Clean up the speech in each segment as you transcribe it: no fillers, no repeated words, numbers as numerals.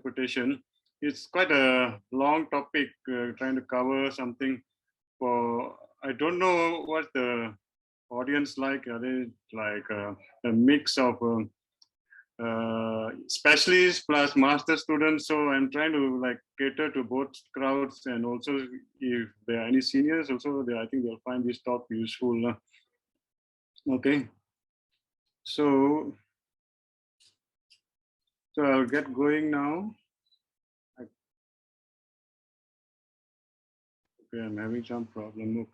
interpretation. It's quite a long topic, trying to cover something for, I don't know what the audience like. Are they like a mix of specialists plus master students? So I'm trying to like cater to both crowds, and also if there are any seniors also, I think they'll find this talk useful. Okay, so I'll get going now. Okay, I'm having some problem.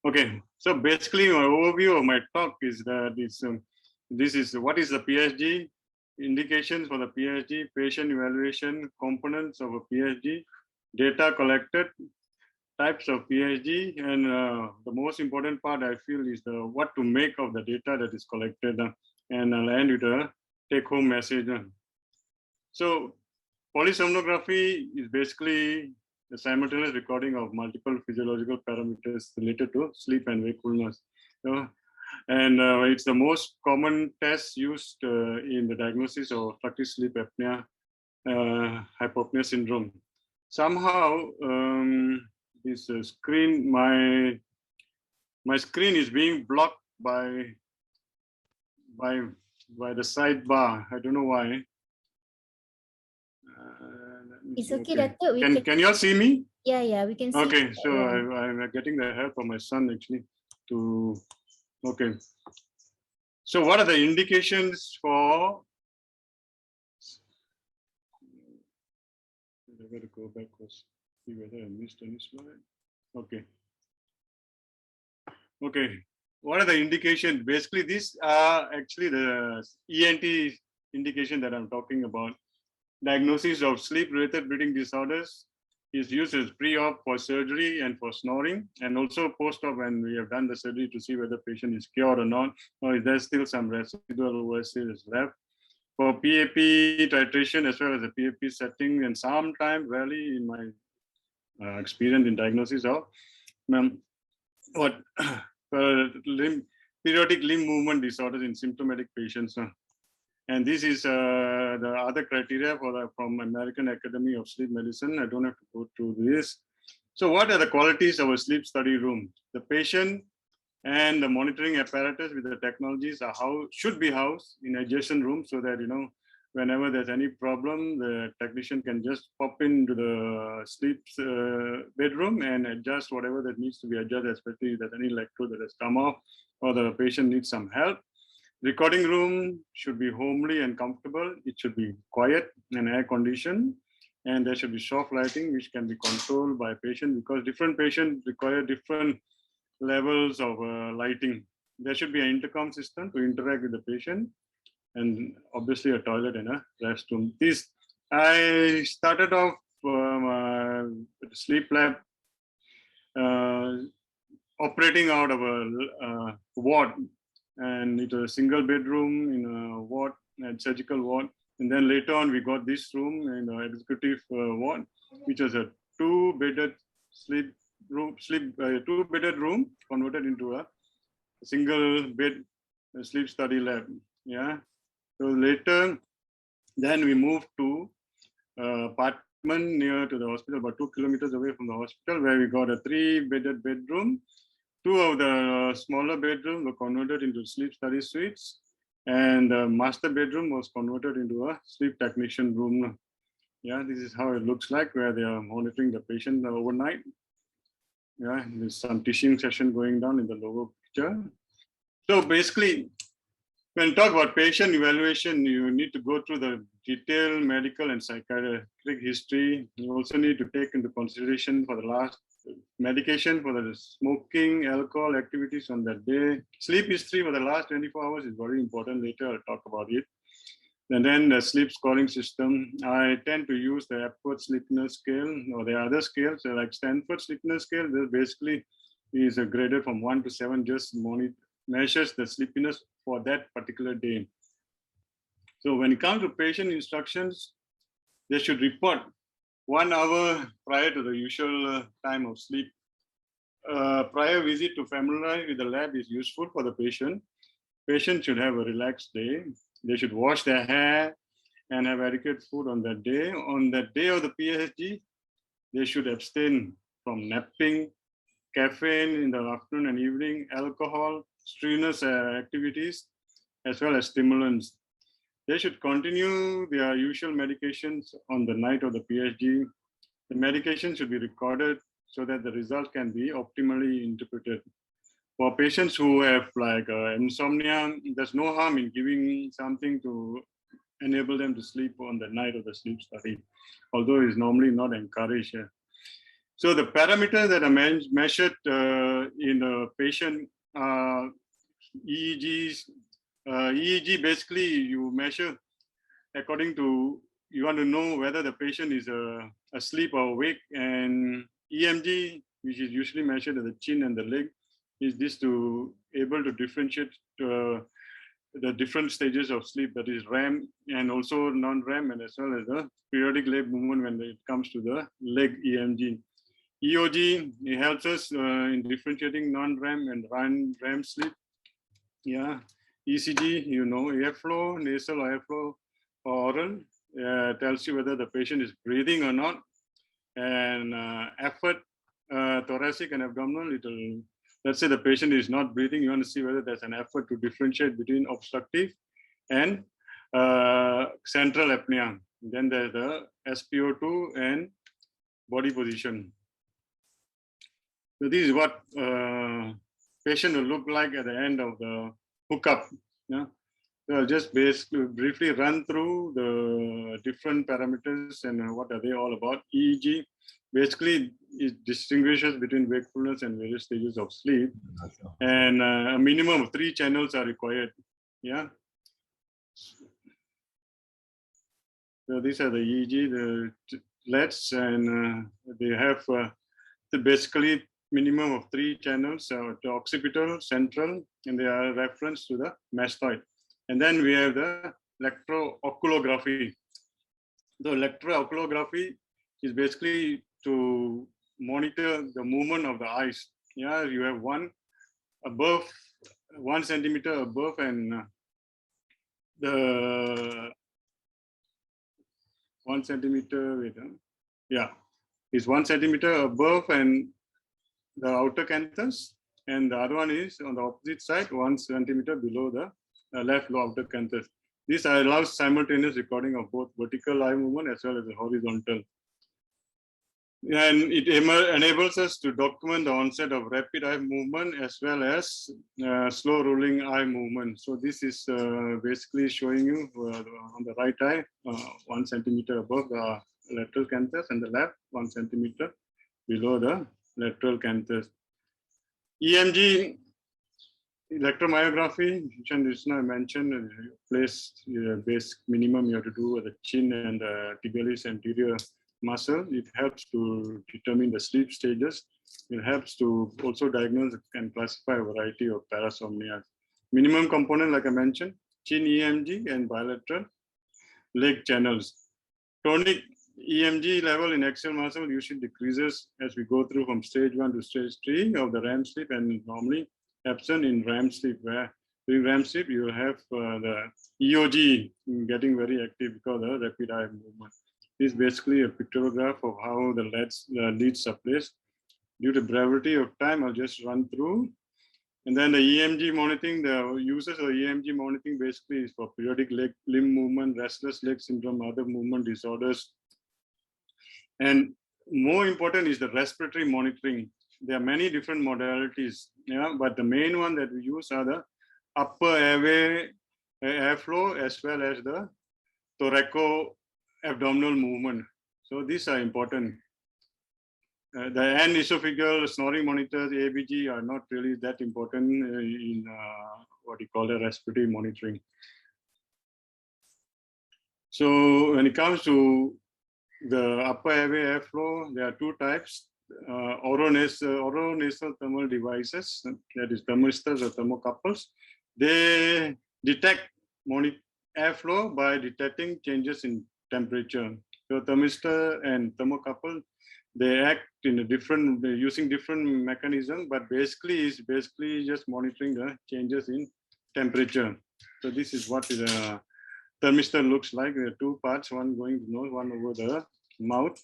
Okay, so basically my overview of my talk is that this is what is the PSG, indications for the PSG, patient evaluation, components of a PSG, data collected, types of PSG, and the most important part I feel is what to make of the data that is collected, and I'll end with a take-home message. So polysomnography is basically the simultaneous recording of multiple physiological parameters related to sleep and wakefulness. And it's the most common test used in the diagnosis of obstructive sleep apnea, hypopnea syndrome. Somehow, this screen, my screen is being blocked by the sidebar. I don't know why. It's okay, Datuk. Can you all see me? Yeah, we can see. Okay, so I'm getting the help of my son actually to. Okay. So what are the indications for? I got to go back, see whether I missed any slide. Okay. Okay. What are the indications? Basically, these are actually the ENT indication that I'm talking about. Diagnosis of sleep-related breathing disorders is used as pre-op for surgery and for snoring, and also post-op when we have done the surgery to see whether the patient is cured or not, or if there's still some residual OSA left. For PAP titration as well as the PAP setting, and sometimes, rarely in my experience in diagnosis of periodic limb movement disorders in symptomatic patients. And this is the other criteria from American Academy of Sleep Medicine. I don't have to go through this. So what are the qualities of a sleep study room? The patient and the monitoring apparatus with the technologies should be housed in adjacent rooms, so that, whenever there's any problem, the technician can just pop into the sleep bedroom and adjust whatever that needs to be adjusted, especially if there's any electrode that has come off or the patient needs some help. Recording room should be homely and comfortable. It should be quiet and air conditioned, and there should be soft lighting which can be controlled by patient, because different patients require different levels of lighting. There should be an intercom system to interact with the patient, and obviously a toilet and a restroom. I started off with the sleep lab operating out of a ward, and it was a single bedroom in a ward, and surgical ward. And then later on, we got this room in the executive ward, which was a two-bedded two-bedded room converted into a single bed sleep study lab. Yeah. So later, then we moved to apartment near to the hospital, about 2 kilometers away from the hospital, where we got a 3-bedded bedroom. 2 of the smaller bedrooms were converted into sleep study suites, and the master bedroom was converted into a sleep technician room. Yeah, this is how it looks like, where they are monitoring the patient overnight. Yeah, there's some teaching session going down in the lower picture. So basically, when you talk about patient evaluation, you need to go through the detailed medical and psychiatric history. You also need to take into consideration for the last medication, for the smoking, alcohol activities on that day. Sleep history for the last 24 hours is very important. Later, I'll talk about it. And then the sleep scoring system. I tend to use the Epworth Sleepiness Scale, or the other scales, like Stanford Sleepiness Scale. This basically is graded from 1 to 7, just measures the sleepiness for that particular day. So when it comes to patient instructions, they should report 1 hour prior to the usual time of sleep. Prior visit to familiarize with the lab is useful for the patient. Patient should have a relaxed day. They should wash their hair and have adequate food on that day. On that day of the PSG, they should abstain from napping, caffeine in the afternoon and evening, alcohol, strenuous activities, as well as stimulants. They should continue their usual medications on the night of the PSG. The medication should be recorded so that the result can be optimally interpreted. For patients who have like insomnia, there's no harm in giving something to enable them to sleep on the night of the sleep study, although it's normally not encouraged. So the parameters that are measured in a patient are EEGs. EEG basically you measure according to, you want to know whether the patient is asleep or awake, and EMG, which is usually measured at the chin and the leg, is this to able to differentiate the different stages of sleep, that is REM and also non-REM, and as well as the periodic leg movement when it comes to the leg EMG. EOG, it helps us in differentiating non-REM and REM sleep. Yeah. ECG, you know, airflow, nasal airflow or oral, tells you whether the patient is breathing or not. And effort, thoracic and abdominal, it'll, let's say the patient is not breathing, you want to see whether there's an effort to differentiate between obstructive and central apnea. Then there's the SpO2 and body position. So this is what patient will look like at the end of the hookup. Yeah. So I'll just basically briefly run through the different parameters and what are they all about. EEG, basically it distinguishes between wakefulness and various stages of sleep. And a minimum of 3 channels are required. Yeah. So these are the EEG, the LEDs, and they have basically minimum of 3 channels, the occipital, central, and they are reference to the mastoid. And then we have the electrooculography. The electrooculography is basically to monitor the movement of the eyes. Yeah, you have one above, 1 centimeter above, and the 1 centimeter, yeah, is 1 centimeter above and the outer canthus, and the other one is on the opposite side, 1 centimeter below the left outer canthus. This allows simultaneous recording of both vertical eye movement as well as the horizontal. And it enables us to document the onset of rapid eye movement as well as slow rolling eye movement. So this is basically showing you on the right eye, 1 centimeter above the lateral canthus, and the left 1 centimeter below the lateral canthus. EMG, electromyography, which I mentioned, place basic minimum you have to do with the chin and the tibialis anterior muscle. It helps to determine the sleep stages. It helps to also diagnose and classify a variety of parasomnia. Minimum component, like I mentioned, chin EMG and bilateral leg channels. Tonic EMG level in axial muscle usually decreases as we go through from stage 1 to stage 3 of the REM sleep, and normally absent in REM sleep, where during REM sleep you will have the EOG getting very active because of the rapid eye movement. This is basically a pictograph of how the leads are placed. Due to brevity of time, I'll just run through. And then the EMG monitoring, the uses of EMG monitoring basically is for periodic limb movement, restless leg syndrome, other movement disorders. And more important is the respiratory monitoring. There are many different modalities, yeah, but the main one that we use are the upper airway airflow as well as the thoraco-abdominal movement. So these are important. The anesophageal snoring monitors, ABG, are not really that important in what you call the respiratory monitoring. So when it comes to the upper airway airflow, there are 2 types. Oronasal thermal devices, that is thermistors or thermocouples. They detect airflow by detecting changes in temperature. So thermistor and thermocouple, they act in a different, using different mechanism, but basically is just monitoring the changes in temperature. So this is what is thermistor looks like. There are two parts, one going to nose, one over the mouth.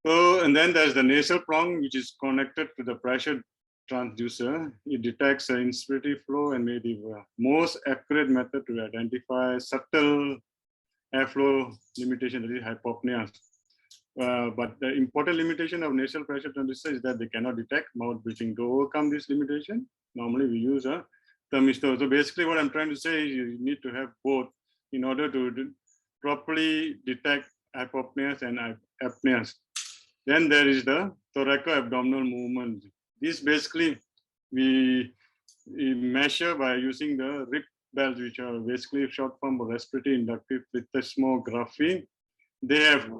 So, and then there's the nasal prong, which is connected to the pressure transducer. It detects inspiratory flow and may be the most accurate method to identify subtle airflow limitation, that is hypopnea. But the important limitation of nasal pressure transducer is that they cannot detect mouth breathing. To overcome this limitation, normally we use a thermistor. So basically what I'm trying to say is you need to have both in order to properly detect hypopneas and apneas. Then there is the thoraco-abdominal movement. This basically we measure by using the rib bells, which are basically short form of respiratory inductive plethysmography. They have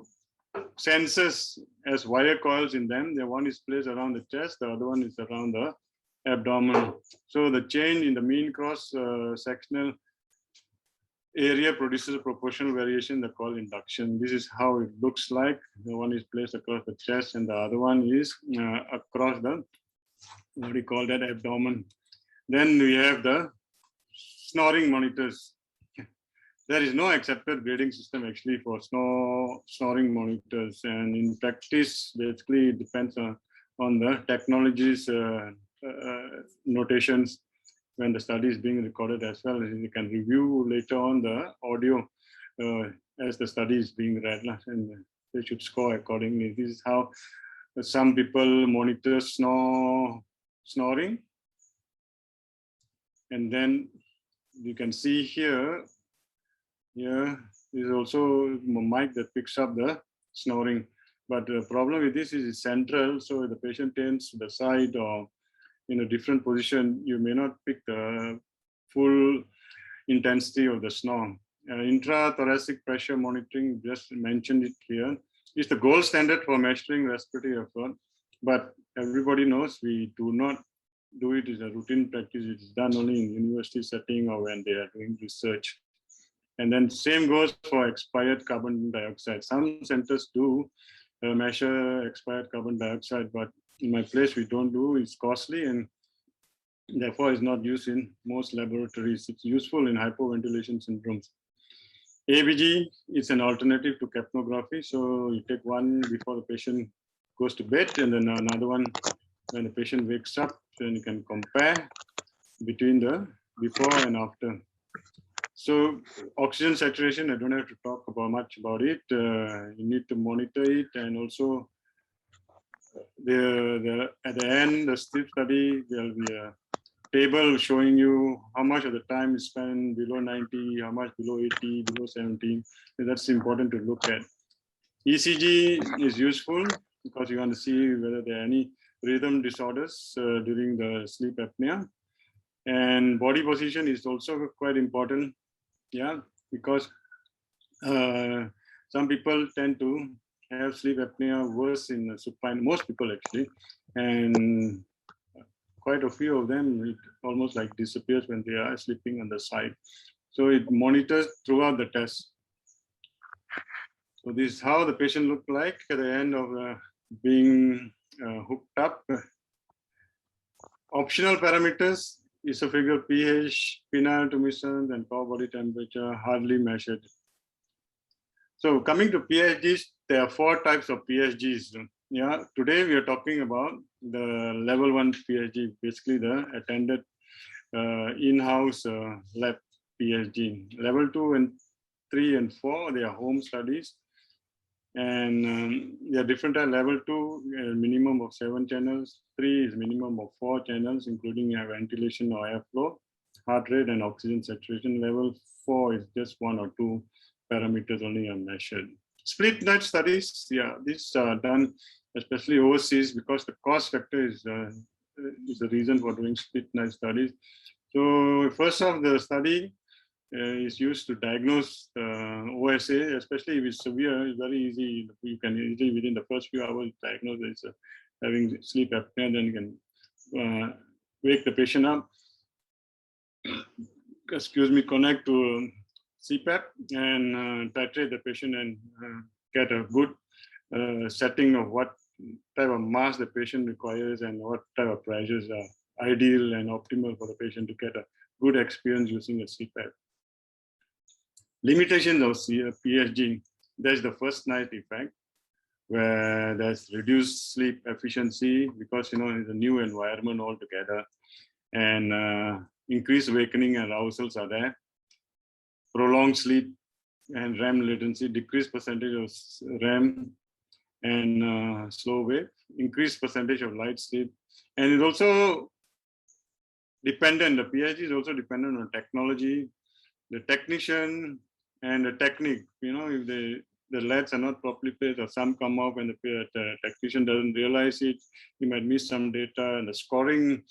sensors as wire coils in them. The one is placed around the chest, the other one is around the abdomen. So the change in the mean cross sectional area produces a proportional variation that called induction. This is how it looks like. The one is placed across the chest and the other one is across the, what do you call that, abdomen. Then we have the snoring monitors. There is no accepted grading system actually for snoring monitors, and in practice, basically it depends on the technology's notations when the study is being recorded as well. You can review later on the audio as the study is being read, and they should score accordingly. This is how some people monitor snoring. And then you can see here is also a mic that picks up the snoring. But the problem with this is it's central, so if the patient turns to the side or in a different position, you may not pick the full intensity of the snore. Intrathoracic pressure monitoring, just mentioned it here, is the gold standard for measuring respiratory effort. But everybody knows we do not do it as a routine practice. It's done only in university setting or when they are doing research. And then same goes for expired carbon dioxide. Some centers do measure expired carbon dioxide, but in my place we don't do. It's costly and therefore is not used in most laboratories. It's useful in hypoventilation syndromes. ABG is an alternative to capnography. So you take one before the patient goes to bed and then another one when the patient wakes up, then you can compare between the before and after. So oxygen saturation, I don't have to talk about much about it. You need to monitor it, and also at the end, the sleep study, there'll be a table showing you how much of the time is spent below 90, how much below 80, below 70. So that's important to look at. ECG is useful because you want to see whether there are any rhythm disorders during the sleep apnea. And body position is also quite important. Yeah, because some people tend to have sleep apnea worse in the supine, most people actually, and quite a few of them, it almost like disappears when they are sleeping on the side. So it monitors throughout the test. So this is how the patient looked like at the end of being hooked up. Optional parameters: esophageal pH, penile tumescence, and core body temperature hardly measured. So coming to PHGs, there are 4 types of PHGs. Yeah, today we are talking about the level 1 PHG, basically the attended in-house lab PHG. Level 2 and 3 and 4, they are home studies. And they are different at level 2, minimum of 7 channels. 3 is minimum of 4 channels, including ventilation or airflow, heart rate, and oxygen saturation. Level 4 is just 1 or 2 parameters only are measured. Split night studies, yeah, these are done especially overseas because the cost factor is the reason for doing split night studies. So first off, the study is used to diagnose OSA, especially if it's severe. It's very easy. You can easily within the first few hours diagnose it's having sleep apnea. Then you can wake the patient up. Excuse me, connect to CPAP and titrate the patient and get a good setting of what type of mask the patient requires and what type of pressures are ideal and optimal for the patient to get a good experience using a CPAP. limitations of PSG. There's the first night effect, where there's reduced sleep efficiency because it's a new environment altogether, and increased awakening and arousals are there. Prolonged sleep and REM latency, decreased percentage of REM and slow wave, increased percentage of light sleep, and it's also dependent. The PSG is also dependent on technology, the technician, and the technique. If the LEDs are not properly placed, or some come off and the technician doesn't realize it, he might miss some data. And the scoring,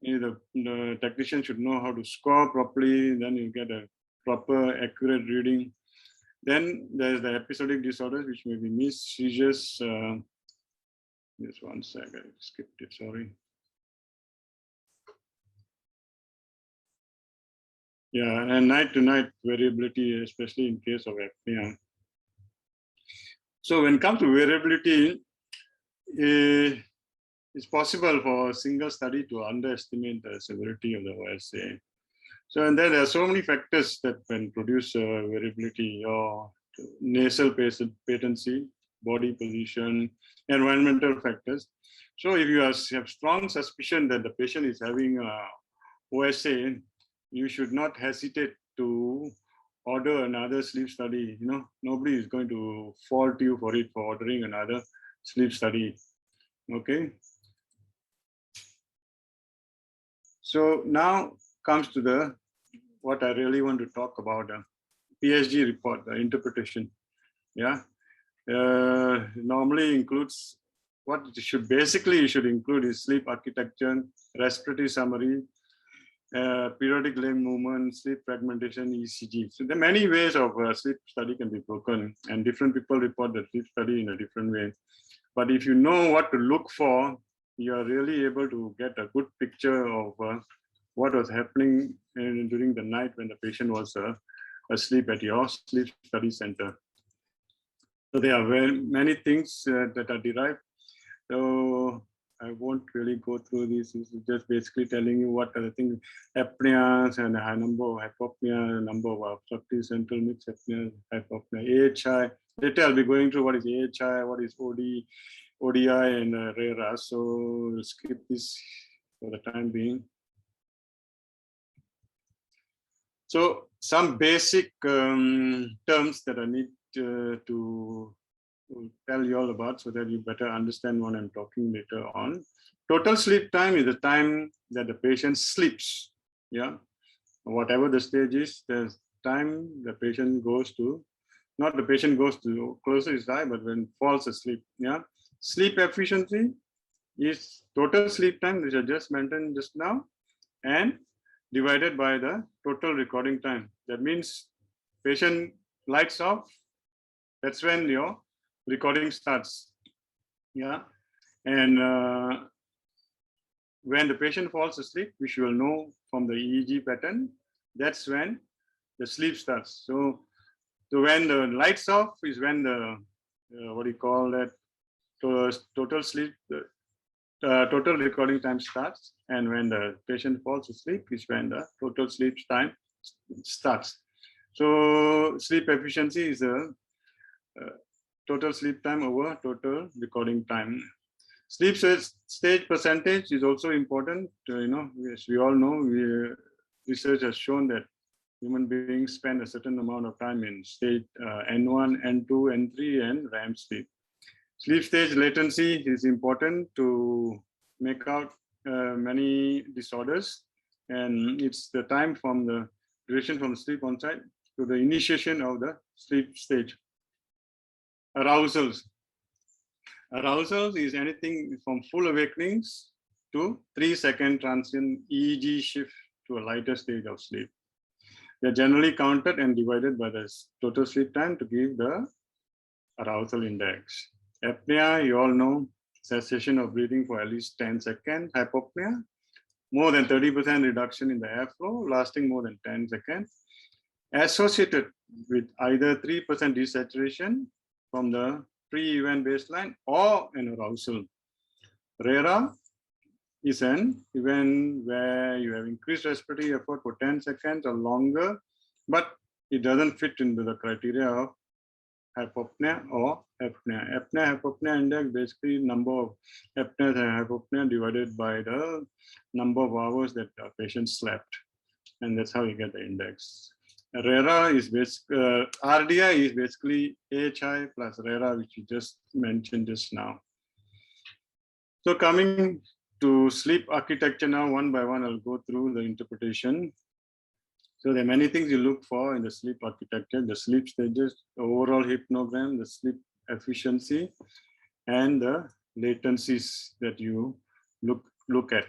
the technician should know how to score properly, then you get a proper, accurate reading. Then there's the episodic disorders, which may be missed, seizures. Just one sec, I skipped it, sorry. Yeah, and night-to-night variability, especially in case of apnea. So when it comes to variability, it's possible for a single study to underestimate the severity of the OSA. So, and then there are so many factors that can produce variability: your nasal patency, body position, environmental factors. So if you have strong suspicion that the patient is having OSA, you should not hesitate to order another sleep study. Nobody is going to fault you for ordering another sleep study. Okay. So now comes to what I really want to talk about, PSG report, the interpretation. Yeah. Normally includes what it should include is sleep architecture, respiratory summary, periodic limb movement, sleep fragmentation, ECG. So there are many ways of sleep study can be broken, and different people report the sleep study in a different way. But if you know what to look for, you are really able to get a good picture of what was happening during the night when the patient was asleep at your sleep study center. So there are very many things that are derived. So I won't really go through this. This is just basically telling you what are the things: apneas and a high number of hypopnea, number of obstructive central mixed apnea, hypopnea, AHI. Later I'll be going through what is AHI, what is ODI, and RERA. So we'll skip this for the time being. So some basic terms that I need to tell you all about, so that you better understand what I'm talking later on. Total sleep time is the time that the patient sleeps. Yeah, whatever the stage is, there's time the patient goes to, not the patient goes to close his eye, but when falls asleep. Yeah, sleep efficiency is total sleep time, which I just mentioned just now, and divided by the total recording time. That means patient lights off, that's when your recording starts. Yeah, and when the patient falls asleep, which you will know from the EEG pattern, that's when the sleep starts. So when the lights off is when the what do you call that, total sleep, total recording time starts, and when the patient falls asleep is when the total sleep time starts. So sleep efficiency is a total sleep time over total recording time. Sleep stage percentage is also important. As we all know, research has shown that human beings spend a certain amount of time in stage N1, N2, N3, and REM sleep. Sleep stage latency is important to make out many disorders, and it's the time from the duration from the sleep onset to the initiation of the sleep stage. Arousals. Arousals is anything from full awakenings to 3-second transient EEG shift to a lighter stage of sleep. They're generally counted and divided by the total sleep time to give the arousal index. Apnea, you all know, cessation of breathing for at least 10 seconds. Hypopnea, more than 30% reduction in the airflow, lasting more than 10 seconds. Associated with either 3% desaturation from the pre-event baseline or an arousal. RERA is an event where you have increased respiratory effort for 10 seconds or longer, but it doesn't fit into the criteria of hypopnea or apnea. Apnea-hypopnea index basically number of apnea and hypopnea divided by the number of hours that the patient slept, and that's how you get the index. RERA is RDI is basically AHI plus RERA, which you just mentioned just now. So coming to sleep architecture now, one by one, I'll go through the interpretation. So there are many things you look for in the sleep architecture: the sleep stages, the overall hypnogram, the sleep efficiency, and the latencies that you look at.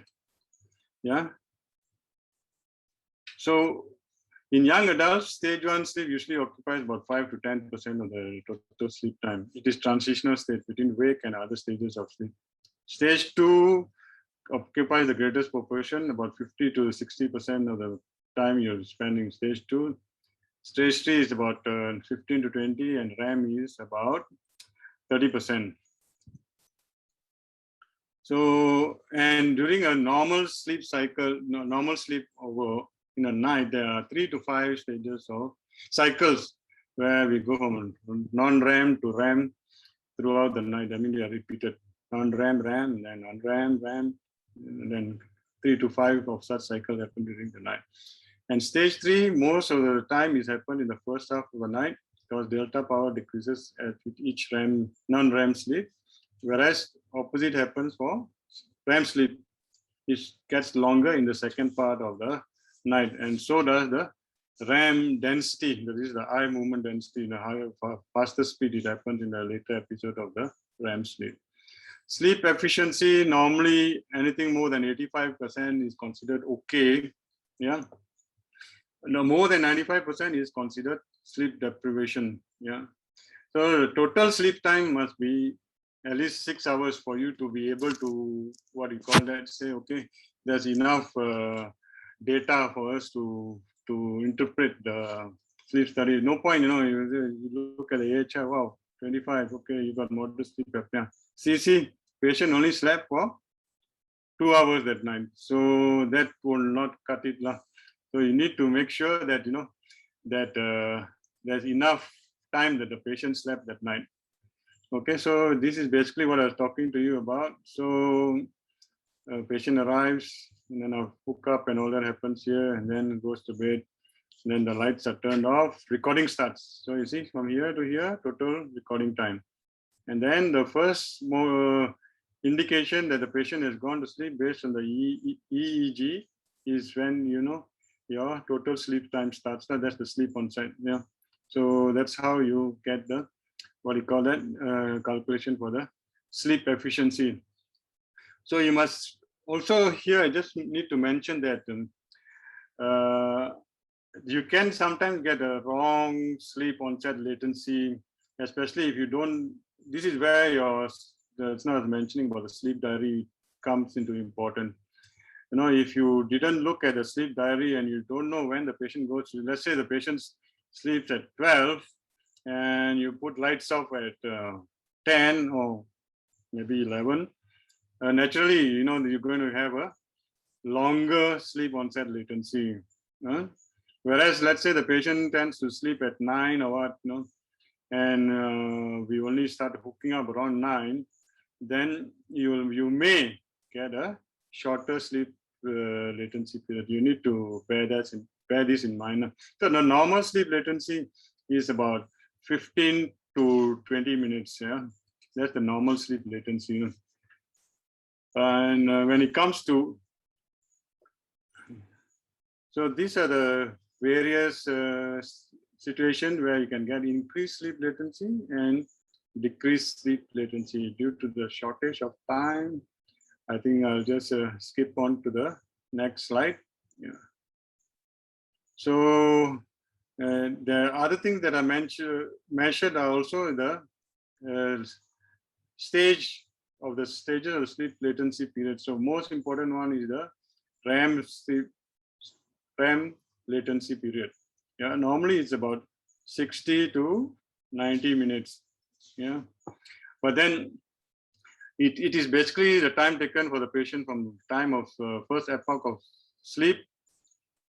Yeah. So in young adults, stage 1 sleep usually occupies about 5 to 10% of the total sleep time. It is transitional state between wake and other stages of sleep. Stage 2 occupies the greatest proportion, about 50 to 60% of the time you're spending stage 2. Stage 3 is about 15 to 20, and REM is about 30%. So, and during a normal sleep cycle, normal sleep over in a night, there are 3 to 5 stages of cycles where we go from non-REM to REM throughout the night. I mean, they are repeated: non-REM, REM, then non-REM, REM, and then 3 to 5 of such cycles happen during the night. And stage 3, most of the time is happened in the first half of the night, because delta power decreases at each REM, non-REM sleep, whereas opposite happens for REM sleep. It gets longer in the second part of the night, and so does the REM density. That is the eye movement density. In a higher, faster speed, it happens in the later episode of the REM sleep. Sleep efficiency, normally anything more than 85% is considered okay. Yeah. No, more than 95% is considered sleep deprivation. Yeah. So the total sleep time must be at least 6 hours for you to be able to, what you call that, say, okay, there's enough data for us to interpret the sleep study. No point, you look at the AHI, wow, 25, okay, you got moderate sleep apnea. CC, patient only slept for 2 hours that night. So that will not cut it. So you need to make sure that, that there's enough time that the patient slept that night. Okay, so this is basically what I was talking to you about. So patient arrives, and then a hookup and all that happens here, and then goes to bed, and then the lights are turned off, recording starts. So you see, from here to here, total recording time. And then the first indication that the patient has gone to sleep based on the EEG is when, your total sleep time starts. Now that's the sleep onset. Yeah. So that's how you get the, what you call that, calculation for the sleep efficiency. So you must also here, I just need to mention that you can sometimes get a wrong sleep onset latency, especially if you don't. This is where your, it's not mentioning about the sleep diary comes into important. If you didn't look at the sleep diary and you don't know when the patient goes to, let's say the patient sleeps at 12 and you put lights off at 10 or maybe 11, naturally, you're going to have a longer sleep onset latency. Whereas, let's say the patient tends to sleep at 9 or what, and we only start hooking up around 9, then you may get a shorter sleep latency period. You need to bear this in mind. So the normal sleep latency is about 15 to 20 minutes. Yeah, that's the normal sleep latency. And when it comes to, so these are the various situations where you can get increased sleep latency and decreased sleep latency due to the shortage of time. I think I'll just skip on to the next slide. Yeah. So the other things that I measured are also the stage of the stages of the sleep latency period. So most important one is the REM latency period. Yeah, normally it's about 60 to 90 minutes. Yeah, but then it is basically the time taken for the patient from time of first epoch of sleep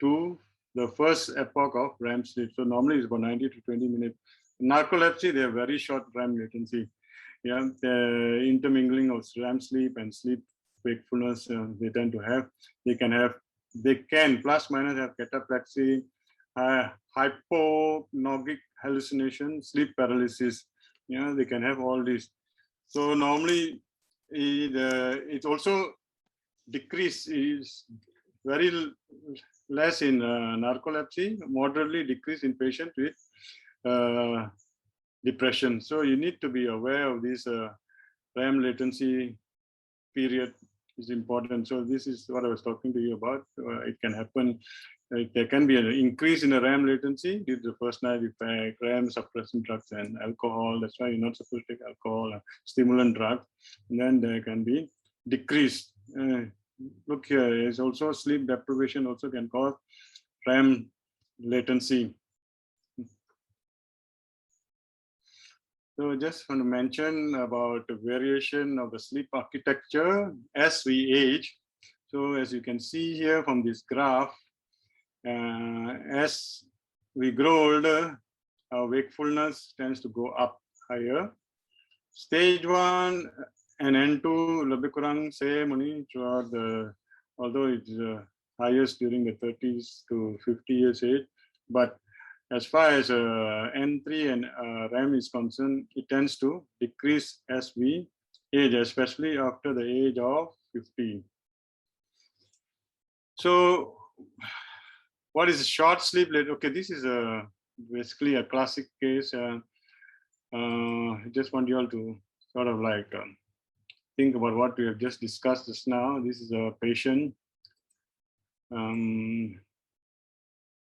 to the first epoch of REM sleep. So normally it's about 90 to 20 minutes. Narcolepsy, they have very short REM latency. Yeah, the intermingling of REM sleep and sleep wakefulness they tend to have. They can plus minus have cataplexy, hypnagogic hallucination, sleep paralysis. Yeah, they can have all these. So normally it also decrease is very less in narcolepsy, moderately decrease in patients with depression. So you need to be aware of this REM latency period is important. So this is what I was talking to you about. It can happen. There can be an increase in the REM latency due to the first night effect, REM suppressant drugs and alcohol. That's why you're not supposed to take alcohol or stimulant drugs. And then there can be decrease. Look here, is also sleep deprivation also can cause REM latency. So just want to mention about the variation of the sleep architecture as we age. So as you can see here from this graph, as we grow older, our wakefulness tends to go up higher. Stage 1 and N2 lebih kurang same only throughout although it's highest during the 30s to 50 years age, but as far as N3 and REM is concerned, it tends to decrease as we age, especially after the age of 50. So what is short sleep? Okay, this is basically a classic case. I just want you all to sort of like think about what we have just discussed just now. This is a patient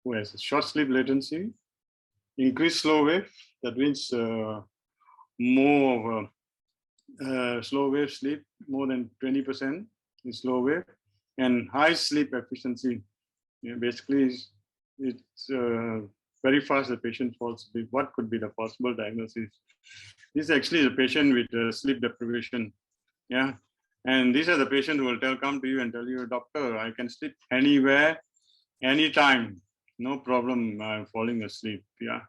who has a short sleep latency, increased slow wave. That means more slow wave sleep, more than 20% in slow wave, and high sleep efficiency. Yeah, basically, it's very fast the patient falls asleep. What could be the possible diagnosis? This actually is a patient with sleep deprivation. Yeah, and these are the patients who will come to you and tell you, doctor, I can sleep anywhere, anytime, no problem, I'm falling asleep. Yeah,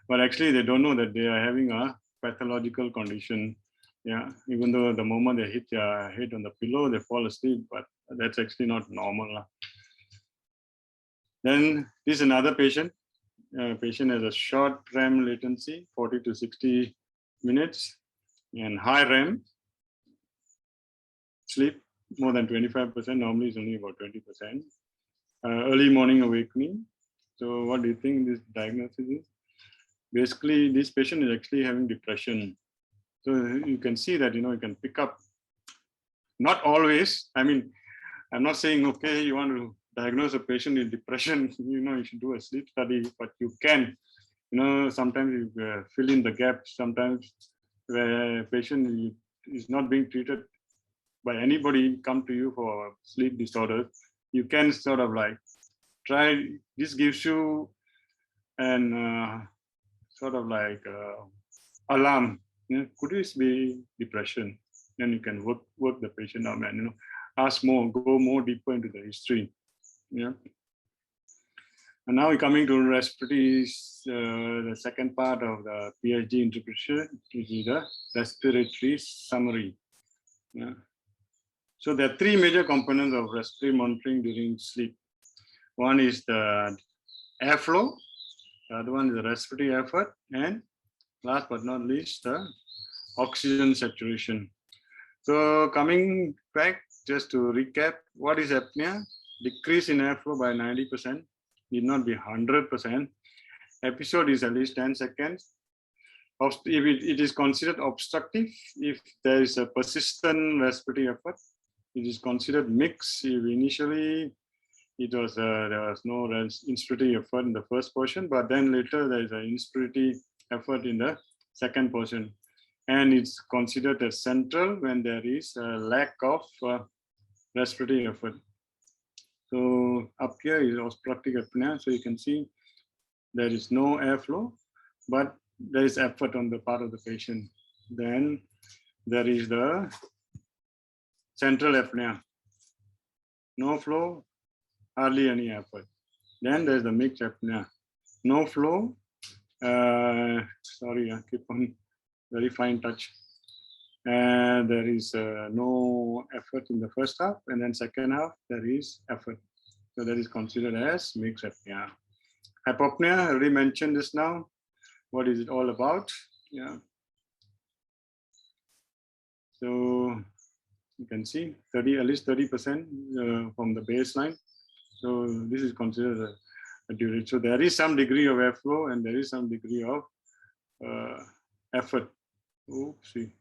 but actually they don't know that they are having a pathological condition. Yeah, even though the moment they hit their head on the pillow, they fall asleep, but that's actually not normal. Then this is another patient. Patient has a short REM latency, 40 to 60 minutes, and high REM sleep, more than 25%. Normally it's only about 20%. Early morning awakening. So what do you think this diagnosis is? Basically, this patient is actually having depression. So you can see that, you can pick up, not always. I mean, I'm not saying, okay, you want to diagnose a patient with depression, you should do a sleep study, but you can, sometimes you fill in the gaps. Sometimes where a patient is not being treated by anybody, come to you for sleep disorders, you can sort of like try, this gives you an sort of like alarm. Could this be depression? Then you can work the patient out and ask more, go more deeper into the history. Yeah. And now we're coming to respiratory, the second part of the PhD interpretation, which is the respiratory summary. Yeah. So there are three major components of respiratory monitoring during sleep. One is the airflow, the other one is the respiratory effort, and last but not least, the oxygen saturation. So coming back, just to recap, what is apnea? Decrease in airflow by 90%, need not be 100%. Episode is at least 10 seconds. If it is considered obstructive, if there is a persistent respiratory effort, it is considered mixed. If initially it was there was no inspiratory effort in the first portion, but then later there is an inspiratory effort in the second portion, and it's considered as central when there is a lack of respiratory effort. So up here is obstructive apnea. So you can see there is no airflow, but there is effort on the part of the patient. Then there is the central apnea. No flow, hardly any effort. Then there's the mixed apnea. No flow. Sorry, I keep on very fine touch. And there is no effort in the first half, and then second half there is effort. So that is considered as mixed apnea. Hypopnea, I already mentioned this now. What is it all about? Yeah. So you can see at least 30% from the baseline. So this is considered a duration. So there is some degree of airflow and there is some degree of effort. Oopsie.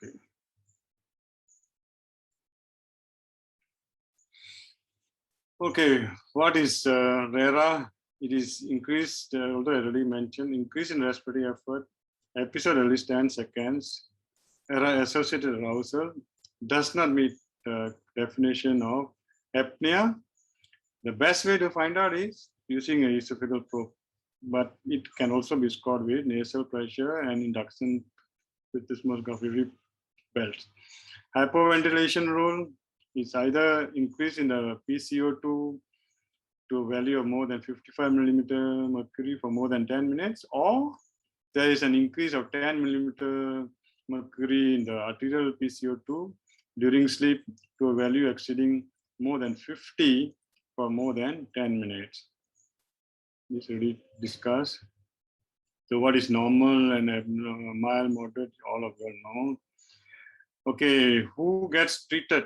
Okay. Okay, what is RERA? It is increased, although I already mentioned, increase in respiratory effort, episode at least 10 seconds, associated arousal, does not meet the definition of apnea. The best way to find out is using a esophageal probe, but it can also be scored with nasal pressure and induction with the smosography belts. Hypoventilation rule is either increase in the PCO2 to a value of more than 55 millimeter mercury for more than 10 minutes, or there is an increase of 10 millimeter mercury in the arterial PCO2 during sleep to a value exceeding more than 50 for more than 10 minutes. This already discussed. So what is normal and mild, moderate, all of you know. Okay, who gets treated?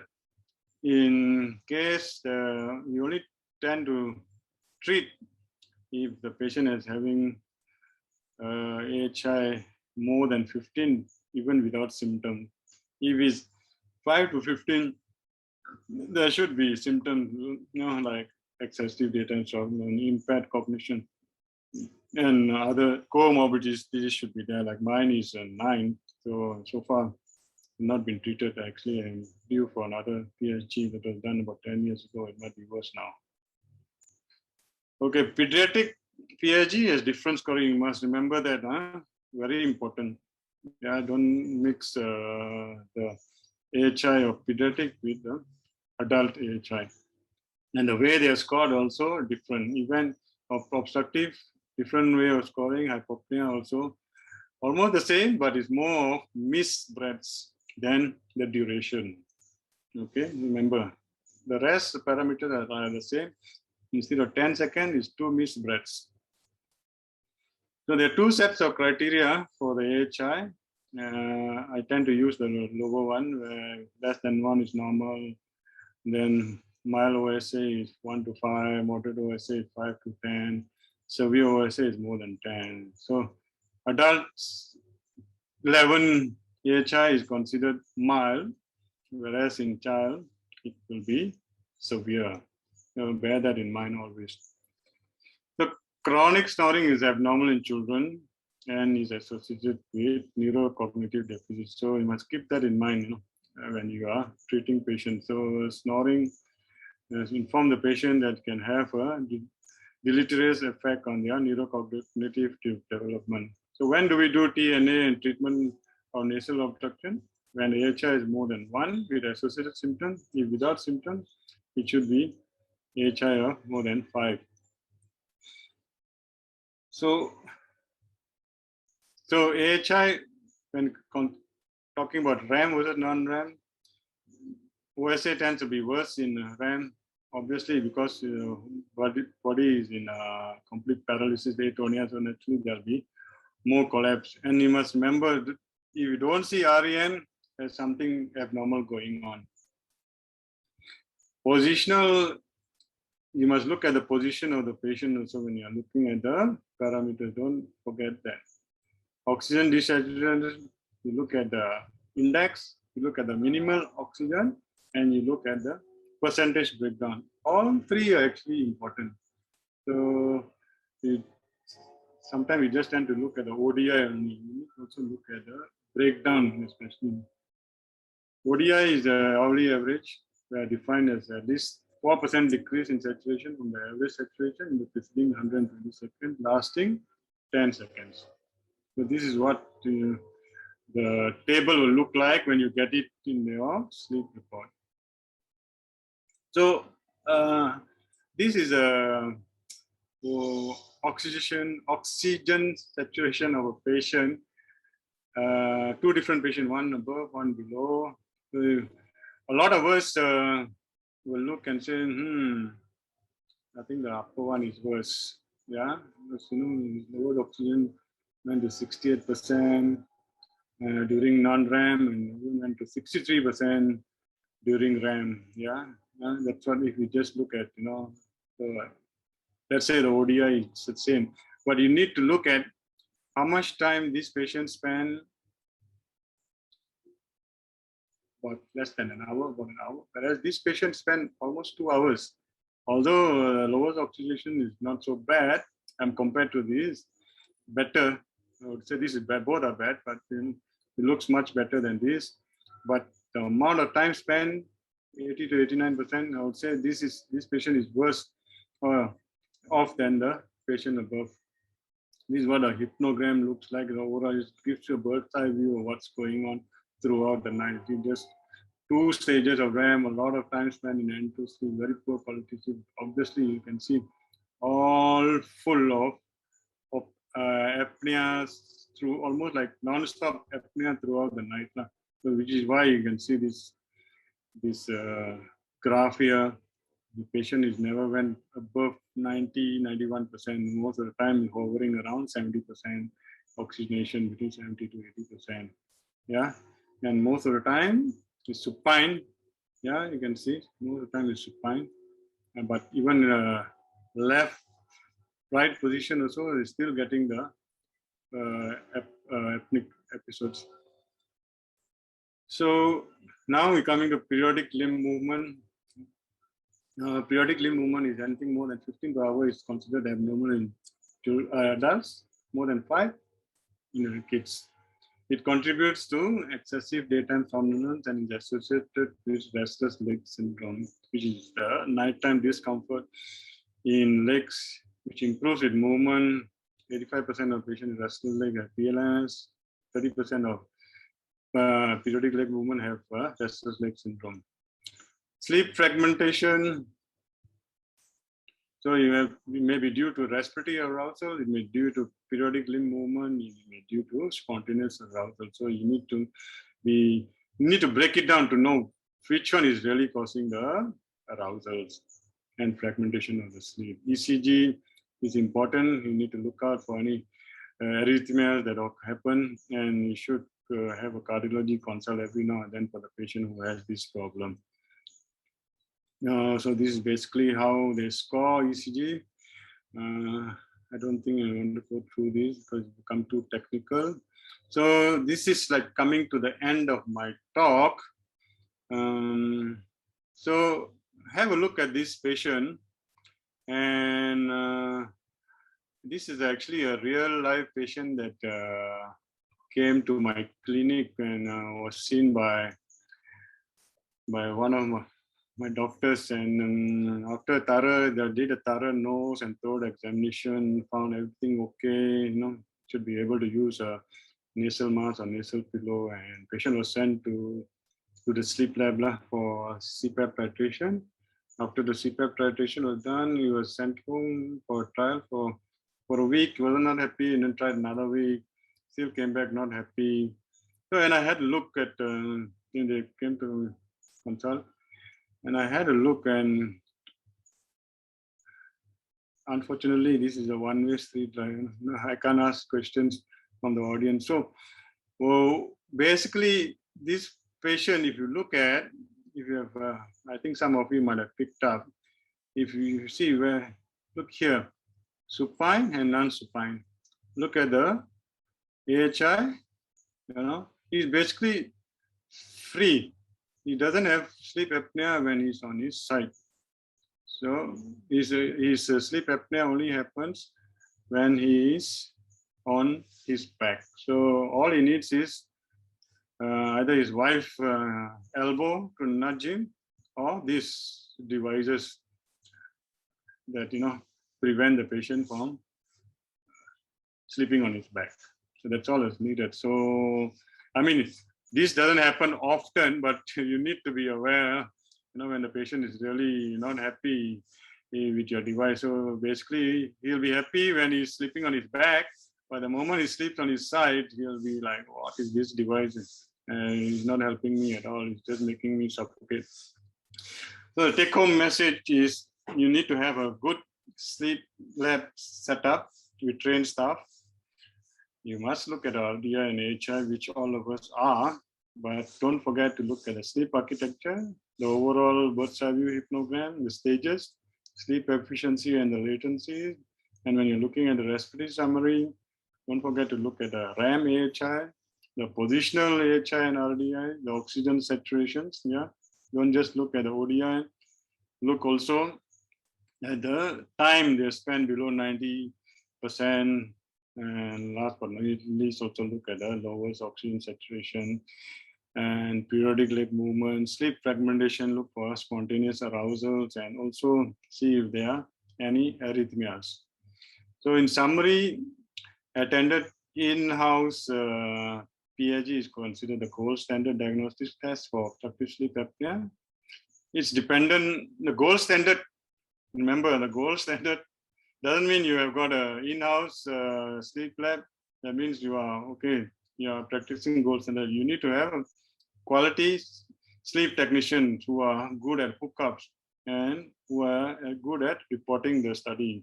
In case we only tend to treat if the patient is having AHI more than 15, even without symptoms. If it's 5 to 15, there should be symptoms, like excessive daytime sleep, impaired cognition, and other comorbidities. These should be there. Like mine is 9, so far not been treated. Actually, I'm due for another PhD that was done about 10 years ago. It might be worse now. Okay, pediatric PhD has different scoring. You must remember that. Very important. Yeah, don't mix the AHI of pediatric with the adult AHI. And the way they are scored also different. Even of obstructive, different way of scoring. Hypopnea also almost the same, but it's more missed breaths than the duration. Okay, remember the rest parameters are the same. Instead of 10 seconds, it's 2 missed breaths. So there are 2 sets of criteria for the AHI. I tend to use the lower one, where less than 1 is normal. Then mild OSA is 1 to 5, moderate OSA is 5 to 10, severe OSA is more than 10. So adults 11 AHI is considered mild, whereas in child it will be severe. So bear that in mind always. The chronic snoring is abnormal in children and is associated with neurocognitive deficit. So you must keep that in mind when you are treating patients. So snoring, inform the patient that can have a deleterious effect on their neurocognitive development. So when do we do TNA and treatment of nasal obstruction? When AHI is more than 1 with associated symptoms. If without symptoms, it should be AHI of more than 5. So AHI, when talking about RAM versus non-RAM, OSA tends to be worse in RAM, obviously, because body is in complete paralysis, atonia, so naturally there'll be more collapse. And you must remember that if you don't see REM, there's something abnormal going on. Positional, you must look at the position of the patient also when you're looking at the parameters. Don't forget that. Oxygen desaturation, you look at the index, you look at the minimal oxygen, and you look at the percentage breakdown. All 3 are actually important. So sometimes you just tend to look at the ODI only. You also look at the breakdown, especially. ODI is the hourly average, defined as at least 4% decrease in saturation from the average saturation in the preceding 120 seconds, lasting 10 seconds. So this is what the table will look like when you get it in your sleep report. So This is a oxygen saturation of a patient. Two different patients, one above, one below. A lot of us will look and say, I think the upper one is worse. Yeah, because, lower oxygen went to 68% during non-RAM, and went to 63% during RAM. Yeah, that's what if we just look at, the, let's say the ODI, it's the same. But you need to look at how much time these patients spend. About less than an hour, about an hour. Whereas these patients spend almost 2 hours. Although lower oxygenation is not so bad, compared to this, better. I would say this is bad. Both are bad, but it looks much better than this. But the amount of time spent, 80 to 89%, I would say this patient is worse off than the patient above. This is what a hypnogram looks like. The aura gives you a bird's eye view of what's going on throughout the night. You just 2 stages of RAM, a lot of time spent in N2 sleep, very poor quality sleep. Obviously, you can see all full of apnea through almost like non-stop apnea throughout the night. So which is why you can see this graph here. The patient is never went above 90, 91%. Most of the time hovering around 70% oxygenation, between 70 to 80%. Yeah, and most of the time is supine. Yeah, you can see most of the time is supine. But even left, right position also is still getting the apneic episodes. So now we're coming to periodic limb movement. Periodic limb movement is anything more than 15 per hour is considered abnormal in adults, more than 5 in kids. It contributes to excessive daytime somnolence and is associated with restless leg syndrome, which is the nighttime discomfort in legs, which improves with movement. 85% of patients with restless leg have PLS. 30% of periodic leg movement have restless leg syndrome. Sleep fragmentation. So it may be due to respiratory arousal, it may be due to periodic limb movement, it may be due to spontaneous arousal. So you need to break it down to know which one is really causing the arousals and fragmentation of the sleep. ECG is important. You need to look out for any arrhythmias that happen, and you should have a cardiology consult every now and then for the patient who has this problem. So this is basically how they score ECG. I don't think I want to go through this because it becomes too technical. So this is like coming to the end of my talk. So have a look at this patient, and this is actually a real life patient that came to my clinic and was seen by one of my doctors, and after they did a thorough nose and throat examination, found everything okay, should be able to use a nasal mask or nasal pillow, and patient was sent to the sleep lab for CPAP titration. After the CPAP titration was done, he was sent home for trial for a week. He was not happy, and then tried another week, still came back not happy. So, and I had to look at, they came to consult, and I had a look, and unfortunately, this is a one-way street. I can't ask questions from the audience. So, basically, this patient, if you look at, if you have, I think some of you might have picked up, if you see look here, supine and non-supine. Look at the AHI, he's basically free. He doesn't have sleep apnea when he's on his side. So his sleep apnea only happens when he is on his back. So all he needs is either his wife's elbow to nudge him, or these devices that prevent the patient from sleeping on his back. So that's all that's needed. So I mean, this doesn't happen often, but you need to be aware when the patient is really not happy with your device. So basically, he'll be happy when he's sleeping on his back. But the moment he sleeps on his side, he'll be like, what is this device? It's not helping me at all. It's just making me suffocate. So the take-home message is you need to have a good sleep lab setup with trained staff. You must look at RDI and AHI, which all of us are, but don't forget to look at the sleep architecture, the overall bird's eye view hypnogram, the stages, sleep efficiency and the latency. And when you're looking at the respiratory summary, don't forget to look at the RAM AHI, the positional AHI and RDI, the oxygen saturations. Yeah, don't just look at the ODI. Look also at the time they spend below 90%. And last but not least, also look at the lowest oxygen saturation and periodic leg movement, sleep fragmentation, look for spontaneous arousals, and also see if there are any arrhythmias. So in summary, attended in-house PAG is considered the gold standard diagnostic test for obstructive sleep apnea. It's dependent, the gold standard, remember the gold standard doesn't mean you have got an in-house sleep lab. That means you are okay, you are practicing gold standard. You need to have a quality sleep technicians who are good at hookups and who are good at reporting the study.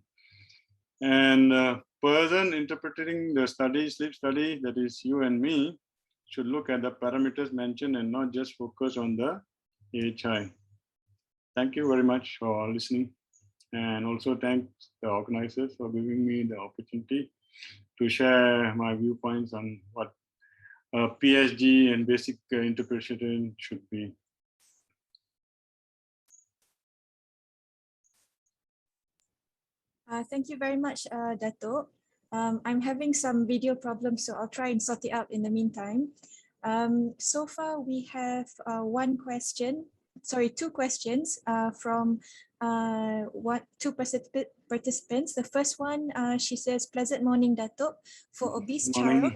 And person interpreting the study, sleep study, that is you and me, should look at the parameters mentioned and not just focus on the AHI. Thank you very much for listening. And also thanks the organizers for giving me the opportunity to share my viewpoints on what PSG and basic interpretation should be. Thank you very much, Dato'. I'm having some video problems, so I'll try and sort it out in the meantime. So far, we have two questions from two participants. The first one, she says, pleasant morning, Dato'. For obese child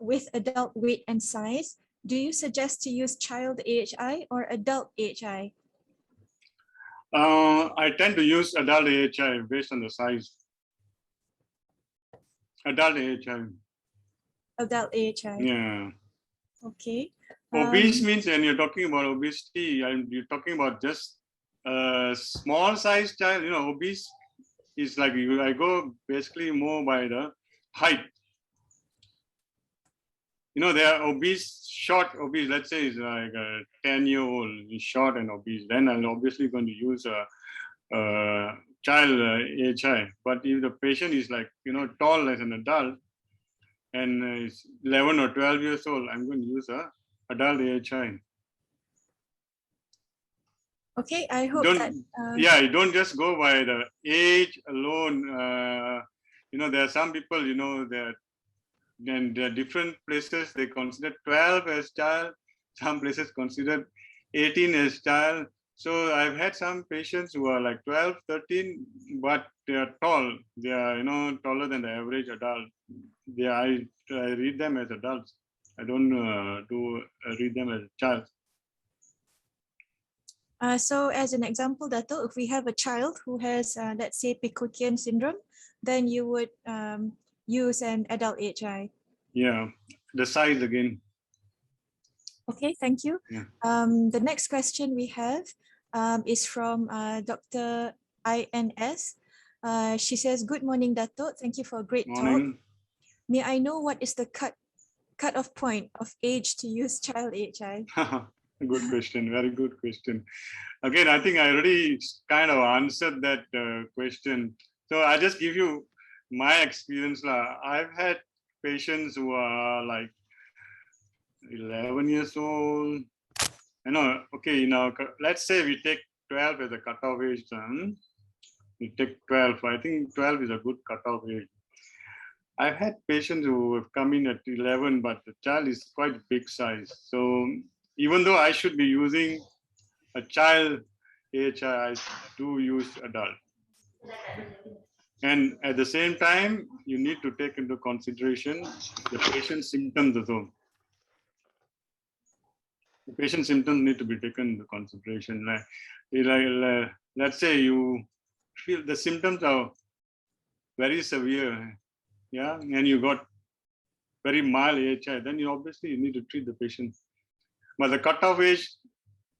with adult weight and size, do you suggest to use child AHI or adult AHI? I tend to use adult AHI based on the size. Adult AHI. Adult AHI. Yeah. Okay. Obese means when you're talking about obesity, you're talking about just a small size child. Obese is like I go basically more by the height. There are obese, short obese, let's say it's like a 10-year-old, short and obese. Then I'm obviously going to use a child AHI. But if the patient is like, tall as an adult and is 11 or 12 years old, I'm going to use a adult AHI. Okay, I hope that... Yeah, you don't just go by the age alone. There are some people, that then there are different places they consider 12 as child, some places consider 18 as child. So I've had some patients who are like 12, 13, but they are tall. They are, taller than the average adult. I read them as adults. I don't read them as a child. So as an example, Dato', if we have a child who has, let's say, Picottian syndrome, then you would use an adult AHI. Yeah, the size again. Okay, thank you. Yeah. The next question we have is from Dr. INS. She says, good morning, Dato'. Thank you for a great talk. May I know what is the cut-off point of age to use child AHI? Good question, very good question. Again, I think I already kind of answered that question. So I'll just give you my experience. I've had patients who are like 11 years old. Okay, let's say we take 12 as a cutoff age. We take 12. I think 12 is a good cutoff age. I've had patients who have come in at 11, but the child is quite big size. So even though I should be using a child AHI, I do use adult. And at the same time, you need to take into consideration the patient's symptoms as well. The patient symptoms need to be taken into consideration. Let's say you feel the symptoms are very severe, yeah, and you got very mild AHI, then you obviously need to treat the patient. But the cutoff age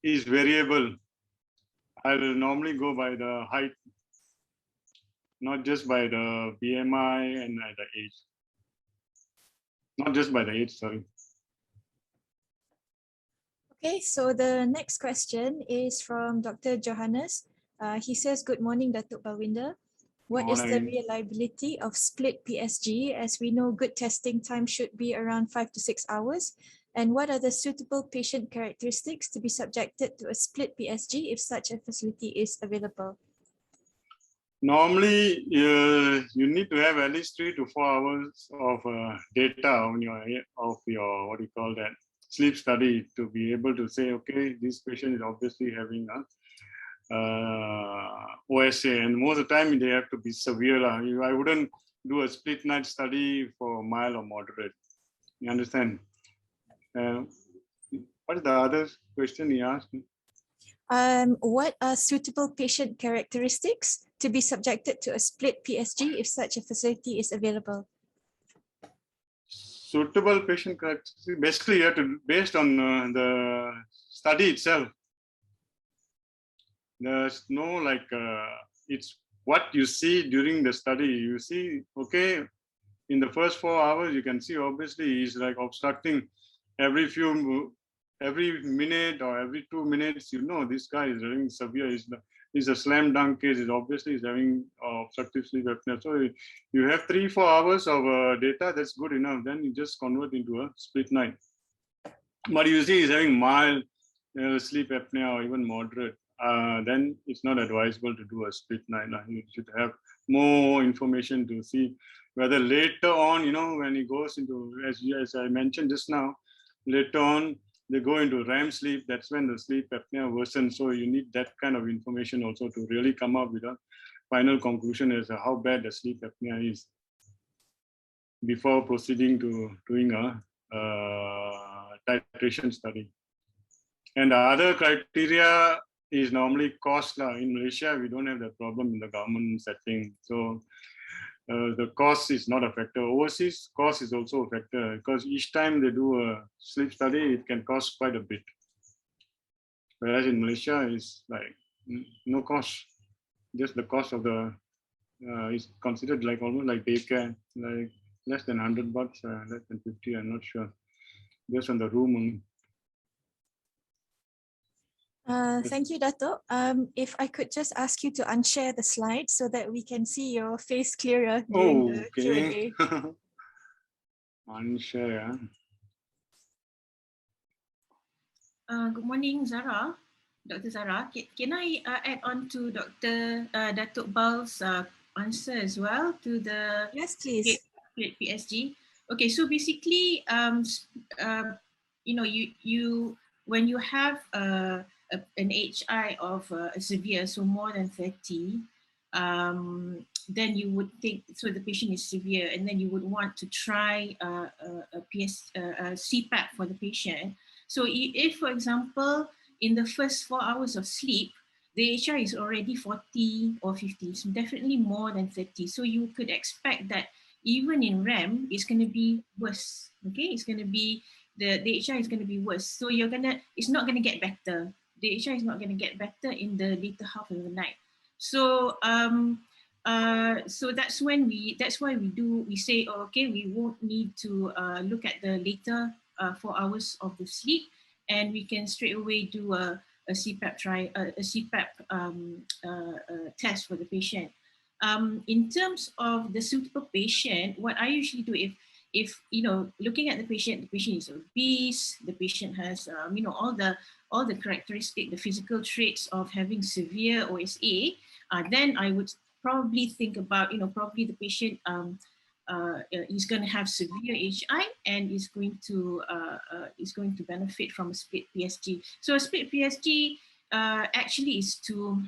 is variable. I will normally go by the height, not just by the BMI and the age. Not just by the age, sorry. Okay, so the next question is from Dr. Johannes. He says, good morning, Datuk Balwinder. What is the reliability of split PSG? As we know, good testing time should be around 5 to 6 hours. And what are the suitable patient characteristics to be subjected to a split PSG if such a facility is available? Normally, you need to have at least 3 to 4 hours of data on your what do you call that, sleep study to be able to say, okay, this patient is obviously having a OSA, and most of the time they have to be severe. I wouldn't do a split night study for mild or moderate. You understand? What is the other question he asked me? What are suitable patient characteristics to be subjected to a split PSG if such a facility is available? Suitable patient characteristics, basically you have to, based on the study itself. There's no like, it's what you see during the study. You see, okay, in the first 4 hours, you can see obviously he's like obstructing every minute or every 2 minutes, you know, this guy is having severe, he's a slam dunk case, obviously he's having obstructive sleep apnea. So you have 3-4 hours of data, that's good enough. Then you just convert into a split night. But you see he's having mild sleep apnea or even moderate, then it's not advisable to do a split night. You should have more information to see whether later on, you know, when he goes into, as I mentioned just now, later on they go into REM sleep, that's when the sleep apnea worsens. So you need that kind of information also to really come up with a final conclusion as to how bad the sleep apnea is before proceeding to doing a titration study. And the other criteria is normally cost. In Malaysia, we don't have that problem in the government setting. So the cost is not a factor. Overseas, cost is also a factor because each time they do a sleep study, it can cost quite a bit. Whereas in Malaysia, it's like no cost. Just the cost of the, is considered like almost like daycare, like less than $100, less than 50, I'm not sure. Just on the room only. Thank you, Dato'. If I could just ask you to unshare the slide so that we can see your face clearer during the Q&A. Unshare. Good morning, Zara. Dr. Zara, can I add on to Dr. Datuk Bal's answer as well to the yes, please. PSG? Okay, so basically, you know, you when you have an HI of severe, so more than 30, then you would think, so the patient is severe, and then you would want to try a CPAP for the patient. So if, for example, in the first 4 hours of sleep, the HI is already 40 or 50, so definitely more than 30. So you could expect that even in REM, it's going to be worse. Okay, it's going to be, the HI is going to be worse. So it's not going to get better. The HI is not going to get better in the later half of the night. So so that's why we say, oh, okay, we won't need to look at the later 4 hours of the sleep, and we can straight away do a CPAP test for the patient. In terms of the suitable patient, what I usually do, if you know, looking at the patient is obese, the patient has you know, all the characteristic, the physical traits of having severe OSA, then I would probably think about, you know, probably the patient is going to have severe HI and is going to benefit from a split PSG. So a split PSG actually is to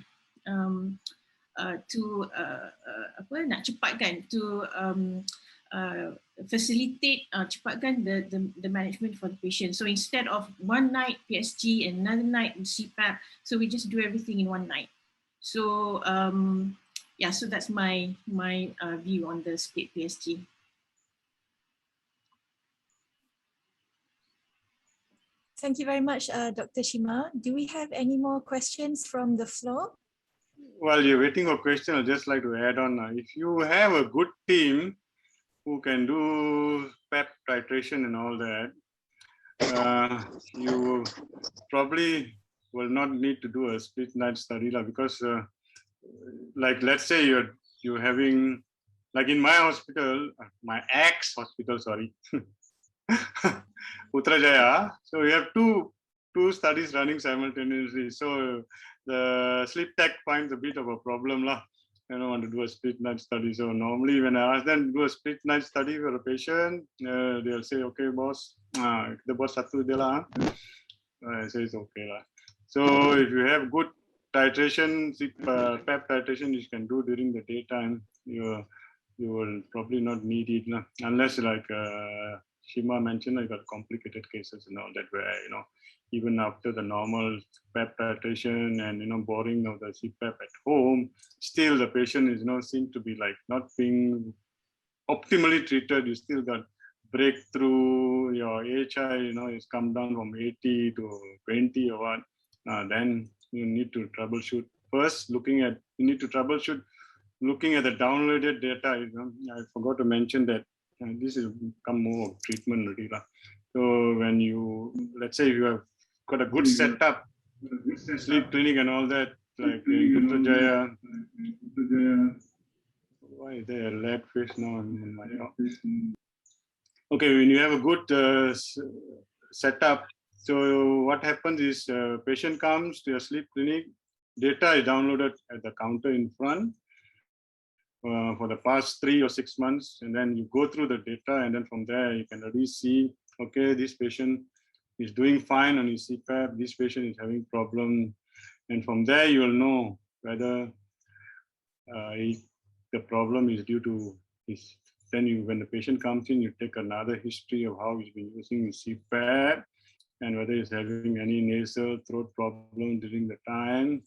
apa nak cepatkan, to facilitate cepatkan the management for the patient. So instead of one night PSG and another night CPAP, so we just do everything in one night. So yeah, so that's my view on the split PSG. Thank you very much, Dr. Shima. Do we have any more questions from the floor? While you're waiting for question, I'd just like to add on. If you have a good team who can do PEP titration and all that, you probably will not need to do a split night study because like let's say you're having, like in my hospital, my ex-hospital, sorry, Putrajaya. So we have two studies running simultaneously. So the sleep tech finds a bit of a problem lah. I don't want to do a split night study. So normally when I ask them to do a split night study for a patient, they'll say, okay, boss, the boss satu je lah. I say it's okay lah. So if you have good titration, PEP titration, you can do during the daytime, you will probably not need it lah. Unless like Shima mentioned, I got complicated cases and all that where, even after the normal PEP titration and, boring of the CPAP at home, still the patient is, seem to be like not being optimally treated. You still got breakthrough, your AHI, is come down from 80 to 20 or what. Then you need to troubleshoot. First, you need to troubleshoot looking at the downloaded data. I forgot to mention that this is become more of treatment already. So when let's say you have got a good setup, sleep clinic and all that, like in Putrajaya. Why is there a lag face now in my office? Okay, when you have a good setup, so what happens is patient comes to your sleep clinic, data is downloaded at the counter in front for the past 3 or 6 months, and then you go through the data, and then from there you can already see, okay, this patient is doing fine on his CPAP, this patient is having problem, and from there you will know whether the problem is due to his. Then when the patient comes in, you take another history of how he's been using his CPAP and whether he's having any nasal throat problem during the time.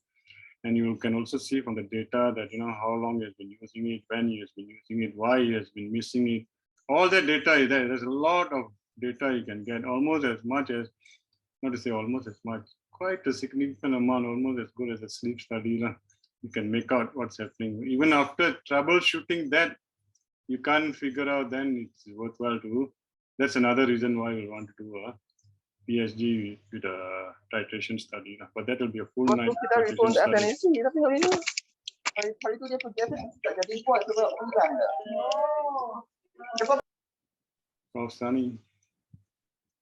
And you can also see from the data that, how long he has been using it, when he has been using it, why he has been missing it. All that data is there. There's a lot of data you can get, almost as much as, not to say almost as much, quite a significant amount, almost as good as a sleep study. You can make out what's happening. Even after troubleshooting that, you can't figure out, then it's worthwhile to do. That's another reason why we want to do a PSG with a titration study. But that will be a full night titration study. Oh, Sunny.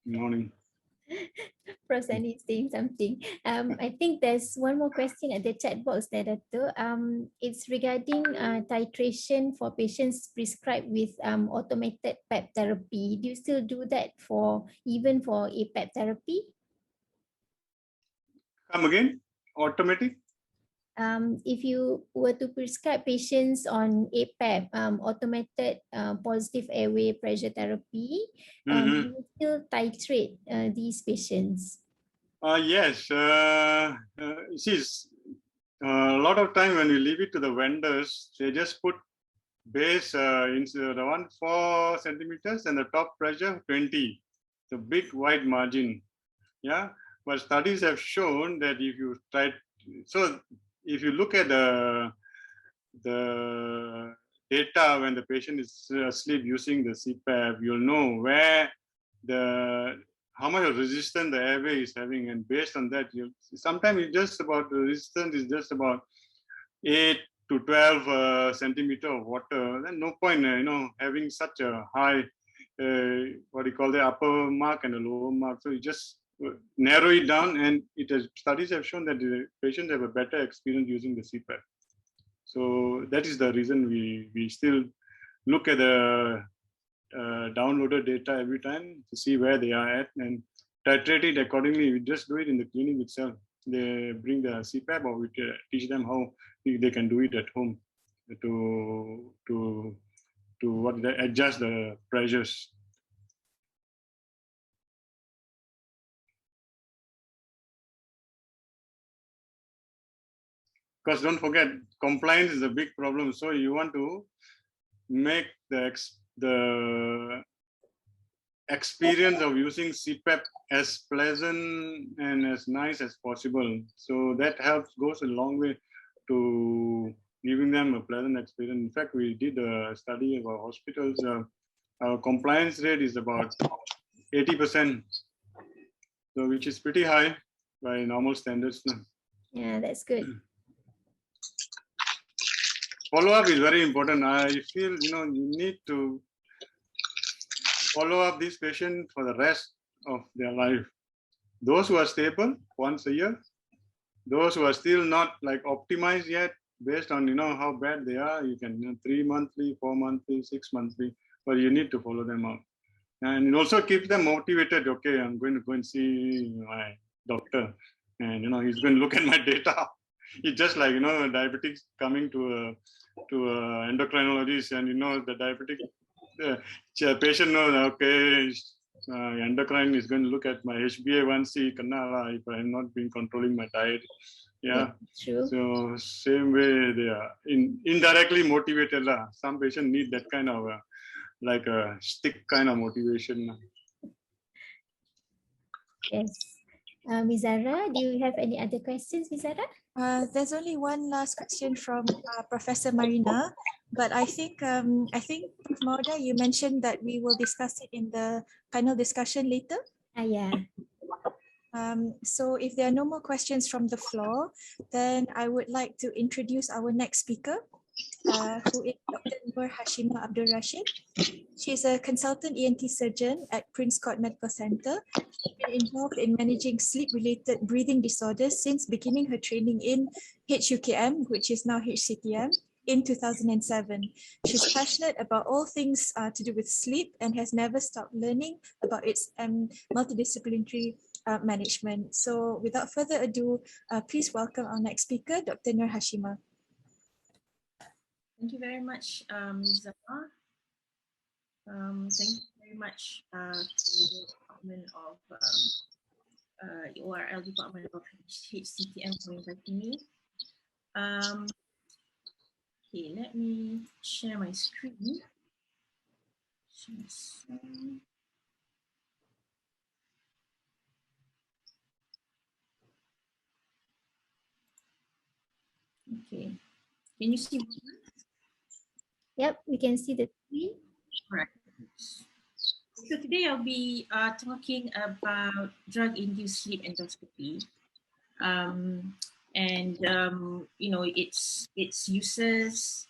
Good morning. Prof. Sunny is saying something. I think there's one more question at the chat box there, Dato'. It's regarding titration for patients prescribed with automated PEP therapy. Do you still do that even for APAP therapy? Come again? Automatic? If you were to prescribe patients on APAP, automated positive airway pressure therapy, you will still titrate these patients? Yes. See, a lot of time when we leave it to the vendors, they just put base into the one 4 centimeters and the top pressure 20. The big wide margin. Yeah. But studies have shown that if you try, so if you look at the data when the patient is asleep using the CPAP, you'll know where how much of resistance the airway is having, and based on that, sometimes it's just about the resistance is just about 8 to 12 centimeter of water. Then no point, having such a high, what do you call the upper mark and the lower mark. So you just narrow it down, and studies have shown that the patients have a better experience using the CPAP. So that is the reason we still look at the downloaded data every time to see where they are at and titrate it accordingly. We just do it in the clinic itself. They bring the CPAP, or we teach them how they can do it at home to adjust the pressures. Because don't forget, compliance is a big problem. So you want to make the experience of using CPAP as pleasant and as nice as possible. So that goes a long way to giving them a pleasant experience. In fact, we did a study of our hospitals. Our compliance rate is about 80%, so which is pretty high by normal standards. Yeah, that's good. Follow-up is very important. I feel, you need to follow up this patient for the rest of their life. Those who are stable once a year, those who are still not like optimized yet, based on how bad they are, you can 3 monthly, 4 monthly, 6 monthly, but you need to follow them up. And it also keeps them motivated. Okay, I'm going to go and see my doctor, and he's going to look at my data. It's just like diabetics coming to a endocrinologist, and the diabetic patient knows, okay, endocrine is going to look at my HbA1c, if I'm not been controlling my diet. Yeah, true. So same way they are indirectly motivated. Some patients need that kind of like a stick kind of motivation. Yes. Ms. Zara, do you have any other questions, Ms. Zara? There's only one last question from Professor Marina, but I think Prof. Mauda, you mentioned that we will discuss it in the panel discussion later. Yeah. So if there are no more questions from the floor, then I would like to introduce our next speaker, who is Dr. Nur Hashimah Abdul Rashid. She's a consultant ENT surgeon at Prince Court Medical Center. She's been involved in managing sleep-related breathing disorders since beginning her training in HUKM, which is now HCTM, in 2007. She's passionate about all things to do with sleep and has never stopped learning about its multidisciplinary management. So without further ado, please welcome our next speaker, Dr. Nur Hashimah. Thank you very much, Zara. Thank you very much to the Department of ORL Department of HCTM for inviting me. Okay, let me share my screen. Okay, can you see? Yep, we can see the screen. Correct. So today I'll be talking about drug-induced sleep endoscopy, and its uses,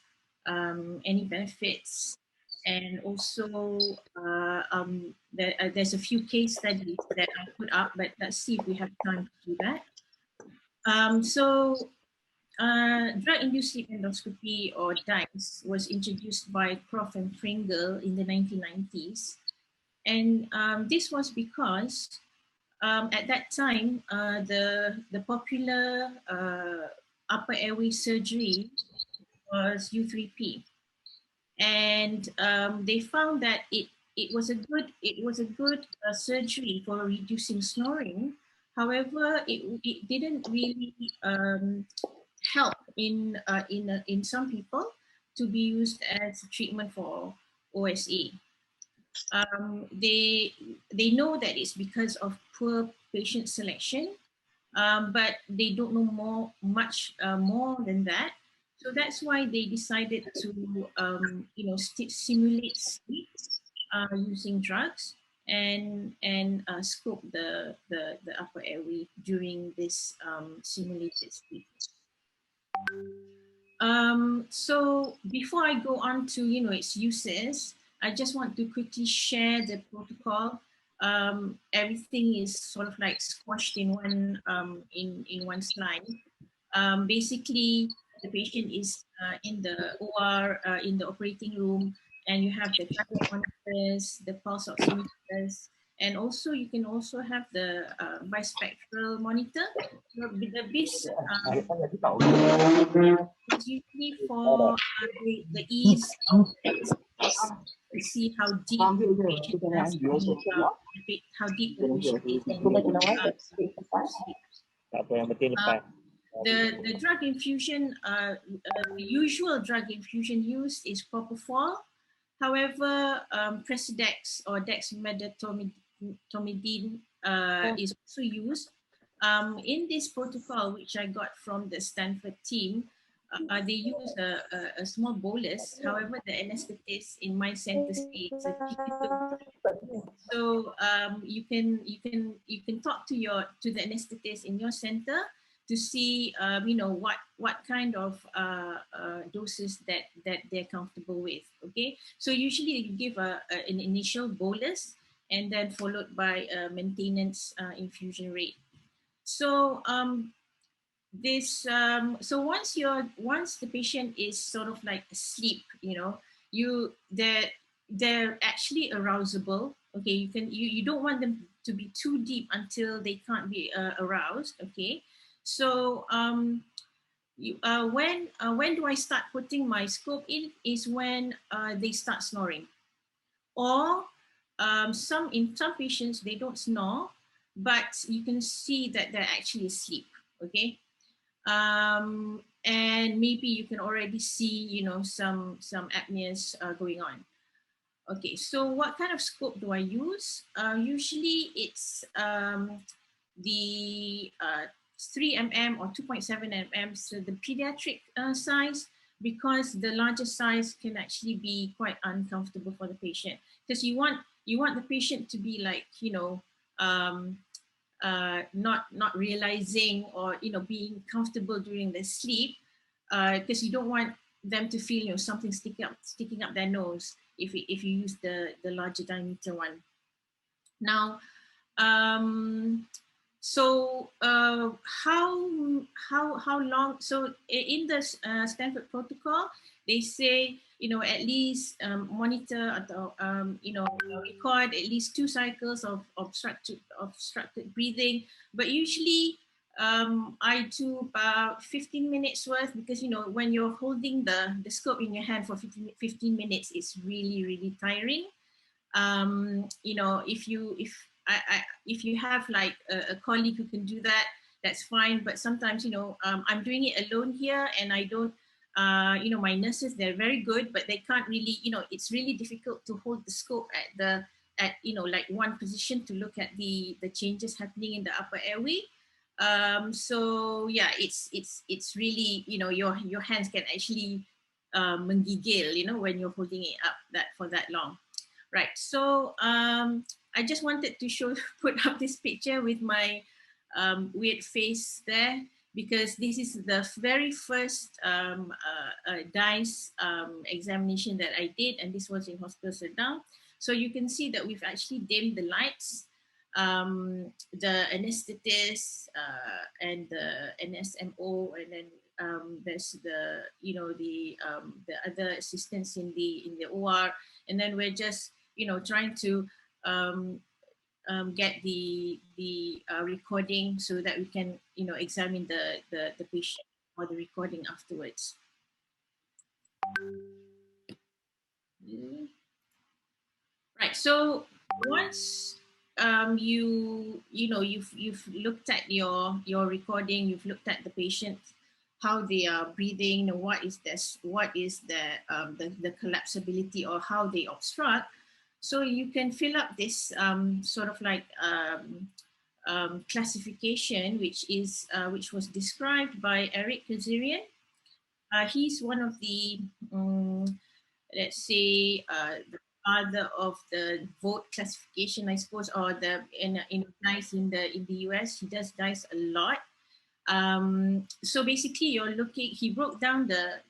any benefits, and also there's a few case studies that I put up, but let's see if we have time to do that. Drug-induced sleep endoscopy, or DISE, was introduced by Croft and Pringle in the 1990s. And this was because at that time, the popular upper airway surgery was U3P. And they found that it was a good surgery for reducing snoring. However, it didn't really help in some people to be used as a treatment for OSA. They know that it's because of poor patient selection, but they don't know much more than that. So that's why they decided to simulate sleep using drugs and scope the upper airway during this simulated sleep. So before I go on to its uses, I just want to quickly share the protocol. Everything is sort of like squashed in one slide. Basically, the patient is in the OR, in the operating room, and you have the cardiac monitors, the pulse oximeters, and also you can also have the bispectral monitor. The BIS is usually for the ease of to see how deep the patient has been, how deep the patient is in sleep. The drug infusion, the usual drug infusion used is propofol. However, Presidex or dexmedetomidine is also used. In this protocol, which I got from the Stanford team, they use a small bolus. However, the anesthetist in my center says it's a difficult. So you can talk to the anesthetist in your center to see what kind of doses that they're comfortable with. Okay, so usually you give an initial bolus and then followed by a maintenance infusion rate. So so once the patient is sort of like asleep, they're actually arousable. Okay, you don't want them to be too deep until they can't be aroused. Okay, so when do I start putting my scope in is when they start snoring, or in some patients they don't snore, but you can see that they're actually asleep. Okay, and maybe you can already see some apneas going on. Okay, so what kind of scope do I use? Usually it's the 3 mm or 2.7 mm, so the pediatric size, because the larger size can actually be quite uncomfortable for the patient, because you want the patient to be like not realizing or being comfortable during their sleep, because you don't want them to feel something sticking up their nose if you use the larger diameter one. Now, so how long? So in the Stanford protocol, they say at least monitor or record at least 2 cycles of obstructed breathing. But usually I do about 15 minutes worth, because when you're holding the scope in your hand for 15 minutes, it's really tiring. If you have like a colleague who can do that, that's fine. But sometimes I'm doing it alone here, and I don't my nurses, they're very good, but they can't really it's really difficult to hold the scope at like one position to look at the changes happening in the upper airway. So yeah, it's really your hands can actually menggigil when you're holding it up for that long. Right, so I just wanted to put up this picture with my weird face there, because this is the very first DICE examination that I did, and this was in Hospital Sedang. So you can see that we've actually dimmed the lights. The anesthetist and the NSMO, and then there's the other assistants in the OR, and then we're just trying to get the recording so that we can examine the patient or the recording afterwards. Right. So once you've looked at your recording, you've looked at the patient, how they are breathing, what is the collapsibility or how they obstruct. So you can fill up this sort of like classification, which was described by Eric Kazarian. He's one of the let's say the father of the vote classification, I suppose, or the in DICE in the US. He does DICE a lot. So basically, he broke down the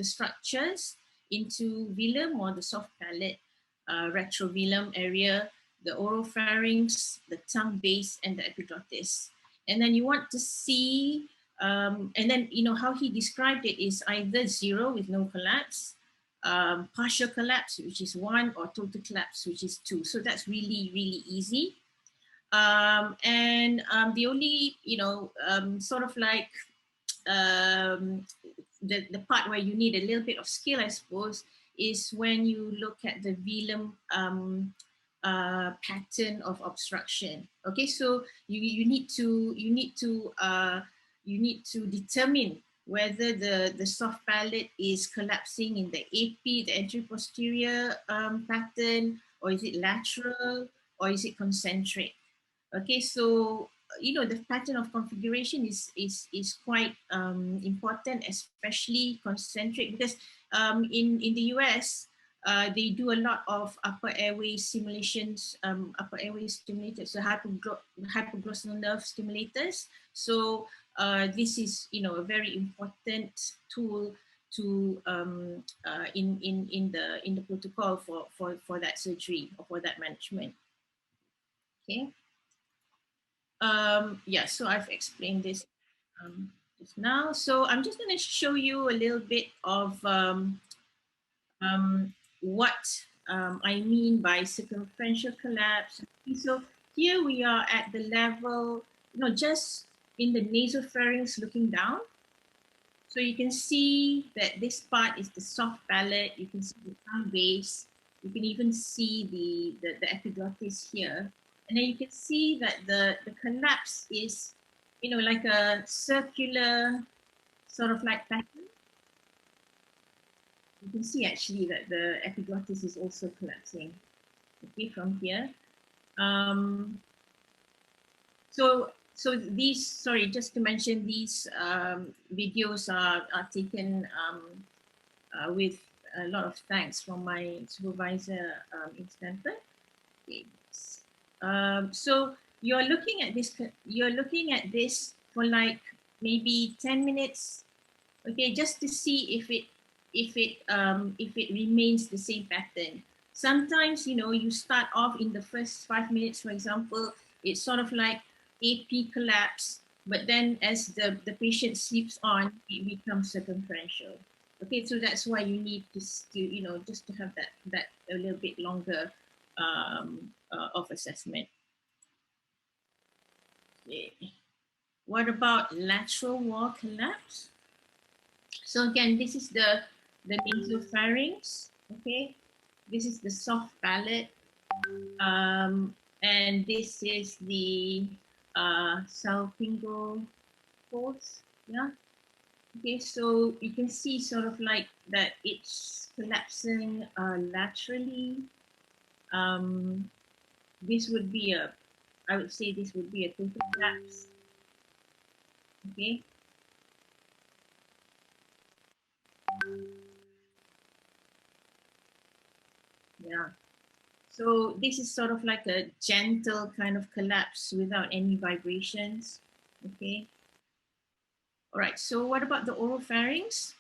structures into velum, or the soft palate, retrovelum area, the oropharynx, the tongue base, and the epiglottis. And then you want to see, and then how he described it is either 0 with no collapse, partial collapse, which is 1, or total collapse, which is 2. So that's really easy. And the only sort of like the part where you need a little bit of skill, I suppose, is when you look at the velum pattern of obstruction. Okay, so you need to determine whether the soft palate is collapsing in the AP, the anterior posterior pattern, or is it lateral, or is it concentric? Okay, so the pattern of configuration is quite important, especially concentric, because in the US they do a lot of upper airway stimulations, so hypoglossal nerve stimulators. So this is a very important tool to in the protocol for that surgery or for that management. Okay. Yeah, so I've explained this just now. So I'm just going to show you a little bit of what I mean by circumferential collapse. So here we are at the level, just in the nasopharynx looking down. So you can see that this part is the soft palate. You can see the tongue base. You can even see the epiglottis here. And then you can see that the collapse is, like a circular sort of like pattern. You can see actually that the epiglottis is also collapsing, okay, from here. So these, sorry, just to mention, these videos are taken with a lot of thanks from my supervisor in Stanford. Okay. So you're looking at this for like maybe 10 minutes, okay, just to see if it remains the same pattern. Sometimes you start off in the first 5 minutes, for example, it's sort of like AP collapse, but then as the patient sleeps on, it becomes circumferential. Okay, so that's why you need to just to have that a little bit longer of assessment. Okay. What about lateral wall collapse? So again, this is the nasopharynx. Okay, this is the soft palate, and this is the salpingo folds. Yeah. Okay, so you can see sort of like that it's collapsing laterally. This would be I would say this would be a total collapse. Okay. Yeah. So this is sort of like a gentle kind of collapse without any vibrations. Okay. All right. So what about the oropharynx?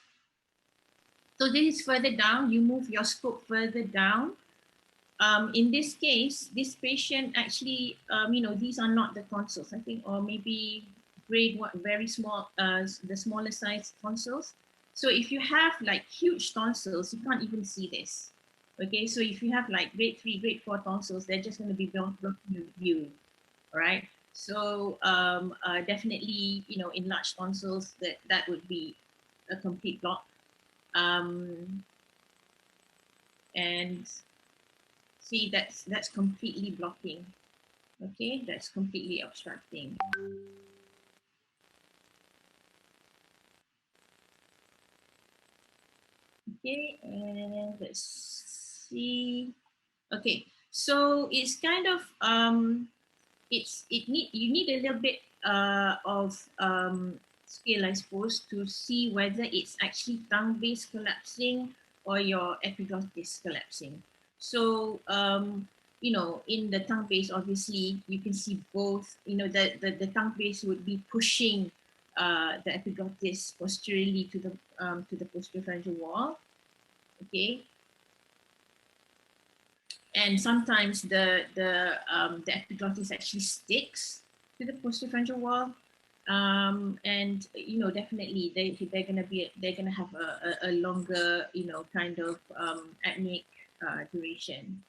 So this is further down. You move your scope further down. In this case, this patient actually, these are not the tonsils, I think, or maybe grade 1, very small, the smaller size tonsils. So if you have like huge tonsils, you can't even see this. Okay, so if you have like grade 3, grade 4 tonsils, they're just going to be blocking your view. All right. So definitely, in large tonsils, that would be a complete block. And see, that's completely blocking. Okay, that's completely obstructing. Okay, and let's see. Okay, so it's kind of you need a little bit of skill, I suppose, to see whether it's actually tongue base collapsing or your epiglottis collapsing. So in the tongue base, obviously you can see both. The tongue base would be pushing the epiglottis posteriorly to the posterior pharyngeal wall. Okay. And sometimes the epiglottis actually sticks to the posterior pharyngeal wall, and definitely they're gonna have a longer kind of apneic duration.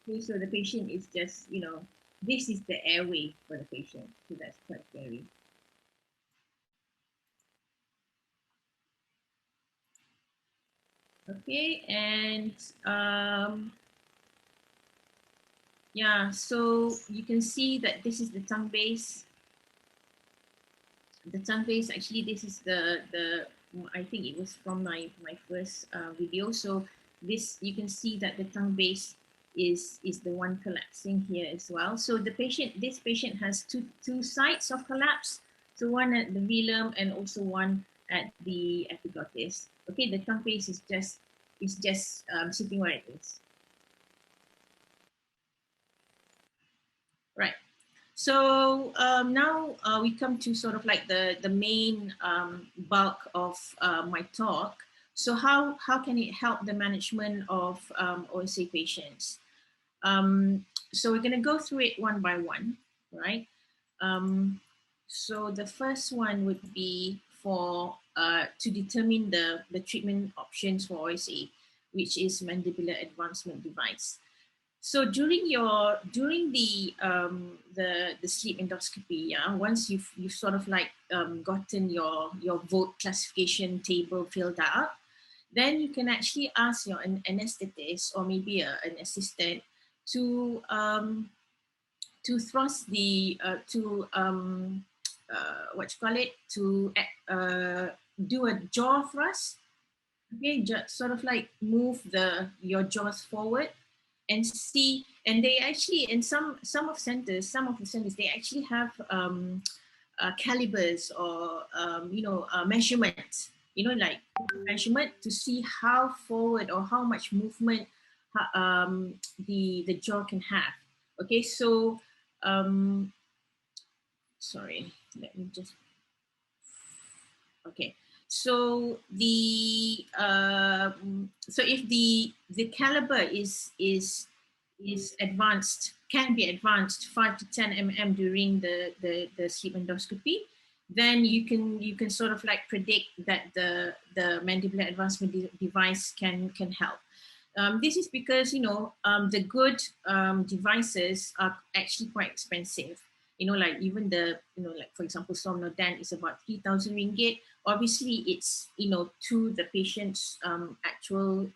Okay, so the patient is just this is the airway for the patient, so that's quite scary. Okay, and yeah, so you can see that this is the tongue base. The tongue base, actually, this is the I think it was from my first video. So this, you can see that the tongue base is the one collapsing here as well. So this patient has two sites of collapse. So one at the velum and also one at the epiglottis. Okay, the tongue base is just sitting where it is. Right. So now we come to sort of like the main bulk of my talk. So how can it help the management of OSA patients? So we're going to go through it one by one, right? So the first one would be for to determine the treatment options for OSA, which is mandibular advancement device. So during the sleep endoscopy, yeah, once you've sort of like gotten your vote classification table filled out, then you can actually ask your anesthetist or maybe an assistant to thrust the what you call it, to do a jaw thrust. Okay, just sort of like move your jaws forward and see. And they actually, in some of the centers, they actually have calibers or measurements, like measurement to see how forward or how much movement the jaw can have. Okay, so sorry, let me just, okay. So so if the caliber is advanced, can be advanced 5 to 10 mm during the sleep endoscopy, then you can sort of like predict that the mandibular advancement device can help. This is because the good devices are actually quite expensive. Like even like for example, Somnodent is about 3,000 ringgit. Obviously, it's to the patient's actual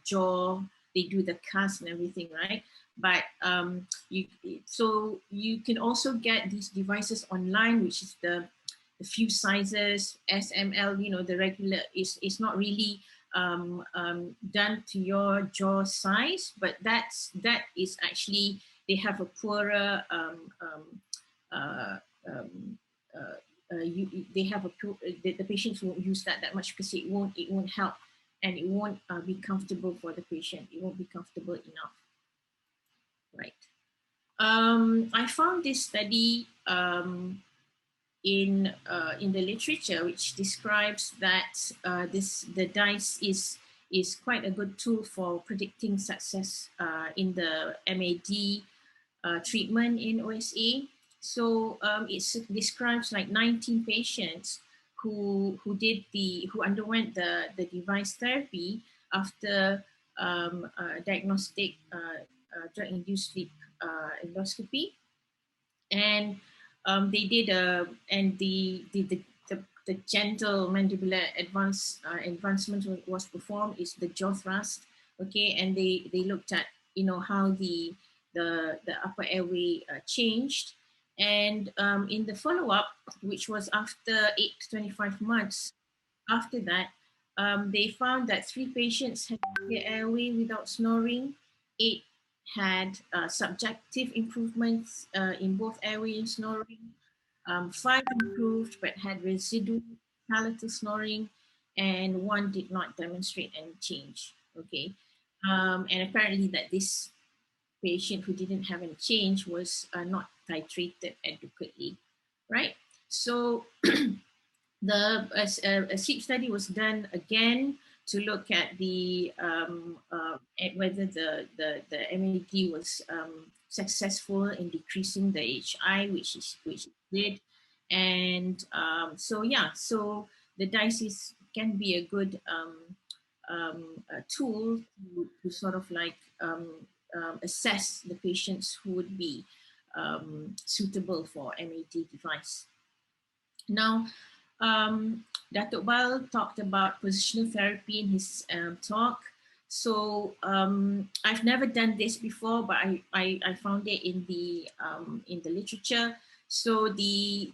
jaw. They do the cast and everything, right? But you can also get these devices online, which is the few sizes, SML. The regular is not really done to your jaw size, but that is actually, they have a poorer uh, um, they have the patients won't use that much because it won't help, and it won't be comfortable for the patient. It won't be comfortable enough, right? I found this study in the literature, which describes that the DICE is quite a good tool for predicting success in the MAD treatment in OSA. So it describes like 19 patients who underwent the device therapy after diagnostic drug-induced sleep endoscopy, and they did and the gentle mandibular advancement was performed, is the jaw thrust. Okay, and they looked at how the upper airway changed, and in the follow-up, which was after 8 to 25 months after that, they found that 3 patients had clear airway without snoring, 8 had subjective improvements in both airway and snoring, 5 improved but had residual palatal snoring, and 1 did not demonstrate any change. Okay, and apparently that this patient who didn't have any change was not titrated adequately, right? So a sleep study was done again to look at at whether the MAD was successful in decreasing the HI, which it did, and so yeah, so the DICE can be a good tool to sort of like assess the patients who would be suitable for MAD device. Now, Datuk Bal talked about positional therapy in his talk. So I've never done this before, but I found it in the literature. So the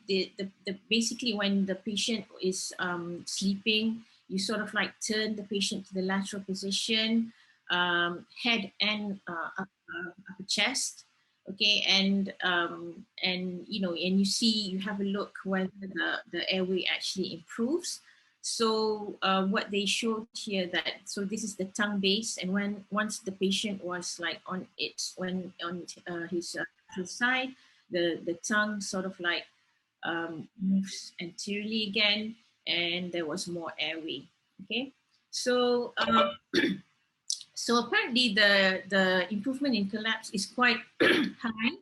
basically when the patient is sleeping, you sort of like turn the patient to the lateral position, head and upper chest. Okay, and you know, and you have a look whether the airway actually improves. So what they showed here that, so this is the tongue base, and once the patient was like on his side, the tongue sort of like moves anteriorly again, and there was more airway. Okay, so so apparently the improvement in collapse is quite high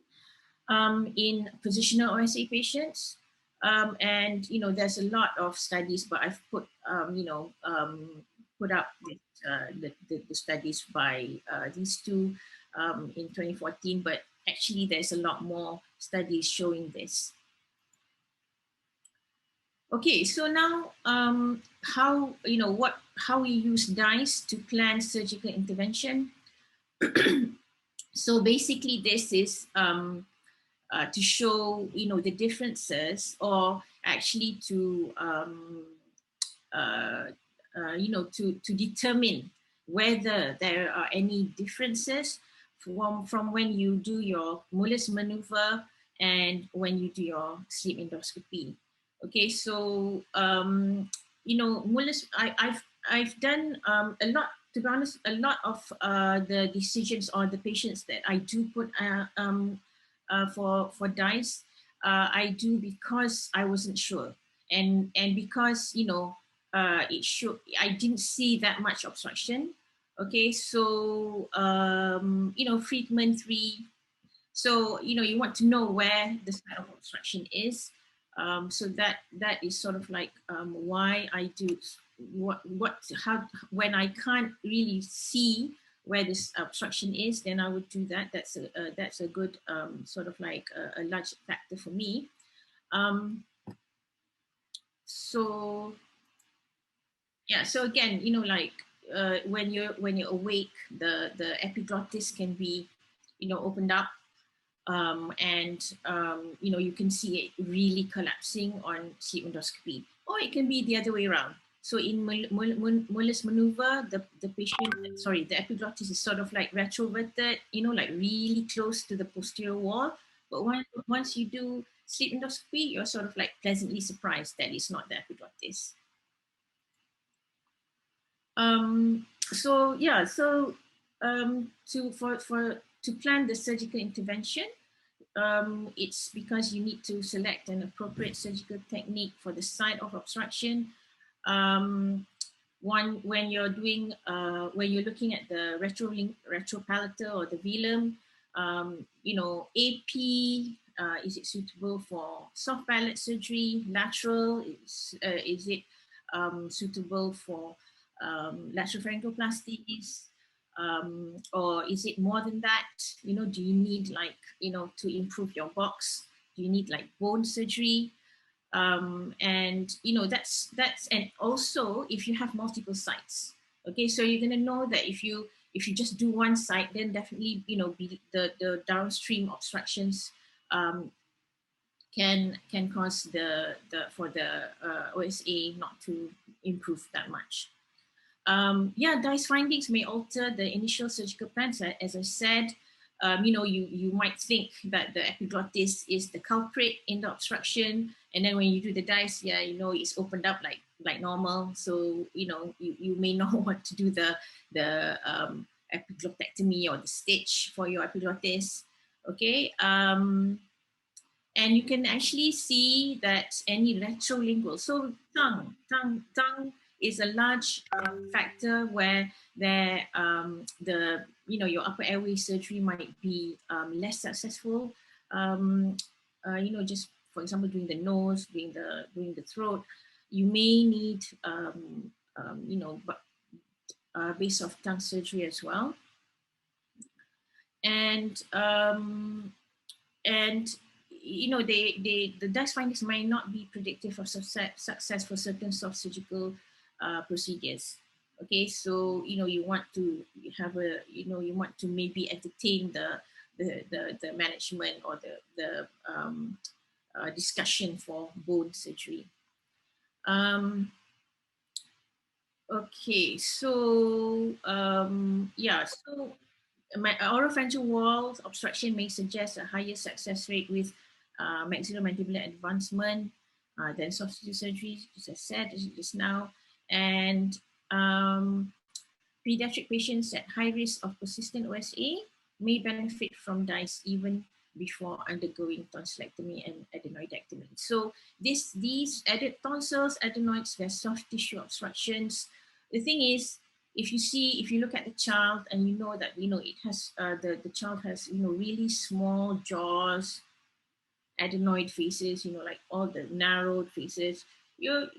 in positional OSA patients. And you know, there's a lot of studies, but I've put put up the studies by these two in 2014, but actually there's a lot more studies showing this. Okay, so now how we use DICE to plan surgical intervention. So basically, this is to show the differences, or actually to to determine whether there are any differences from when you do your Mullis maneuver and when you do your sleep endoscopy. Okay, so Mullis, I've done a lot. To be honest, a lot of the decisions or the patients that I do put for DICE, I do because I wasn't sure, and because it should, I didn't see that much obstruction. Okay, so Friedman 3. So you want to know where the site of obstruction is. So that is sort of like why I do how when I can't really see where this obstruction is, then I would do that. That's a good sort of like a large factor for me. So yeah, so again, like when you're awake, the epiglottis can be opened up, and you can see it really collapsing on sleep endoscopy, or it can be the other way around. So in Mullis maneuver, the patient, sorry, the epiglottis is sort of like retroverted, like really close to the posterior wall. But once you do sleep endoscopy, you're sort of like pleasantly surprised that it's not the epiglottis. So yeah, so to plan the surgical intervention, it's because you need to select an appropriate surgical technique for the site of obstruction. When you're doing when you're looking at the retropalatal or the velum, AP, is it suitable for soft palate surgery? Lateral, is it suitable for lateral pharyngoplasties? Or is it more than that? Do you need to improve your box? Do you need like bone surgery? And that's and also if you have multiple sites. Okay, so you're gonna know that if you just do one site, then definitely the downstream obstructions can cause the OSA not to improve that much. DICE findings may alter the initial surgical plans. As I said, you might think that the epiglottis is the culprit in the obstruction, and then when you do the DICE, it's opened up like normal. So you may not want to do the epiglotectomy or the stitch for your epiglottis. Okay. And you can actually see that any retrolingual, so tongue is a large factor where your upper airway surgery might be less successful. Just for example, doing the nose, doing the throat, you may need base of tongue surgery as well. And the DICE findings might not be predictive of success for certain soft surgical procedures. Okay, so you want to have you want to maybe entertain the management or the discussion for bone surgery. Okay, so yeah, so oropharyngeal wall obstruction may suggest a higher success rate with maxillomandibular advancement than soft tissue surgery, as I said just now. And pediatric patients at high risk of persistent OSA may benefit from DICE even before undergoing tonsillectomy and adenoidectomy. So these added tonsils, adenoids, they're soft tissue obstructions. The thing is, if you look at the child and you know that it has the child has really small jaws, adenoid faces, like all the narrowed faces, the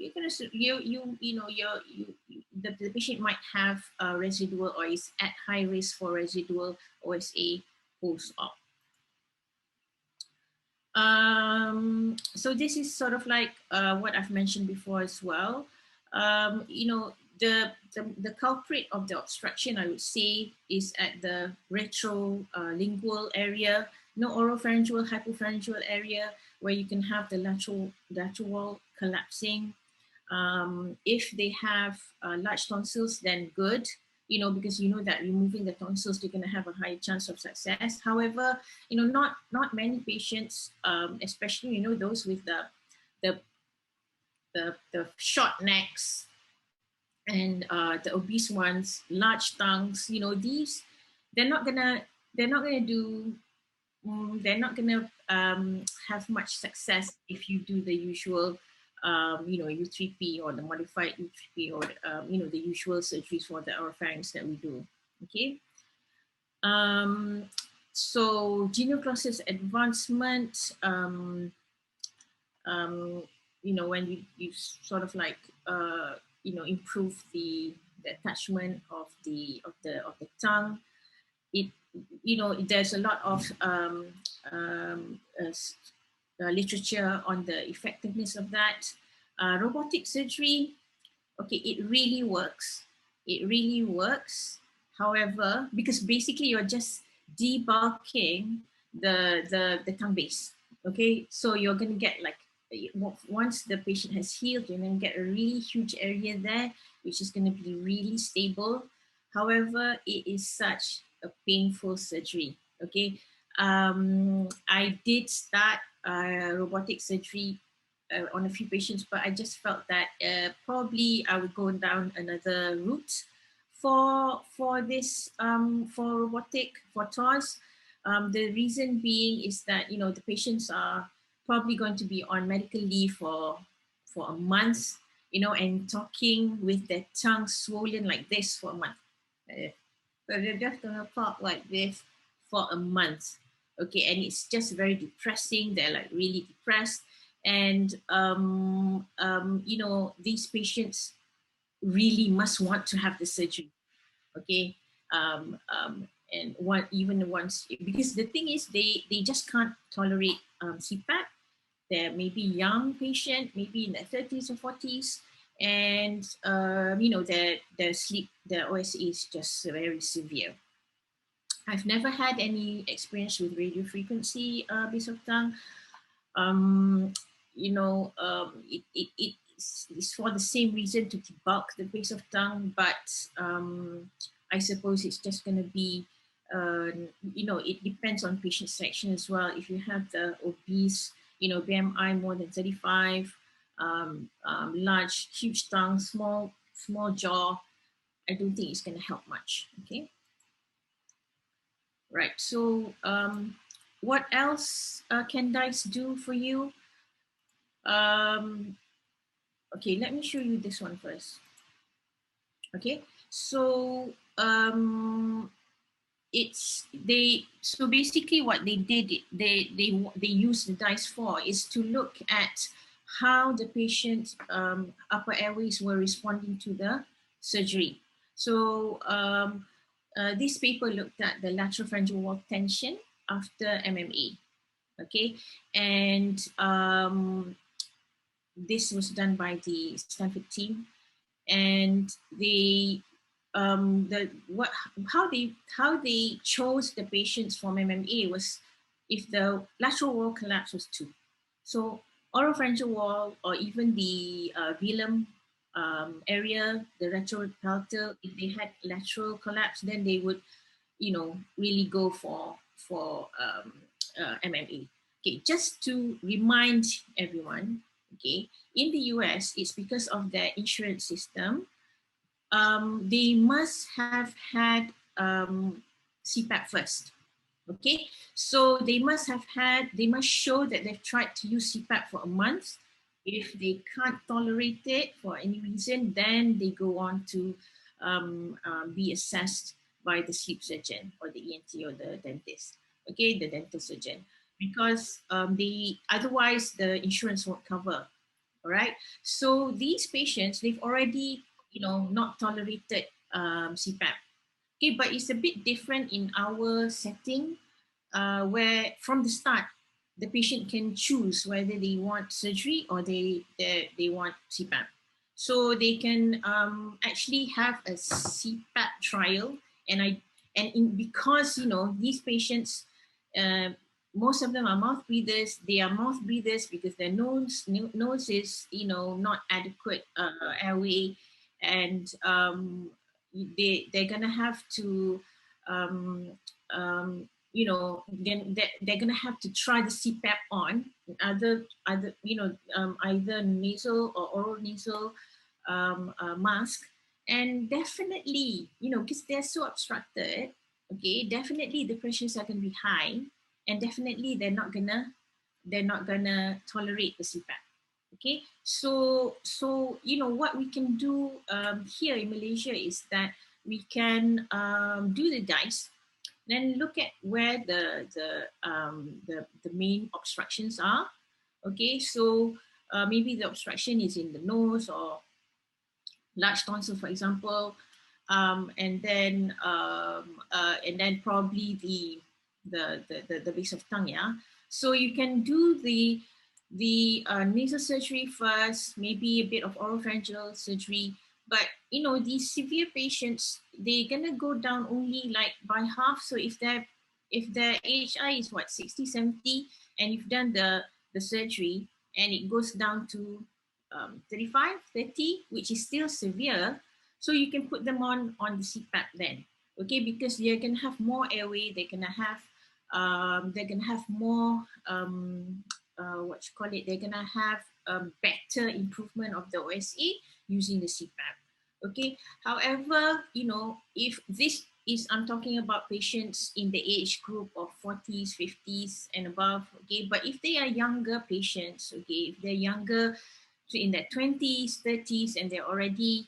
patient might have residual or is at high risk for residual OSA post-op. So this is sort of like what I've mentioned before as well. The culprit of the obstruction, I would say, is at the retrolingual area, oropharyngeal, hypopharyngeal area, where you can have the lateral wall collapsing. If they have large tonsils, then good, because that removing the tonsils, they're going to have a high chance of success. However, not many patients, especially those with the short necks and the obese ones, large tongues, these they're not gonna have much success if you do the usual U3P or the modified U3P or the usual surgeries for the oropharynx that we do. Okay. So genioglossus advancement, when you sort of like improve the attachment of the tongue, there's a lot of literature on the effectiveness of that. Robotic surgery, okay, it really works. It really works. However, because basically you're just debulking the tongue base. Okay, so you're going to get like, once the patient has healed, you're going to get a really huge area there, which is going to be really stable. However, it is such a painful surgery. Okay, I did start robotic surgery on a few patients, but I just felt that probably I would go down another route for this for robotic, for TOS. The reason being is that the patients are probably going to be on medical leave for a month, and talking with their tongue swollen like this for a month. So they're just gonna talk like this for a month. Okay, and it's just very depressing. They're like really depressed. And these patients really must want to have the surgery. Okay. And even once, because the thing is they just can't tolerate CPAP. They're maybe young patient, maybe in their 30s or 40s, and their OSA is just very severe. I've never had any experience with radio frequency base of tongue. It's for the same reason, to debulk the base of tongue, but I suppose it's just going to be, it depends on patient selection as well. If you have the obese, BMI more than 35, large, huge tongue, small jaw, I don't think it's going to help much. Okay. Right. So what else can DICE do for you? Okay, let me show you this one first. Okay, so so basically what they did, they used the DICE for is to look at how the patient upper airways were responding to the surgery. So this paper looked at the lateral pharyngeal wall tension after MMA. Okay, and this was done by the Stanford team, and they how they chose the patients from MMA was if the lateral wall collapse was 2. So oropharyngeal wall or even the velum area, the retropalatal, if they had lateral collapse, then they would, really go for MMA. Okay, just to remind everyone, okay, in the US, it's because of their insurance system. They must have had CPAP first. Okay, so they must show that they've tried to use CPAP for a month. If they can't tolerate it for any reason, then they go on to be assessed by the sleep surgeon or the ENT or the dentist. Okay, the dental surgeon, because otherwise the insurance won't cover. All right. So these patients, they've already, not tolerated CPAP. Okay, but it's a bit different in our setting, where from the start, the patient can choose whether they want surgery or they want CPAP. So they can actually have a CPAP trial, because these patients, uh, most of them are mouth breathers. They are mouth breathers because their nose is not adequate airway, and they're gonna have to then they're gonna have to try the CPAP on either either nasal or oral nasal mask, and definitely because they're so obstructed, okay, definitely the pressures are gonna be high, and definitely they're not gonna tolerate the CPAP. Okay, so what we can do here in Malaysia is that we can do the DICE, then look at where the main obstructions are. Okay, so maybe the obstruction is in the nose or large tonsil, for example, and then probably the base of tongue. Yeah, so you can do the nasal surgery first, maybe a bit of oropharyngeal surgery. But these severe patients, they're gonna go down only like by half. So if their AHI is 60, 70, and you've done the surgery and it goes down to 35, 30, which is still severe, so you can put them on the CPAP then, okay, because they're gonna have more airway, they're gonna have more they're gonna have better improvement of the OSA using the CPAP. Okay, however, if this is, I'm talking about patients in the age group of 40s, 50s and above, okay, but if they are younger patients, okay, if they're younger, so in their 20s, 30s, and they're already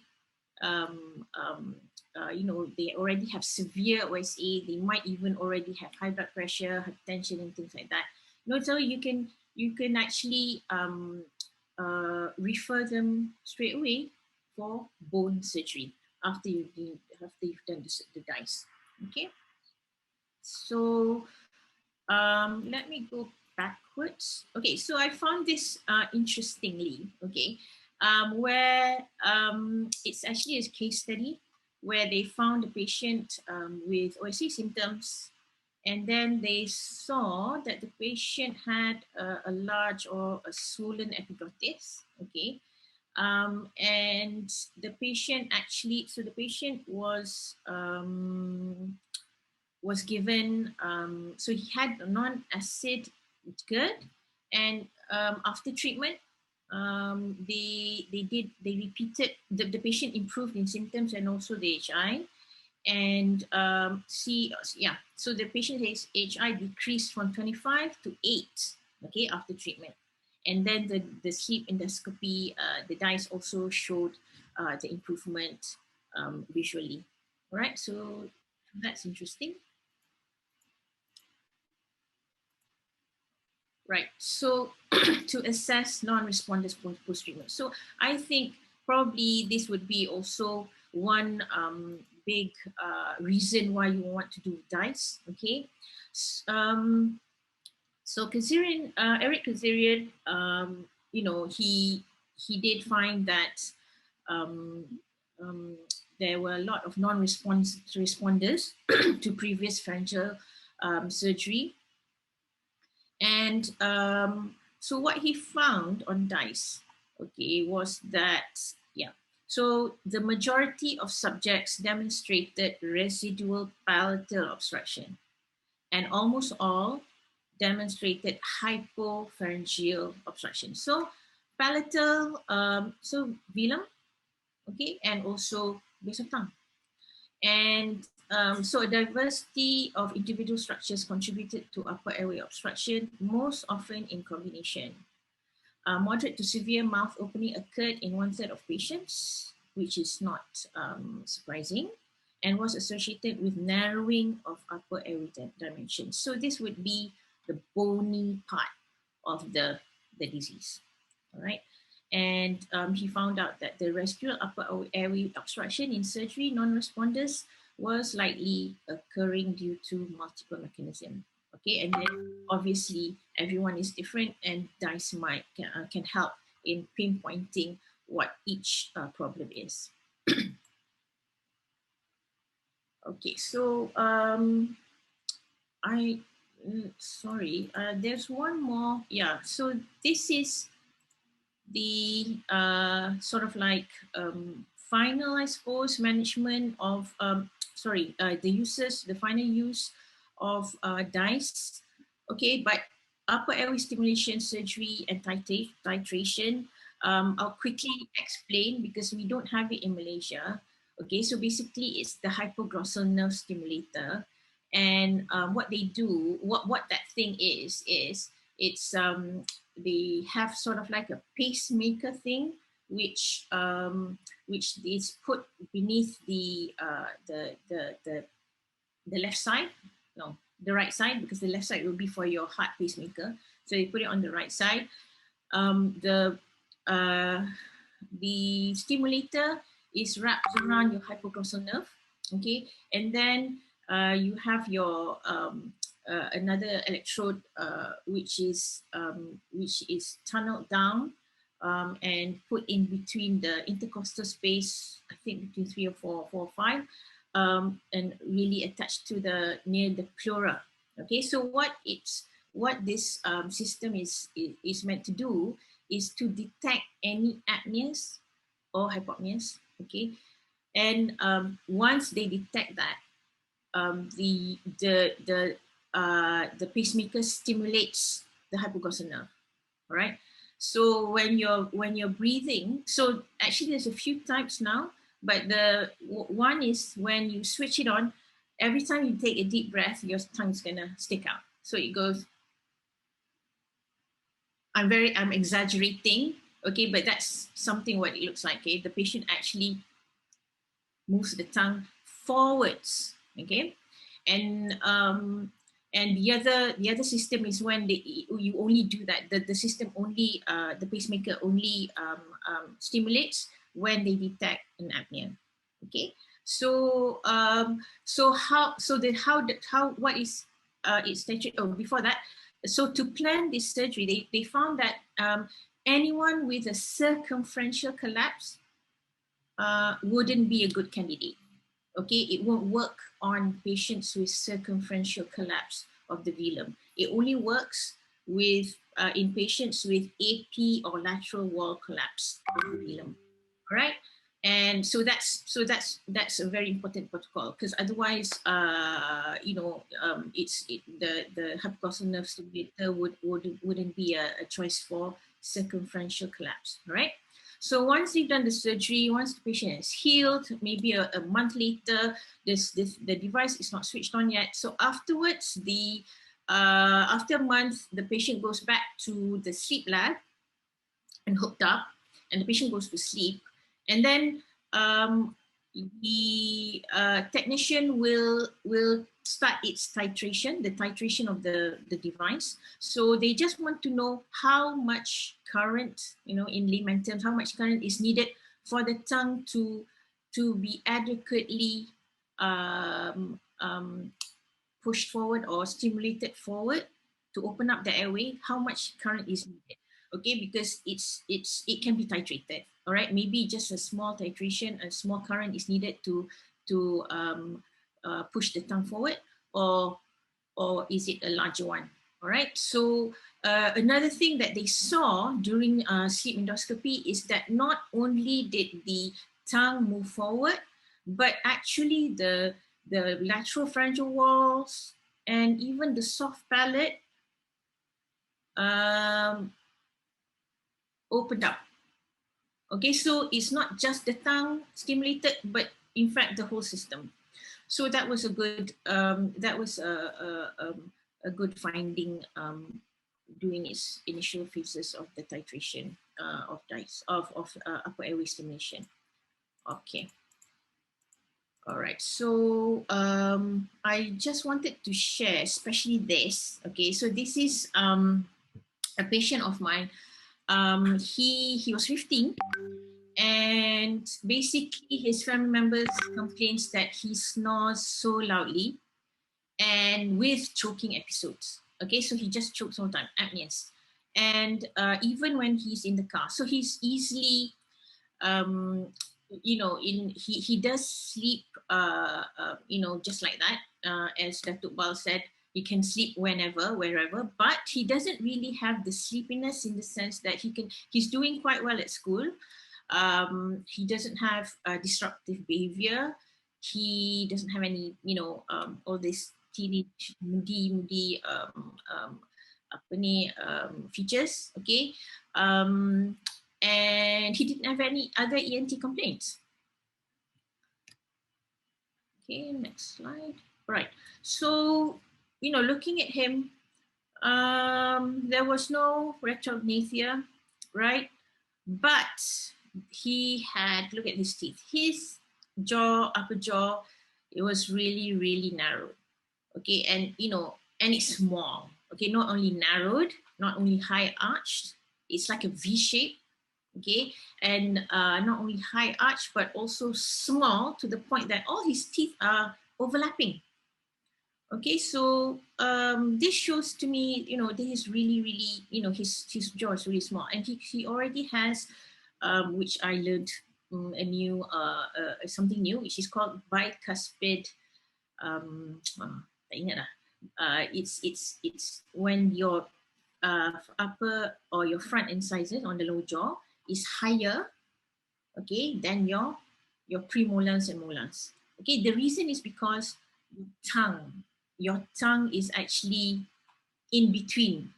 they already have severe OSA, they might even already have high blood pressure, hypertension, and things like that. So you can actually refer them straight away for bone surgery after you've done the DICE. Okay, so let me go backwards. Okay, so I found this interestingly, okay, where it's actually a case study where they found a patient with OSA symptoms, and then they saw that the patient had a large or a swollen epiglottis, okay, and the patient actually, so the patient was given, so he had a non-acid GERD, and after treatment, they repeated, the patient improved in symptoms and also the HI, and so the patient's HI decreased from 25 to 8, okay, after treatment. And then the sleep endoscopy, the DICE also showed the improvement visually. All right, so that's interesting. Right, so to assess non-responders post-treatment. So I think probably this would be also one big reason why you want to do DICE, okay? So Kazarian, Eric Kazarian, he did find that um, um, there were a lot of responders to previous pharyngeal surgery. And so what he found on DICE, okay, was that, so the majority of subjects demonstrated residual palatal obstruction, and almost all demonstrated hypopharyngeal obstruction. So palatal, so velum, okay, and also base of tongue. And so a diversity of individual structures contributed to upper airway obstruction, most often in combination. Moderate to severe mouth opening occurred in 1/3 of patients, which is not surprising, and was associated with narrowing of upper airway dimensions. So this would be the bony part of the disease, all right? And he found out that the residual upper airway obstruction in surgery non-responders was likely occurring due to multiple mechanisms. Okay, and then obviously everyone is different, and DICE can help in pinpointing what each problem is. Okay, so there's one more. Yeah, so this is the sort of like final, I suppose, management of the final use of DICE. Okay, but upper airway stimulation surgery and titration, I'll quickly explain because we don't have it in Malaysia. Okay, so basically it's the hypoglossal nerve stimulator, and what they do, what that thing is it's they have sort of like a pacemaker thing, which is put beneath the left side, no, the right side, because the left side will be for your heart pacemaker. So you put it on the right side. The stimulator is wrapped around your hypoglossal nerve, okay, and then you have your another electrode which is tunneled down and put in between the intercostal space, I think between 3 or 4 or 5, and really attached to near the pleura. Okay, so what this system is meant to do is to detect any apneas or hypopneas. Okay, and once they detect that, the pacemaker stimulates the hypoglossal nerve. All right. So when you're breathing, so actually there's a few types now, but the one is when you switch it on, every time you take a deep breath, your tongue's gonna stick out. So it goes. I'm exaggerating, okay, but that's something what it looks like. Okay, the patient actually moves the tongue forwards. Okay, and the other system is when you only do that. The system only the pacemaker only stimulates when they detect an apnea. Okay, so what is its statute? Oh, before that, so to plan this surgery, they found that anyone with a circumferential collapse wouldn't be a good candidate. Okay, it won't work on patients with circumferential collapse of the velum. It only works with in patients with AP or lateral wall collapse of the velum. All right, and so that's a very important protocol, because otherwise, the hypoglossal nerve stimulator wouldn't be a choice for circumferential collapse. All right. So once you've done the surgery, once the patient is healed, maybe a month later, the device is not switched on yet. So afterwards, after a month, the patient goes back to the sleep lab and hooked up, and the patient goes to sleep. And then the technician will start its titration, the titration of the device. So they just want to know how much current, in layman terms, how much current is needed for the tongue to be adequately pushed forward or stimulated forward to open up the airway, how much current is needed. Okay, because it can be titrated. All right, maybe just a small titration, a small current is needed to push the tongue forward, or is it a larger one? All right. So another thing that they saw during sleep endoscopy is that not only did the tongue move forward, but actually the lateral pharyngeal walls and even the soft palate opened up. Okay, so it's not just the tongue stimulated, but in fact the whole system. So that was a good a good finding during its initial phases of the titration of upper airway stimulation. Okay. All right. So I just wanted to share, especially this. Okay. So this is a patient of mine. He was 15. And basically, his family members complains that he snores so loudly and with choking episodes. Okay, so he just chokes all the time, apneas. And even when he's in the car, so he's easily, he does sleep, just like that. As Datuk Bal said, he can sleep whenever, wherever, but he doesn't really have the sleepiness in the sense that he's doing quite well at school. He doesn't have disruptive behavior. He doesn't have any, all this teenage moody features. Okay, and he didn't have any other ENT complaints. Okay, next slide. Right. So, looking at him, there was no retrognathia, right? But he had, look at his teeth. His jaw, upper jaw, it was really, really narrow. Okay, and and it's small. Okay, not only narrowed, not only high arched, it's like a V shape. Okay, and not only high arch, but also small to the point that all his teeth are overlapping. Okay, so this shows to me, this is really, really, his jaw is really small, and he already has, which I learned a new something new, which is called bicuspid. It's when your upper or your front incisors on the lower jaw is higher, okay, than your premolars and molars. Okay, the reason is because your tongue is actually in between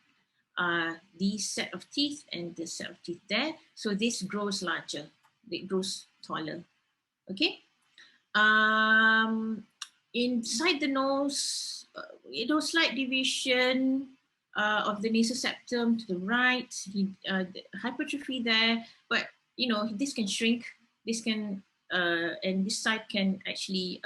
these set of teeth and the set of teeth there. So this grows larger, it grows taller. Okay. Inside the nose, slight deviation of the nasal septum to the right, the hypertrophy there, but this can shrink, this can and this side can actually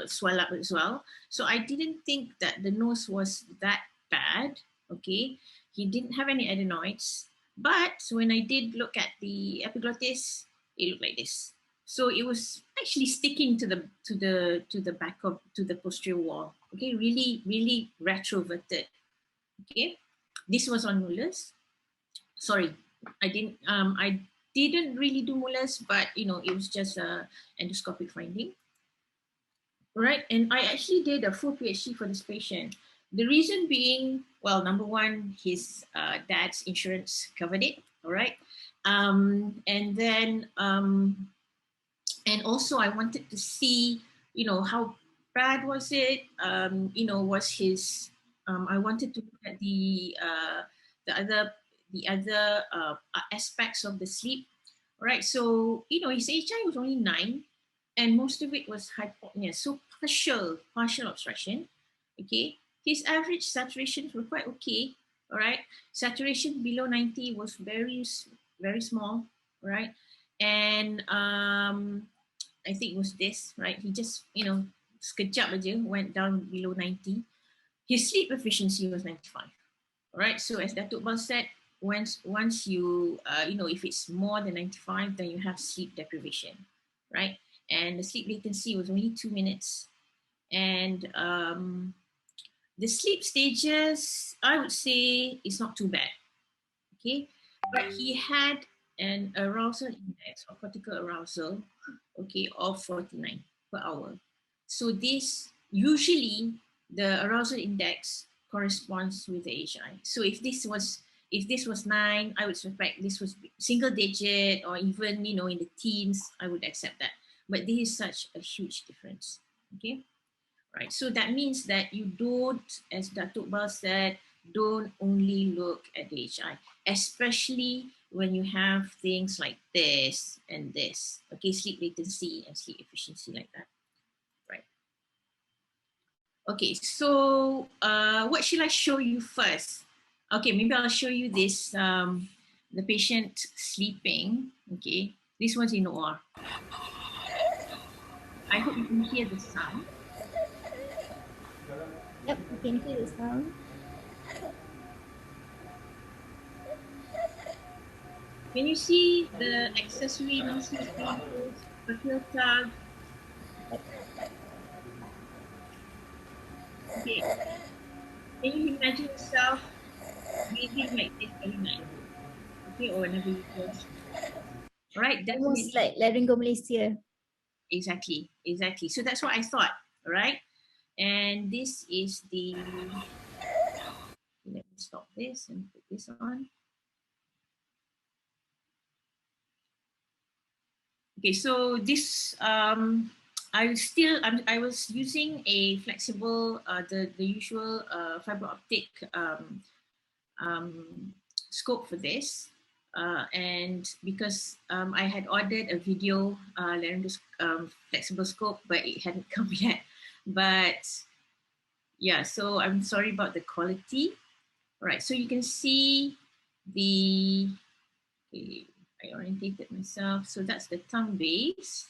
swell up as well. So I didn't think that the nose was that bad. Okay, he didn't have any adenoids, but when I did look at the epiglottis, it looked like this. So it was actually sticking to the back of the posterior wall. Okay, really, really retroverted. Okay, this was on molars. Sorry, I didn't really do molars, but it was just a endoscopic finding. Right, and I actually did a full PhD for this patient. The reason being, well, number one, his dad's insurance covered it. All right, and then. And also I wanted to see, how bad was it? Was his, I wanted to look at the other aspects of the sleep. Right. So, his HI was only 9 and most of it was hypopnea. So partial obstruction. Okay. His average saturations were quite okay. All right. Saturation below 90 was very, very small. Right. And I think it was this, right? He just, sekejap aja went down below 90. His sleep efficiency was 95. All right. So as Datuk Bal said, once you, if it's more than 95, then you have sleep deprivation, right? And the sleep latency was only 2 minutes. And The sleep stages, I would say, is not too bad. Okay, but he had an arousal index or cortical arousal, okay, of 49 per hour. So this usually the arousal index corresponds with the HI. So if this was 9, I would suspect this was single digit or even in the teens. I would accept that. But this is such a huge difference. Okay, right. So that means that you don't, as Dr. Iqbal said, don't only look at the HI, especially when you have things like this and this. Okay, sleep latency and sleep efficiency like that. Right. Okay, so what should I show you first? Okay, maybe I'll show you this, the patient sleeping. Okay, this one's in OR. I hope you can hear the sound. Yep, you can hear the sound. Can you see the accessory muscle sphincters, brachial tug? Okay, can you imagine yourself breathing like this every night? Okay, or whenever you go. All right, Almost definitely. like laryngomalacia. Exactly. So that's what I thought. All right, and this is the. Let me stop this and put this on. Okay, so this I was using a flexible the usual fiber optic scope for this, and because I had ordered a video flexible scope, but it hadn't come yet. But yeah, so I'm sorry about the quality. All right, so you can see the. Okay, I orientated myself. So that's the tongue base.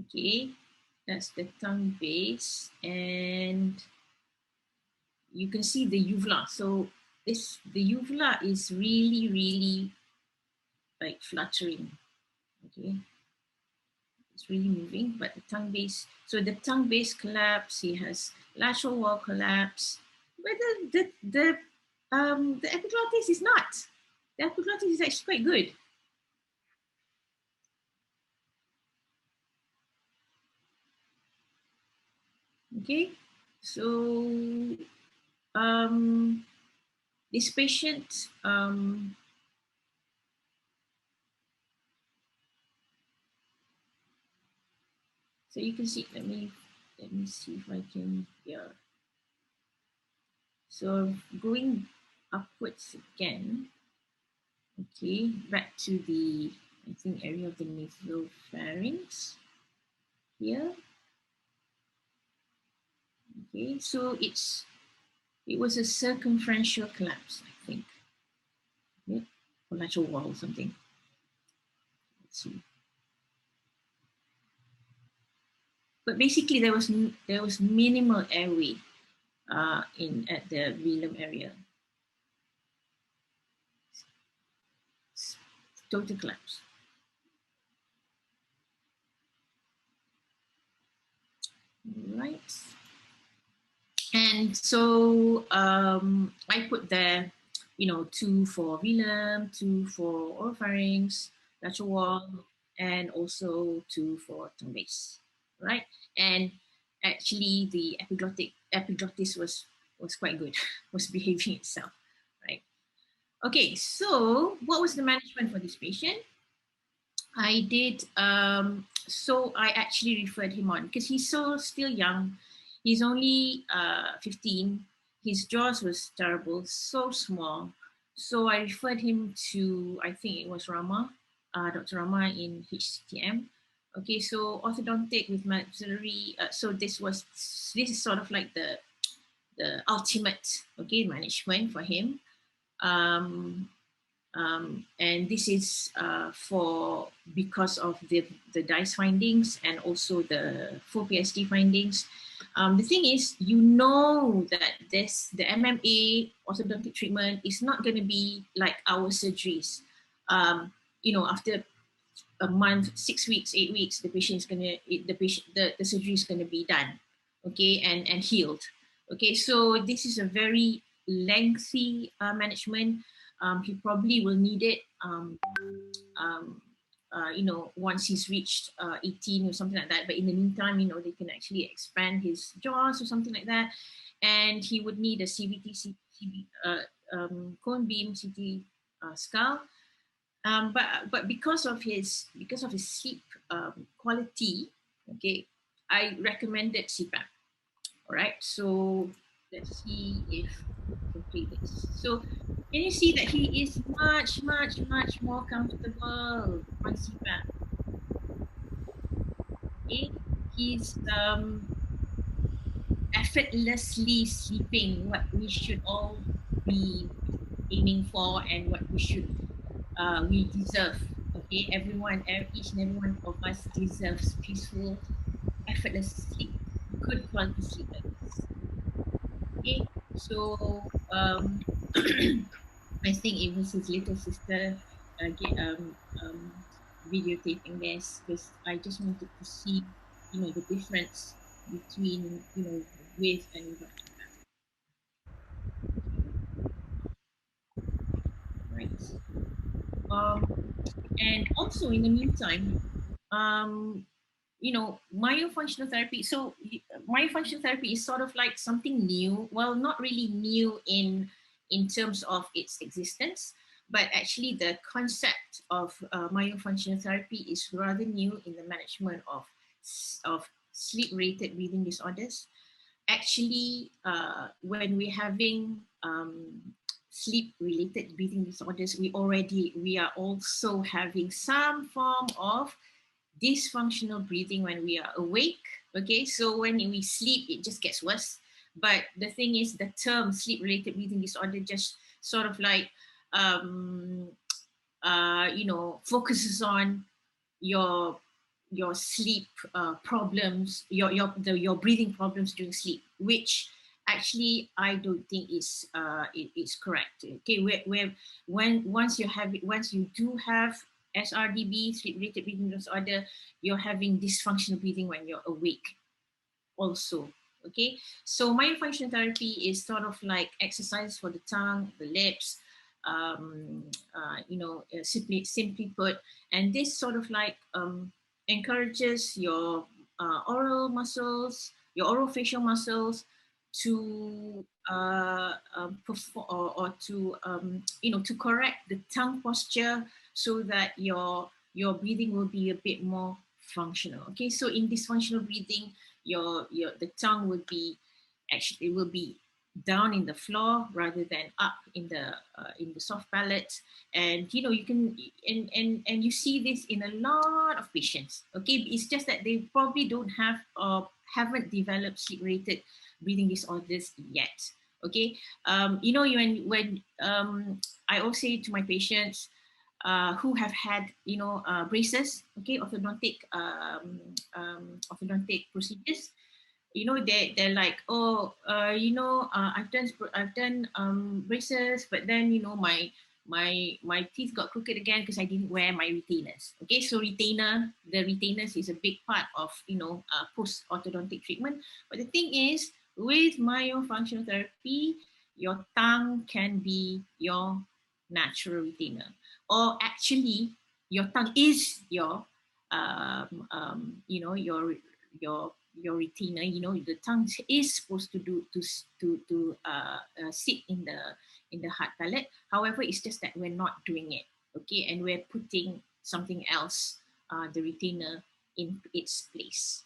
Okay, that's the tongue base, and you can see the uvula. So the uvula is really, really like fluttering. Okay, it's really moving, but the tongue base. So the tongue base collapse. He has lateral wall collapse, but the epiglottis is not. The epiglottis is actually quite good. Okay, so this patient so you can see, let me see if I can, yeah. So going upwards again, okay, back to the, I think, area of the nasopharynx here. Okay, so it was a circumferential collapse, I think. Okay, or lateral wall or something. Let's see. But basically, there was minimal airway at the velum area. Total collapse. Right. And so I put there, 2 for velum, 2 for oropharynx, lateral wall, and also 2 for tongue base, right? And actually, the epiglottis was quite good, was behaving itself, right? Okay, so what was the management for this patient? I did, so I actually referred him on because he's still young. He's only 15. His jaws was terrible, so small. So I referred him to, I think it was Rama, Dr. Rama in HCTM. Okay, so orthodontic with maxillary. So this is sort of like the ultimate, okay, management for him. And this is because of the DICE findings and also the full PSD findings. The thing is, that the MMA orthodontic treatment is not going to be like our surgeries. After a month, 6 weeks, 8 weeks, the surgery is going to be done. okay, and healed. Okay, so this is a very lengthy management. He probably will need it, um, once he's reached 18 or something like that. But in the meantime, they can actually expand his jaws or something like that. And he would need a cone beam CT skull. But because of his sleep quality, okay, I recommended CPAP. All right, so let's see if we can play this. So can you see that he is much, much, much more comfortable on CPAP? Okay, he's effortlessly sleeping, what we should all be aiming for and what we deserve. Okay, each and every one of us deserves peaceful, effortless sleep, good quality sleep like this. Okay, so I think it was his little sister videotaping this, because I just wanted to see, the difference between, with and without CPAP. Right. And also in the meantime, myofunctional therapy. So myofunctional therapy is sort of like something new. Well, not really new in terms of its existence, but actually the concept of myofunctional therapy is rather new in the management of sleep-related breathing disorders. Actually, when we're having sleep-related breathing disorders, we are also having some form of dysfunctional breathing when we are awake. Okay, so when we sleep, it just gets worse. But the thing is, the term sleep-related breathing disorder just sort of like, focuses on your sleep problems, your breathing problems during sleep, which actually I don't think is correct. Okay, where when once you do have SRDB, sleep-related breathing disorder, you're having dysfunctional breathing when you're awake also. Okay, so myofunctional therapy is sort of like exercise for the tongue, the lips, simply put, and this sort of like encourages your oral muscles, your oral muscles to perform, or to to correct the tongue posture so that your breathing will be a bit more functional. Okay, so in dysfunctional breathing, your the tongue would be actually will be down in the floor rather than up in the soft palate. And you can, and you see this in a lot of patients. Okay, it's just that they probably don't have haven't developed sleep related breathing disorders yet. Okay, when I also say to my patients who have had braces, okay, orthodontic procedures, they're like, oh, I've done braces, but then my teeth got crooked again because I didn't wear my retainers. Okay, so the retainers is a big part of post orthodontic treatment. But the thing is, with myofunctional therapy, your tongue can be your natural retainer, or actually your tongue is your retainer. The tongue is supposed to sit in the hard palate. However, it's just that we're not doing it. Okay, and we're putting something else, the retainer, in its place.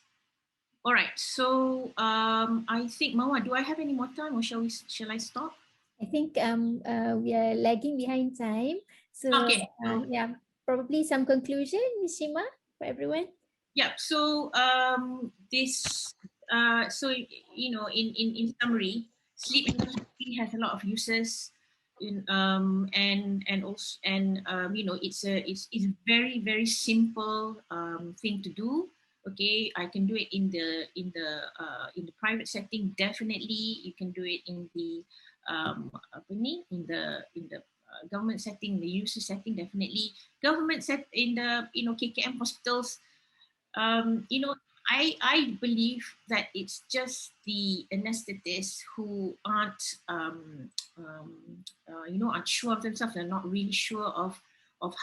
All right, so I think, Mawa, do I have any more time, or shall I stop? I think we are lagging behind time. So Okay. yeah, probably some conclusion, Ms. Shima, for everyone. Yeah, so in summary, sleep industry has a lot of uses, and also, and it's very, very simple thing to do. Okay, I can do it in the private setting. Definitely, you can do it in the in the government setting, the user setting. Definitely, government set in the KKM hospitals. I believe that it's just the anesthetists who aren't, aren't sure of themselves. They're not really sure of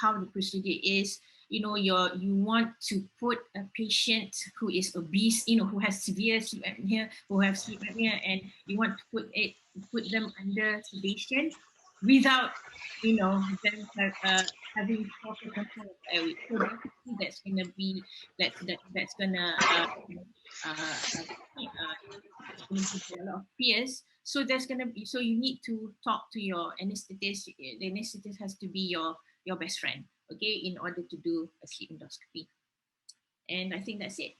how the procedure is. You want to put a patient who is obese, who has severe sleep apnea, and you want to put them under sedation without, them having proper control of airway. So definitely that's gonna going to be a lot of peers. So so you need to talk to your anesthetist. The anesthetist has to be your best friend, okay, in order to do a sleep endoscopy. And I think that's it.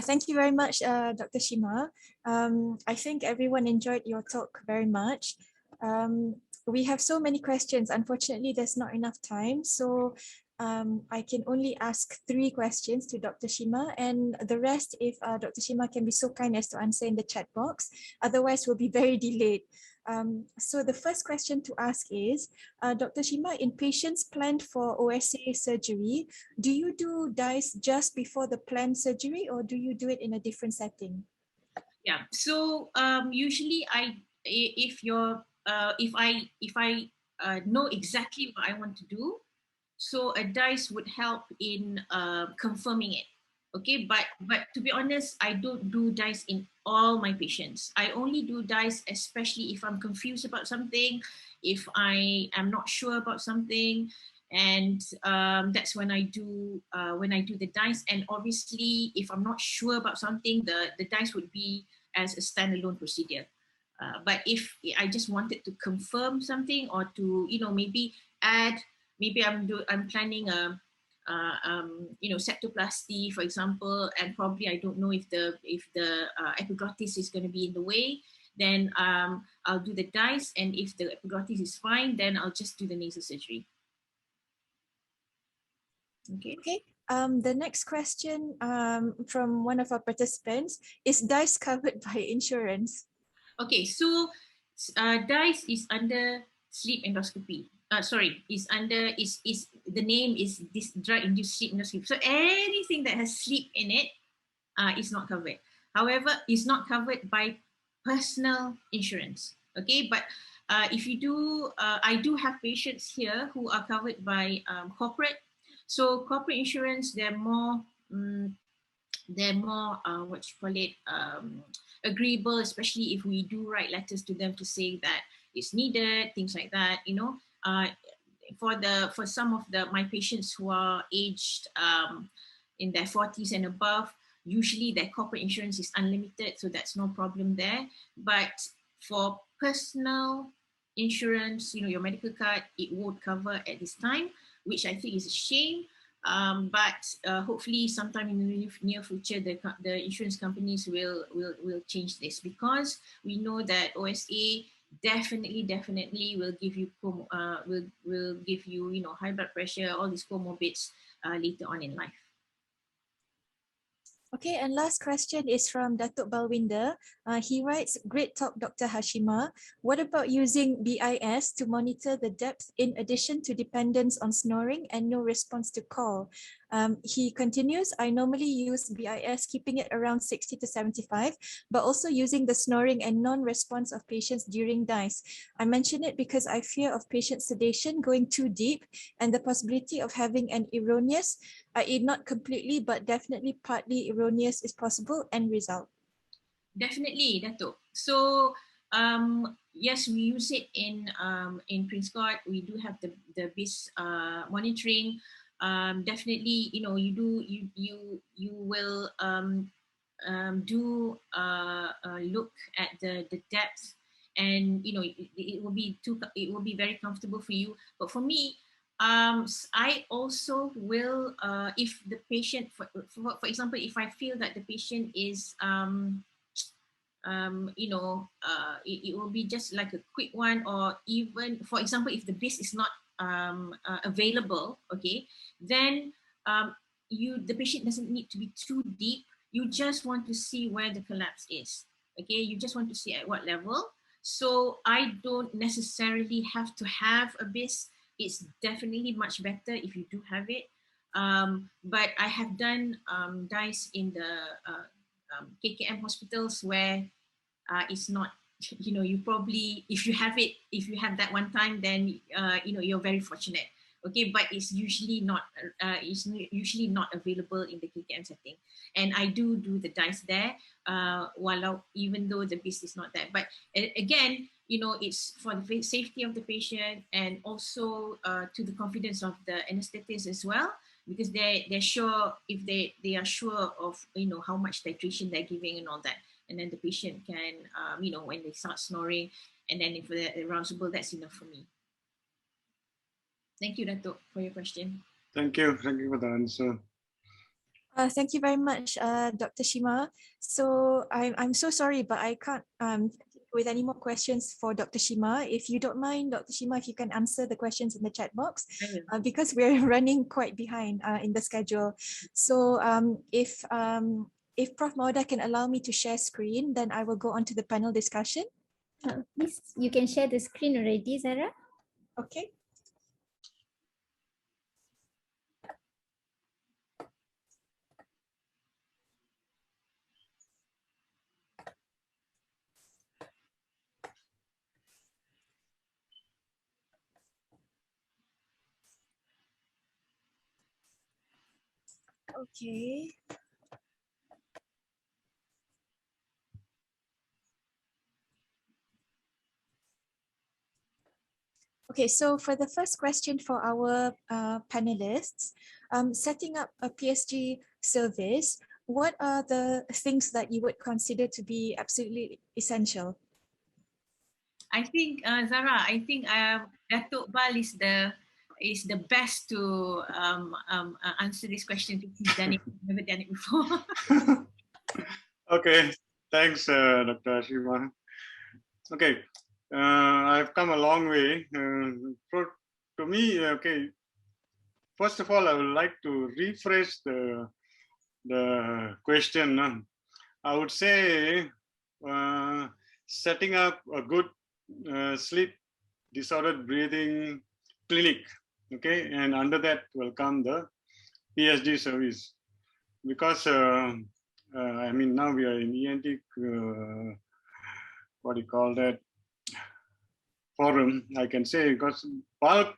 Thank you very much, Dr. Shima. I think everyone enjoyed your talk very much. We have so many questions. Unfortunately, there's not enough time. So I can only ask 3 questions to Dr. Shima, and the rest, if Dr. Shima can be so kind as to answer in the chat box. Otherwise, we'll be very delayed. So the first question to ask is, Dr. Shima, in patients planned for OSA surgery, do you do DICE just before the planned surgery, or do you do it in a different setting? Yeah. So usually, if I know exactly what I want to do, so a DICE would help in confirming it. Okay, but to be honest, I don't do DICE in all my patients. I only do DICE especially if I'm confused about something, if I am not sure about something, and that's when I do the DICE. And obviously, if I'm not sure about something, the DICE would be as a standalone procedure. But if I just wanted to confirm something, or to maybe add, maybe I'm planning a septoplasty, for example, and probably I don't know if the epiglottis is going to be in the way, then I'll do the DICE, and if the epiglottis is fine, then I'll just do the nasal surgery. Okay. The next question from one of our participants, is DICE covered by insurance? Okay, so DICE is under sleep endoscopy. The name is this drug-induced sleep endoscopy. So anything that has sleep in it is not covered. However, it's not covered by personal insurance. Okay, but if you do, I do have patients here who are covered by corporate. So corporate insurance, they're more agreeable, especially if we do write letters to them to say that it's needed, things like that. For some of my patients who are aged in their 40s and above, usually their corporate insurance is unlimited, so that's no problem there. But for personal insurance, your medical card, it won't cover at this time, which I think is a shame. But hopefully sometime in the near future, the insurance companies will change this, because we know that OSA definitely will give you will give you high blood pressure, all these comorbids later on in life. Okay, and last question is from Datuk Balwinder. He writes, great talk, Dr. Hashima. What about using BIS to monitor the depth in addition to dependence on snoring and no response to call? He continues, I normally use BIS, keeping it around 60 to 75, but also using the snoring and non-response of patients during DICE. I mention it because I fear of patient sedation going too deep and the possibility of having an erroneous, i.e. not completely, but definitely partly erroneous is possible end result. Definitely, Dato'. So yes, we use it in Prince Court. We do have the BIS monitoring. Definitely, you will do look at the depth, and it will be very comfortable for you. But for me, I also will, if the patient, for example, if I feel that the patient is it will be just like a quick one, or even, for example, if the BIS is not available, okay, then the patient doesn't need to be too deep. You just want to see where the collapse is, okay? You just want to see at what level. So I don't necessarily have to have a BIS. it's definitely much better if you do have it. But I have done DICE in the KKM hospitals where it's not, you probably, if you have that one time, then you're very fortunate. Okay, but it's usually not available in the KKM setting. And I do the DICE there, even though the BIS is not there. But again, it's for the safety of the patient, and also to the confidence of the anesthetist as well, because they're sure, if they are sure of how much titration they're giving and all that. And then the patient can, when they start snoring, and then if they're arousable, that's enough for me. Thank you, Dato', for your question. Thank you for the answer. Thank you very much, Dr. Shima. So I'm so sorry, but I can't with any more questions for Dr. Shima. If you don't mind, Dr. Shima, if you can answer the questions in the chat box, because we're running quite behind in the schedule. So if Prof. Mauda can allow me to share screen, then I will go on to the panel discussion. Please, you can share the screen already, Zara. Okay. Okay. Okay, so for the first question for our panelists, setting up a PSG service, what are the things that you would consider to be absolutely essential? I think, Zara, Dato' Bal is the best to answer this question, because he's done it, never done it before. Okay, thanks, Dr. Shima. Okay, I've come a long way. To me, okay, first of all, I would like to rephrase the question. I would say setting up a good sleep disordered breathing clinic, okay, and under that will come the PSG service, because I mean, now we are in ENT, what do you call that, forum, I can say, because bulk,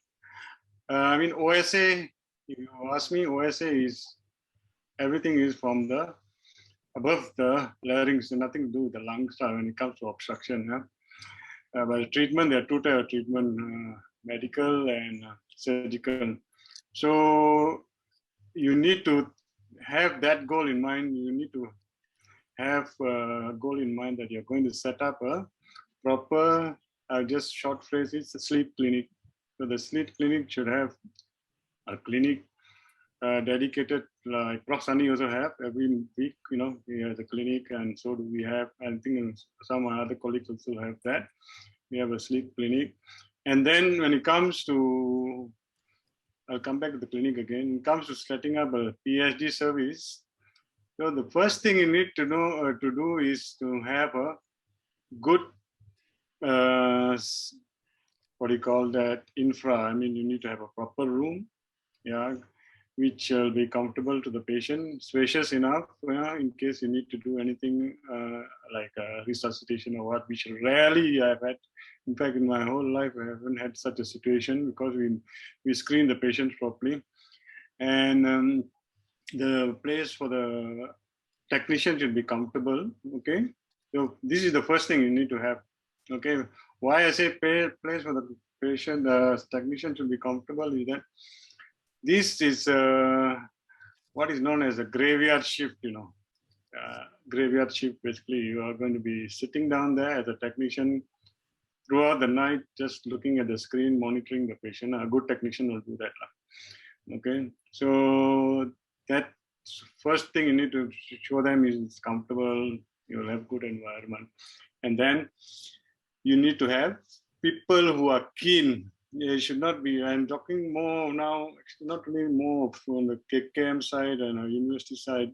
I mean, OSA, if you ask me, OSA is, everything is from the above the larynx, nothing to do with the lungs when it comes to obstruction. But treatment, there are two types of treatment, medical and surgical. So you need to have that goal in mind. You need to have a goal in mind that you're going to set up a proper, just short phrase, it's a sleep clinic. So the sleep clinic should have a clinic dedicated, like Prof. Sunny also have every week, he has a clinic, and so do we have, I think some other colleagues also have that. We have a sleep clinic. And then when it comes to, I'll come back to the clinic again, when it comes to setting up a PSG service, so the first thing you need to know to do is to have a good, what do you call that, infra. I mean, you need to have a proper room, which will be comfortable to the patient, spacious enough in case you need to do anything like resuscitation or what, which rarely I've had. In fact, in my whole life, I haven't had such a situation, because we screen the patients properly. And the place for the technician should be comfortable, okay? So this is the first thing you need to have, okay? Why I say place for the patient, technician should be comfortable is that this is what is known as a graveyard shift, graveyard shift, basically you are going to be sitting down there as a technician throughout the night, just looking at the screen, monitoring the patient. A good technician will do that. Okay, so that first thing you need to show them is it's comfortable, you'll have good environment. And then you need to have people who are keen. It should not be, I'm talking more now, not really more from the KKM side and university side,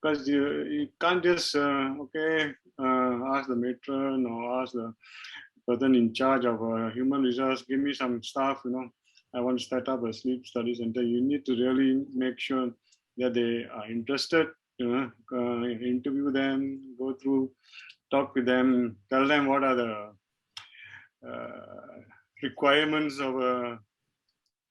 because you can't just, ask the matron or ask the person in charge of human resource, give me some staff, I want to start up a sleep study center, you need to really make sure that they are interested, interview them, go through, talk with them, tell them what are the requirements of a,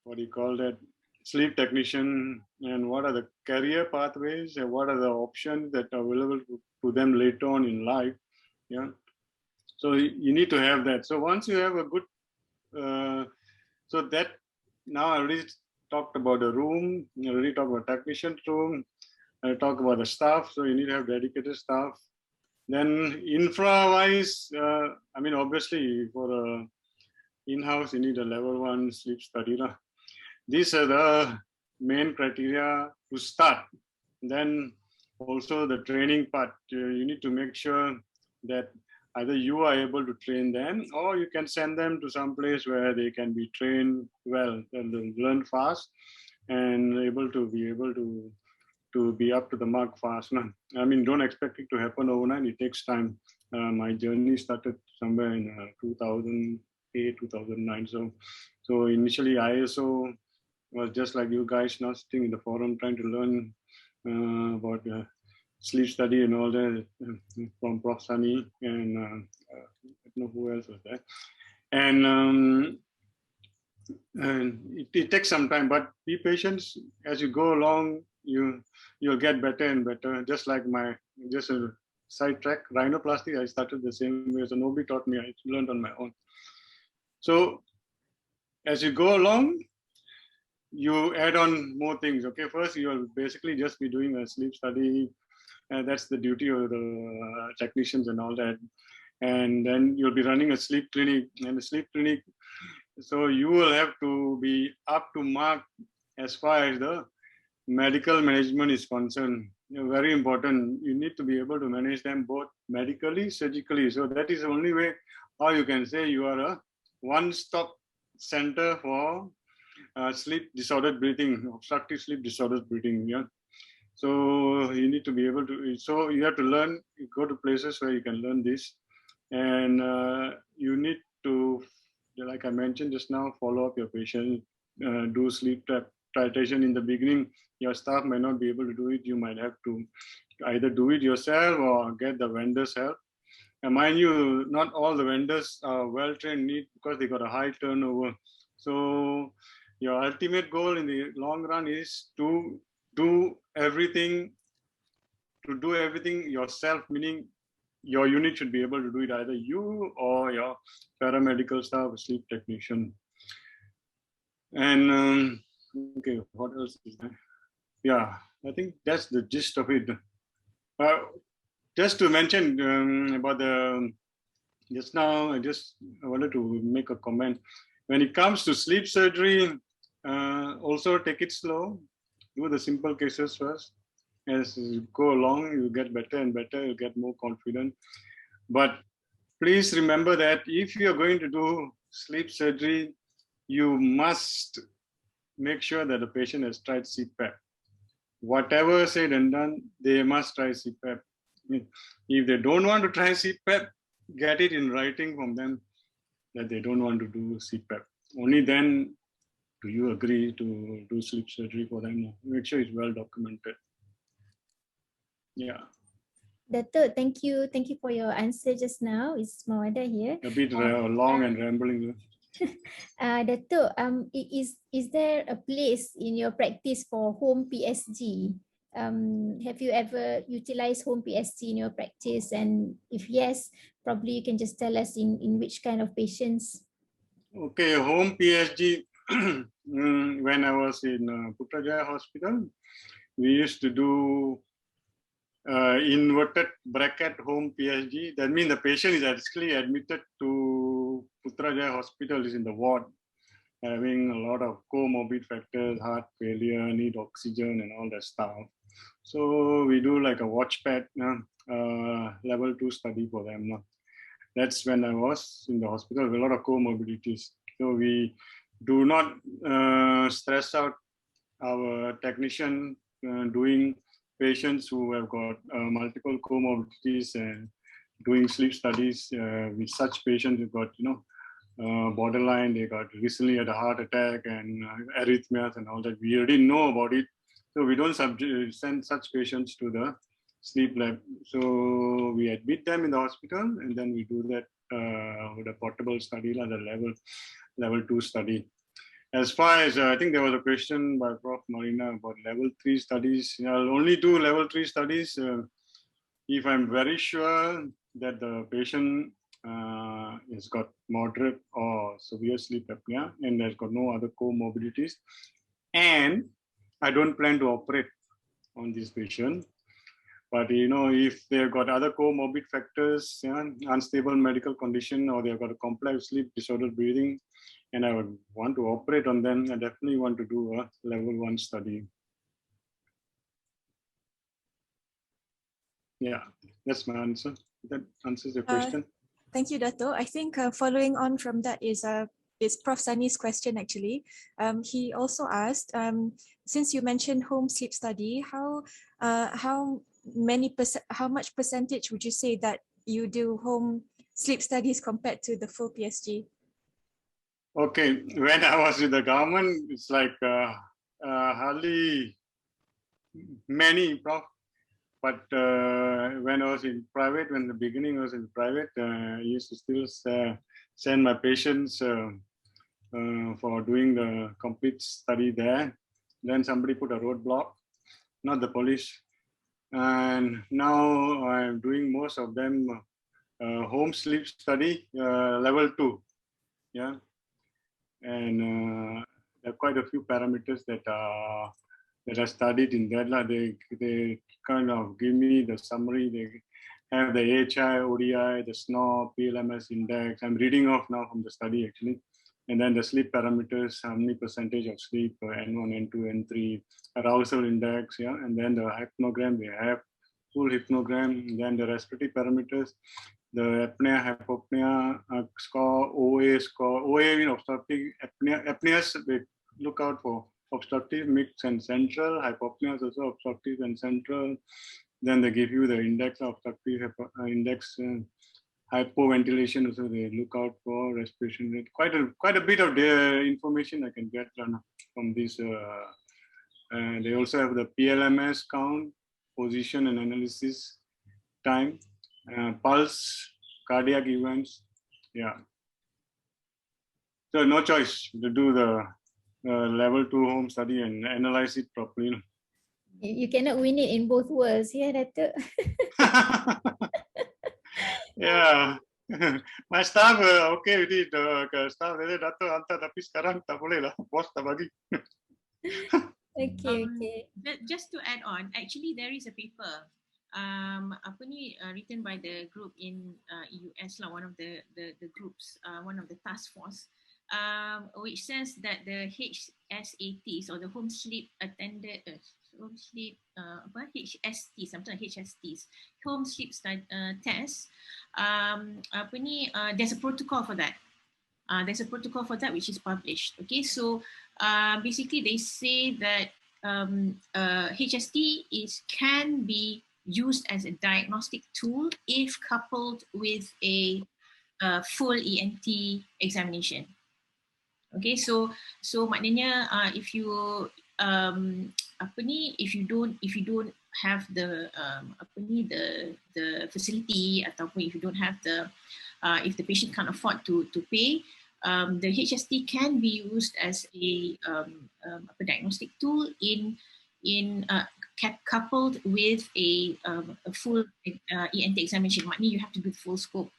what do you call that, sleep technician, and what are the career pathways and what are the options that are available to them later on in life. Yeah. So you need to have that. So once you have a good, so that now I already talked about the room, I already talked about technician's room, I talked about the staff. So you need to have dedicated staff. Then infra-wise, I mean, obviously for a in-house, you need a level 1 sleep study. These are the main criteria to start. Then also the training part, you need to make sure that either you are able to train them or you can send them to some place where they can be trained well and learn fast and able to be up to the mark fast. I mean, don't expect it to happen overnight. It takes time. My journey started somewhere in 2008, 2009. So initially ISO was just like you guys now sitting in the forum trying to learn about sleep study and all that from Prof. Sunny and I don't know who else was there. And it takes some time, but be patient. As you go along, you'll get better and better. Just like just a sidetrack, rhinoplasty, I started the same way. So nobody taught me, I learned on my own. So as you go along, you add on more things. Okay, first you'll basically just be doing a sleep study. That's the duty of the technicians and all that. And then you'll be running a sleep clinic, and the sleep clinic, so you will have to be up to mark as far as the medical management is concerned. Very important. You need to be able to manage them both medically, surgically. So that is the only way how you can say you are a one-stop center for sleep disordered breathing, obstructive sleep disordered breathing. Yeah. So you need to be able to, so you have to learn, you go to places where you can learn this. And you need to, like I mentioned just now, follow up your patient, do sleep titration in the beginning. Your staff may not be able to do it. You might have to either do it yourself or get the vendors' help. And mind you, not all the vendors are well-trained because they got a high turnover. So your ultimate goal in the long run is to do everything yourself, meaning your unit should be able to do it, either you or your paramedical staff, sleep technician. And okay, what else is there? Yeah, I think that's the gist of it. Just to mention about just now, I wanted to make a comment. When it comes to sleep surgery, also take it slow. Do the simple cases first. As you go along, you get better and better, you get more confident. But please remember that if you're going to do sleep surgery, you must make sure that the patient has tried CPAP. Whatever said and done, they must try CPAP. If they don't want to try CPAP, get it in writing from them that they don't want to do CPAP. Only then do you agree to do sleep surgery for them. Make sure it's well documented. Yeah. Dato', thank you for your answer just now. It's Mawada here. A bit long and rambling. Dato', is there a place in your practice for home PSG? Have you ever utilized home PSG in your practice? And if yes, probably you can just tell us in which kind of patients. Okay, home PSG. When I was in Putrajaya Hospital, we used to do inverted bracket home PSG. That means the patient is actually admitted to Putrajaya Hospital, is in the ward, having a lot of comorbid factors, heart failure, need oxygen and all that stuff. So we do like a watchpad, level 2 study for them. That's when I was in the hospital with a lot of comorbidities. So we do not stress out our technician doing patients who have got multiple comorbidities and doing sleep studies with such patients who got, borderline, they got recently had a heart attack and arrhythmias and all that. We already know about it. So we don't send such patients to the sleep lab. So we admit them in the hospital and then we do that with a portable study, like the level 2 study. As far as I think there was a question by Prof. Marina about level 3 studies. I'll only do level 3 studies if I'm very sure that the patient has got moderate or severe sleep apnea and has got no other comorbidities. And I don't plan to operate on this patient. But if they've got other comorbid factors, unstable medical condition, or they've got a complex sleep disordered breathing, and I would want to operate on them, I definitely want to do a level 1 study. Yeah, that's my answer. That answers your question. Thank you, Dato. I think following on from that is Prof. Sani's question actually. He also asked, since you mentioned home sleep study, how much percentage would you say that you do home sleep studies compared to the full PSG? Okay, when I was with the government, it's like hardly many, Prof. But when I was in private, when the beginning I was in private, I used to still send my patients for doing the complete study there. Then somebody put a roadblock, not the police. And now I'm doing most of them home sleep study, level 2. Yeah. And there are quite a few parameters that are studied in that. They kind of give me the summary. They have the AHI, ODI, the SNOR, PLMS index. I'm reading off now from the study actually. And then the sleep parameters, how many percentage of sleep, N1, N2, N3, arousal index, yeah. And then the hypnogram, they have full hypnogram. And then the respiratory parameters, the apnea, hypopnea score, OA score. OA means obstructive apnea. Apneas, they look out for obstructive, mixed, and central. Hypopnea is also obstructive and central. Then they give you the index of obstructive index. Hypoventilation also they look out for, respiration rate. Quite a bit of the information I can get from this. They also have the PLMS count, position and analysis time, pulse, cardiac events. Yeah. So no choice to do the level 2 home study and analyze it properly. You cannot win it in both worlds, yeah, Dato'. Yeah. My staff okay with it. Staff dia Dato' hantar tapi sekarang tak boleh lah. Bos tak bagi. Okay. Just to add on, actually there is a paper written by the group in US lah, one of the groups, one of the task force, which says that the HSATs or the home sleep attended home sleep HSTs, sometimes HSTs, home sleep test. There's a protocol for that. There's a protocol for that which is published. Okay, so basically they say that HST can be used as a diagnostic tool if coupled with a full ENT examination. Okay, so maknanya if you if you don't have the the facility ataupun if you don't have the if the patient can't afford to pay, the HST can be used as a diagnostic tool in coupled with a full ENT examination. Maknanya you have to do the full scope.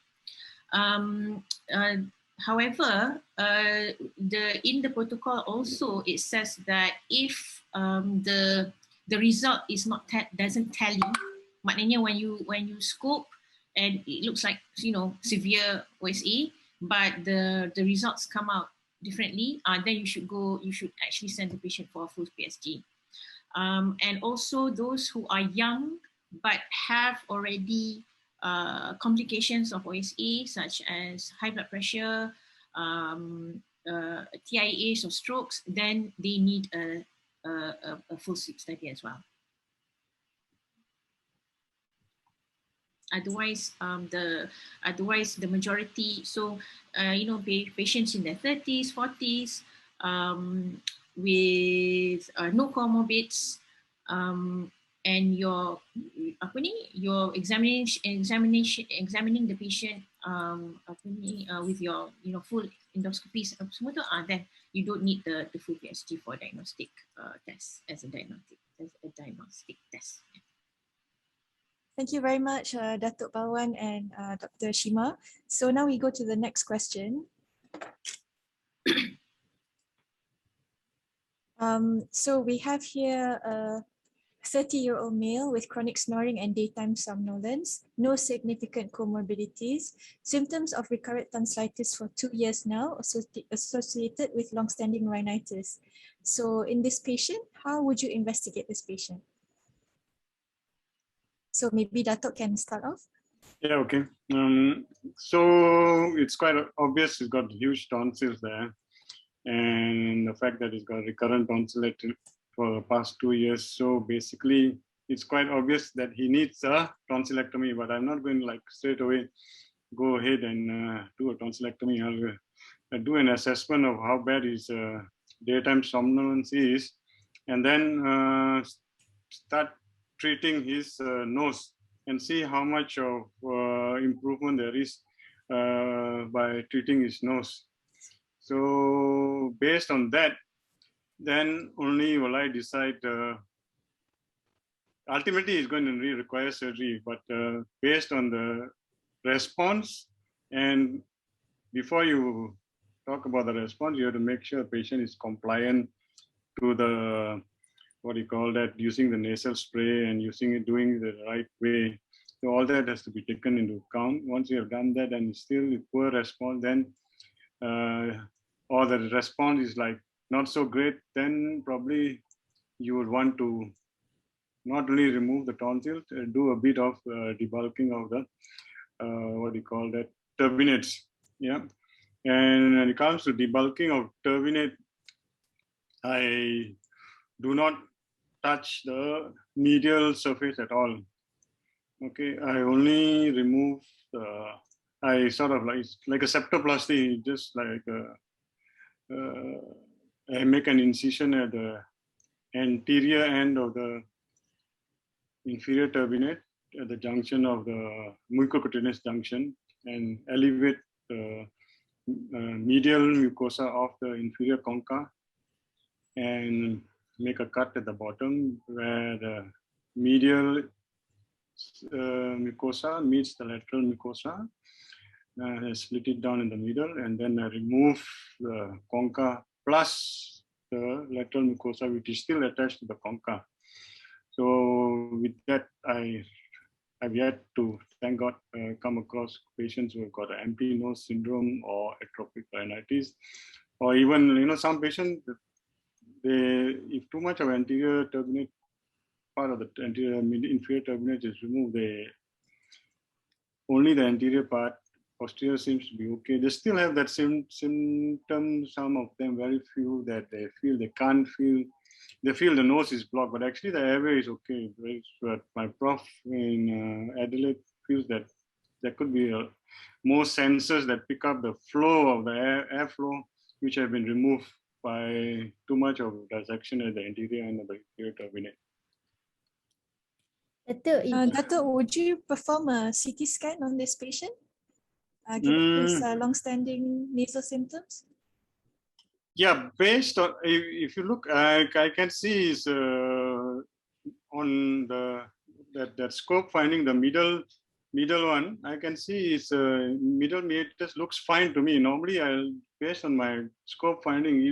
However, in the protocol also it says that if the result is not doesn't tally, maknanya when you scope and it looks like severe OSA, but the results come out differently, then you should actually send the patient for a full PSG. And also those who are young but have already complications of OSA such as high blood pressure, TIAs or strokes, then they need a full sleep study as well. Otherwise, the majority. So patients in their 30s, 40s, with no comorbids, and you're examining the patient with your full endoscopies semua tu, then you don't need the full PSG for diagnostic test as a diagnostic test. Yeah. Thank you very much, Datuk Pawan and Dr. Shima. So now we go to the next question. So we have here a 30-year-old male with chronic snoring and daytime somnolence, no significant comorbidities, symptoms of recurrent tonsillitis for 2 years now, associated with long-standing rhinitis. So in this patient, how would you investigate this patient? So maybe Datuk can start off. Yeah, okay. So it's quite obvious he's got huge tonsils there. And the fact that he's got recurrent tonsillitis for the past 2 years. So basically, it's quite obvious that he needs a tonsillectomy, but I'm not going to like straight away go ahead and do a tonsillectomy. I'll do an assessment of how bad his daytime somnolence is, and then start treating his nose and see how much of improvement there is by treating his nose. So based on that, then only will I decide. Ultimately, it's going to require surgery, but based on the response, and before you talk about the response, you have to make sure the patient is compliant to the, what do you call that, using the nasal spray and doing the right way. So all that has to be taken into account. Once you have done that and still poor response, then or the response is like not so great, then probably you would want to not only remove the tonsil, do a bit of debulking of the, what do you call that, turbinates. Yeah. And when it comes to debulking of turbinate, I do not touch the medial surface at all. Okay, I only remove, I sort of like a septoplasty, just like I make an incision at the anterior end of the inferior turbinate at the junction of the mucocutaneous junction and elevate the medial mucosa of the inferior concha and make a cut at the bottom where the medial mucosa meets the lateral mucosa. I split it down in the middle, and then I remove the concha plus the lateral mucosa, which is still attached to the concha. So with that, I've yet to, thank God, come across patients who have got an empty nose syndrome or atrophic rhinitis, or even some patients, if too much of anterior turbinate, part of the inferior turbinate is removed, only the anterior part, posterior seems to be okay. They still have that same symptom, some of them, very few, that they feel they can't feel, they feel the nose is blocked, but actually the airway is okay. But my prof in Adelaide feels that there could be more sensors that pick up the flow of the airflow, which have been removed by too much of dissection at the anterior end of the inferior turbinate. Datuk, would you perform a CT scan on this patient, given his long-standing nasal symptoms? Yeah, based on, if you look, I can see is on the that scope finding, the middle one, I can see is middle meatus looks fine to me. Normally, based on my scope finding,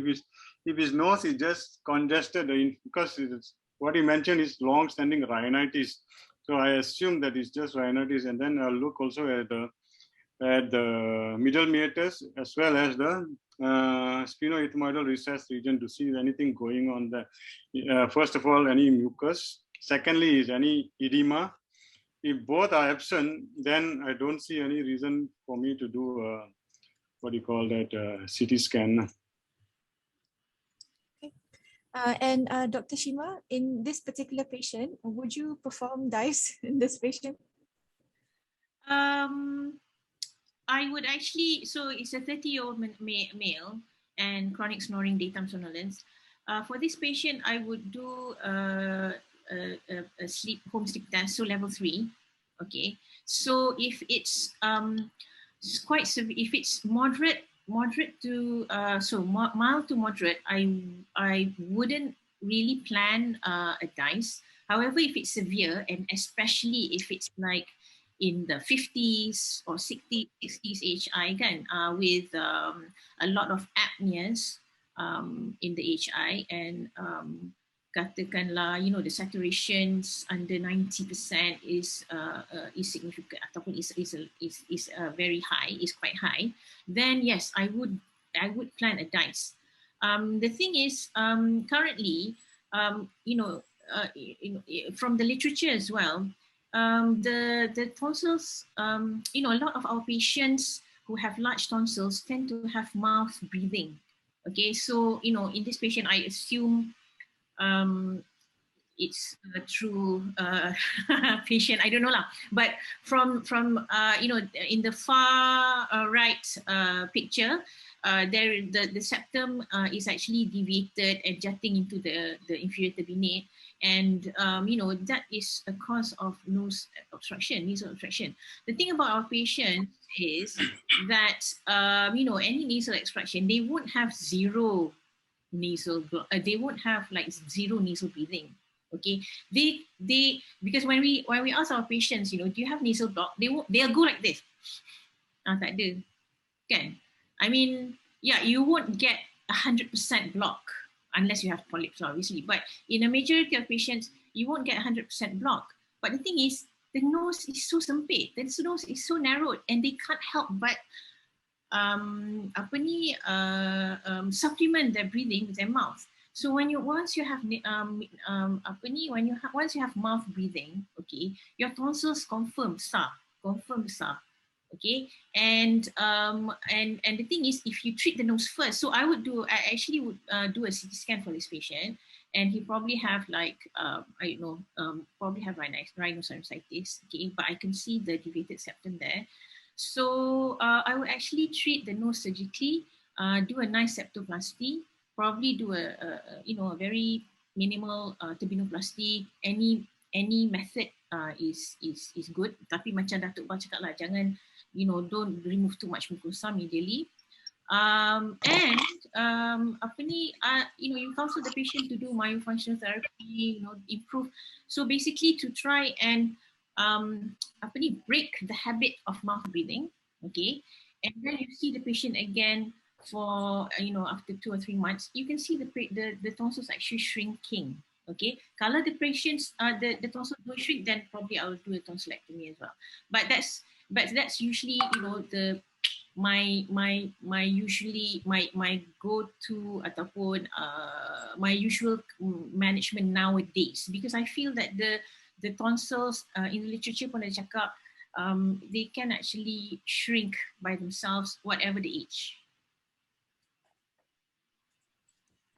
if his nose is just congested, because it's, what he mentioned is long-standing rhinitis. So I assume that it's just rhinitis, and then I'll look also at the middle meatus as well as the sphenoethmoidal recess region to see anything going on there. First of all, any mucus. Secondly, is any edema. If both are absent, then I don't see any reason for me to do what do you call that, CT scan. Okay. And Dr. Shima, in this particular patient, would you perform DICE in this patient? I would actually, so it's a 30-year-old male and chronic snoring daytime somnolence. For this patient, I would do a home sleep test, so level 3. Okay, so if it's quite severe, if it's moderate to mild to moderate, I wouldn't really plan a DICE. However, if it's severe, and especially if it's like in the 50s or 60s HI kan, with a lot of apneas in the HI, and katakanlah, you know, the saturations under 90% is significant ataupun is very high, is quite high, then yes, I would plan a DICE. The thing is, currently, from the literature as well, the tonsils, a lot of our patients who have large tonsils tend to have mouth breathing. Okay, so in this patient, I assume it's a true patient. I don't know lah, but from in the far right picture, there the septum is actually deviated and jutting into the inferior turbinate, and that is a cause of nose obstruction, nasal obstruction. The thing about our patients is that any nasal obstruction, they won't have zero nasal, they won't have like zero nasal breathing. Okay, they because when we ask our patients, do you have nasal block, they'll go like this. Tak ada, kan? I mean, yeah, you won't get 100% block unless you have polyps, obviously. But in a majority of patients, you won't get 100% block. But the thing is, the nose is so sempit, the nose is so narrowed, and they can't help but supplement their breathing with their mouth. So once you have mouth breathing, okay, your tonsils confirm besar. Okay, and the thing is, if you treat the nose first, so I actually would do a CT scan for this patient, and he probably have like probably have rhinosinusitis. Okay, but I can see the deviated septum there. So I would actually treat the nose surgically, do a nice septoplasty, probably do a very minimal turbinoplasty. Any method is good. Tapi macam Datuk Bah cakap lah, jangan don't remove too much mucosa immediately. You counsel the patient to do myofunctional therapy, improve. So basically to try and break the habit of mouth breathing, okay? And then you see the patient again for, after 2 or 3 months, you can see the tonsils actually shrinking, okay? Kalau the patients, the tonsils don't shrink, then probably I will do a tonsillectomy as well. But that's usually, my go-to ataupun my usual management nowadays, because I feel that the tonsils in the literature pun ada cakap they can actually shrink by themselves whatever the age.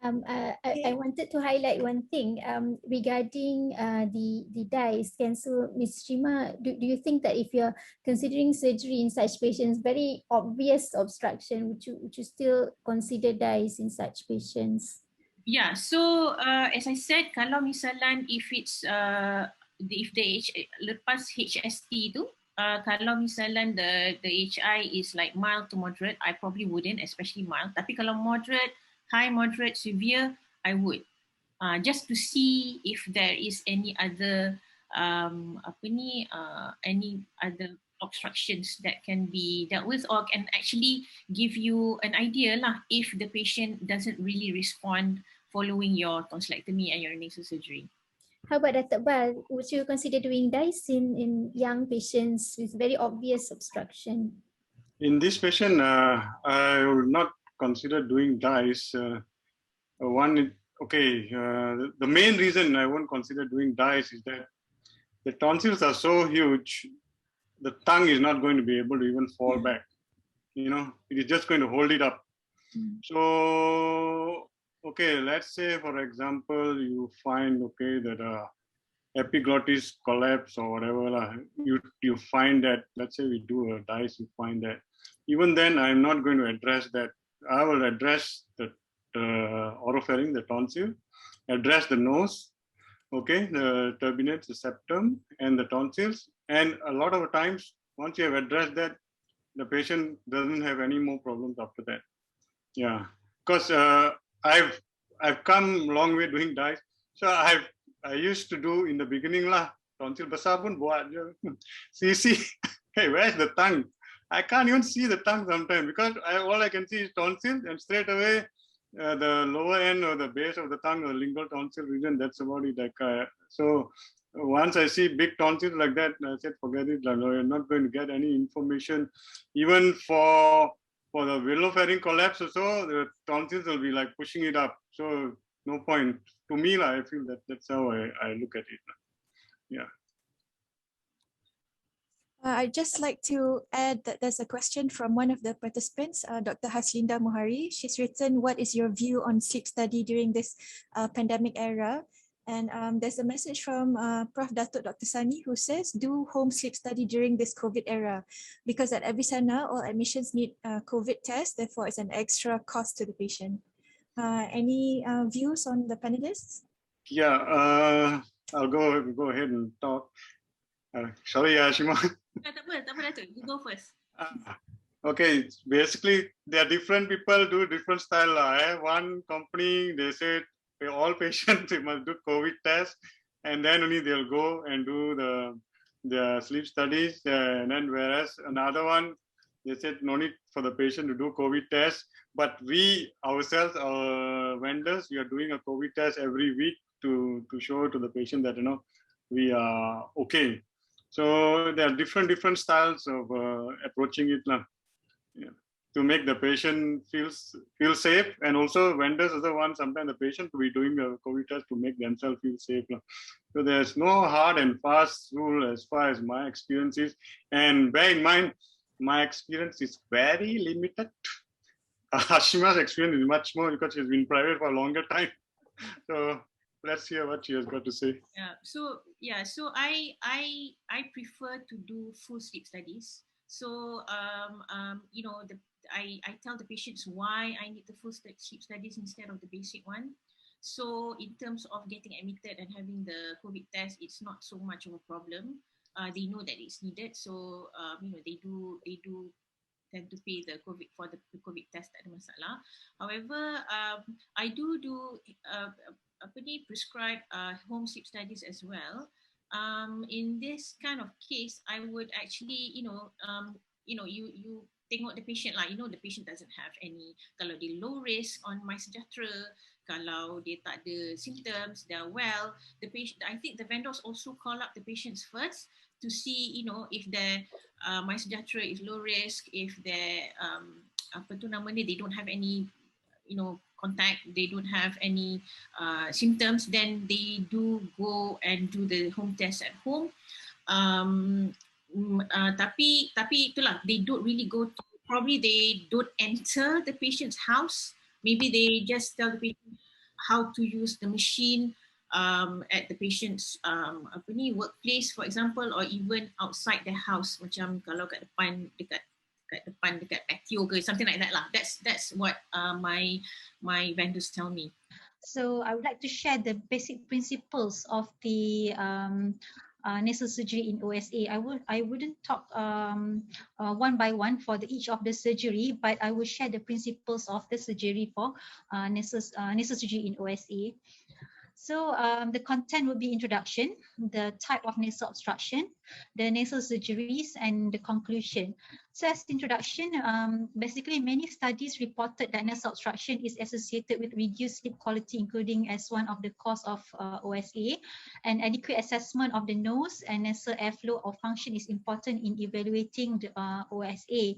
I wanted to highlight one thing regarding the DICE. So Ms. Shima, do you think that if you're considering surgery in such patients, very obvious obstruction, would you still consider DICE in such patients? Yeah, so as I said, kalau misalnya if it's if the lepas HST tu, kalau misalnya the HI is like mild to moderate, I probably wouldn't, especially mild. Tapi kalau moderate, high, moderate, severe, I would. Just to see if there is any other any other obstructions that can be dealt with, or can actually give you an idea lah if the patient doesn't really respond following your tonsillectomy and your nasal surgery. How about Datuk Bah? Would you consider doing DICE in young patients with very obvious obstruction? In this patient, I would not consider doing DICE. The main reason I won't consider doing DICE is that the tonsils are so huge, the tongue is not going to be able to even fall back. It is just going to hold it up. So, okay, let's say, for example, you find, that epiglottis collapse or whatever, you find that, let's say we do a DICE, you find that. Even then, I'm not going to address that. I will address the oropharynx, the tonsil, address the nose, okay, the turbinates, the septum, and the tonsils. And a lot of times, once you have addressed that, the patient doesn't have any more problems after that. Yeah, because I've come a long way doing DICE. So I used to do in the beginning lah, tonsil besar pun buat je. See, hey, where's the tongue? I can't even see the tongue sometimes because all I can see is tonsil, and straight away the lower end or the base of the tongue, the lingual tonsil region, that's about it. So once I see big tonsils like that, I said, forget it. You're not going to get any information. Even for the velopharynx collapse or so, the tonsils will be like pushing it up. So no point. To me, I feel that's how I look at it. Yeah. I'd just like to add that there's a question from one of the participants, Dr. Haslinda Mohari. She's written, what is your view on sleep study during this pandemic era? And there's a message from Prof. Datuk Dr. Sani who says, do home sleep study during this COVID era, because at Avisana, all admissions need COVID test, therefore it's an extra cost to the patient. Any views on the panelists? Yeah, I'll go ahead and talk. Sorry, Shima. Tak apa, Datuk. You go first. Okay, basically, there are different people do different style. One company, they said all patients they must do COVID test, and then only they'll go and do the sleep studies. And then whereas another one, they said no need for the patient to do COVID test, but we ourselves, our vendors, we are doing a COVID test every week to show to the patient that we are okay. So there are different styles of approaching it now, yeah, to make the patient feel safe, and also vendors are the one sometimes the patient will be doing the COVID test to make themselves feel safe now. So there's no hard and fast rule as far as my experience is, and bear in mind my experience is very limited. Hashima's experience is much more because she's been private for a longer time. So let's hear what she has got to say. So I prefer to do full sleep studies. So I tell the patients why I need the full sleep studies instead of the basic one. So in terms of getting admitted and having the COVID test, it's not so much of a problem. They know that it's needed, so they do tend to pay the COVID for the COVID test, tak ada masalah. However, I do prescribe home sleep studies as well. In this kind of case, I would actually, you tengok the patient lah. The patient doesn't have any, kalau dia low risk on MySejahtera, kalau dia tak ada symptoms, they're well. The patient, I think the vendors also call up the patients first to see, if their MySejahtera is low risk, if their they don't have any, contact, they don't have any symptoms, then they do go and do the home test at home. Tapi itulah, they don't really go to, probably they don't enter the patient's house. Maybe they just tell the patient how to use the machine at the patient's workplace, for example, or even outside the house, macam kalau kat depan dekat patio ke, something like that lah. That's what my vendors tell me. So I would like to share the basic principles of the nasal surgery in OSA. I wouldn't talk one by one for each of the surgery, but I will share the principles of the surgery for nasal surgery in OSA. So the content will be introduction, the type of nasal obstruction, the nasal surgeries, and the conclusion. So as introduction, basically many studies reported that nasal obstruction is associated with reduced sleep quality, including as one of the cause of OSA. And adequate assessment of the nose and nasal airflow or function is important in evaluating the OSA.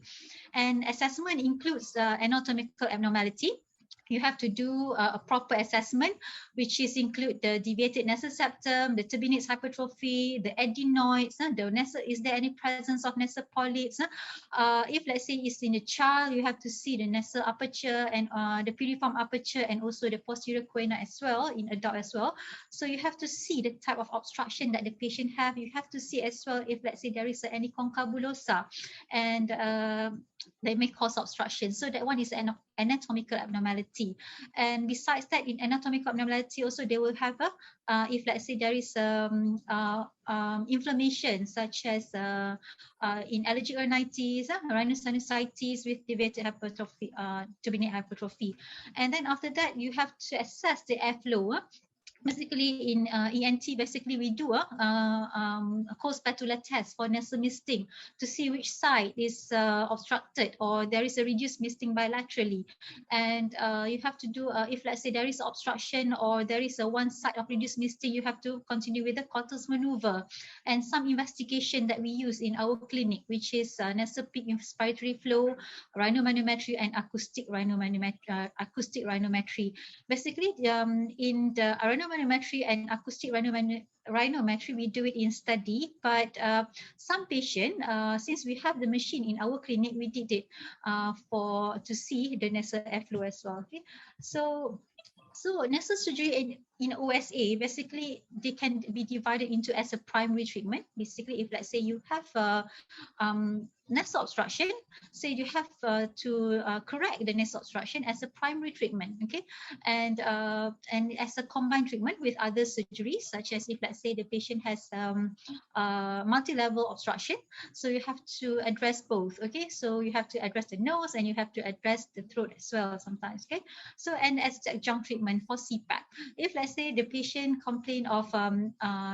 And assessment includes anatomical abnormality, you have to do a proper assessment, which is include the deviated nasal septum, the turbinates hypertrophy, the adenoids, is there any presence of nasal polyps? If let's say it's in a child, you have to see the nasal aperture and the piriform aperture and also the posterior choana as well, in adult as well. So you have to see the type of obstruction that the patient have. You have to see as well if let's say there is any concabulosa and they may cause obstruction. So that one is an anatomical abnormality. And besides that, in anatomical abnormality also they will have if let's say there is inflammation such as in allergic rhinitis, rhinosinusitis with deviated hypertrophy, turbinate hypertrophy. And then after that, you have to assess the airflow. Basically in ENT, basically we do a co-spatula test for nasal misting to see which side is obstructed or there is a reduced misting bilaterally. And you have to do, if let's say there is obstruction or there is a one side of reduced misting, you have to continue with the Cotter's maneuver. And some investigation that we use in our clinic, which is nasal peak inspiratory flow, rhinomanometry, and acoustic rhinometry. Basically, in the rhinomanometry and acoustic rhinometry, we do it in study, but some patient, since we have the machine in our clinic, we did it to see the nasal airflow as well. Okay, so nasal surgery in OSA, basically they can be divided into as a primary treatment. Basically, if let's say you have nasal obstruction, so you have to correct the nasal obstruction as a primary treatment, okay, and as a combined treatment with other surgeries, such as if let's say the patient has multi-level obstruction, so you have to address both, okay, so you have to address the nose and you have to address the throat as well sometimes, okay. So and as adjunct treatment for CPAP, if let's say the patient complain of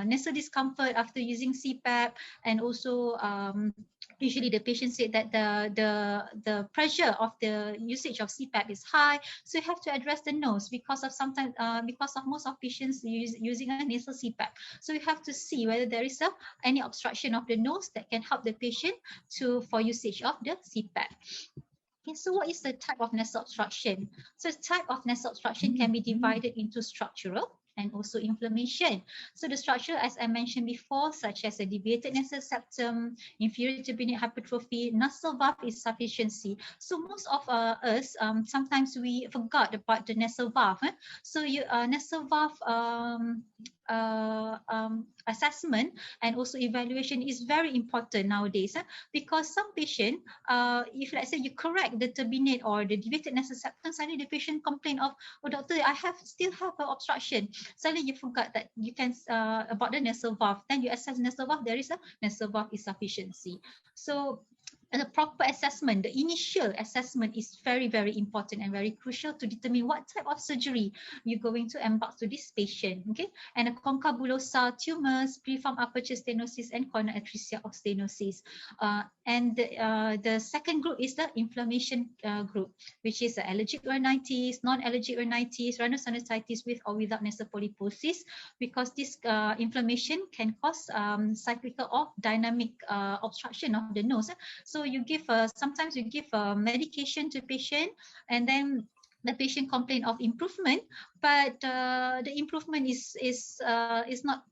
nasal discomfort after using CPAP, and also usually the patient said that the pressure of the usage of CPAP is high, so you have to address the nose because of sometimes because of most of patients using a nasal CPAP. So you have to see whether there is any obstruction of the nose that can help the patient for usage of the CPAP. Okay, so what is the type of nasal obstruction? So the type of nasal obstruction can be divided into structural and also inflammation. So the structure, as I mentioned before, such as a deviated nasal septum, inferior turbinate hypertrophy, nasal valve insufficiency. So most of us, sometimes we forgot about the nasal valve. So nasal valve assessment and also evaluation is very important nowadays, because some patient, if let's say you correct the turbinate or the deviated nasal septum, suddenly the patient complain of, oh doctor, I still have an obstruction. Suddenly you forgot that you can about the nasal valve. Then you assess nasal valve, there is a nasal valve insufficiency. So the proper assessment, the initial assessment is very, very important and very crucial to determine what type of surgery you're going to embark to this patient. Okay, and a concabulosa tumors, piriform aperture stenosis, and corner atresia of stenosis. And the second group is the inflammation group, which is allergic rhinitis, non-allergic rhinitis, rhinosinusitis with or without nasal polyposis, because this inflammation can cause cyclical or dynamic obstruction of the nose. So you give sometimes you give medication to patient, and then the patient complain of improvement, but the improvement is not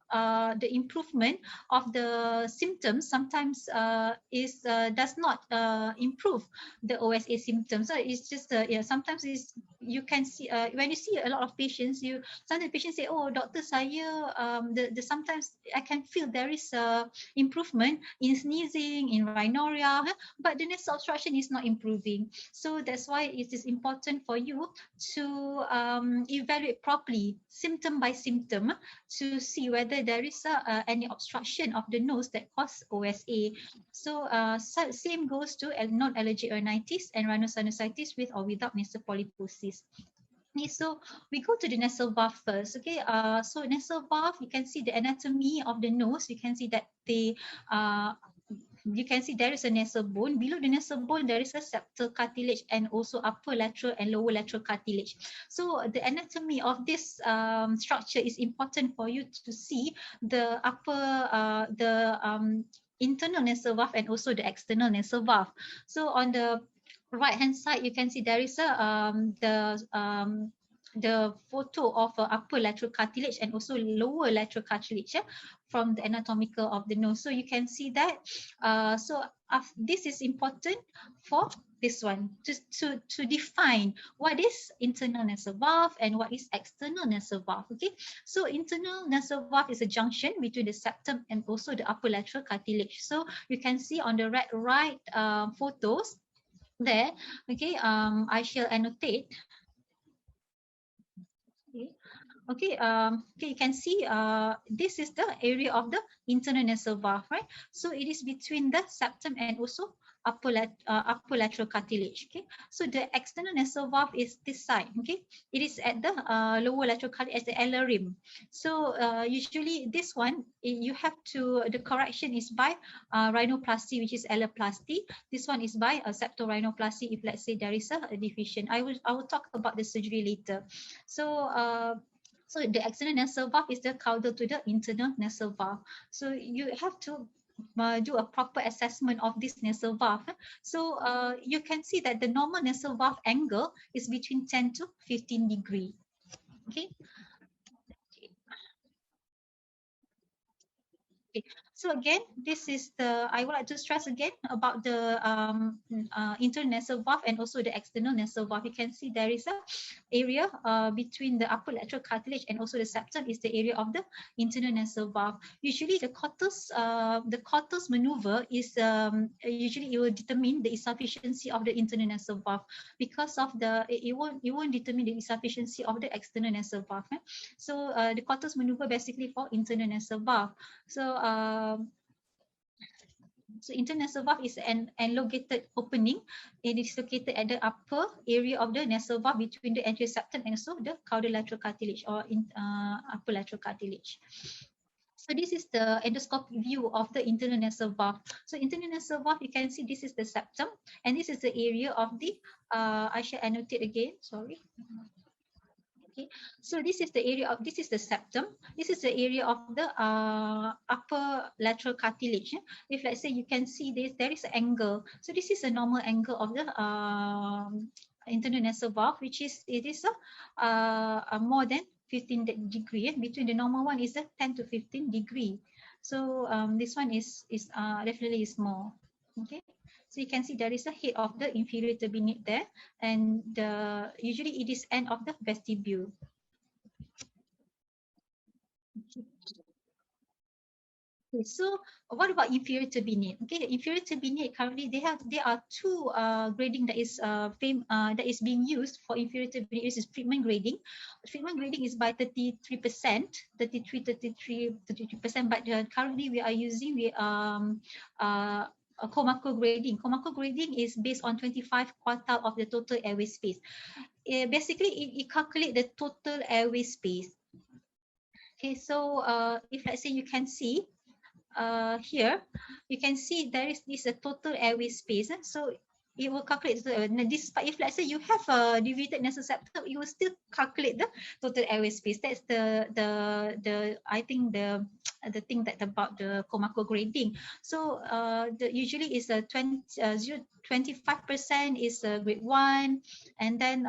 the improvement of the symptoms. Sometimes does not improve the OSA symptoms. So it's just sometimes you can see when you see a lot of patients, sometimes patients say, oh doctor, saya sometimes I can feel there is improvement in sneezing, in rhinorrhea, but the nasal obstruction is not improving. So that's why it is important for you to evaluate properly, symptom by symptom, to see whether there is any obstruction of the nose that cause OSA. So same goes to non-allergic rhinitis and rhinosinusitis with or without nasal polyposis. Okay, so we go to the nasal valve first. Okay, so nasal valve, you can see the anatomy of the nose. You can see that you can see there is a nasal bone. Below the nasal bone, there is a septal cartilage and also upper lateral and lower lateral cartilage. So the anatomy of this structure is important for you to see the internal nasal valve and also the external nasal valve. So on the right hand side, you can see there is a the photo of upper lateral cartilage and also lower lateral cartilage, from the anatomical of the nose. So you can see that. This is important for this one to define what is internal nasal valve and what is external nasal valve. Okay, so internal nasal valve is a junction between the septum and also the upper lateral cartilage. So you can see on the right photos there. Okay, I shall annotate. Okay. Okay, okay, you can see this is the area of the internal nasal valve, right? So it is between the septum and also upper lateral cartilage. Okay, so the external nasal valve is this side. Okay, it is at the lower lateral cartilage, at the alar rim. So usually this one you have to, the correction is by rhinoplasty, which is aloplasty. This one is by septorhinoplasty if let's say there is a deficient. I will talk about the surgery later. So the external nasal valve is the caudal to the internal nasal valve. So you have to do a proper assessment of this nasal valve. So you can see that the normal nasal valve angle is between 10 to 15 degree. Okay. Okay. So again, this is the, I would like to stress again about the internal nasal valve and also the external nasal valve. You can see there is a area between the upper lateral cartilage and also the septum is the area of the internal nasal valve. Usually the Cotter's maneuver is usually it will determine the insufficiency of the internal nasal valve, because of the it won't determine the insufficiency of the external nasal valve. So the Cotter's maneuver basically for internal nasal valve. So so internal nasal valve is an elongated opening. It is located at the upper area of the nasal valve between the anterior septum and also the caudolateral cartilage or upper lateral cartilage. So this is the endoscopic view of the internal nasal valve. So internal nasal valve, you can see this is the septum and this is the area of the, I shall annotate again, sorry. Okay, so this is the area of, this is the septum. This is the area of the upper lateral cartilage. If let's say you can see this, there is an angle. So this is a normal angle of the internal nasal valve, which is, it is a more than 15 degree. Between the normal one is a 10 to 15 degree. So this one is definitely is more. Okay. So you can see there is a head of the inferior turbinate there, and usually it is end of the vestibule. Okay, so what about inferior turbinate? Okay, the inferior turbinate currently there are two grading that is that is being used for inferior turbinate. This is treatment grading. Treatment grading is by 33%, 33%. But currently we are using Komako grading. Komako grading is based on 25 quartile of the total airway space. Basically, it calculates the total airway space. Okay, so if let's say you can see here, you can see there is this total airway space. So it will calculate this. If let's say you have a deviated nasal septum, it will still calculate the total airway space. That's the I think the thing that about the Komako grading. So usually is a 25% is grade 1, and then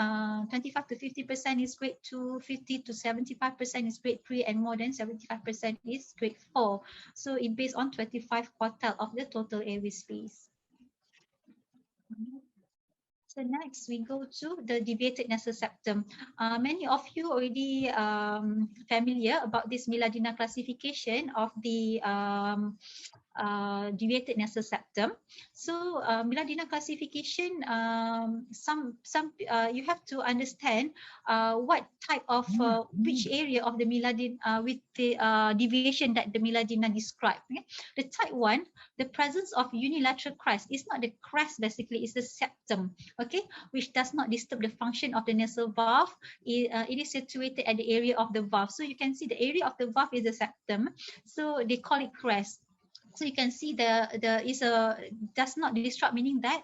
25 to 50% is grade 2, 50 to 75% is grade 3, and more than 75% is grade 4. So it based on 25 quartile of the total airway space. So next we go to the deviated nasal septum. Many of you already familiar about this Miladina classification of the deviated nasal septum. So Miladina classification, you have to understand what type of which area of the Miladina with the deviation that the Miladina described. Okay? The type 1, the presence of unilateral crest. It's not the crest basically, it's the septum. Okay, which does not disturb the function of the nasal valve. It is situated at the area of the valve. So you can see the area of the valve is the septum. So they call it crest. So you can see does not disrupt, meaning that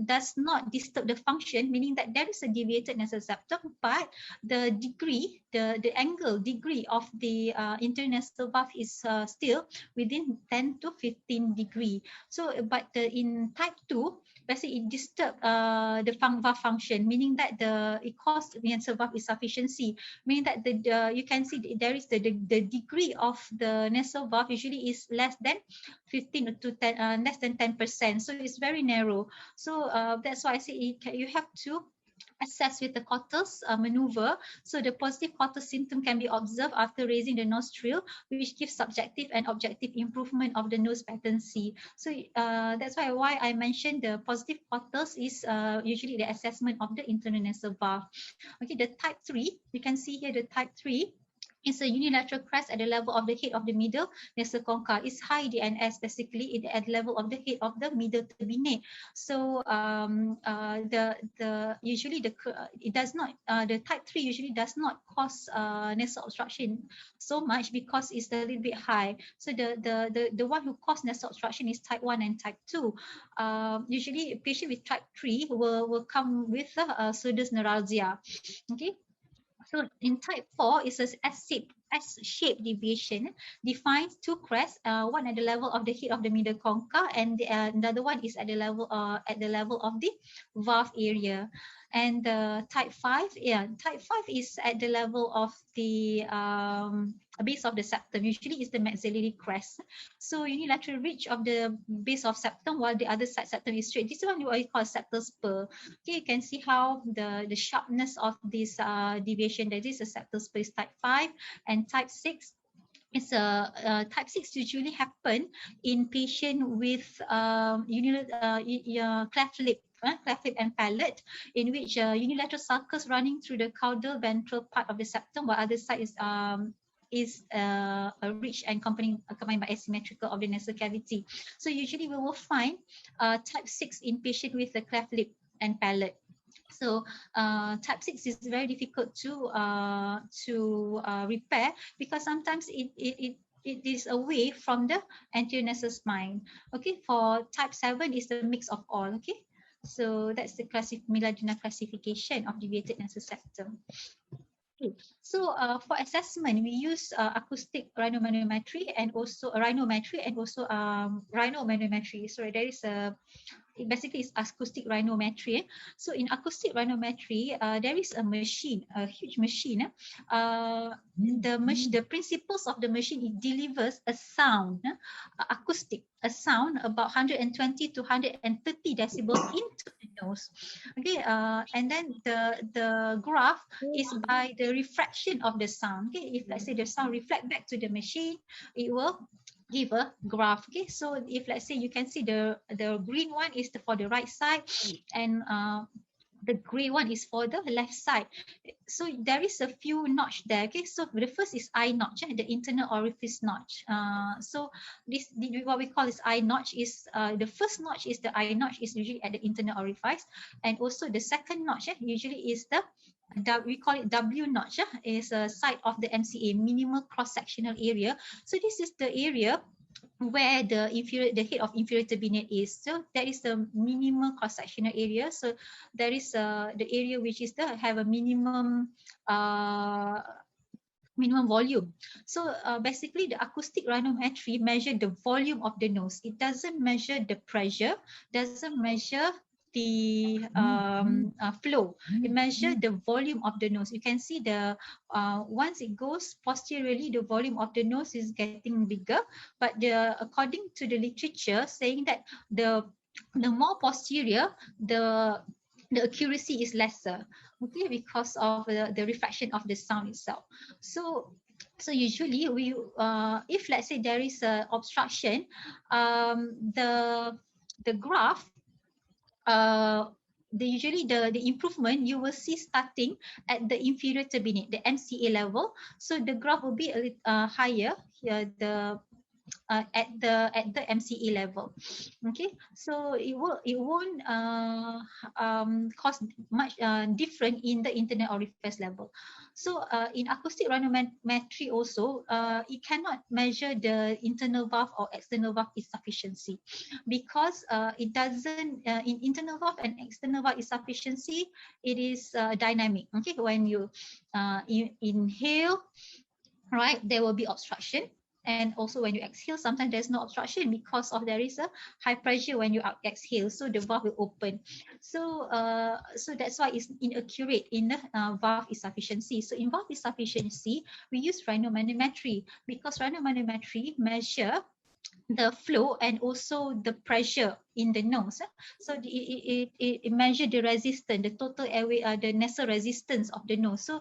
does not disturb the function, meaning that there is a deviated nasal septum, but the degree the angle degree of the internal nasal valve is still within 10 to 15 degree. So, but in type 2, basically it disturb the valve function, meaning that it causes nasal valve insufficiency, meaning that you can see there is the degree of the nasal valve usually is less than 15 to 10, less than 10%. So it's very narrow. So that's why I say you have to assess with the Cotter's maneuver. So the positive Cotter symptom can be observed after raising the nostril, which gives subjective and objective improvement of the nose patency. So that's why I mentioned the positive Cotter's is usually the assessment of the internal nasal valve. Okay, the type 3, you can see here the type 3 is a unilateral crest at the level of the head of the middle nasal concha. It's high DNS basically at the level of the head of the middle turbinate. So usually it does not the type 3 usually does not cause nasal obstruction so much because it's a little bit high. So the one who cause nasal obstruction is type 1 and type 2. Usually a patient with type 3 will come with pseudo's neuralgia. Okay. So in type 4 is a S-shaped deviation, defines two crests, one at the level of the head of the middle concha, and another one is at the level of the valve area. And type 5, type 5 is at the level of the base of the septum. Usually is the maxillary crest. So unilateral ridge of the base of septum while the other side septum is straight. This is what you call septal spur. Okay, you can see how the sharpness of this deviation. That is a septal spur is type 5, and type 6 is type 6 usually happen in patient with cleft lip and palate, in which unilateral sulcus running through the caudal ventral part of the septum, while other side is a ridge and accompanied by asymmetrical of the nasal cavity. So usually we will find type 6 in patient with the cleft lip and palate. So type 6 is very difficult to repair because sometimes it is away from the anterior nasal spine. Okay, for type 7 is the mix of all. Okay, so that's the Miladina classification of deviated nasal septum. Okay. So for assessment, we use acoustic rhinomanometry and also rhinomanometry. So there is it basically is acoustic rhinometry. So in acoustic rhinometry, there is a machine, a huge machine. The principles of the machine, it delivers a sound, acoustic, a sound about 120 to 130 decibels into the nose. Okay, and then the graph is by the refraction of the sound. Okay, if let's say the sound reflect back to the machine, it will give a graph. Okay, so if let's say you can see the green one is for the right side, and the gray one is for the left side. So there is a few notch there. Okay, so the first is eye notch, the internal orifice notch. So this what we call is eye notch is the first notch is the eye notch is usually at the internal orifice, and also the second notch usually is the we call it W notch, is a side of the MCA, minimal cross-sectional area. So this is the area where the head of inferior turbinate is. So that is the minimal cross-sectional area. So there is the area which is have a minimum volume. So basically the acoustic rhinometry measure the volume of the nose. It doesn't measure the pressure, doesn't measure the flow. It measures the volume of the nose. You can see the once it goes posteriorly, the volume of the nose is getting bigger, but according to the literature saying that the more posterior, the accuracy is lesser, okay, because of the refraction of the sound itself. So usually we if let's say there is a obstruction, the graph, usually the improvement you will see starting at the inferior turbinate, the MCA level. So the graph will be a little higher here. at the MCA level. Okay, so it won't cause much different in the internal orifice level. So in acoustic rhinometry also, it cannot measure the internal valve or external valve insufficiency, because it doesn't in internal valve and external valve insufficiency, it is dynamic. Okay, when you inhale, right, there will be obstruction. And also when you exhale, sometimes there's no obstruction because of there is a high pressure when you exhale, so the valve will open. So so that's why it's inaccurate in the valve insufficiency. So in valve insufficiency, we use rhinomanometry, because rhinomanometry measure the flow and also the pressure in the nose. So it measures the resistance, the total airway, the nasal resistance of the nose. So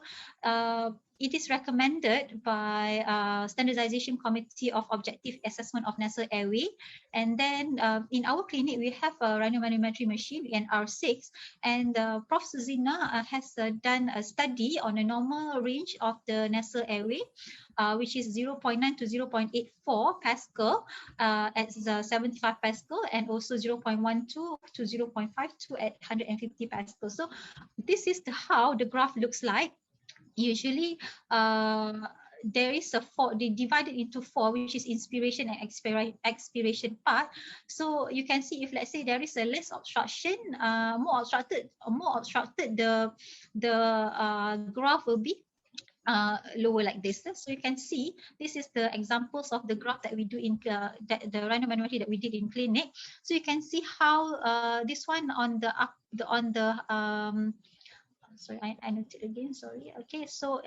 it is recommended by Standardization Committee of Objective Assessment of Nasal Airway. And then in our clinic, we have a rhinomanometry machine, an R6, and Prof. Suzina has done a study on a normal range of the nasal airway, which is 0.9 to 0.84 Pascal at the 75 Pascal, and also 0.12 to 0.52 at 150 Pascal. So this is how the graph looks like. Usually there is a four, they divided into four, which is inspiration and expiration part. So you can see, if let's say there is a less obstruction, more obstructed, the graph will be lower like this. So you can see this is the examples of the graph that we do in the rhinomanometry that we did in clinic. So you can see how this one on the sorry, I noted again, sorry. Okay, so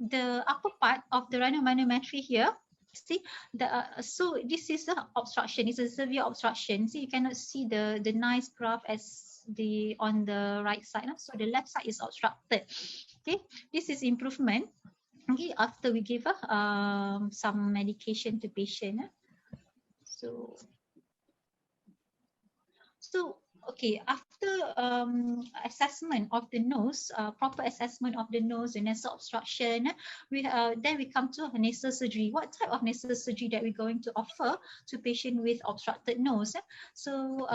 the upper part of the rhinomanometry here, see the so this is the obstruction, it's a severe obstruction. See, you cannot see the nice graph as the on the right side. So the left side is obstructed. Okay, this is improvement. Okay, after we give some medication to patient. So okay, after assessment of the nose, proper assessment of the nose, the nasal obstruction, we then we come to nasal surgery. What type of nasal surgery that we're going to offer to patient with obstructed nose? So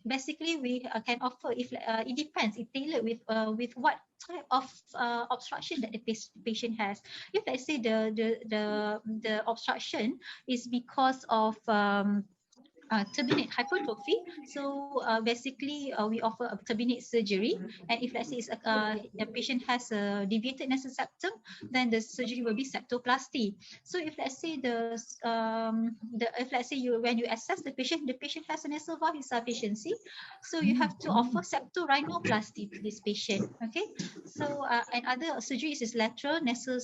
basically we can offer, if it depends, it tailored with what type of obstruction that the patient has. If let's say the obstruction is because of turbinate hypertrophy, so basically we offer a turbinate surgery. And if let's say a patient has a deviated nasal septum, then the surgery will be septoplasty. So if let's say if let's say when you assess the patient has a nasal valve insufficiency, so you have to offer septorhinoplasty to this patient. Okay, so and other surgeries is lateral nasal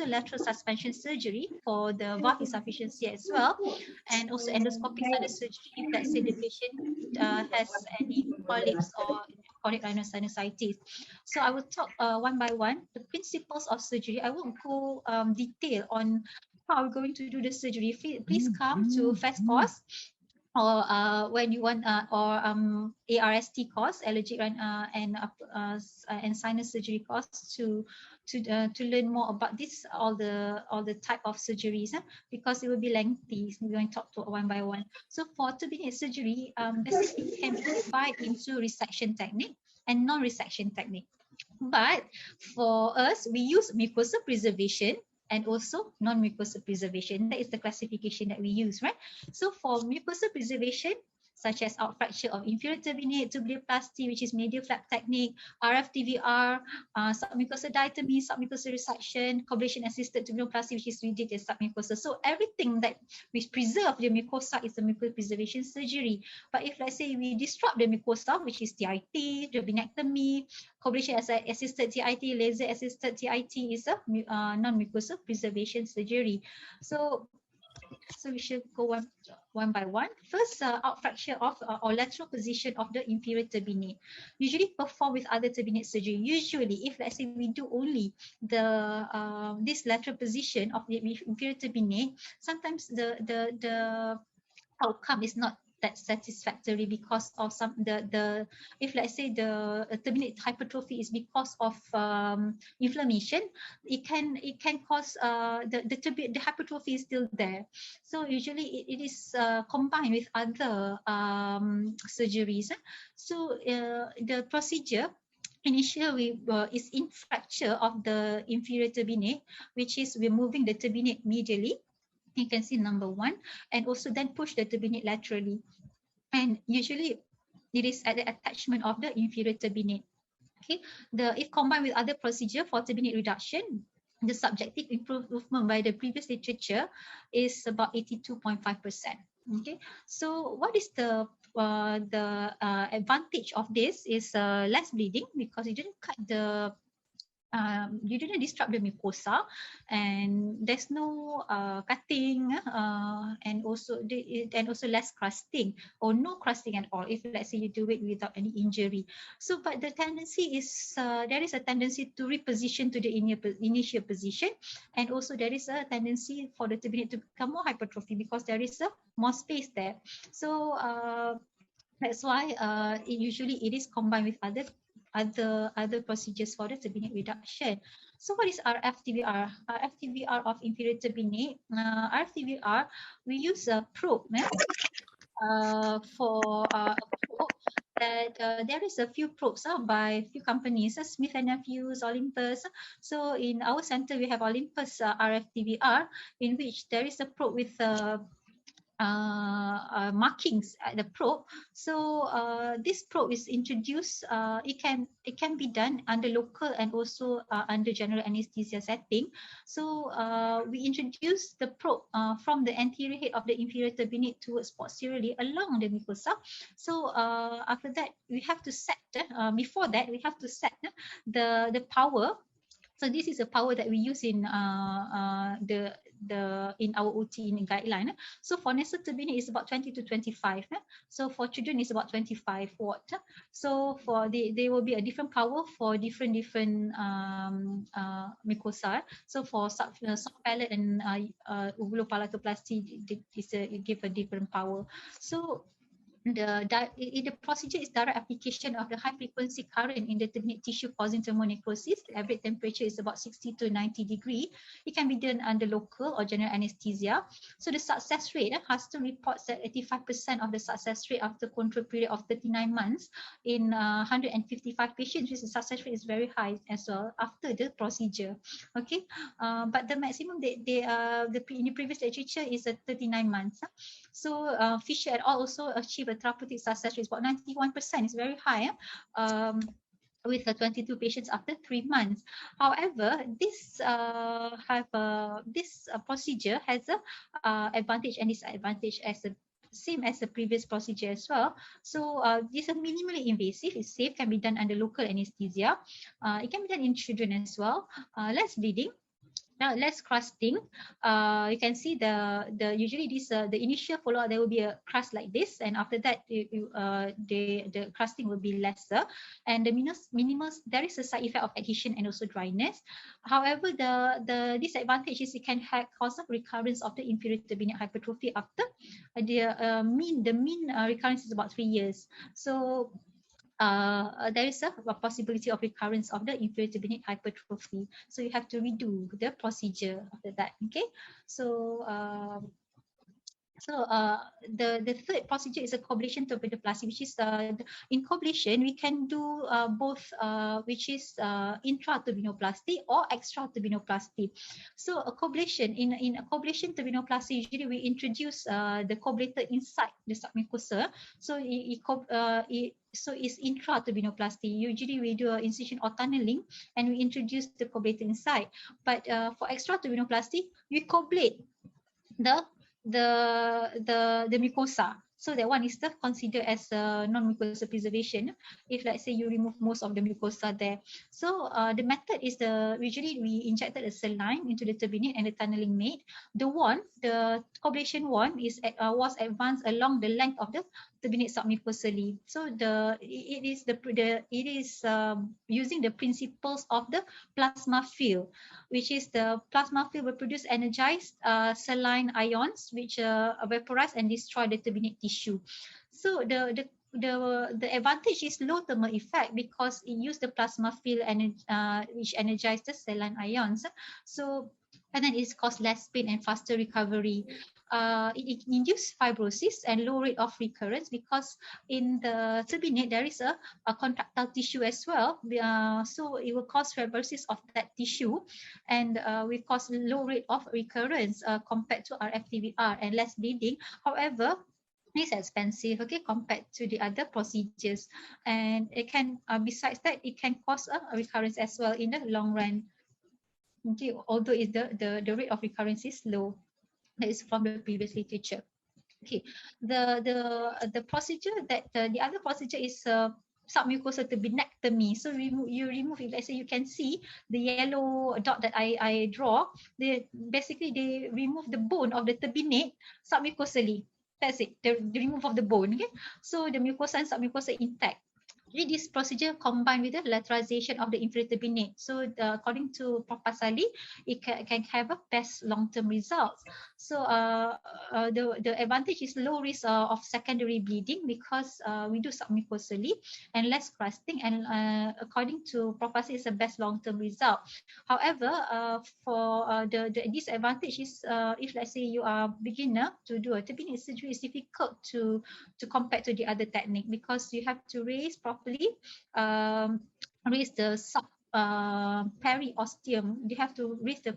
lateral suspension surgery for the valve insufficiency as well, and also endoscopic sinus surgery if let's say the patient has any polyps or chronic rhinosinusitis. So I will talk one by one the principles of surgery. I won't go detail on how we're going to do the surgery. Please come to FAST course, or when you want or ARST course, allergic and sinus surgery course, to learn more about this, all the type of surgeries, because it will be lengthy. So we're going to talk to one by one. So for turbinate surgery, basically can be divided into resection technique and non-resection technique. But for us, we use mucosal preservation and also non-mucosal preservation. That is the classification that we use, right? So for mucosal preservation, such as outfracture of inferior turbinate, tubuloplasty, which is medial flap technique, RF-TVR, submucosal diatomy, submucosal resection, coblation-assisted tubuloplasty, which is we did as submucosal. So everything that we preserve the mucosa is the mucosal preservation surgery. But if let's say we disrupt the mucosa, which is TIT, turbinectomy, coblation-assisted TIT, laser-assisted TIT is a non-mucosal preservation surgery. So we should go one by one. First, outfracture of or lateral position of the inferior turbinate. Usually performed with other turbinate surgery. Usually, if let's say we do only the this lateral position of the inferior turbinate, sometimes the outcome is not that satisfactory because of if let's say the turbinate hypertrophy is because of inflammation, it can cause the hypertrophy is still there. So usually it is combined with other surgeries. So the procedure initially is in fracture of the inferior turbinate, which is removing the turbinate medially. You can see number 1, and also then push the turbinate laterally. And usually it is at the attachment of the inferior turbinate. Okay, if combined with other procedure for turbinate reduction, the subjective improvement by the previous literature is about 82.5%. Okay, so what is the advantage of this is less bleeding, because you didn't cut the you didn't disrupt the mucosa, and there's no cutting, and also less crusting, or no crusting at all if let's say you do it without any injury. So but the tendency is there is a tendency to reposition to the initial position, and also there is a tendency for the turbinate to become more hypertrophy because there is more space there. So that's why usually it is combined with other procedures for the turbinate reduction. So what is RF-TBR? RF-TBR of inferior turbinate. RF-TBR, we use a probe for a probe that there is a few probes by few companies, Smith & Nephews, Olympus. So in our center, we have Olympus RF-TBR, in which there is a probe with markings at the probe. So this probe is introduced. It can be done under local and also under general anesthesia setting. So we introduce the probe from the anterior head of the inferior turbinate towards posteriorly along the mucosa. So after that, we have to set. Before that, we have to set the power. So this is a power that we use in in our OT in guideline. So for nasal turbinate is about 20 to 25. So for children is about 25 watt. So for there will be a different power for different mucosa. So for soft palate and uvulopalatoplasty, it give a different power. So the procedure is direct application of the high frequency current in the turbinate tissue causing thermonecrosis. The average temperature is about 60 to 90 degree. It can be done under local or general anesthesia. So the success rate, Huston reports that 85% of the success rate after control period of 39 months in 155 patients, which the success rate is very high as well after the procedure. Okay, but the maximum in the previous literature is 39 months. So Fisher et al. Also achieved a therapeutic success rate about 91%. It's very high. With 22 patients after 3 months. However, this procedure has a advantage and disadvantage as same as the previous procedure as well. So this is minimally invasive, it's safe, can be done under local anesthesia. It can be done in children as well. Less bleeding. Now less crusting. You can see usually this the initial follow up, there will be a crust like this, and after that the crusting will be lesser, and the minimal there is a side effect of adhesion and also dryness. However, the disadvantage is it can cause a recurrence of the inferior turbinate hypertrophy after the mean recurrence is about 3 years. So there is a possibility of recurrence of the inferior turbinate hypertrophy. So you have to redo the procedure after that. Okay, so the third procedure is a coblation turbinoplasty, which is in coblation we can do both, which is intraturbinoplasty or extraturbinoplasty. So a coblation in a coblation turbinoplasty, usually we introduce the coblator inside the submucosa. So it's intraturbinoplasty. Usually we do an incision or tunneling and we introduce the coblator inside. But for extraturbinoplasty, we coblate the mucosa. So that one is considered as non-mucosa preservation if let's say you remove most of the mucosa there. So the method is usually we injected a saline into the turbinate and the tunneling made. The coblation wand was advanced along the length of the turbinate submucosally. So it is using the principles of the plasma field, which is the plasma field will produce energized saline ions which vaporize and destroy the turbinate tissue. So the advantage is low thermal effect because it uses the plasma field and which energize the saline ions. So and then it causes less pain and faster recovery. It induces fibrosis and low rate of recurrence because in the turbinate there is a contractile tissue as well. So it will cause fibrosis of that tissue and will cause low rate of recurrence compared to RFTVR and less bleeding. However, it's expensive, okay, compared to the other procedures, and it can besides that it can cause a recurrence as well in the long run. Okay, although the rate of recurrence is low. That is from the previous literature. Okay, the procedure that the other procedure is submucosal turbinectomy. So you remove it. Let's say you can see the yellow dot that I draw. They basically they remove the bone of the turbinate submucosally. That's it. The remove of the bone. Okay, so the mucosa and submucosa intact. This procedure combined with the lateralization of the inferior turbinate. So according to Prof. Pasali, it can have a best long-term results. So the advantage is low risk of secondary bleeding because we do submucosally and less crusting, and according to Prof. Pasali, it's the best long-term result. However, for the disadvantage is if let's say you are beginner to do a turbinate surgery, it's difficult to compare to the other technique because you have to raise properly, raise the sub periosteum. You have to raise the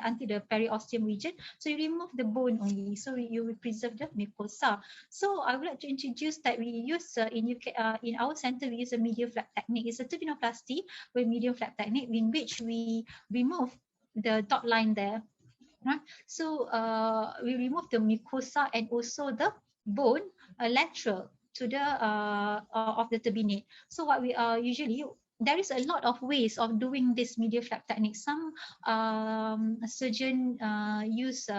until the periosteum region. So you remove the bone only. So you will preserve the mucosa. So I would like to introduce that we use in UK in our center we use a medial flap technique. It's a turbinoplasty with medial flap technique in which we remove the dot line there. Right? So we remove the mucosa and also the bone lateral to the of the turbinate. So what we usually there is a lot of ways of doing this medial flap technique. Some surgeon use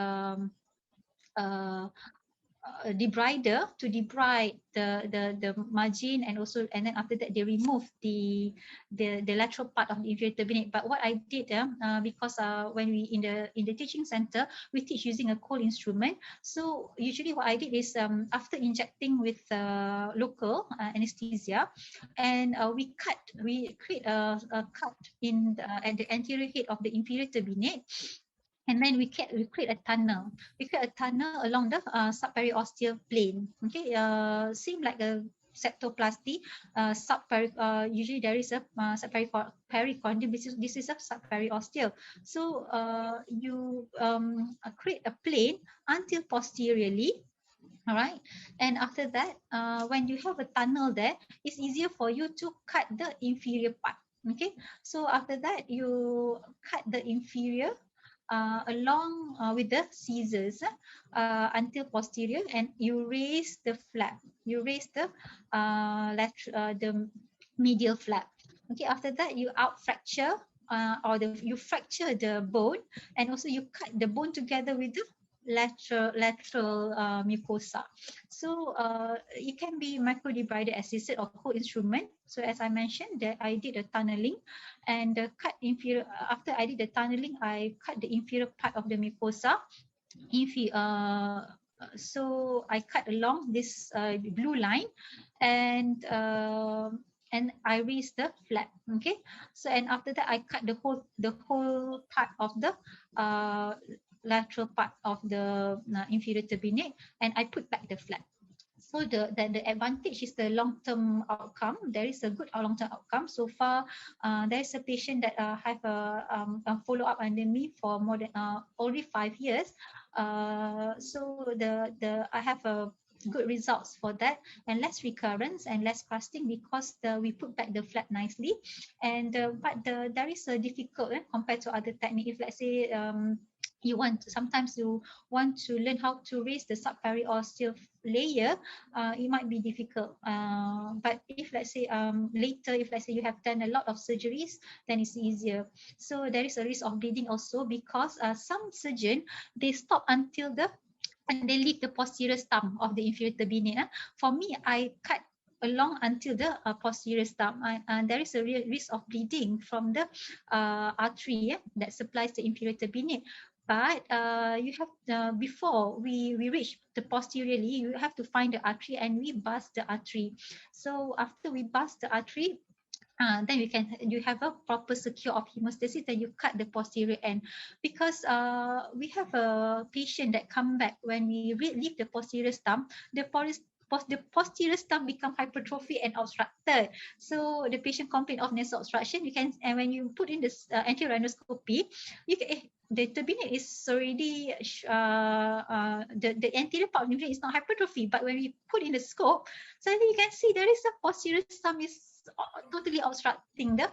debrider to debride the margin, and then after that they remove the lateral part of the inferior turbinate. But what I did because when we in the teaching center we teach using a cold instrument, so usually what I did is after injecting with local anesthesia, and we create a cut in at the anterior head of the inferior turbinate. And then we create a tunnel. We create a tunnel along the subperiosteal plane. Okay, seem like a septoplasty. Usually there is a subpericordium. This is a subperiosteal. So you create a plane until posteriorly. All right, and after that, when you have a tunnel there, it's easier for you to cut the inferior part. Okay, so after that, you cut the inferior along with the scissors until posterior, and you raise the flap. You raise the the medial flap. Okay, after that you out fracture you fracture the bone, and also you cut the bone together with the lateral mucosa. So it can be microdebrided assisted or co-instrument. So as I mentioned that I did a tunneling and cut inferior. After I did the tunneling, I cut the inferior part of the mucosa. So I cut along this blue line, and I raised the flap. Okay, so and after that I cut the whole part of the lateral part of the inferior turbinate, and I put back the flap. So the advantage is the long-term outcome. There is a good long-term outcome. So far, there is a patient that have a follow-up under me for more than already 5 years. So I have a good results for that, and less recurrence and less crusting because we put back the flap nicely. And but there is a difficult compared to other technique. If let's say sometimes you want to learn how to raise the subperiosteal layer, it might be difficult. But if let's say later, if let's say you have done a lot of surgeries, then it's easier. So there is a risk of bleeding also because some surgeon they stop until the and they leave the posterior stump of the inferior turbinate. For me, I cut along until the posterior stump, and there is a real risk of bleeding from the artery that supplies the inferior turbinate. But you have before we reach the posteriorly, you have to find the artery, and we bust the artery. So after we bust the artery, then you have a proper secure of hemostasis, and you cut the posterior end, because we have a patient that come back when we leave the posterior stump, the posterior stump become hypertrophy and obstructed. So the patient complain of nasal obstruction. And when you put in this anterior rhinoscopy, the turbinate is already the anterior part of the turbinate is not hypertrophy, but when we put in the scope, suddenly you can see there is a posterior stump is totally obstructing the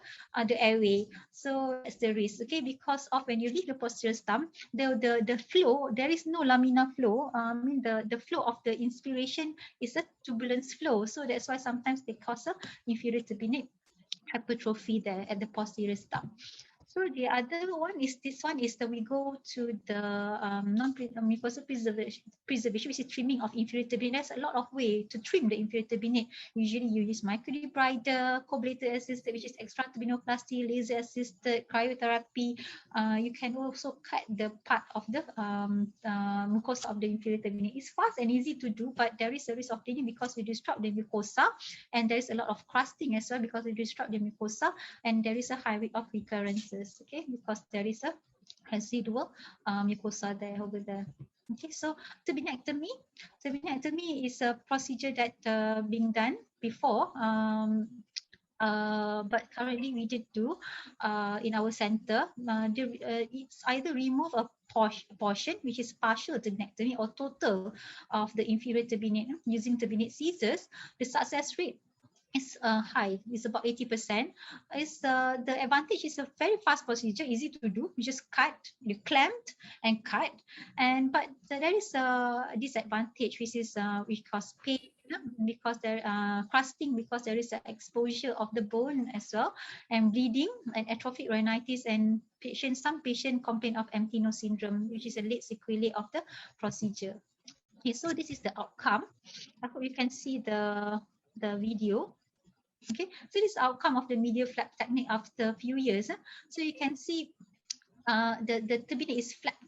airway. So that's the risk, okay, because of when you leave the posterior stump, the flow, there is no laminar flow. I mean the flow of the inspiration is a turbulence flow. So that's why sometimes they cause a inferior turbinate hypertrophy there at the posterior stump. So the other one is this one is that we go to the non-mucosal preservation, which is trimming of inferior turbinate. There's a lot of way to trim the inferior turbinate. Usually you use microdebrider, coblation assisted, which is extraturbinoplasty, laser assisted, cryotherapy. You can also cut the part of the mucosa of the inferior turbinate. It's fast and easy to do, but there is a risk of bleeding because we disrupt the mucosa, and there is a lot of crusting as well because we disrupt the mucosa, and there is a high rate of recurrences, okay, because there is a residual mucosa there over there. Okay, so turbinectomy is a procedure that being done before, but currently we did do in our center. It's either remove a portion, which is partial turbinectomy, or total of the inferior turbinate using turbinate scissors. The success rate is high. It's about 80%. It's the advantage is a very fast procedure, easy to do. You just cut, you clamped and cut, but there is a disadvantage, which is which cause pain, because there crusting, because there is an exposure of the bone as well, and bleeding and atrophic rhinitis, and some patient complain of empty nose syndrome, which is a late sequelae of the procedure. Okay, so this is the outcome. I hope you can see the video. Okay, so this is outcome of the medial flap technique after a few years. So you can see the turbinate is flat.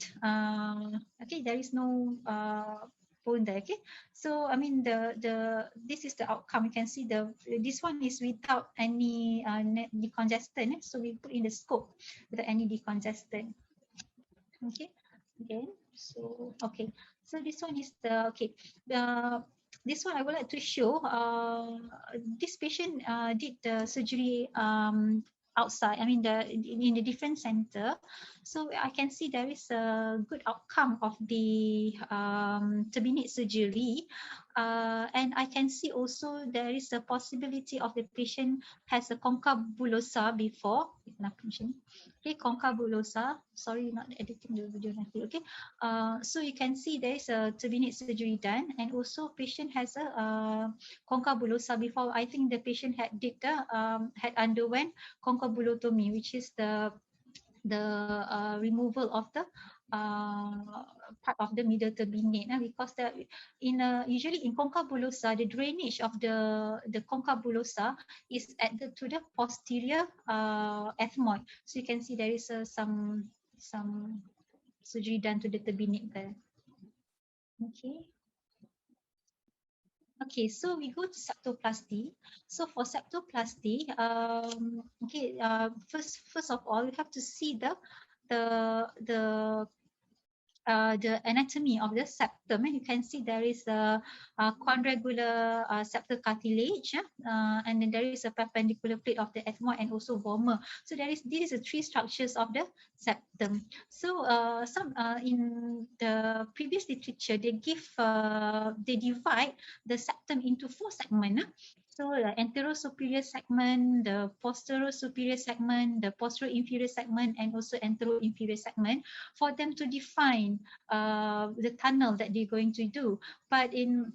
Okay, there is no bone there. Okay, so I mean this is the outcome. You can see this one is without any decongestant. So we put in the scope without any decongestant. Okay, again. So okay, so this one is this one I would like to show. This patient did the surgery outside. I mean in the different center. So I can see there is a good outcome of the turbinate surgery, and I can see also there is a possibility of the patient has a concabulosa before. Okay, concabulosa. Sorry, not editing the video nanti. Okay, so you can see there is a turbinate surgery done, and also patient has a concabulosa before. I think the patient had underwent concabulotomy, which is the removal of the part of the middle turbinate, because usually in concabulosa, the drainage of the concabulosa is to the posterior ethmoid. So you can see there is some surgery done to the turbinate there. Okay. Okay, so we go to septoplasty. So for septoplasty, first of all, we have to see the anatomy of the septum. And you can see there is a quadrangular septal cartilage, and then there is a perpendicular plate of the ethmoid and also vomer. So these are three structures of the septum. So in the previous literature, they divide the septum into 4 segments. So the anterosuperior segment, the posterior-superior segment, the posterior-inferior segment, and also antero-inferior segment, for them to define the tunnel that they're going to do. But in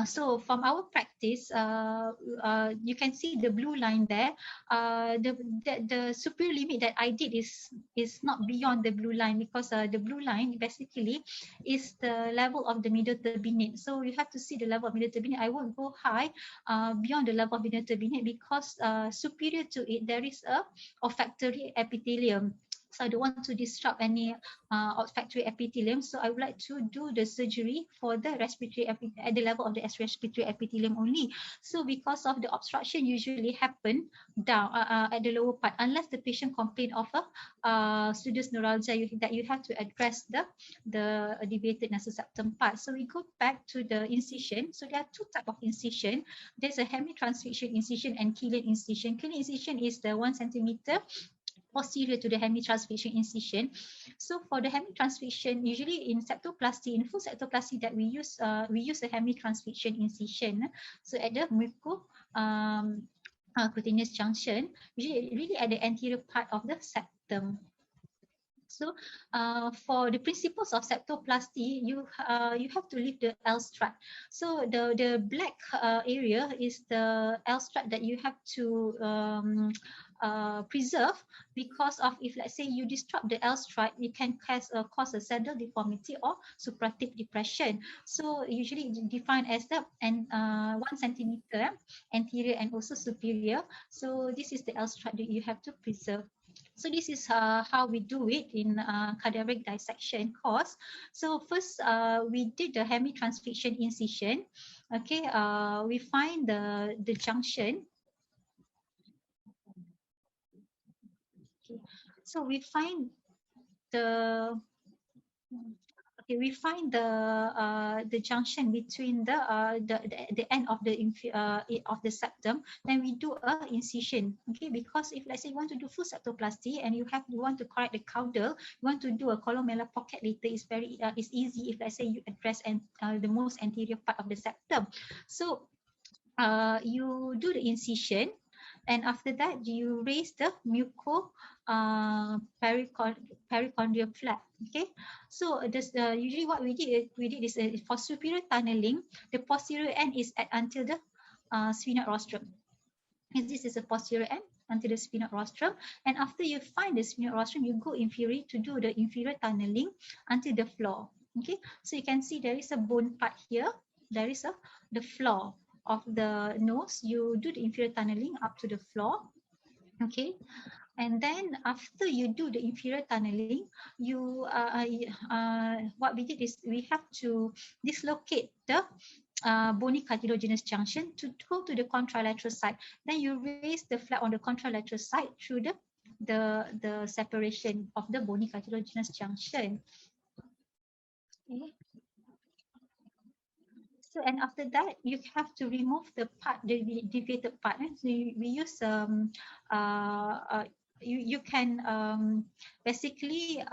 So from our practice, you can see the blue line there. The superior limit that I did is not beyond the blue line, because the blue line basically is the level of the middle turbinate. So you have to see the level of middle turbinate. I won't go high beyond the level of middle turbinate, because superior to it there is a olfactory epithelium. So I don't want to disrupt any olfactory epithelium. So I would like to do the surgery for the respiratory at the level of the respiratory epithelium only. So because of the obstruction usually happen down at the lower part, unless the patient complain of a studus neuralgia, that you have to address the deviated nasal septum part. So we go back to the incision. So there are two types of incision. There's a hemitransfixion incision and Killian incision. Killian incision is the 1 centimeter posterior to the hemitransfixion incision. So for the hemitransfixion, usually in septoplasty, in full septoplasty that we use a hemitransfixion incision. So at the mucocutaneous junction, usually really at the anterior part of the septum. So for the principles of septoplasty, you have to leave the L strut. So the black area is the L strut that you have to preserve, because of, if let's say you disrupt the L strut, it can cause a saddle deformity or suppurative depression. So usually defined as the 1 centimeter anterior and also superior. So this is the L strut that you have to preserve. So this is how we do it in cadaveric dissection course. So first, we did the hemitransfixion incision. Okay, we find the junction. Okay. So we find the the junction between the end of the septum. Then we do a incision. Okay, because if let's say you want to do full septoplasty and you want to correct the caudal, you want to do a columellar pocket later, it's easy if let's say you address the most anterior part of the septum. So you do the incision, and after that you raise the pericardial flap. Okay, so this usually what we did is for superior tunneling, the posterior end is until the sphenoid rostrum. And this is a posterior end until the sphenoid rostrum, and after you find the sphenoid rostrum, you go inferior to do the inferior tunneling until the floor. Okay, so you can see there is a bone part here. There is the floor of the nose. You do the inferior tunneling up to the floor. Okay, and then after you do the inferior tunneling, what we did is we have to dislocate the bony cartilaginous junction to go to the contralateral side. Then you raise the flap on the contralateral side through the separation of the bony cartilaginous junction. Okay. So, and after that, you have to remove the deviated part. So we use you can basically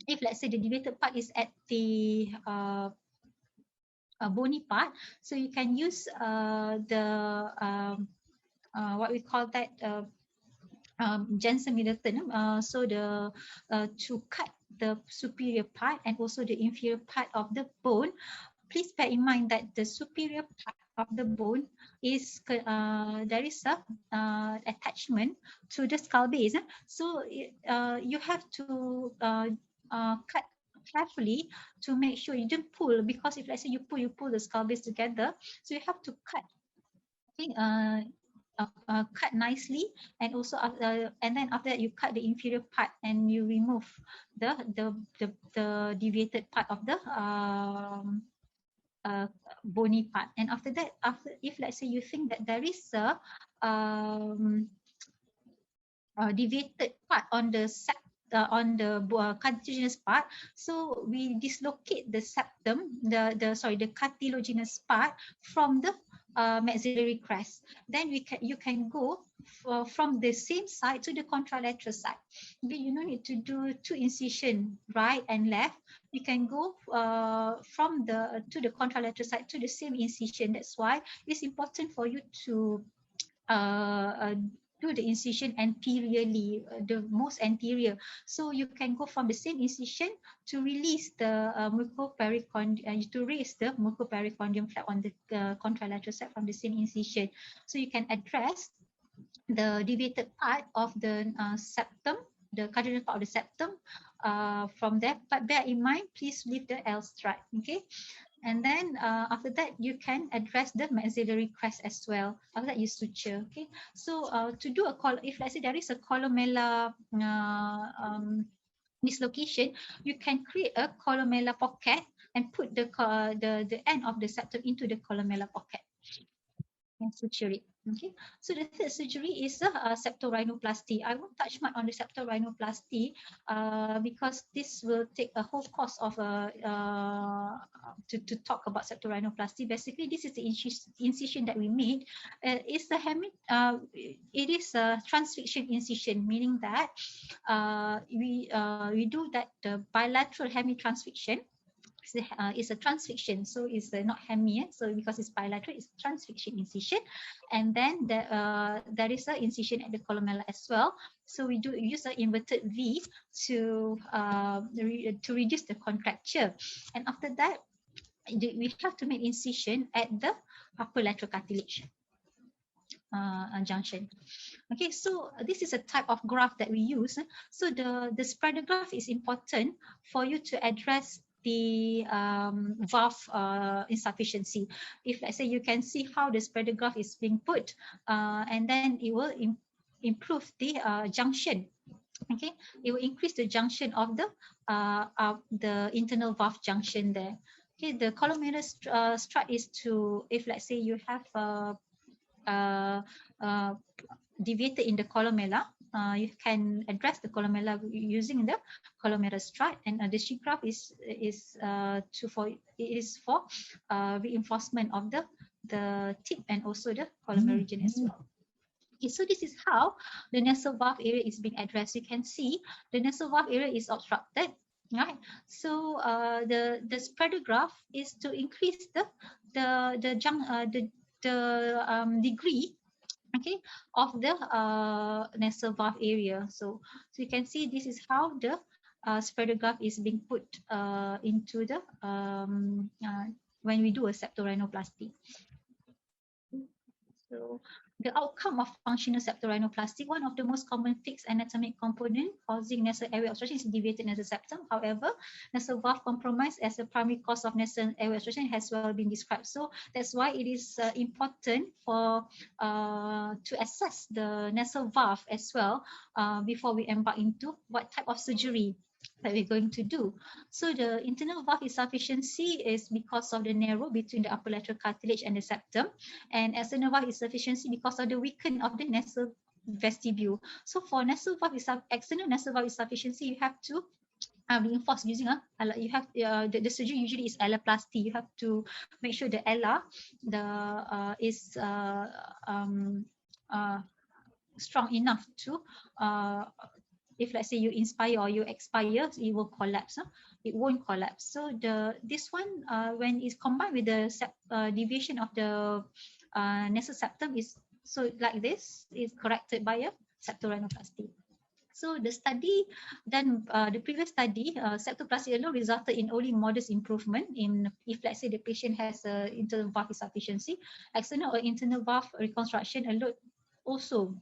if let's say the deviated part is at the bony part, so you can use what we call that Jensen Middleton. So to cut the superior part and also the inferior part of the bone. Please bear in mind that the superior part of the bone is there is a attachment to the skull base. So you have to cut carefully to make sure you don't pull, because if let's say you pull the skull base together, so you have to cut. Okay, cut nicely, and also and then after that you cut the inferior part and you remove the deviated part of the bony part. And after that, if let's say you think that there is a deviated part on the cartilaginous part, so we dislocate the septum, the cartilaginous part from the maxillary crest. Then you can go from the same side to the contralateral side. You don't need to do two incision right and left. You can go from to the contralateral side to the same incision. That's why it's important for you to do the incision anteriorly, the most anterior. So you can go from the same incision to release the mucopericondium, to raise the mucopericondium flap on the contralateral side from the same incision. So you can address the deviated part of the septum, the cardinal part of the septum from there. But bear in mind, please leave the L strut, okay? And then after that, you can address the maxillary crest as well. After that, you suture, okay? So to do if let's say there is a columellar dislocation, you can create a columellar pocket and put the end of the septum into the columellar pocket and suture it. Okay, so the third surgery is a septorhinoplasty. I won't touch much on the septorhinoplasty because this will take a whole course of to talk about septorhinoplasty. Basically, this is the incision that we made. It is a transfixion incision, meaning that we do that bilateral hemitransfixion. It's a transfixion, so it's not hemi, so because it's bilateral, it's transfixion incision. And then there is an incision at the columella as well. So we use an inverted V to reduce the contracture. And after that, we have to make incision at the upper lateral cartilage junction. Okay, so this is a type of graft that we use. So the spreader graft is important for you to address the valve insufficiency. If let's say you can see how the spreader graft is being put, and then it will improve the junction. Okay, it will increase the junction of the internal valve junction there. Okay, the columellar strut is to, if let's say you have deviated in the columella, you can address the columella using the columellar strut, and the sheet graft is for reinforcement of the tip and also the columnar region as well. Okay, so this is how the nasal valve area is being addressed. You can see the nasal valve area is obstructed, right? So the spreader graft is to increase the degree, okay, of the nasal valve area. So you can see this is how the spreader graft is being put into the when we do a septorhinoplasty. So the outcome of functional septorhinoplasty, one of the most common fixed anatomic component causing nasal airway obstruction is deviated nasal septum. However, nasal valve compromise as a primary cause of nasal airway obstruction has well been described. So that's why it is important for to assess the nasal valve as well before we embark into what type of surgery that we're going to do. So the internal valve insufficiency is because of the narrow between the upper lateral cartilage and the septum, and external valve insufficiency because of the weaken of the nasal vestibule. So for external nasal valve insufficiency, you have to reinforce using the surgery usually is alloplasty. You have to make sure the ala is strong enough to if let's say you inspire or you expire, it will collapse. It won't collapse. So this one, when it's combined with the deviation of the nasal septum, is so like this is corrected by a septorhinoplasty. So the study done, the previous study, septoplasty alone resulted in only modest improvement in if let's say the patient has internal valve insufficiency. External or internal valve reconstruction alone also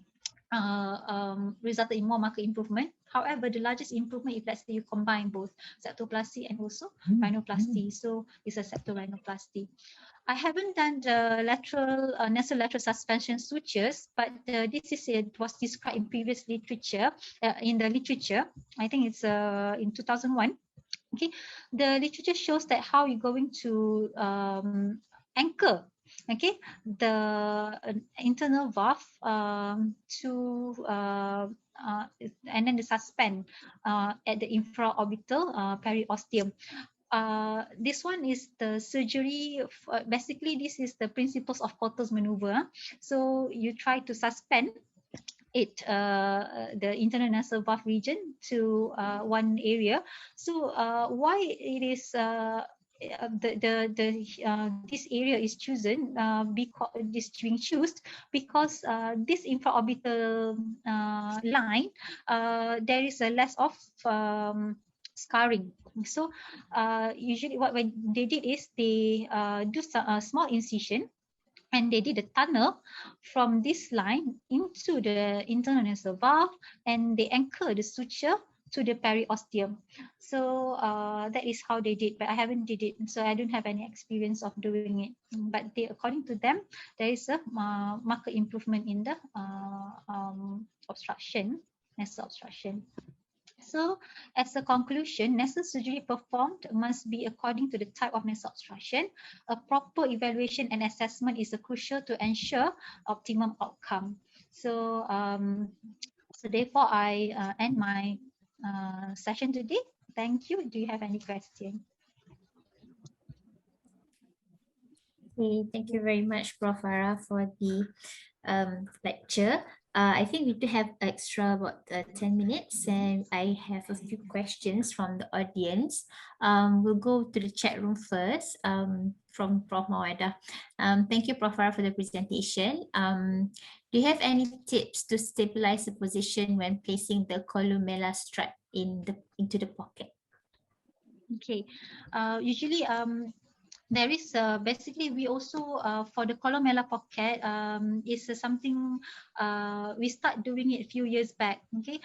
resulted in more marked improvement. However, the largest improvement if let's say you combine both septoplasty and also rhinoplasty, so it's a septorhinoplasty. I haven't done the lateral nasal lateral suspension sutures, but this was described in previous literature. In the literature, I think it's in 2001. Okay, the literature shows that how you're going to anchor, okay, the internal valve and then the suspend at the infraorbital periosteum. This one is the surgery. Basically, this is the principles of Porter's maneuver. So you try to suspend it, the internal nasal valve region to one area. So why it is this area is chosen because this being chosen because this infraorbital line there is a less of scarring. So usually what when they did is they do a small incision and they did a tunnel from this line into the internal nasal valve, and they anchor the suture to the periosteum. So that is how they did, but I haven't did it, so I don't have any experience of doing it. But they, according to them, there is a marked improvement in the obstruction, nasal obstruction. So, as a conclusion, nasal surgery performed must be according to the type of nasal obstruction. A proper evaluation and assessment is crucial to ensure optimum outcome. So, so therefore, I end my session today. Thank you. Do you have any question? Okay, thank you very much, Prof. Farah, for the lecture. I think we do have extra about 10 minutes, and I have a few questions from the audience. We'll go to the chat room first from Prof. Mawada. Thank you, Prof. Farah, for the presentation. Do you have any tips to stabilize the position when placing the columella strap into the pocket? Okay, usually there is basically we also for the columella pocket is something we start doing it a few years back. Okay,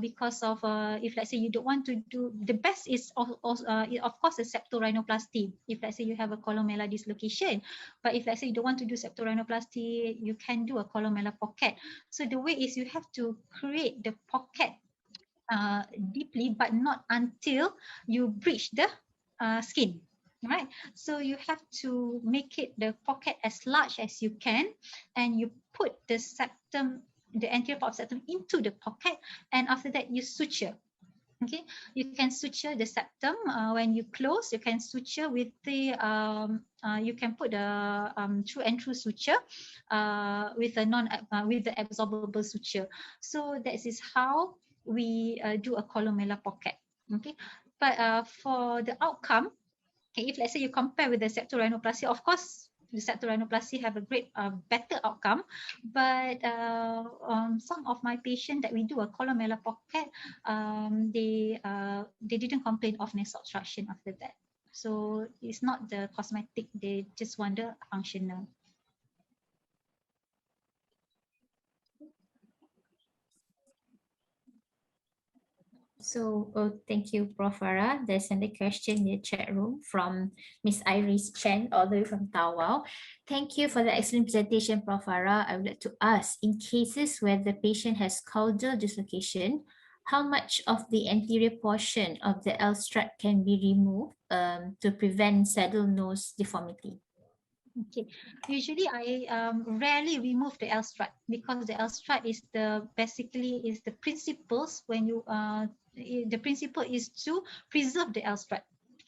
because of if let's say you don't want to do, the best is of course a septorhinoplasty if let's say you have a columella dislocation. But if let's say you don't want to do septorhinoplasty, you can do a columella pocket. So the way is you have to create the pocket deeply, but not until you breach the skin. Right, so you have to make it the pocket as large as you can, and you put the septum, the anterior part of septum, into the pocket, and after that you suture. Okay, you can suture the septum when you close. You can suture with the you can put the through and through suture with a with the absorbable suture. So that is how we do a columella pocket. Okay, but for the outcome, okay, if let's say you compare with the septorhinoplasty, of course the septorhinoplasty have a great better outcome, but some of my patients that we do a columella pocket, they didn't complain of nasal obstruction after that. So it's not the cosmetic, they just want the functional. So, thank you, Prof. Farah. There's another question in the chat room from Miss Iris Chen, all the way from Tawau. Thank you for the excellent presentation, Prof. Farah. I would like to ask, in cases where the patient has caudal dislocation, how much of the anterior portion of the L strap can be removed to prevent saddle nose deformity? Okay, usually I rarely remove the L strap because the L strap is basically the principles when you the principle is to preserve the L strap.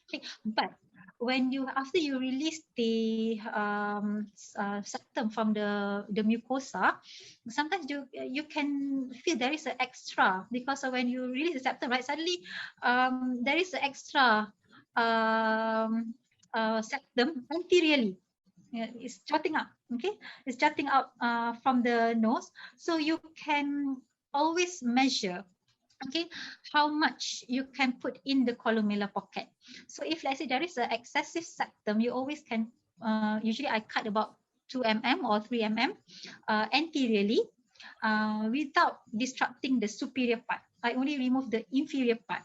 Okay, but when you after you release the septum from the mucosa, sometimes you can feel there is an extra, because when you release the septum, right, suddenly there is an extra septum anteriorly. It's jutting up. Okay, it's jutting out from the nose, so you can always measure, okay, how much you can put in the columella pocket. So if let's say there is an excessive septum, you always can usually I cut about 2 mm or 3 mm anteriorly without disrupting the superior part. I only remove the inferior part.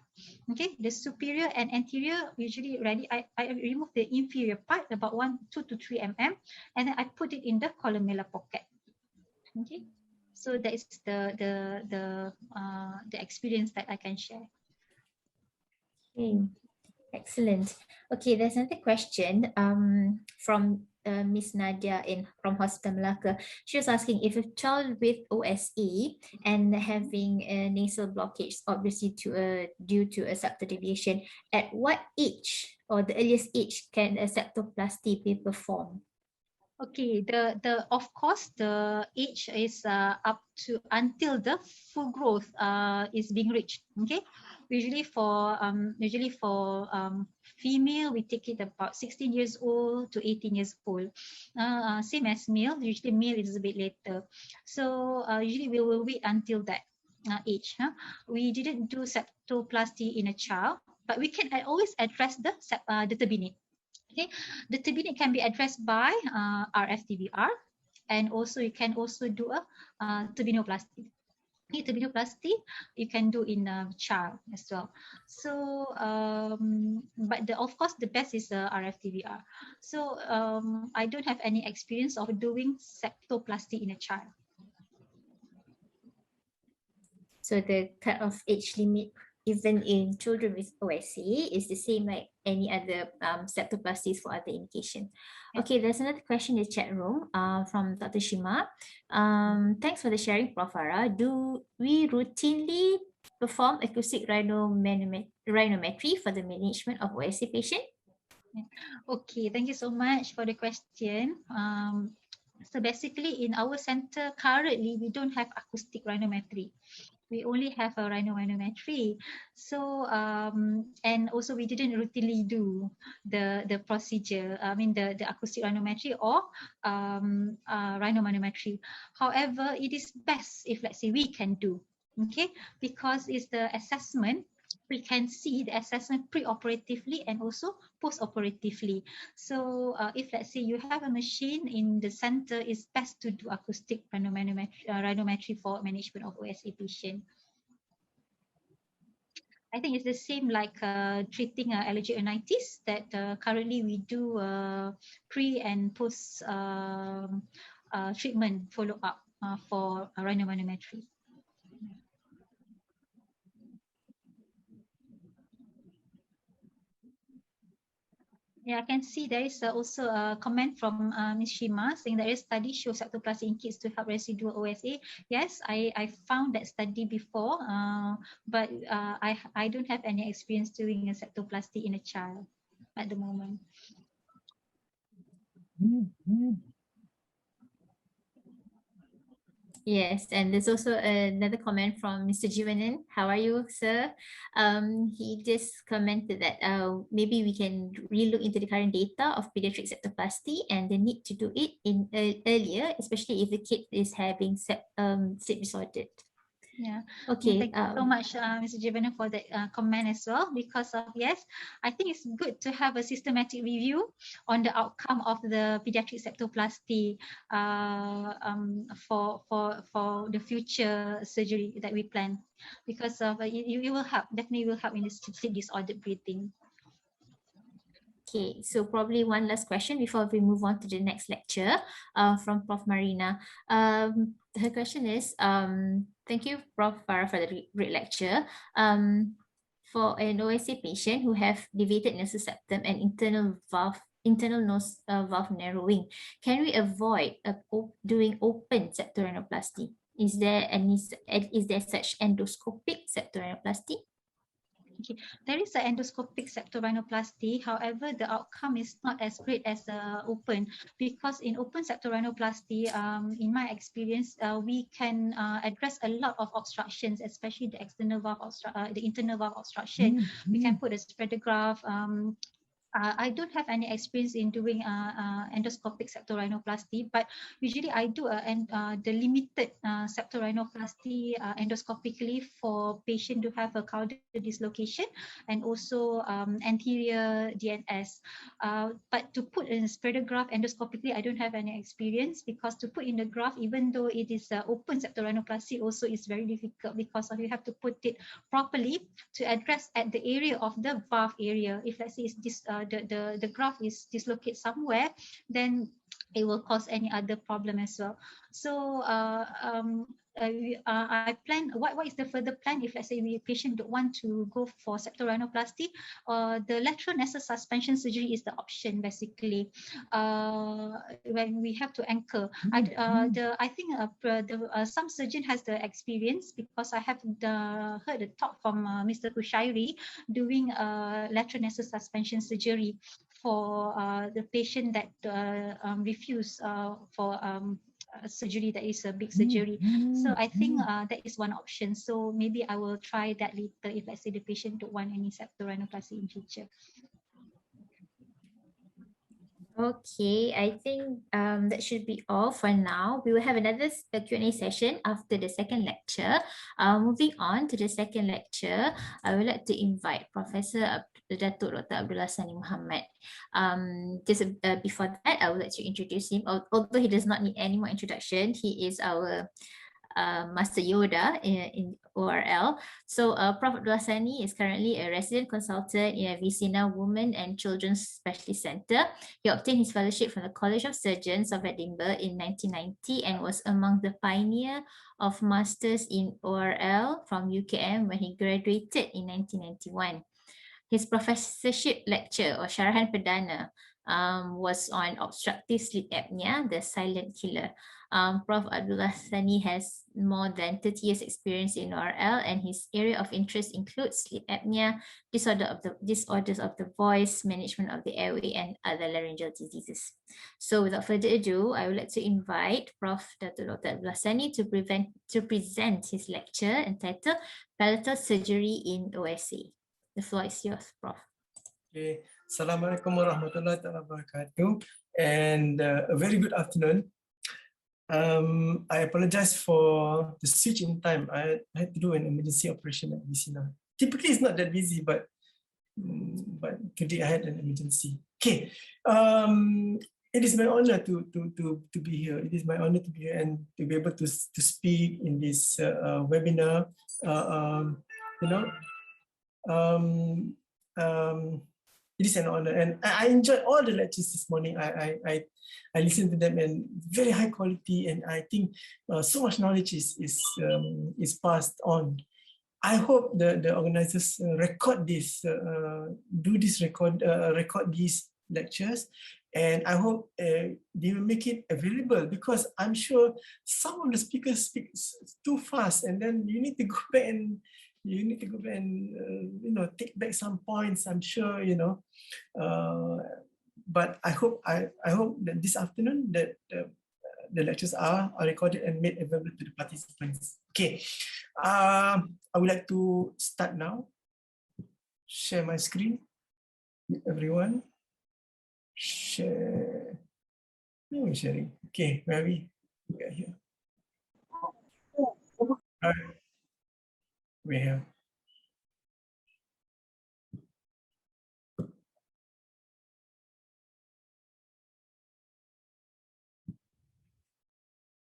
Okay, the superior and anterior usually ready. I remove the inferior part about 2 to 3 mm, and then I put it in the columella pocket. Okay, so that is the experience that I can share. Okay, excellent. Okay, there's another question from Miss Nadia from Hospital Malacca. She was asking if a child with OSA and having a nasal blockage, obviously due to a septal deviation, at what age or the earliest age can a septoplasty be performed? Okay, the of course the age is up to until the full growth is being reached. Okay, Usually for female, we take it about 16 years old to 18 years old. Same as male. Usually male is a bit later. So usually we will wait until that age. We didn't do septoplasty in a child, but we can always address the turbinate. Okay, the turbinate can be addressed by RF-TBR, and also you can also do a turbinoplasty. Turbinoplasty you can do in a child as well. So but of course the best is RF-TBR. So I don't have any experience of doing septoplasty in a child. So the cut-off age limit, even in children with OSA, is the same like any other septoplasties for other indication. Okay, there's another question in the chat room from Dr. Shima. Thanks for the sharing, Prof. Farah. Do we routinely perform acoustic rhinometry for the management of OSA patient? Okay, thank you so much for the question. So basically in our center currently, we don't have acoustic rhinometry. We only have a rhinometry. So and also we didn't routinely do the procedure. I mean the acoustic rhinometry or rhinomanometry. However, it is best if let's say we can do, okay, because it's the assessment. We can see the assessment pre-operatively and also post-operatively. So if let's say you have a machine in the center, it's best to do acoustic rhinometry for management of OSA patient. I think it's the same like treating allergic rhinitis that currently we do pre and post treatment follow-up for rhinomanometry. Yeah, I can see there is also a comment from Ms. Shima saying there is study shows septoplasty in kids to help residual OSA. Yes, I found that study before, but I don't have any experience doing a septoplasty in a child at the moment. Yes, and there's also another comment from Mr. Jivanan. How are you, sir? He just commented that maybe we can relook into the current data of pediatric septoplasty and the need to do it in earlier, especially if the kid is having sleep disorder. Yeah. Okay. Thank you so much, Mr. Jivana, for that comment as well. Because of yes, I think it's good to have a systematic review on the outcome of the pediatric septoplasty for the future surgery that we plan. Because of it will help, definitely will help in the sleep disordered breathing. Okay, so probably one last question before we move on to the next lecture from Prof. Marina. Her question is, thank you, Prof. Farah, for the great lecture. For an OSA patient who have deviated nasal septum and internal nose valve narrowing, can we avoid doing open septorhinoplasty? Is there such endoscopic septorhinoplasty? Okay. There is an endoscopic septorhinoplasty. However, the outcome is not as great as open, because in open septorhinoplasty, in my experience, we can address a lot of obstructions, especially the external valve the internal valve obstruction. We can put a spreadograph. I don't have any experience in doing endoscopic septorhinoplasty, but usually I do the limited septorhinoplasty endoscopically for patient who have a caudal dislocation and also anterior DNS. But to put in a spreadograph endoscopically, I don't have any experience, because to put in the graph, even though it is open septorhinoplasty, also is very difficult because you have to put it properly to address at the area of the valve area. If let's say it's this the graph is dislocated somewhere, then it will cause any other problem as well. So I plan, what is the further plan if let's say the patient don't want to go for septorhinoplasty? The lateral nasal suspension surgery is the option basically. When we have to anchor, I think some surgeon has the experience, because I have heard a talk from Mr. Kushairi doing lateral nasal suspension surgery for the patient that refuse for surgery that is a big surgery. So I think that is one option. So maybe I will try that later if let's say the patient don't want any septal rhinoplasty in future. Okay, I think that should be all for now. We will have another Q&A session after the second lecture. Moving on to the second lecture, I would like to invite Professor Datuk Dr. Abdullah Sani Muhammad. Just before that, I would like to introduce him. Although he does not need any more introduction, he is our Master Yoda in ORL. So Prof. Abdullah Sani is currently a resident consultant in Vicina Women and Children's Specialist Centre. He obtained his fellowship from the College of Surgeons of Edinburgh in 1990 and was among the pioneer of Masters in ORL from UKM when he graduated in 1991. His professorship lecture or Syarahan Perdana was on obstructive sleep apnea, the silent killer. Prof. Abdullah Sani has more than 30 years experience in ORL, and his area of interest includes sleep apnea, disorders of the voice, management of the airway, and other laryngeal diseases. So without further ado, I would like to invite Prof. Dr. Abdullah Sani to present his lecture entitled Palatal Surgery in OSA. The floor is yours, Prof. Okay. Assalamualaikum warahmatullahi wabarakatuh, and a very good afternoon. I apologize for the switch in time. I had to do an emergency operation at Vicina. Typically, it's not that busy, but today I had an emergency. Okay. It is my honor to be here. It is my honor to be here and to be able to speak in this webinar. It is an honor, and I enjoyed all the lectures this morning. I listened to them, and very high quality, and I think so much knowledge is passed on. I hope the organizers record this, record these lectures, and I hope they will make it available, because I'm sure some of the speakers speak too fast, and then you need to go back and take back some points. I'm sure, but I hope that this afternoon that the lectures are recorded and made available to the participants. Okay, I would like to start now. Share my screen with everyone. Share. No sharing. Okay, where are we? We are here. All right. We're here.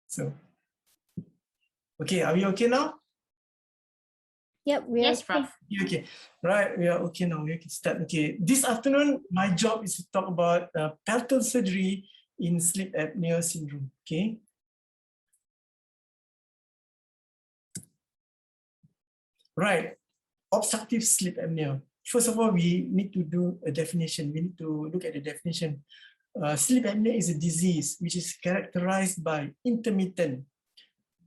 So, okay, are we okay now? Yep, we are. Yes, Prof. Okay, right, we are okay now. We can start. Okay, this afternoon, my job is to talk about palatal surgery in sleep apnea syndrome. Okay. Right, obstructive sleep apnea. First of all, we need to do a definition. We need to look at the definition. Sleep apnea is a disease which is characterized by intermittent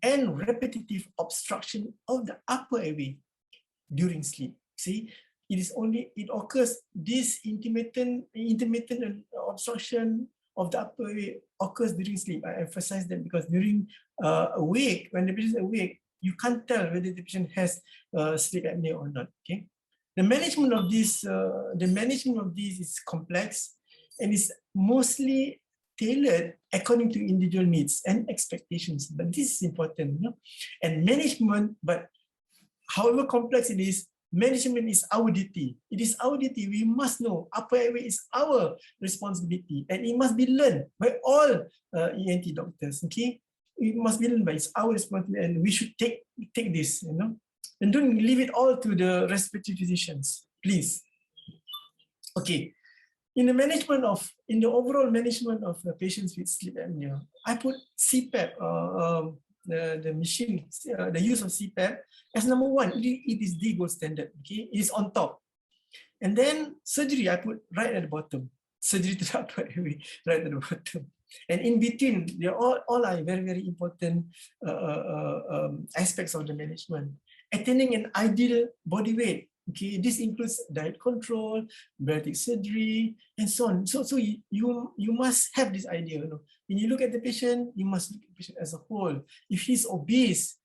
and repetitive obstruction of the upper airway during sleep. See, it occurs, this intermittent obstruction of the upper airway occurs during sleep. I emphasize that because during awake, when the patient is awake, you can't tell whether the patient has sleep apnea or not. Okay, the management of this is complex and is mostly tailored according to individual needs and expectations. But this is important, and management. But however complex it is, management is our duty. It is our duty. We must know upper airway is our responsibility, and it must be learned by all ENT doctors. Okay. It must be learned by it's our responsibility, and we should take this, and don't leave it all to the respective physicians, please. Okay, in the overall management of patients with sleep apnea, I put CPAP, the machine, the use of CPAP as number one. It is the gold standard. Okay, it is on top, and then surgery I put right at the bottom. Surgery to the upper airway right at the bottom. And in between, they all are very, very important aspects of the management. Attaining an ideal body weight Okay, this includes diet control, bariatric surgery, and so on. So you must have this idea. You know, when you look at the patient, you must look at the patient as a whole. If he's obese,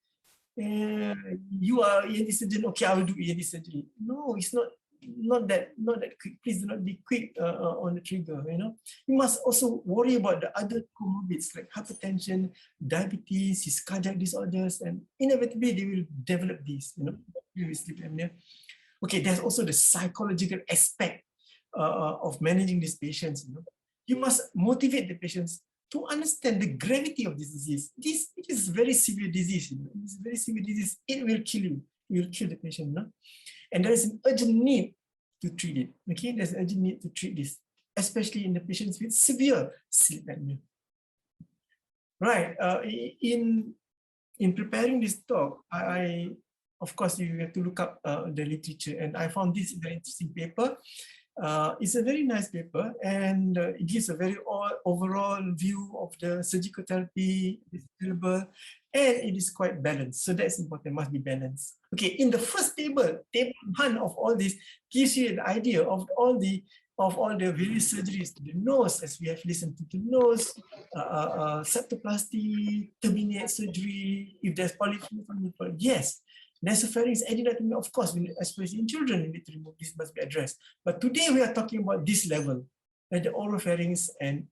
you are ENT surgeon. Okay, I will do ENT surgery. No, it's not that quick. Please do not be quick on the trigger. You know, you must also worry about the other comorbids like hypertension, diabetes, his cardiac disorders, and inevitably they will develop these. You know, with sleep apnea. Okay, there's also the psychological aspect of managing these patients. You know, you must motivate the patients to understand the gravity of this disease. It is very severe disease. You know? It is very severe disease. It will kill you. It will kill the patient. No? And there is an urgent need to treat it. Okay, there's an urgent need to treat this, especially in the patients with severe sleep apnea. Right. In preparing this talk, I of course you have to look up the literature, and I found this very interesting paper. It's a very nice paper, and it gives a very overall view of the surgical therapy available, and it is quite balanced. So that's important, must be balanced. Okay, in the first table 1 of all this gives you an idea of all the various surgeries to the nose, as we have listened to the nose, septoplasty, terminate surgery, if there's polypharyngeal, yes. Nasopharynx, adenectomy, of course, especially in children, we need to remove this, must be addressed. But today we are talking about this level, and the oropharynx and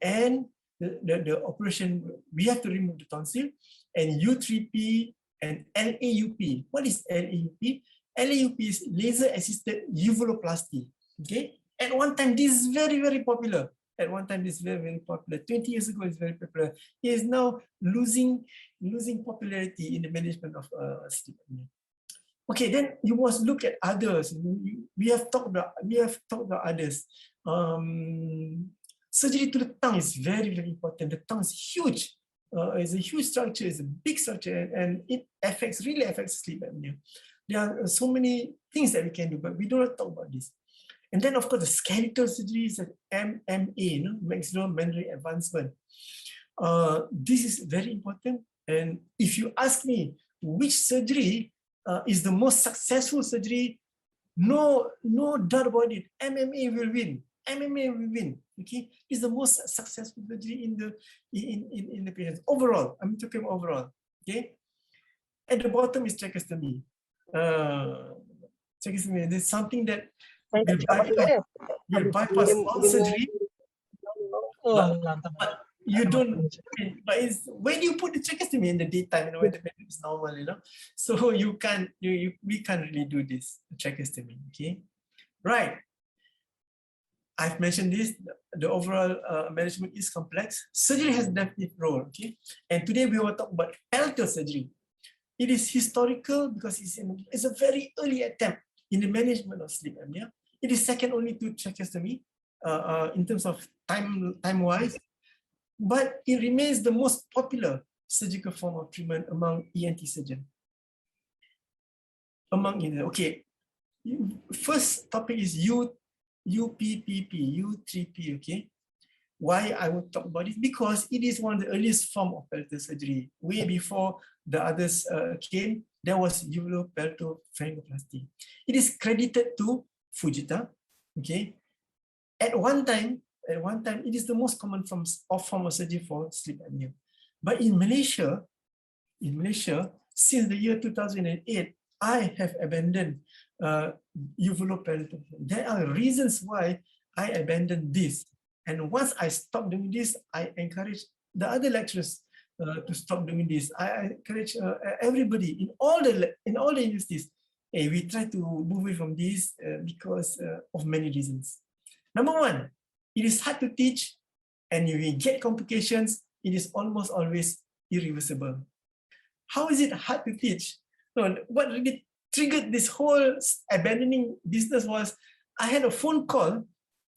the operation, we have to remove the tonsil, and U3P and LAUP. What is LAUP? LAUP is laser-assisted uvuloplasty. Okay. At one time, this is very, very popular. At one time, this is very, very popular. 20 years ago, it's very popular. It is now losing popularity in the management of sleep apnea. Okay, then you must look at others. We have talked about others. Surgery to the tongue is very, very important. The tongue is huge. It's a huge structure. It's a big structure, and it really affects sleep apnea. There are so many things that we can do, but we do not talk about this. And then, of course, the skeletal surgeries like MMA, maxillomandibular advancement. This is very important. And if you ask me which surgery is the most successful surgery, no doubt about it, MMA will win. MMA will win. Okay, it's the most successful surgery in the patients overall. I'm talking overall. Okay, at the bottom is tracheostomy. Tracheostomy is something that will bypass all surgery. But you don't. But it's when you put the tracheostomy in the daytime, you know, when the patient is normal, you know, so we can't really do this tracheostomy. Okay, right. I've mentioned this. The overall management is complex. Surgery has a definite role. Okay, and today we will talk about palatal surgery. It is historical because it's a very early attempt in the management of sleep apnea. It is second only to tracheostomy in terms of time-wise, but it remains the most popular surgical form of treatment among ENT surgeons. Okay, first topic is U3P, okay? Why I will talk about it? Because it is one of the earliest form of palatal surgery. Way before the others came, there was uvulopalatopharyngoplasty. It is credited to Fujita, okay? At one time, it is the most common form of surgery for sleep apnea. But in Malaysia, since the year 2008, I have abandoned uvulopalatopharyngoplasty. There are reasons why I abandoned this. And once I stopped doing this, I encourage the other lecturers to stop doing this. I encourage everybody in all the universities. Hey, we try to move away from this because of many reasons. Number one, it is hard to teach, and if you get complications, it is almost always irreversible. How is it hard to teach? No, what really triggered this whole abandoning business was I had a phone call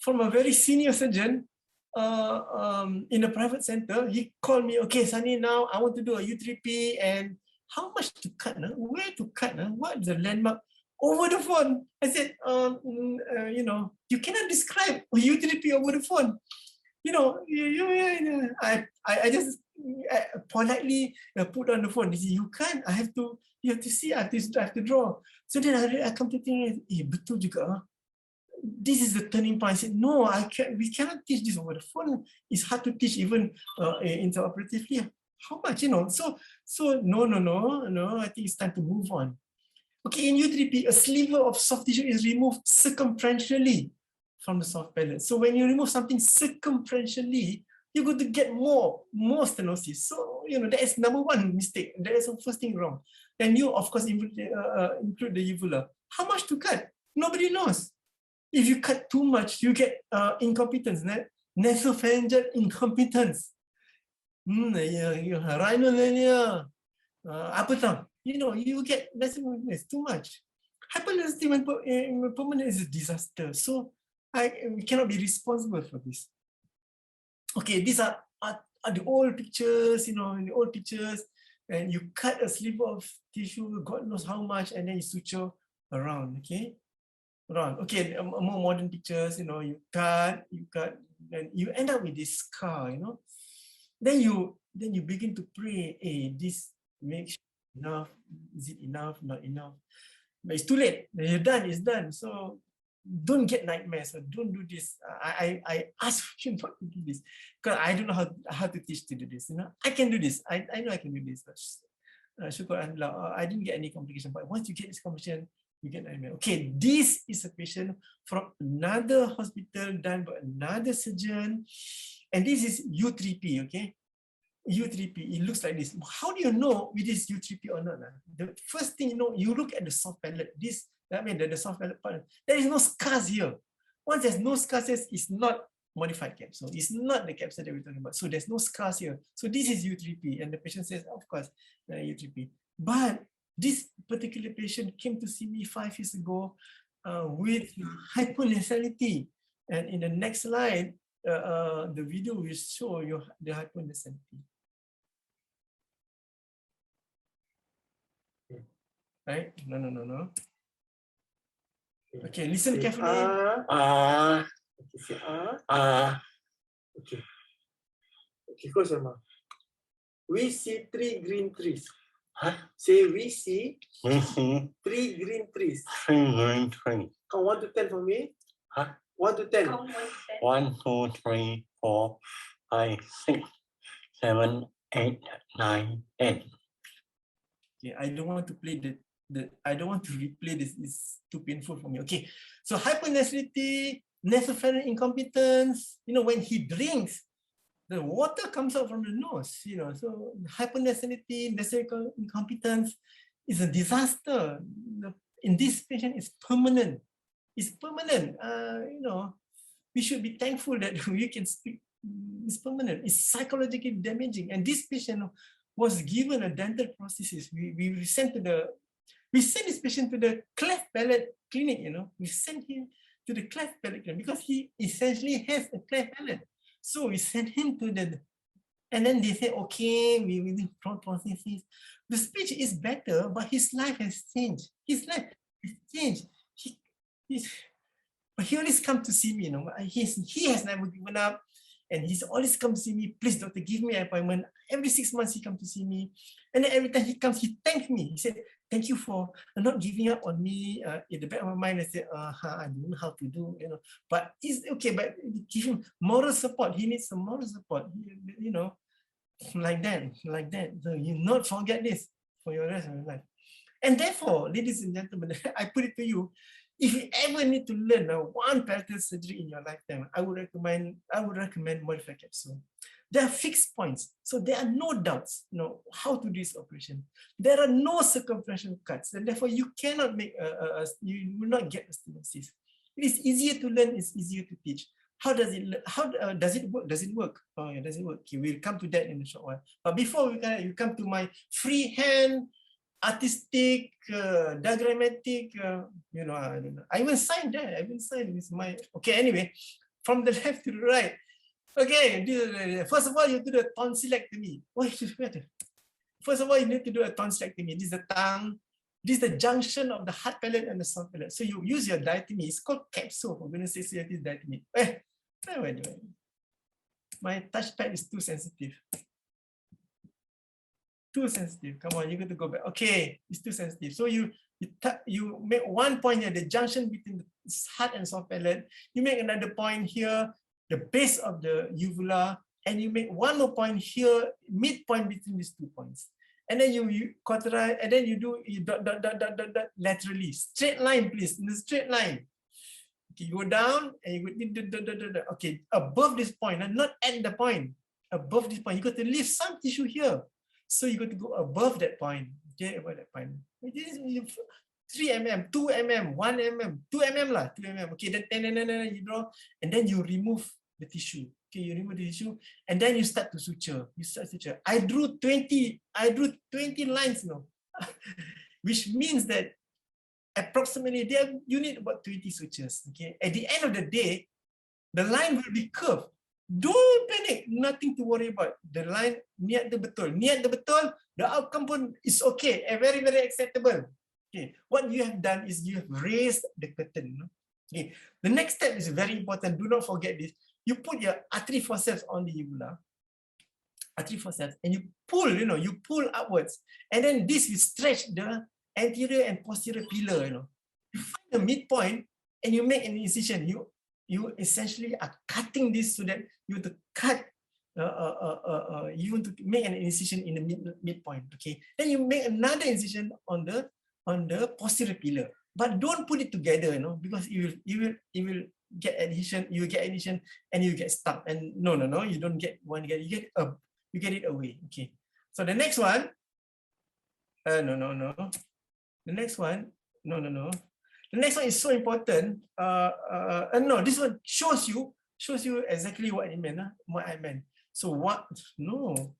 from a very senior surgeon in a private center. He called me, okay, Sunny, now I want to do a U3P, and how much to cut? Where to cut? What is the landmark? Over the phone. I said, you know, you cannot describe a U3P over the phone. You know, I just politely put on the phone. They say, you can't, you have to see, I have to draw. So then I come to think, betul juga. This is the turning point. I said, no, we cannot teach this over the phone. It's hard to teach even interoperatively. How much, So no, I think it's time to move on. Okay, in U3P, a sliver of soft tissue is removed circumferentially from the soft palate. So when you remove something circumferentially, you're going to get more stenosis. So, that is number one mistake. That is the first thing wrong. Then you, of course, include the uvula. How much to cut? Nobody knows. If you cut too much, you get incompetence, nasopharyngeal incompetence. Rhinorrhea, you get nasopharyngeal too much. Hypersensitivity when permanent is a disaster. So we cannot be responsible for this. Okay, these are the old pictures, in the old pictures, and you cut a sliver of tissue, God knows how much, and then you suture around, okay? Okay, more modern pictures, you cut, and you end up with this scar, Then you begin to pray, hey, this makes enough, is it enough, not enough? But it's too late, you're done, it's done. So don't get nightmares, so don't do this. I ask you not to do this, because I don't know how to teach to do this, I can do this, I know I can do this. I didn't get any complication, but once you get this complication, you get nightmare. Okay, this is a patient from another hospital done by another surgeon, and this is U3P, okay? U3P, it looks like this. How do you know it is U3P or not? The first thing you look at the soft palate. The soft palate part. There is no scars here. Once there's no scars, it's not modified capsule. It's not the capsule that we're talking about. So there's no scars here. So this is U3P, and the patient says, of course, U3P. But this particular patient came to see me 5 years ago with hyponasality. And in the next slide, the video will show you the hyponasality. Right? No. Okay, listen carefully. Okay. Okay, close your mouth. We see 3 green trees. Huh? Say we see 3 green trees. 3 green trees. Count 1 to 10 for me. Huh? 1 to 10. 1, 2, 3, 4, 5, 6, 7, 8, 9, 10. Okay, I don't want to play I don't want to replay this. It's too painful for me. Okay, so hypernasality, nasopharyngeal incompetence. When he drinks, the water comes out from the nose. So hypernasality, nasopharyngeal incompetence is a disaster. In this patient, it's permanent. It's permanent. We should be thankful that we can speak. It's permanent. It's psychologically damaging. And this patient was given a dental prosthesis. We sent this patient to the cleft palate clinic. We sent him to the cleft palate clinic because he essentially has a cleft palate. So we sent him to and then they said, okay, we will do prosthesis. The speech is better, but his life has changed. His life has changed. But he always come to see me. He has never given up. And he's always come to see me. Please, doctor, give me an appointment. Every 6 months he comes to see me. And then every time he comes, he thanks me. He said, thank you for not giving up on me. In the back of my mind, I said, I don't know how to do, But it's okay, but give him moral support. He needs some moral support, like that. So you not forget this for your rest of your life. And therefore, ladies and gentlemen, I put it to you, if you ever need to learn one palatal surgery in your lifetime, I would recommend modified capsule. There are fixed points, so there are no doubts, how to do this operation. There are no circumferential cuts, and therefore you cannot make you will not get a stenosis. It is easier to learn, it's easier to teach. How does it work? Does it work? Oh, yeah, does it work? Okay, we'll come to that in a short while. But before you come to my freehand, artistic, diagrammatic, I don't know. I even signed that. I even signed with my. Okay, anyway, from the left to the right. Okay, first of all, you do the tonsillectomy. First of all, you need to do a tonsillectomy. This is the tongue. This is the junction of the hard palate and the soft palate. So you use your diatomy. It's called capsule. For goodness sake, this diatomy. My touchpad is too sensitive. Too sensitive. Come on, you got to go back. Okay, it's too sensitive. So you make one point here, the junction between the hard and soft palate. You make another point here, the base of the uvula, and you make one more point here, midpoint between these 2 points. And then you cauterize, and then you dot laterally. Straight line, please, in the straight line. Okay, go down and you go okay, above this point, and not at the point. Above this point, you got to leave some tissue here. So you got to go above that point. Okay, above that point. 3 mm, 2 mm, 1 mm, 2 mm lah, 2 mm. Okay, then you draw, and then you remove the tissue. Okay, you remove the tissue, and then you start to suture. You start to suture. I drew 20 lines now, which means that approximately there you need about 20 sutures. Okay, at the end of the day, the line will be curved. Don't panic, nothing to worry about. The line niat dia betul. Niat dia betul, the outcome pun is okay, very, very acceptable. Okay, what you have done is you have raised the curtain. Okay, the next step is very important. Do not forget this. You put your artery forceps on the uvula, artery forceps, and you pull, you pull upwards. And then this will stretch the anterior and posterior pillar, You find the midpoint and you make an incision. You essentially are cutting this so that you want to cut, you want to make an incision in the midpoint. Okay, then you make another incision on the posterior pillar, but don't put it together, because you will get adhesion. You will get adhesion and you get stuck. And no, you don't get one. You get it away. Okay, so the next one, no. The next one, no. The next one is so important. No, this one shows you exactly what I meant. What I meant. So what? No,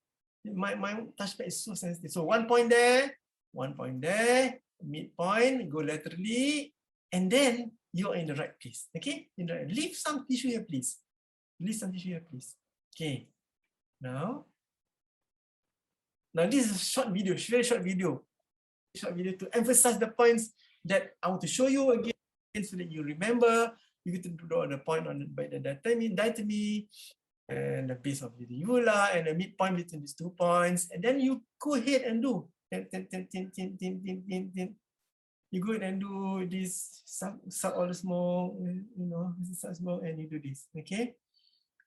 my touchpad is so sensitive. So 1 point there, 1 point there, midpoint, go laterally, and then you're in the right place. Okay, leave some tissue here, please. Leave some tissue here, please. Okay. Now this is a short video, very short video. To emphasize the points that I want to show you again so that you remember. You get to draw the point on by the diatomy and the base of the uvula and the midpoint between these 2 points, and then you go ahead and do. You go ahead and do this suck all the smoke, suck smoke, and you do this. Okay.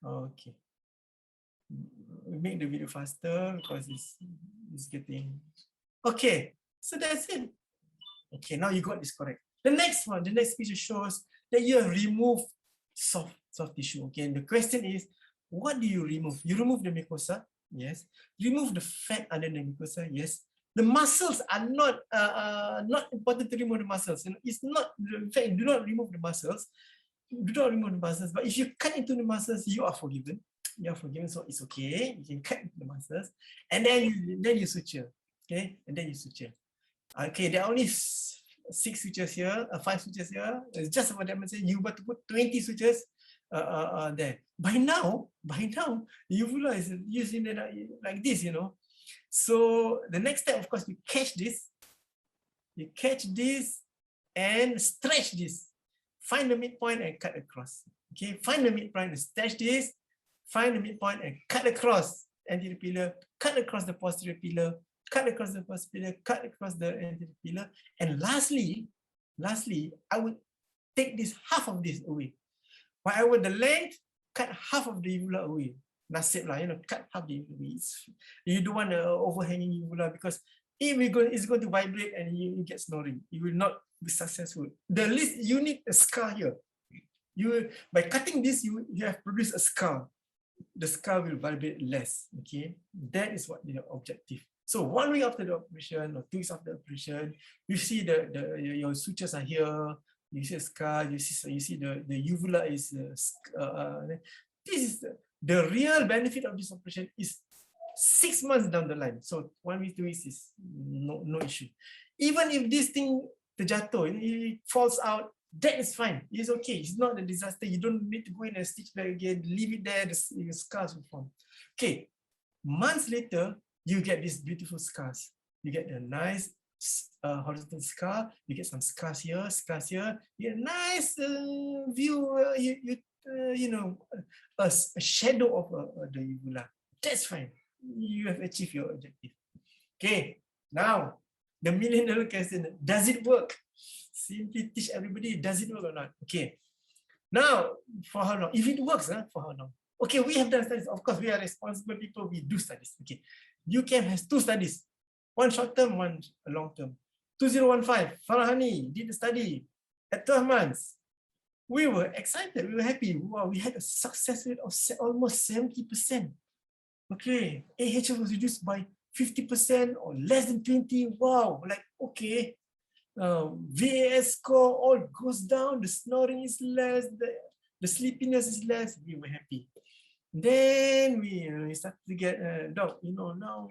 Okay. We make the video faster because it's getting okay. So that's it. Okay, now you got this correct. The next picture shows that you have removed soft tissue. Okay, and the question is, what do you remove? You remove the mucosa, yes. Remove the fat under the mucosa, yes. The muscles are not important to remove the muscles. It's not. In fact, do not remove the muscles. Do not remove the muscles. But if you cut into the muscles, you are forgiven. You are forgiven, so it's okay. You can cut into the muscles, and then you suture. Okay, and then you suture. Okay, there are only 6 sutures here, 5 sutures here. It's just about demonstrate. You got to put 20 sutures there. By now, the uvula is using it like this, So the next step, of course, you catch this and stretch this. Find the midpoint and cut across. Okay, find the midpoint and stretch this. Find the midpoint and cut across anterior pillar, cut across the posterior pillar, cut across the posterior pillar, cut across the anterior pillar, and lastly, I would take this half of this away. Whatever the length, cut half of the uvula away. Nasib lah, cut half the uvula away. You don't want an overhanging uvula because it's going to vibrate and you get snoring. You will not be successful. The least you need a scar here. By cutting this, you have produced a scar. The scar will vibrate less. Okay, that is what the objective. So 1 week after the operation or 2 weeks after the operation, you see your sutures are here. You see a scar. You see the uvula is. This is the real benefit of this operation is 6 months down the line. So 1 week, 2 weeks is no issue. Even if this thing terjatuh, it falls out, that is fine. It's okay. It's not a disaster. You don't need to go in and stitch back again. Leave it there. The scars will form. Okay. Months later, you get these beautiful scars. You get a nice horizontal scar. You get some scars here. You get a nice view. A shadow of the uvula. That's fine. You have achieved your objective. Okay, now the $1 million question, does it work? Simply teach everybody, does it work or not? Okay, now for how long? If it works, for how long? Okay, we have done studies. Of course, we are responsible people, we do studies. Okay, UCAM has 2 studies, one short term, one long term. 2015, Farhani did the study at 12 months. We were excited, we were happy. Wow, we had a success rate of almost 70%. Okay, AHF was reduced by 50% or less than 20. Wow, like, okay. VAS score all goes down, the snoring is less, the sleepiness is less, we were happy. Then we started to get, doc, now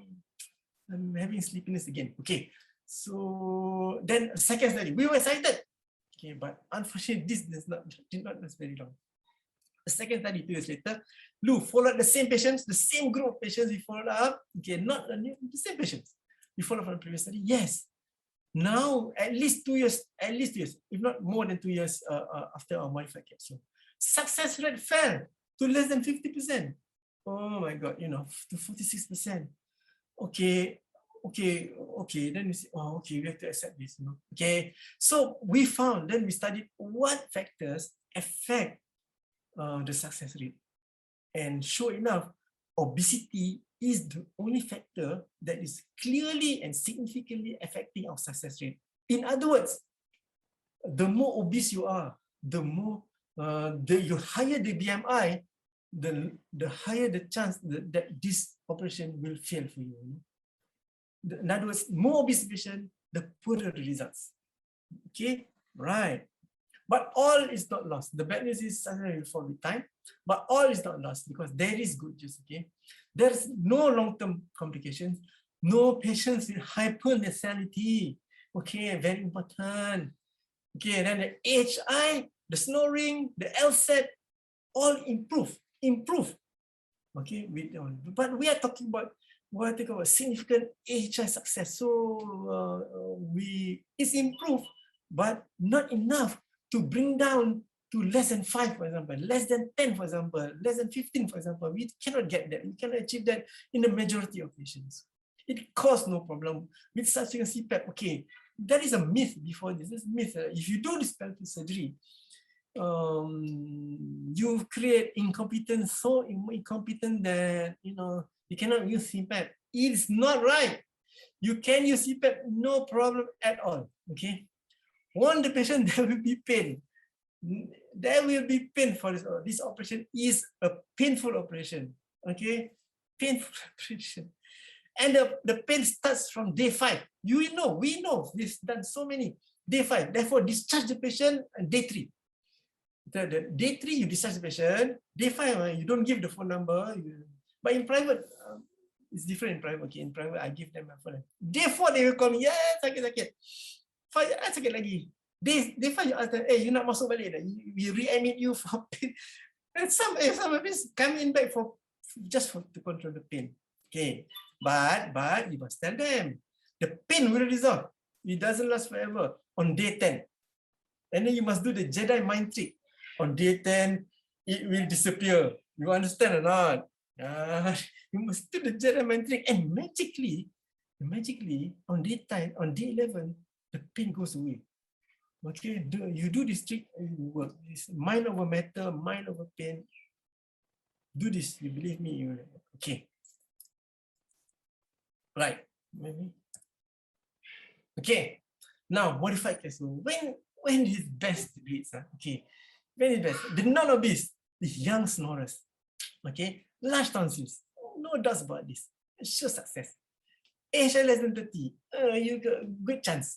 I'm having sleepiness again. Okay, so then second study, we were excited. Okay, but unfortunately, this did not last very long. The second study 2 years later, Lou followed the same patients, the same group of patients we followed up. Okay, not the same patients. We followed from the previous study. Yes. Now, at least 2 years, if not more than 2 years after our modified capsule, success rate fell to less than 50%. Oh my God, to 46%. Okay. Then we say, oh, okay, we have to accept this. Okay. So we found, then we studied what factors affect the success rate. And sure enough, obesity is the only factor that is clearly and significantly affecting our success rate. In other words, the more obese you are, the more the higher the BMI, the higher the chance that this operation will fail for you. In other words, more obese patient, the poorer the results. Okay, right. But all is not lost. The bad news is success will fall with time, but all is not lost because there is good news. Okay, there's no long-term complications, no patients with hypernasality. Okay, very important. Okay, then the HI, the snoring, the LSAT, all improve. Okay, but we are talking about significant HI success. So it's improved, but not enough to bring down to less than 5, for example, less than 10, for example, less than 15, for example. We cannot get that. We cannot achieve that in the majority of patients. It caused no problem with such a CPAP. Okay, that is a myth before this. This myth. If you do this pelvic surgery, you create incompetence, so incompetent that you cannot use CPAP. It's not right. You can use CPAP, no problem at all. Okay. Warn the patient there will be pain. There will be pain for this. This operation is a painful operation. Okay, painful operation, and the pain starts from day 5. We know we've done so many. Day 5. Therefore, discharge the patient on day 3. The day 3 you discharge the patient. Day 5 you don't give the phone number. But in private, it's different in private. Okay, in private I give them my phone. Day 4 they will call me. Yes, sakit. Sakit lagi. Day 5 you ask them, hey, you nak masuk balik dah? We readmit you for pain. And some of us come in back to control the pain. Okay, but you must tell them the pain will resolve. It doesn't last forever. On day 10, and then you must do the Jedi mind trick. On day 10, it will disappear. You understand or not? You must do the Jedi mind trick, and magically, on day 10, on day 11, the pain goes away. Okay, you do this trick, it will work. It's mind over matter, mind over pain. Do this, you believe me. Okay. Right. Okay. Now, modified case. When is best to do it? Okay. When is best? The non-obese, the young snorers. Okay. Large tonsils. No doubts about this. Sure success. Age less than 30, you got good chance.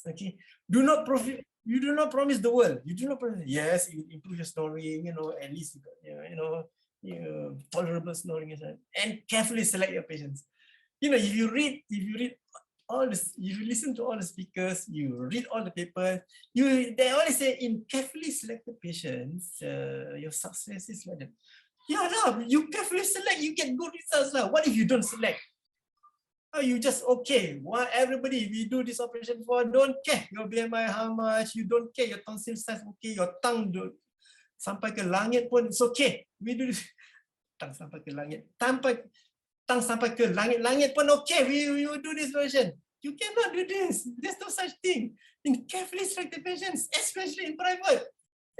Okay. You do not promise the world. You do not promise. Yes, you improve your snoring. At least tolerable snoring, and carefully select your patients. If you read all this, if you listen to all the speakers, you read all the papers. They always say in carefully selected patients, your success is like that. Yeah, you carefully select, you get good results. What if you don't select? You just okay. Why everybody we do this operation for? Don't care your BMI how much. You don't care your tonsil size. Okay, your tongue sampai ke langit pun it's okay. We do this. Tongue sampai ke langit. tang sampai ke langit-langit pun okay, we will do this version. You cannot do this. There's no such thing. In carefully selected patients, especially in private.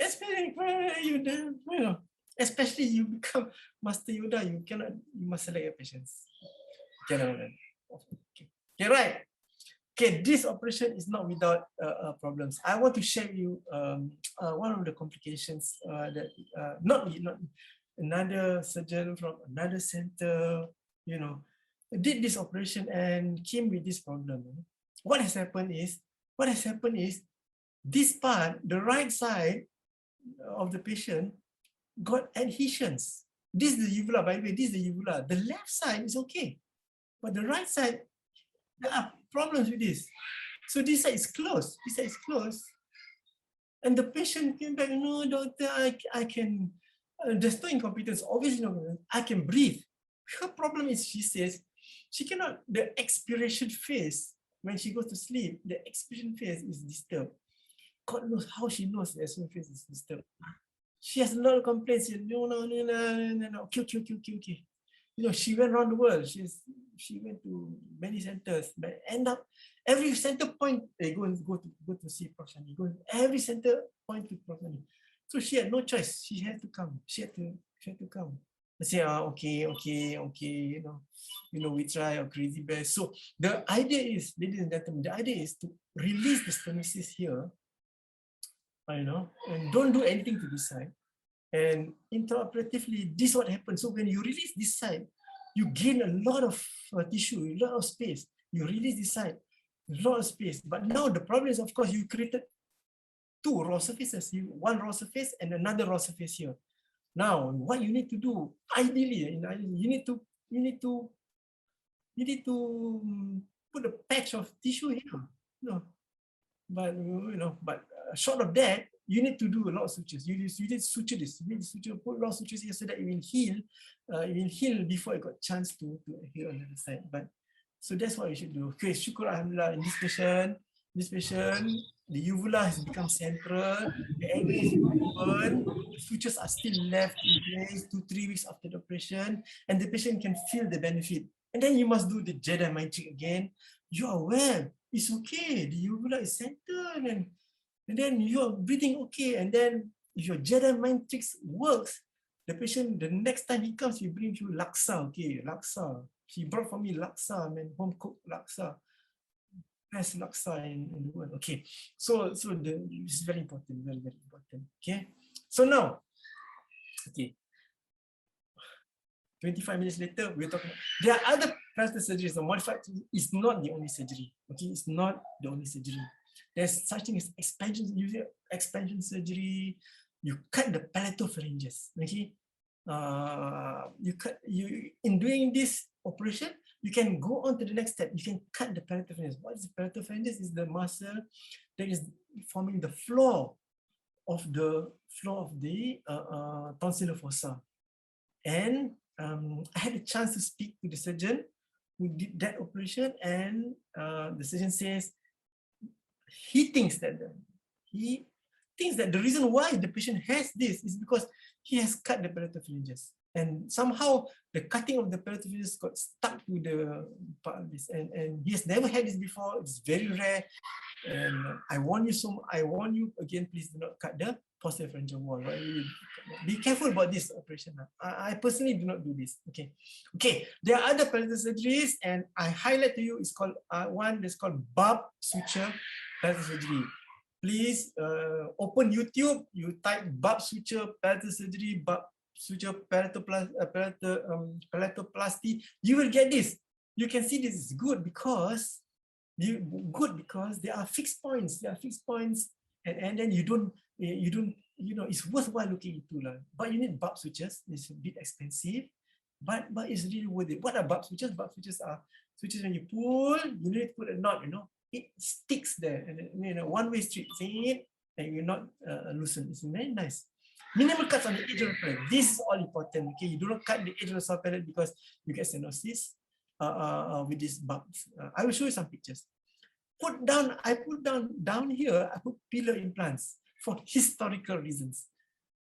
Especially in private, you know, especially you become Master Yoda, you must select your patients. Okay, right. Okay, this operation is not without problems. I want to share you one of the complications that not another surgeon from another center, you know, did this operation and came with this problem. What has happened is this part, the right side of the patient, got adhesions. This is the uvula, by the way, this is the uvula. The left side is okay, but the right side, there are problems with this. So this side is closed. This side is closed. And the patient came back, no, doctor, I can, there's no incompetence, obviously no, I can breathe. Her problem is, she says, she cannot, the expiration phase, when she goes to sleep, the expiration phase is disturbed. God knows how she knows the expiration phase is disturbed. She has a lot of complaints. No, okay. You know, she went around the world. She went to many centers, but end up every center point they go to see Prof. Shani. Every center point to Prof. Shani. So she had no choice. She had to come. She had to come. I say, okay. You know, we try our crazy best. So the idea is, ladies and gentlemen, the idea is to release the stenosis here. You know, and don't do anything to this side. And intraoperatively, this is what happens. So when you release this side, you gain a lot of tissue, a lot of space. You release this side, a lot of space. But now the problem is, of course, you created two raw surfaces, one raw surface and another raw surface here. Now, what you need to do, ideally, you need to put a patch of tissue here. No, but you know, short of that, you need to do a lot of sutures. You need to suture this. You need to suture, put a lot of sutures here so that it will heal. It will heal before it got chance to heal on the other side. But so that's what you should do. Okay, syukur alhamdulillah. In this patient, the uvula has become central. The area is open. The sutures are still left in place 2-3 weeks after the operation, and the patient can feel the benefit. And then you must do the Jedi mind trick again. You are well. It's okay. The uvula is centered, and then you're breathing okay. And then if your Jedi mind tricks works, the patient, the next time he comes, he brings you laksa. Okay, laksa. He brought for me laksa, man, home cooked laksa. Best laksa in the world. Okay, so this is very important, very important. Okay, so now, okay. 25 minutes later, we're talking. There are other plastic surgeries. The modified is not the only surgery. Okay, it's not the only surgery. There's such thing as expansion, using expansion surgery. You cut the palatopharynges. Okay, in doing this operation, you can go on to the next step. You can cut the palatopharynges. What is the palatopharynges? Is the muscle that is forming the floor of the tonsillar fossa. And I had a chance to speak to the surgeon who did that operation, and the surgeon says he thinks that the reason why the patient has this is because he has cut the palatopharynges, and somehow the cutting of the palatopharynges got stuck to the part of this, and he has never had this before. It's very rare, and I warn you again, please do not cut the posterior pharyngeal wall. Right? Be careful about this operation. I personally do not do this. Okay. There are other palatal surgeries, and I highlight to you. It's called one that's called barb suture palatal surgery. Please open YouTube. You type barb suture palatal surgery, barb suture palatoplasty. You will get this. You can see this is good because there are fixed points. And then you don't, it's worthwhile looking into. But you need barb sutures. It's a bit expensive, but it's really worth it. What are barb sutures? Barb sutures are sutures when you pull, you need to put a knot, it sticks there. And one-way street, and you're not loosen. It's very nice. Minimal cuts on the edge of the palate. This is all important. Okay, you do not cut the edge of the soft palate because you get stenosis with these barbs. I will show you some pictures. I put down here, I put pillar implants for historical reasons.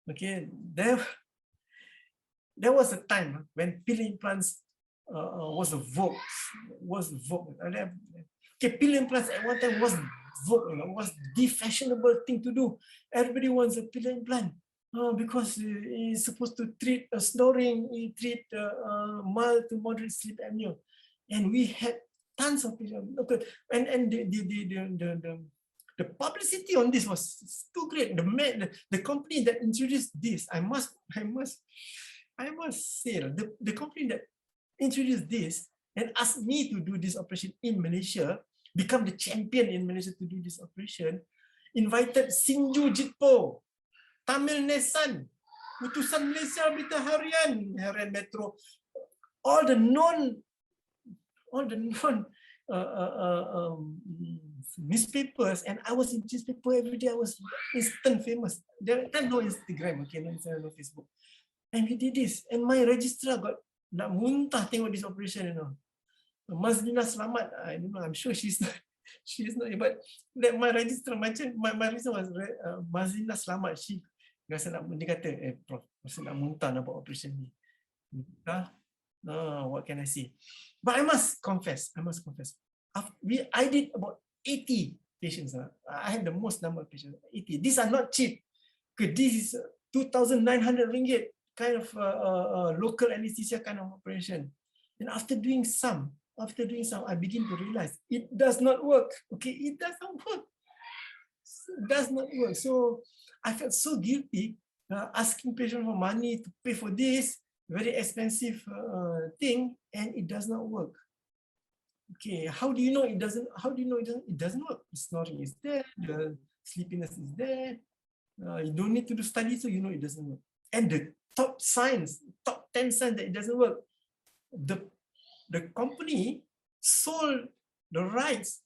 Okay, there was a time when pillar implants was a vogue. Okay, pillar implants at one time was vogue, was the fashionable thing to do. Everybody wants a pillar implant because it's supposed to treat snoring, treat mild to moderate sleep apnea, and we had tons of pillar. Okay, and the publicity on this was too great. The company that introduced this, I must say, the company that introduced this and asked me to do this operation in Malaysia, become the champion in Malaysia to do this operation, invited Sinju Jitpo, Tamil Nesan, Utusan Malaysia Berita Harian, Harian Metro, all the non newspapers, and I was in newspaper every day. I was instant famous. There no Instagram, okay, no Instagram, no Facebook. And we did this, and my registrar got nak muntah tengok this operation, Mazlina Slamat, I don't know, I'm sure she's not, but my registrar macam my registrar was Mazlina Slamat. She rasa nak, dia kata, Prof, rasa nak muntah nak buat operation ni. What can I say? But I must confess, I did about 80 patients. I had the most number of patients, 80. These are not cheap. Okay, this is 2,900 ringgit kind of local anesthesia kind of operation. And after doing some, I begin to realize it does not work. Okay, it does not work. It does not work. So I felt so guilty asking patients for money to pay for this very expensive thing, and it does not work. Okay, how do you know it doesn't? How do you know it doesn't work? The snoring is there, the sleepiness is there. You don't need to do studies, so you know it doesn't work. And the top 10 signs that it doesn't work. The company sold the rights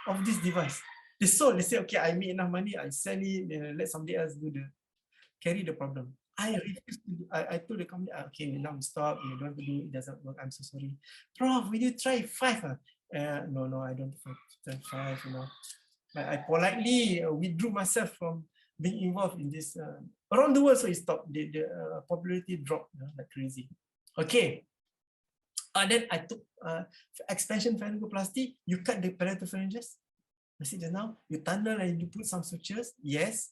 of this device. They say, okay, I made enough money, I sell it, let somebody else carry the problem. I refused to do. I told the company, okay, now stop, you don't have to do it, doesn't work, I'm so sorry. Prof, will you try 5? No, I don't try 5, But I politely withdrew myself from being involved in this. Around the world, so it stopped. The popularity dropped like crazy. Okay. Then I took expansion pharyngoplasty. You cut the palatopharyngeus. I said just now, you tunnel and you put some sutures. Yes.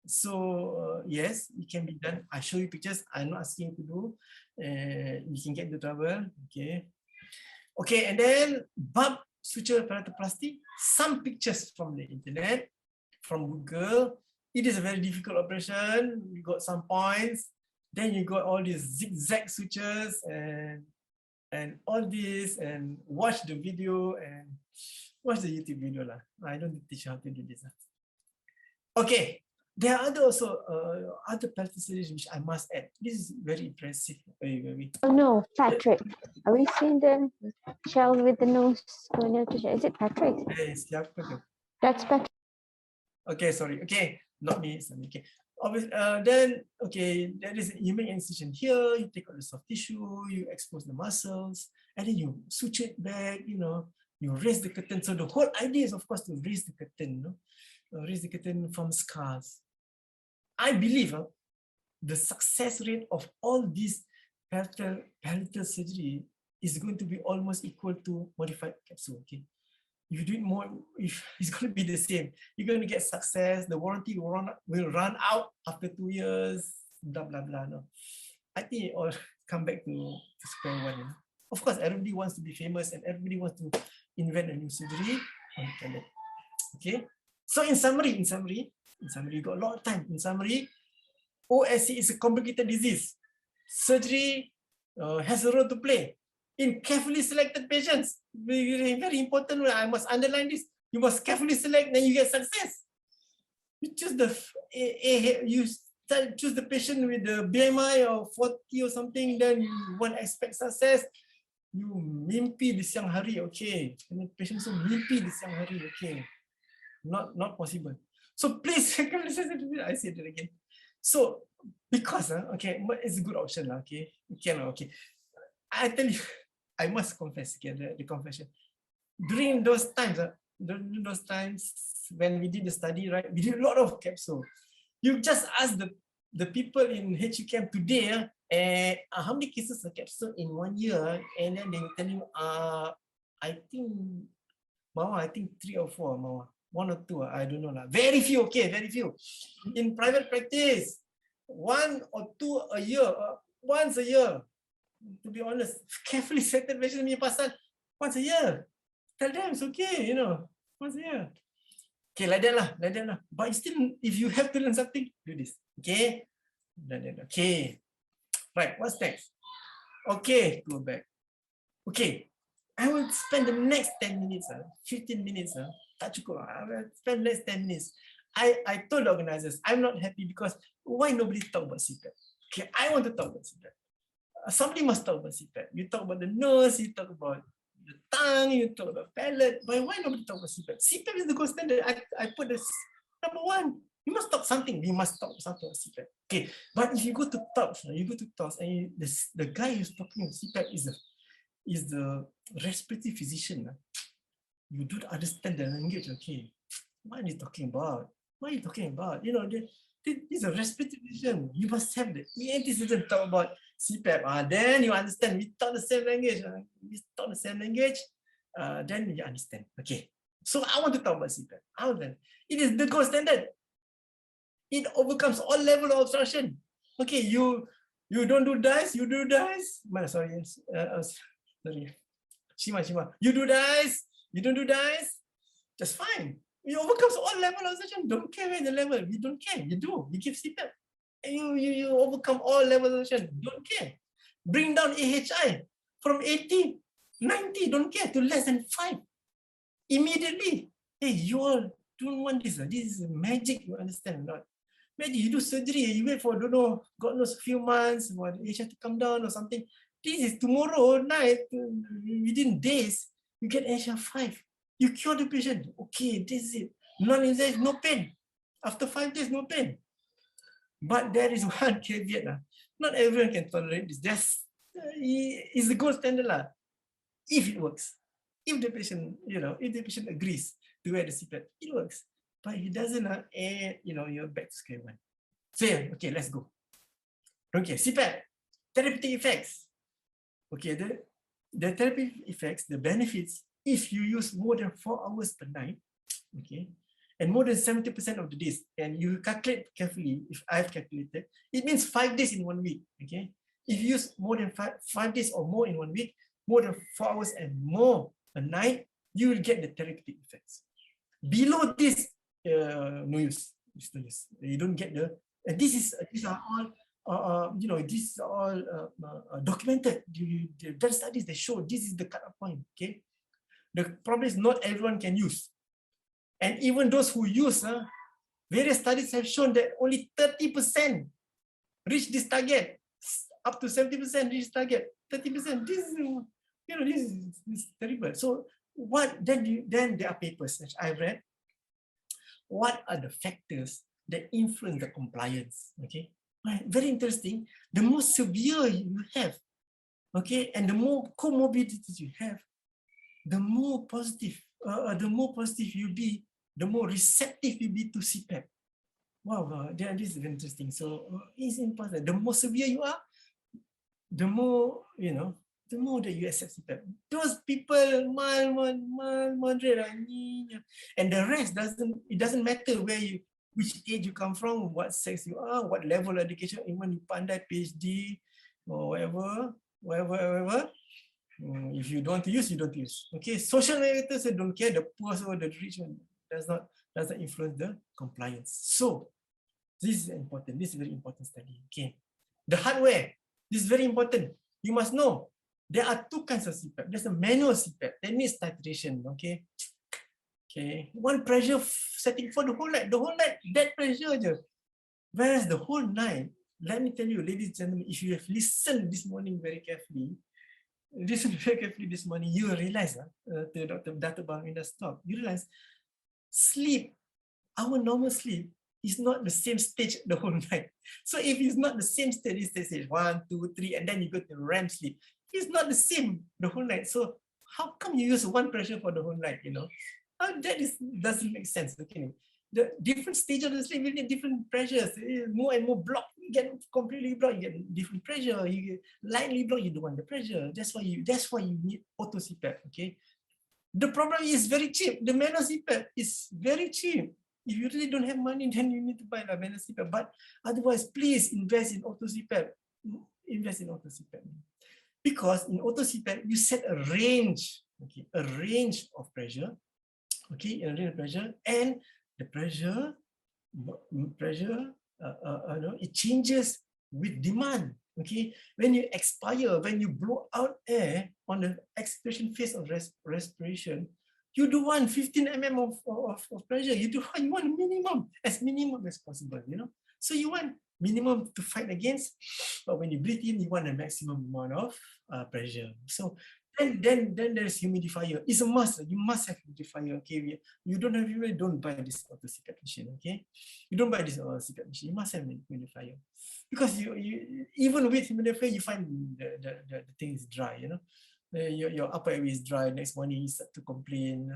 So yes, it can be done. I show you pictures. I'm not asking you to do. You can get the trouble. Okay, and then bump suture palatoplasty. Some pictures from the internet, from Google. It is a very difficult operation. You got some points. Then you got all these zigzag sutures and all this, and watch the video and watch the YouTube video lah. I don't teach how to do this. Okay. There are other palatal surgeries which I must add. This is very impressive. Oh no, Patrick. Are we seeing the child with the nose? Is it Patrick? Yes, That's Patrick. Okay, sorry. Okay, not me. Okay. Then, okay, there is you make an incision here. You take out the soft tissue. You expose the muscles, and then you suture it back. You raise the curtain. So the whole idea is, of course, to raise the curtain. Raise the curtain from scars. I believe the success rate of all these palatal surgery is going to be almost equal to modified capsule. Okay, if you do it more, if it's going to be the same, you're going to get success. The warranty will run out after 2 years. Blah blah blah. No, I think it all come back to square one. Of course, everybody wants to be famous and everybody wants to invent a new surgery on the planet. Okay. So in summary, you got a lot of time. In summary, OSA is a complicated disease. Surgery has a role to play in carefully selected patients. Very, very important. I must underline this. You must carefully select, then you get success. You choose choose the patient with the BMI of 40 or something, then you want to expect success. You mimpi di siang hari, okay. And the patient so mimpi di siang hari, okay. Not possible. So please, I say that again. So because okay, it's a good option, okay. Okay. I tell you, I must confess, okay, the confession. During those times when we did the study, right, we did a lot of capsule. You just ask the the people in HUCAM today, how many cases are captured in 1 year? And then they were telling, I think, Mawa, I think 3 or 4, Mawa. 1 or 2, I don't know. Very few, okay, very few. In private practice, 1 or 2 a year, once a year. To be honest, carefully selected patient punya pasal, once a year. Tell them it's okay, you know, once a year. Okay, like that lah. But still, if you have to learn something, do this. Okay? Okay. Right, what's next? Okay, go back. Okay, I will spend the next 10 minutes, 15 minutes. Tak cukup. I will spend the next 10 minutes. I told the organizers, I'm not happy because why nobody talk about CPAP? Okay, I want to talk about CPAP. Somebody must talk about CPAP. You talk about the nose, you talk about the tongue, you talk about palate. But why nobody talk about CPAP? CPAP is the gold standard. I put this number 1. You must talk something. We must talk something about CPAP. Okay, but if you go to talks, and the guy who's talking about CPAP is the respiratory physician. You don't understand the language. Okay, what are you talking about? What are you talking about? You know, this is a respiratory physician. You must have the ENT system talk about CPAP. Then you understand. We talk the same language. Then you understand. Okay. So I want to talk about CPAP. It is the gold standard. It overcomes all level of obstruction. Okay, you don't do dice, you do dice. Sorry. Shima. You do dice, you don't do dice. Just fine. It overcomes all level of obstruction. Don't care where the level. We don't care. You do. You give CPAP. And you overcome all levels of obstruction. Don't care. Bring down AHI from 80, 90, don't care, to less than 5. Immediately. Hey, you all don't want this. This is magic, you understand or not? Imagine you do surgery, you wait for, don't know, God knows, a few months for the AHI to come down or something. This is tomorrow night, within days, you get AHI 5. You cure the patient. Okay, this is it. Non-invasive, no pain. After 5 days, no pain. But there is one caveat. Not everyone can tolerate this. It's the gold standard. If it works. If the patient, if the patient agrees to wear the CPAP, it works. But if it doesn't, you're back to square one. So yeah, okay, let's go. Okay, CPAP, therapeutic effects. Okay, the therapeutic effects, the benefits, if you use more than 4 hours per night, okay, and more than 70% of the days, and you calculate carefully, if I've calculated, it means 5 days in 1 week, okay? If you use more than 5 days or more in 1 week, more than 4 hours and more a night, you will get the therapeutic effects. Below this, no use. It's no use. You don't get the. And these are all, these are all documented. The studies, they show this is the cutoff point. Okay. The problem is not everyone can use, and even those who use, various studies have shown that only 30% reach this target. Up to 70% reach target. 30%. This is, this is terrible. So what then there are papers that I've read. What are the factors that influence the compliance? Okay, very interesting. The more severe you have, okay, and the more comorbidities you have, the more positive you'll be, the more receptive you'll be to CPAP. Wow, this is interesting. So it's important. The more severe you are, the more the more that you accept CPAP. Those people mild, moderate, and the rest doesn't matter which age you come from, what sex you are, what level of education, even you pandai PhD or whatever. If you don't want to use, you don't use. Okay, social mediators don't care. The poor or the rich one doesn't influence the compliance. So this is important. This is a very important study. Okay, the hardware. This is very important. You must know. There are 2 kinds of CPAP. There's a manual CPAP that needs titration. Okay. One pressure setting for the whole night. The whole night, that pressure just. Whereas the whole night, let me tell you, ladies and gentlemen, if you have listened this morning very carefully, this morning, you will realize, to Dr. Balminda's talk, you realize sleep, our normal sleep, is not the same stage the whole night. So if it's not the same stage, it's stage 1, 2, 3, and then you go to REM sleep. It's not the same the whole night. So how come you use one pressure for the whole night? Doesn't make sense. Okay, the different stage of the sleep will need different pressures. More and more block. get completely blocked, you get different pressure. You get lightly blocked, you don't want the pressure. That's why you need auto CPAP. Okay. The problem is very cheap. The manual CPAP is very cheap. If you really don't have money, then you need to buy the manual CPAP. But otherwise, please invest in auto CPAP. Invest in auto CPAP. Because in auto CPAP, you set a range, okay, a range of pressure, okay, a range of pressure, and the pressure, it changes with demand. Okay, when you expire, when you blow out air on the expiration phase of respiration, you do want 15 mm of pressure. You want minimum as possible. You know, so you want minimum to fight against, but when you breathe in, you want a maximum amount of pressure. So then there's humidifier. It's a must. You must have humidifier. Okay, you don't have humidifier, don't buy this auto CPAP machine. Okay, you don't buy this CPAP machine. You must have humidifier, because you even with humidifier, you find the thing is dry. You know, your upper airway is dry. Next morning you start to complain.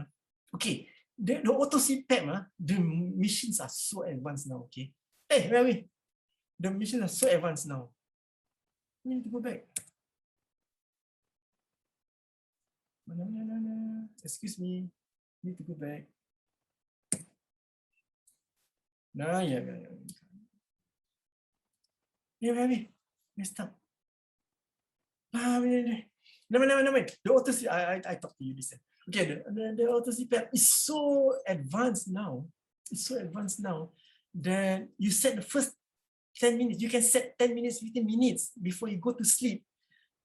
Okay, the auto CPAP, the machines are so advanced now. Okay, hey, where are we? The machines are so advanced now. We need to go back. Excuse me, need to go back. Nah, yeah. Messed up. No. The auto CPAP, I talked to you this. Okay, the auto CPAP is so advanced now. It's so advanced now that you set the first 10 minutes. You can set 10 minutes, 15 minutes before you go to sleep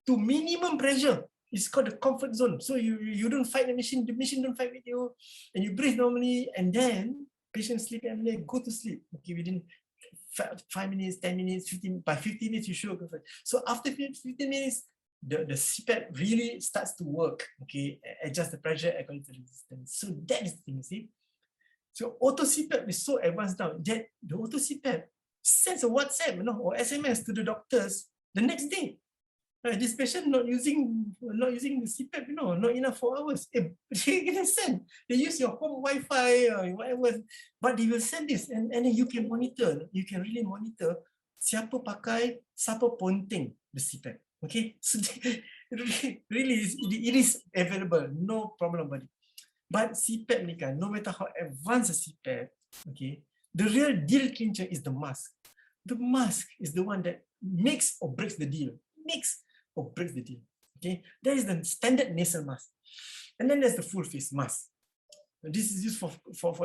to minimum pressure. It's called the comfort zone. So you don't fight the machine don't fight with you, and you breathe normally, and then patient sleep and they go to sleep. Okay, within 5 minutes, 10 minutes, 15. By 15 minutes, you should go. So after 15 minutes, the CPAP really starts to work. Okay, adjust the pressure according to the resistance. So that is the thing, see. So auto CPAP is so advanced now that the auto CPAP sends a WhatsApp, or SMS to the doctors the next day. This patient not using the CPAP, not enough 4 hours. They can send. They use your home Wi-Fi or whatever, but they will send this, and then you can monitor. You can really monitor siapa pakai, siapa ponting the CPAP. Okay, so really it is available, no problem about it. But CPAP ni kan, no matter how advanced the CPAP, okay, the real deal clincher is the mask. The mask is the one that makes or breaks the deal. Okay, there is the standard nasal mask, and then there's the full face mask. This is used for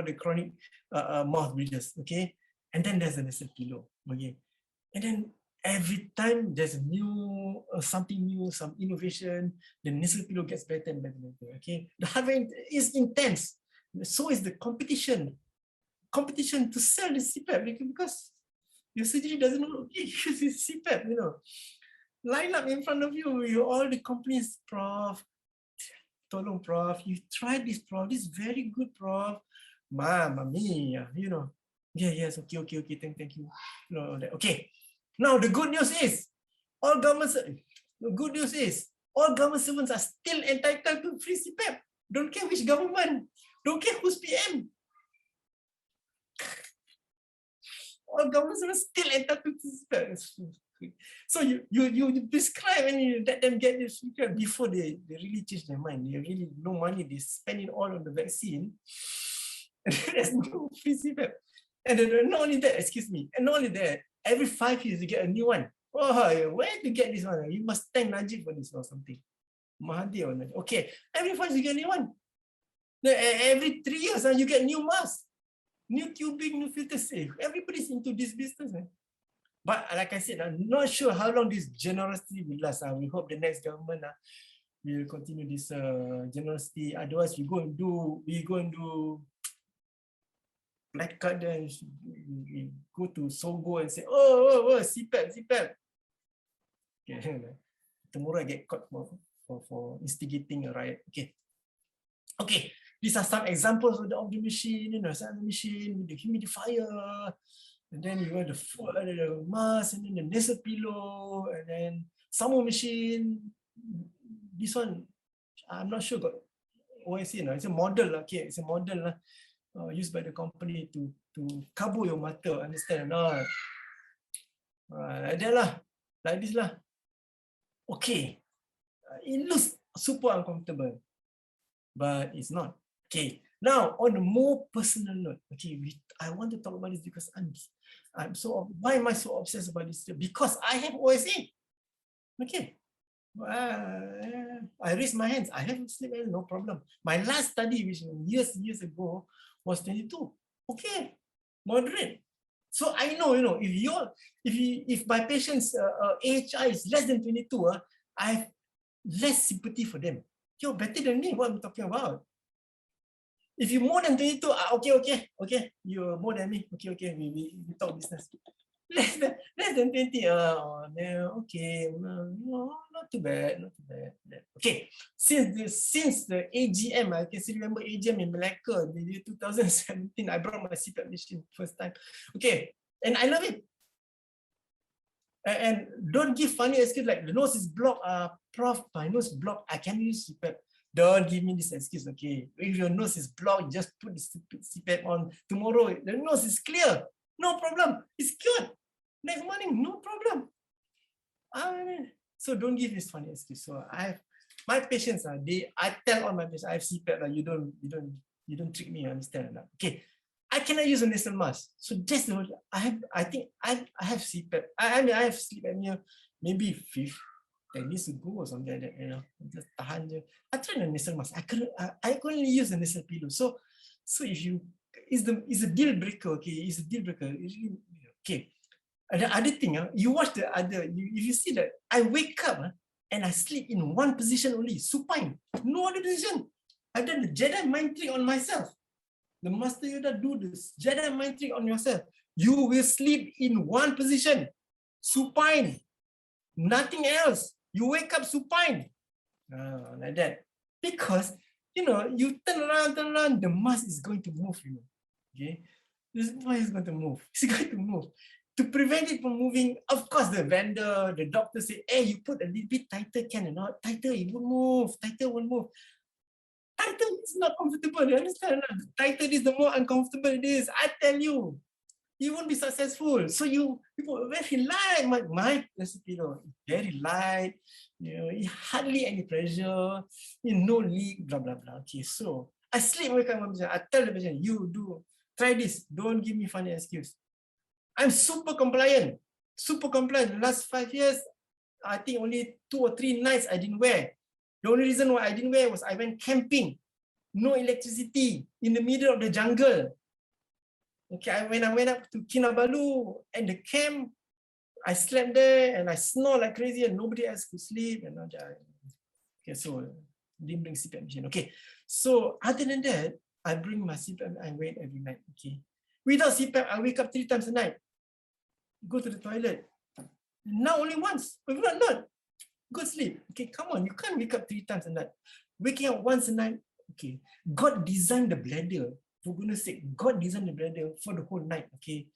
the chronic mouth breathers. Okay, and then there's the nasal pillow. Okay, and then every time there's a new something new, some innovation, the nasal pillow gets better and better. Okay, the heart rate is intense. So is the competition to sell the CPAP, because your surgery doesn't know. Okay, use CPAP. Line up in front of you, all the companies, Prof. Tolong, Prof. You try this, Prof. This is very good, Prof. Mamma mia, Yes, okay, thank you. Okay. Now the good news is, all government servants are still entitled to free CPAP. Don't care which government, don't care who's PM. All government servants still entitled to CPAP. So you prescribe and you let them get this before they really change their mind. They really no money, they spend it all on the vaccine, and there's no free CPAP. And then not only that, every 5 years you get a new one. Oh, where to get this one? You must thank Najib for this or something. Mahathir or Najib. Okay, every 5 years you get a new one. Every 3 years you get new masks, new tubing, new filters. Everybody's into this business. But like I said, I'm not sure how long this generosity will last. We hope the next government will continue this generosity. Otherwise, we go and do black card there. We go to Sogo and say, oh, CPAP. Okay. Tomorrow I get caught for instigating a riot. Okay. These are some examples of the machine. Some machine with the humidifier. And then you have the mask, and then the nasal pillow, and then some more machine. This one, I'm not sure got OSA. It's a model. Okay, it's a model used by the company to cover your mata. Understand or not? Like that lah. Like this lah. Okay. It looks super uncomfortable, but it's not. Okay. Now, on a more personal note, okay, I want to talk about this because why am I so obsessed about this? Because I have OSA. Okay. I raise my hands. I have sleep apnea, no problem. My last study, which years ago, was 22. Okay, moderate. So I know, if my patient's AHI is less than 22, I have less sympathy for them. You're better than me. What I'm talking about? If you're more than 22, okay, you're more than me. Okay, we talk business. Less than 20. No, okay, no, not too bad. Okay, since the AGM, I can still remember AGM in Malacca, the year 2017. I brought my CPAP machine first time. Okay, and I love it. And don't give funny excuse like the nose is blocked. Prof, my nose is blocked. I can't use CPAP. Don't give me this excuse. Okay, if your nose is blocked, just put the CPAP on. Tomorrow, the nose is clear. No problem. It's cured. Next morning, no problem. So don't give this funny excuse. So my patients I tell all my patients I have CPAP. You don't trick me. You understand? Okay, I cannot use a nasal mask. So that's the I think I have CPAP. I have sleep apnea maybe 10 years ago or something like that. Just tahan je. I tried a nasal mask. I could only use a nasal pillow. So if you is a deal breaker. Okay, it's a deal breaker. Okay. The other thing, you watch the other, if you see that I wake up and I sleep in one position only, supine, no other position. I've done the Jedi mind trick on myself. The Master Yoda do this Jedi mind trick on yourself. You will sleep in one position, supine, nothing else. You wake up supine, like that. Because, you turn around, the mask is going to move, okay? This mask is going to move. It's going to move. To prevent it from moving, of course, the vendor, the doctor say, hey, you put a little bit tighter, can or not? Tighter, it won't move. Tighter won't move. Tighter is not comfortable. You understand? Tighter is the more uncomfortable it is. I tell you, you won't be successful. So you put very light. My recipe, very light. Hardly any pressure. No leak. Blah blah blah. Okay, so I sleep with my patient. I tell the patient, you do try this. Don't give me funny excuse. I'm super compliant. Last 5 years, I think only 2 or 3 nights I didn't wear. The only reason why I didn't wear was I went camping. No electricity in the middle of the jungle. Okay, when I went up to Kinabalu and the camp, I slept there and I snored like crazy and nobody else could sleep. Okay, so didn't bring CPAP machine. Okay, so other than that, I bring my CPAP. I wait every night. Okay, without CPAP, I wake up 3 times a night. Go to the toilet. Now only once. But not. Go sleep. Okay, come on. You can't wake up 3 times a night. Waking up once a night. Okay. God designed the bladder. For goodness sake, God designed the bladder for the whole night. Okay.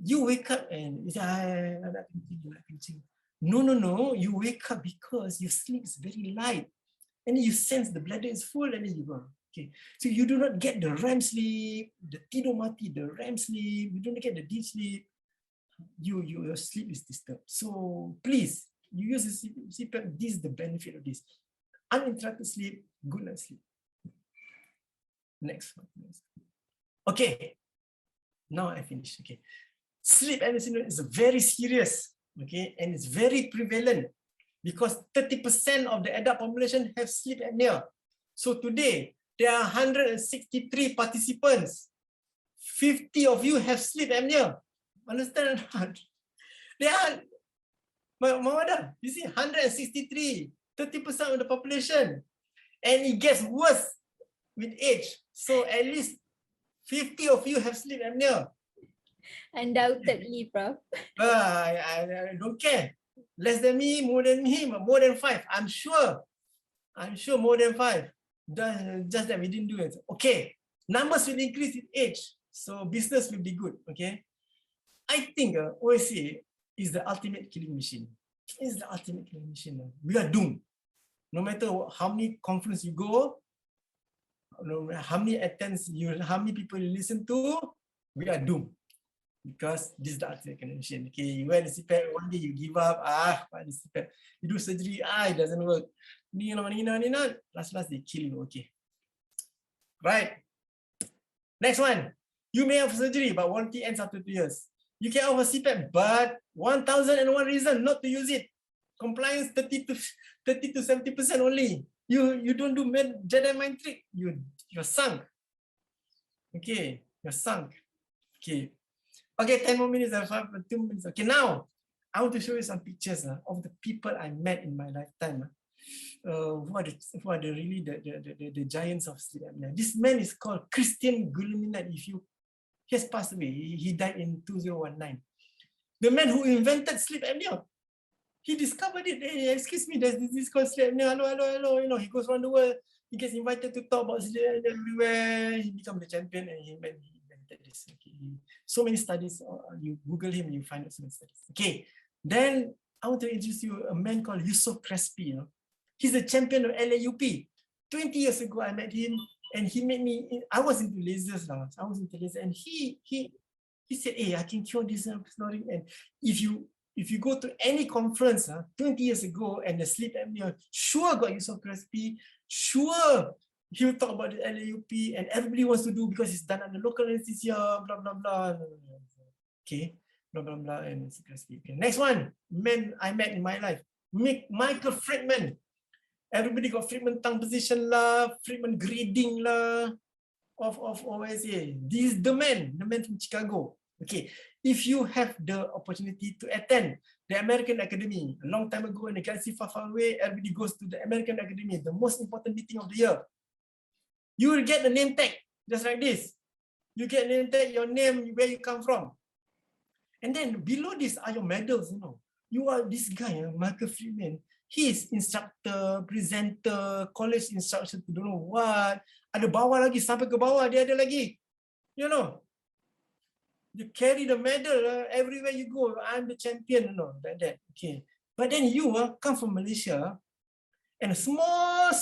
You wake up and you say, No. You wake up because your sleep is very light. And you sense the bladder is full and then you go. Okay. So you do not get the REM sleep, the tidur mati, the REM sleep. You don't get the deep sleep. Your sleep is disturbed. So please, you use the CPAP. This is the benefit of this. Uninterrupted sleep, good night sleep. Next one. Okay. Now I finish. Okay. Sleep apnea syndrome is very serious. Okay, and it's very prevalent because 30% of the adult population have sleep apnea. So today there are 163 participants. 50 of you have sleep apnea. Understand or not? They are, Mawada, you see, 163, 30% of the population. And it gets worse with age. So at least 50 of you have sleep apnea. Undoubtedly, Prof. I don't care. Less than me, more than me, more than 5. I'm sure more than 5. Just that we didn't do it. Okay, numbers will increase with age. So business will be good, okay? I think OSA is the ultimate killing machine. It's the ultimate killing machine. We are doomed. No matter how many conferences you go, no matter how many attempts how many people you listen to, we are doomed. because this is the artificial condition. Okay, you wear the CPAP, one day you give up, the CPAP. You do surgery, it doesn't work. Last they kill you. Okay. Right. Next one. You may have surgery, but warranty ends after 2 years. You can offer CPAP, but 1,001 reason not to use it. Compliance 30 to 70% only. You don't do Jedi mind trick. You're sunk. Okay, you're sunk. Okay. Okay, 10 more minutes, 2 minutes. Okay, now I want to show you some pictures of the people I met in my lifetime. Who are really the giants of sleep apnea. This man is called Christian Guilleminot. He has passed away. He died in 2019. The man who invented sleep apnea. He discovered it. Hey, excuse me, there's this called sleep apnea. Hello. You know, he goes around the world. He gets invited to talk about sleep apnea everywhere. He becomes the champion, and he invented this. Okay. So many studies. You Google him, you find out so many studies. Okay. Then I want to introduce you a man called Yusuf Crespi. You know, he's the champion of LAUP. 20 years ago, I met him, and he made me. I was into lasers now. And he said, "Hey, I can cure this snoring." And if you go to any conference 20 years ago and the sleep apnea, sure got Yusuf Crespi, sure he'll talk about the LAUP, and everybody wants to do because it's done under local anesthesia, blah blah blah. Okay, blah blah blah, and Yusuf Crespi. Okay, next one, man I met in my life, Michael Friedman. Everybody got Friedman tongue position lah, Friedman grading lah of OSA. This is the man from Chicago. Okay, if you have the opportunity to attend the American Academy, a long time ago in a galaxy far, far away, everybody goes to the American Academy, the most important meeting of the year. You will get the name tag, just like this. You get name tag, your name, where you come from. And then below this are your medals, you know. You are this guy, Michael Friedman. He is instructor, presenter, college instructor, don't know what. Ada bawah lagi, sampai ke bawah dia ada lagi. You know. You carry the medal everywhere you go. I'm the champion, you know, like that. Okay. But then you come from Malaysia, and a small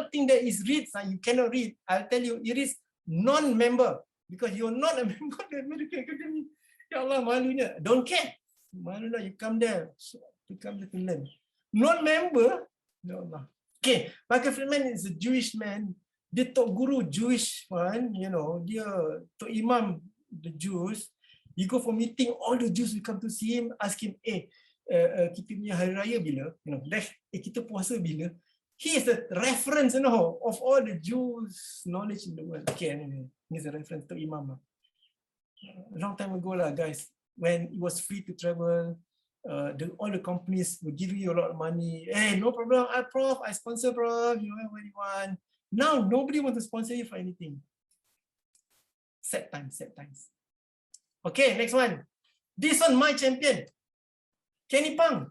thing that is read, you cannot read. I'll tell you, it is non-member because you're not a member of the American Academy. Ya Allah, malunya. Don't care. Malunya, you come there to learn. Non-member, ya Allah. Okay, Michael Friedman is a Jewish man. Dia tok guru Jewish one, you know, dia tok imam the Jews. You go for meeting, all the Jews will come to see him, ask him, kita punya hari raya bila? You know, kita puasa bila? He is the reference, you know, of all the Jews knowledge in the world. Okay, anyway, he's a reference to Imam. A long time ago lah, guys, when it was free to travel, all the companies were giving you a lot of money. Hey, no problem, Prof, I sponsor Prof, you know what you want. Now, nobody wants to sponsor you for anything. Sad times. Okay, next one. This one, my champion. Kenny Pang.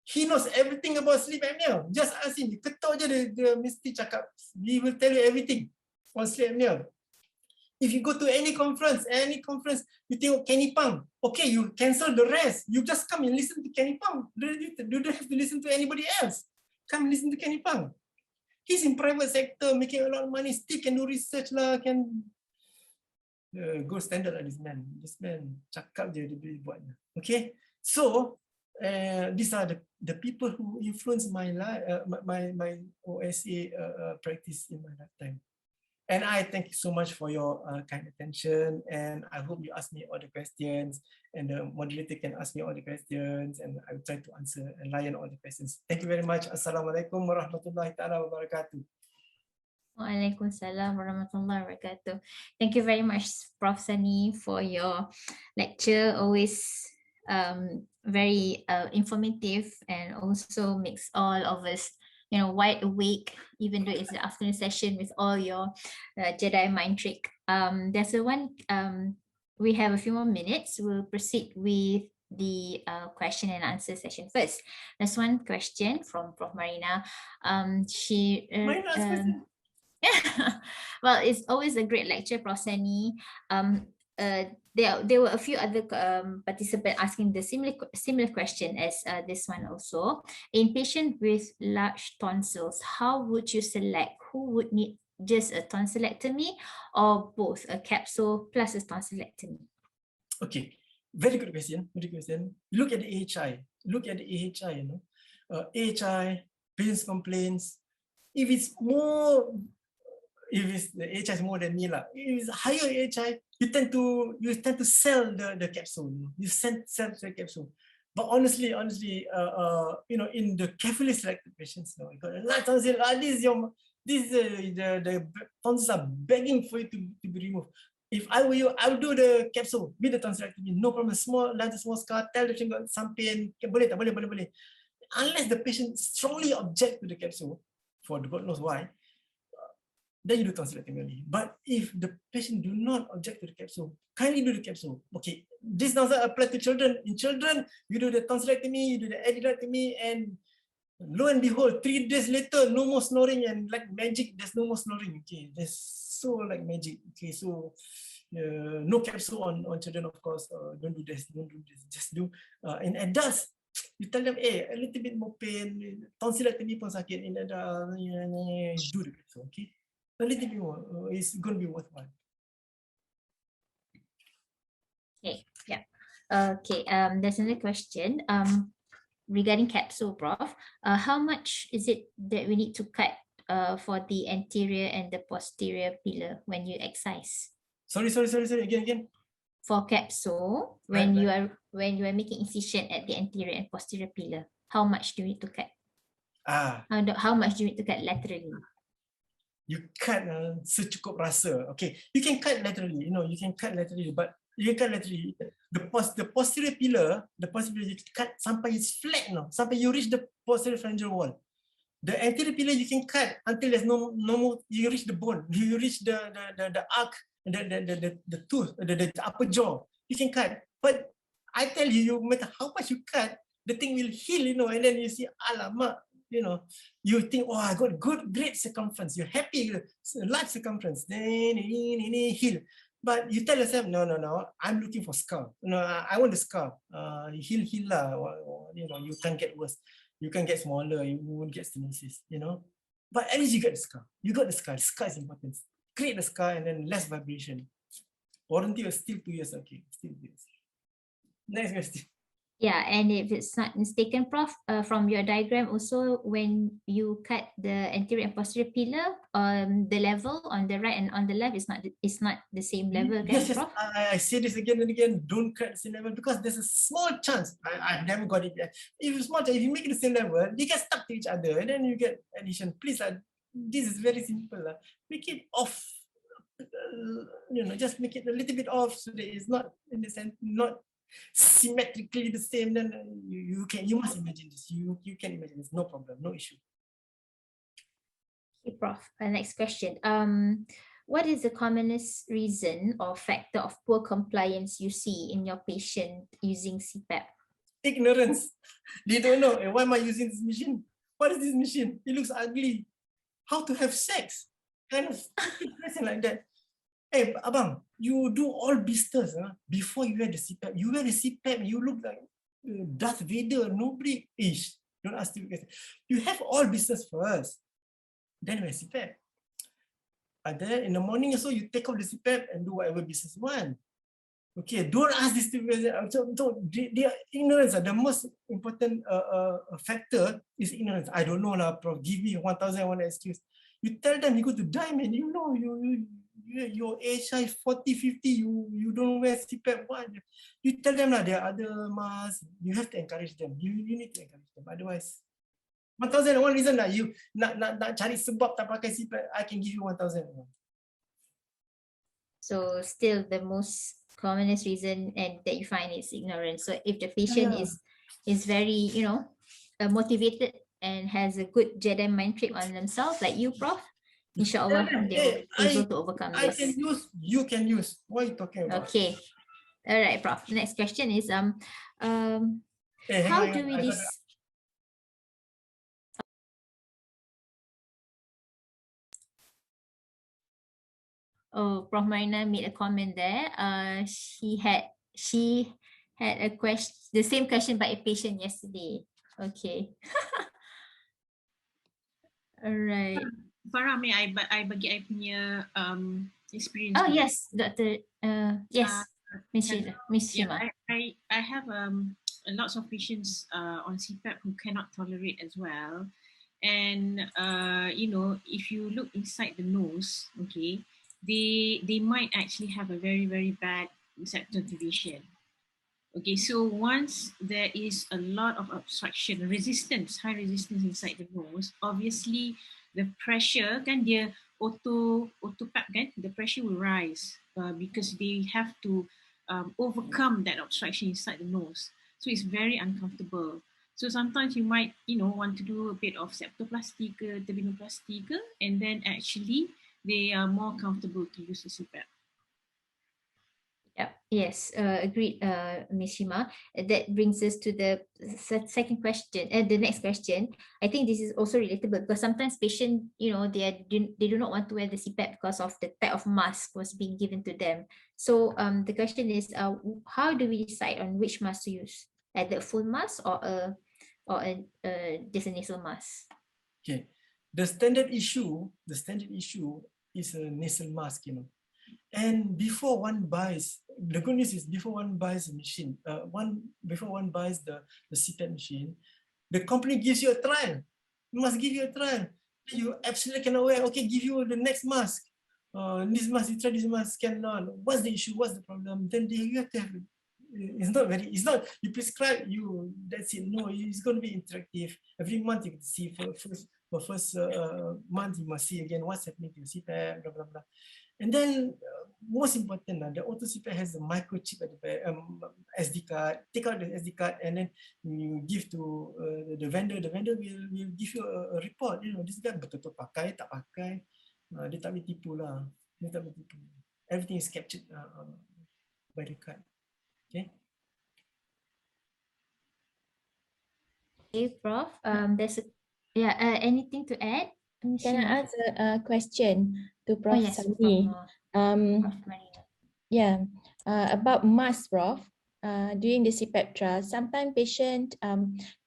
He knows everything about sleep apnea. Just ask him. Ketuk je dia mesti cakap. He will tell you everything on sleep apnea. If you go to any conference, you tengok Kenny Pang. Okay, you cancel the rest. You just come and listen to Kenny Pang. You don't have to listen to anybody else. Come and listen to Kenny Pang. He's in private sector, making a lot of money. Still can do research lah, can... gold standard lah this man. This man cakap je dia boleh buat. Okay, so these are the people who influence my life, my OSA practice in my lifetime. And I thank you so much for your kind attention, and I hope you ask me all the questions, and the moderator can ask me all the questions, and I will try to answer and lion all the questions. Thank you very much. Assalamualaikum warahmatullahi ta'ala wabarakatuh. Waalaikumsalam warahmatullahi wabarakatuh. Thank you very much, Prof. Sani, for your lecture. Always very informative, and also makes all of us, you know, wide awake, even though it's the afternoon session with all your Jedi mind trick. There's we have a few more minutes. We'll proceed with the question and answer session first. There's one question from Prof. Marina. Well, it's always a great lecture, Prof. Sani. There were a few other participants asking the similar question as this one also. In patient with large tonsils, how would you select who would need just a tonsillectomy or both, a capsule plus a tonsillectomy? Okay, Very good question. Very good question. Look at the AHI. Look at the AHI. AHI, patient's complaints. If it's more, if it's the AHI is more than me lah. If it's higher AHI, you tend to sell the capsule. You sell the capsule. But honestly, in the carefully selected patients, you got a lot of tonsils. The tonsils are begging for you to be removed. If I were you, I would do the capsule with the tonsillectomy. No problem. Small scar. Tell the patient got some pain. Boleh. Unless the patient strongly object to the capsule, for God knows why, then you do tonsillectomy only. But if the patient do not object to the capsule, kindly do the capsule. Okay, this doesn't apply to children. In children, you do the tonsillectomy, you do the adenoidectomy, and lo and behold, 3 days later, no more snoring, and like magic, there's no more snoring. Okay, there's so like magic. Okay, so no capsule on children, of course. Don't do this. Just do. In adults, you tell them, hey, a little bit more pain, tonsillectomy pun sakit, in adults, do the capsule. Okay. A little bit more, it's going to be worthwhile. Okay, yeah. Okay, there's another question regarding capsule, Prof. How much is it that we need to cut for the anterior and the posterior pillar when you excise? Sorry, again. For capsule, when you are making incision at the anterior and posterior pillar, how much do you need to cut? How much do you need to cut laterally? You cut secukup rasa. Okay, you can cut laterally. You can cut laterally, but you can cut laterally. The posterior pillar, you cut sampai it's flat, sampai you reach the posterior pharyngeal wall. The anterior pillar you can cut until there's no more. You reach the bone. You reach the arc, the tooth, the upper jaw. You can cut, but I tell you, no matter how much you cut, the thing will heal. And then you see, alamak. You think, oh, I got great circumference. You're happy, large circumference. Then heal. But you tell yourself, no, I'm looking for scar. No, I want the scar. Heal lah. You can't get worse. You can get smaller. You won't get stenosis. But at least you get the scar. You got the scar. The scar is important. Create the scar and then less vibration. Warranty is still 2 years. Okay, still 2 years. Next question. Yeah, and if it's not mistaken, Prof, from your diagram also, when you cut the anterior and posterior pillar, the level on the right and on the left is not the same level, yes, Prof? I say this again and again, don't cut the same level because there's a small chance, I've never got it yet. If you make it the same level, they get stuck to each other and then you get addition. Please, this is very simple. Make it off. Just make it a little bit off so that it's not in the sense, not symmetrically the same. Then you must imagine this. You can imagine this. No problem, no issue. Okay, Prof. Next question. What is the commonest reason or factor of poor compliance you see in your patient using CPAP? Ignorance. They don't know. Why am I using this machine? What is this machine? It looks ugly. How to have sex? Kind of stupid question like that. Hey, abang, you do all blisters before you wear the CPAP. You wear the CPAP, you look like Darth Vader. Nobody is. Don't ask stupid questions. You have all blisters first, then wear CPAP. And then in the morning also, you take off the CPAP and do whatever business you want. Okay, don't ask this stupid questions. They are ignorance. The most important factor is ignorance. I don't know lah, Prof. Give me 1,001 excuse. You tell them you go to die, man. Your AHI 40, 50, you don't wear CPAP. What? You tell them there are other masks. You have to encourage them. You need to encourage them. Otherwise, 1,001 reason lah. You nak cari sebab tak pakai CPAP. I can give you 1,001. So still the most commonest reason and that you find is ignorance. So if the patient is very motivated and has a good Jedi mind trick on themselves, like you, Prof, inshallah, they will be able to overcome this. I can use, you can use. What are you talking about? Okay. All right, Prof. Next question is, how do we Oh, Prof. Marina made a comment there. She had a question, the same question by a patient yesterday. Okay. All right. Farah, may I bagi I punya experience? Oh yes, Dr. Yes, Miss Shima. I have lots of patients on CPAP who cannot tolerate as well, and you know, if you look inside the nose, okay, they might actually have a very bad receptor division. Okay, so once there is a lot of obstruction, resistance, high resistance inside the nose, obviously the pressure kan dia auto pap kan, the pressure will rise because they have to overcome that obstruction inside the nose. So it's very uncomfortable. So sometimes you might, you know, want to do a bit of septoplasty ke, turbinoplasty ke, and then actually they are more comfortable to use the CPAP. Yep. Yes, agreed, Ms. Shima. That brings us to the second question, the next question. I think this is also relatable because sometimes patients, you know, they do not want to wear the CPAP because of the type of mask was being given to them. So the question is, how do we decide on which mask to use? Either a full mask or a just a nasal mask? Okay, the standard issue is a nasal mask, you know. And before one buys, the good news is before one buys a machine, before one buys the CPAP machine, the company gives you a trial. You must give you a trial. You absolutely cannot wear. Okay, give you the next mask. This mask, you try this mask, cannot. What's the issue? What's the problem? Then you have to have. It's not you prescribe you. That's it. No, it's going to be interactive. Every month you can see for first month you must see again what's happening to your CPAP, blah blah blah. And then most important, the auto CPAP has a microchip at the back, SD card. Take out the SD card and then you give to the vendor. The vendor will give you a report. You know, this guy betul-betul pakai, tak pakai. Dia tak boleh tipu lah. Dia tak boleh tipu. Everything is captured by the card. Okay. Okay, Prof. There's anything to add? Can I ask a question to Prof. Yes, Sandi? Prof. Marina. Yeah, about mask, Prof. During the CPAP trial, sometimes patient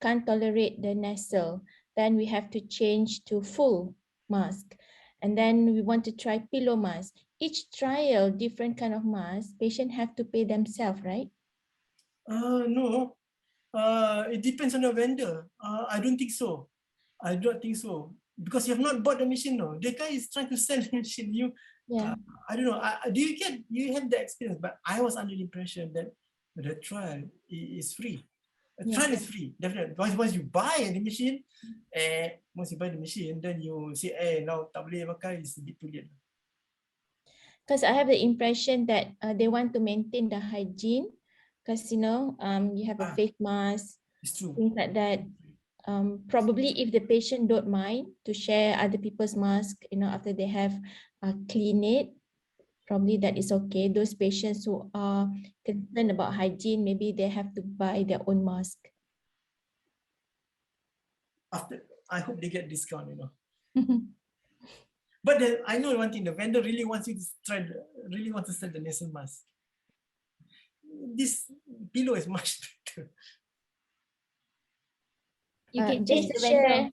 can't tolerate the nasal. Then we have to change to full mask. And then we want to try pillow mask. Each trial, different kind of mask, patient have to pay themselves, right? No. It depends on the vendor. I don't think so. I don't think so. Because you have not bought the machine, no. The guy is trying to sell the machine. I don't know. You have the experience? But I was under the impression that the trial is free. The trial is free, definitely. Once you buy the machine, then you say, now tak boleh pakai, it's a bit too late. Because I have the impression that they want to maintain the hygiene. Because you have a face mask, things like that. Probably if the patient don't mind to share other people's mask, after they have cleaned it, probably that is okay. Those patients who are concerned about hygiene, maybe they have to buy their own mask. I hope they get discount, But I know one thing, the vendor really wants you to sell the nasal mask. This pillow is much better. You can just change to the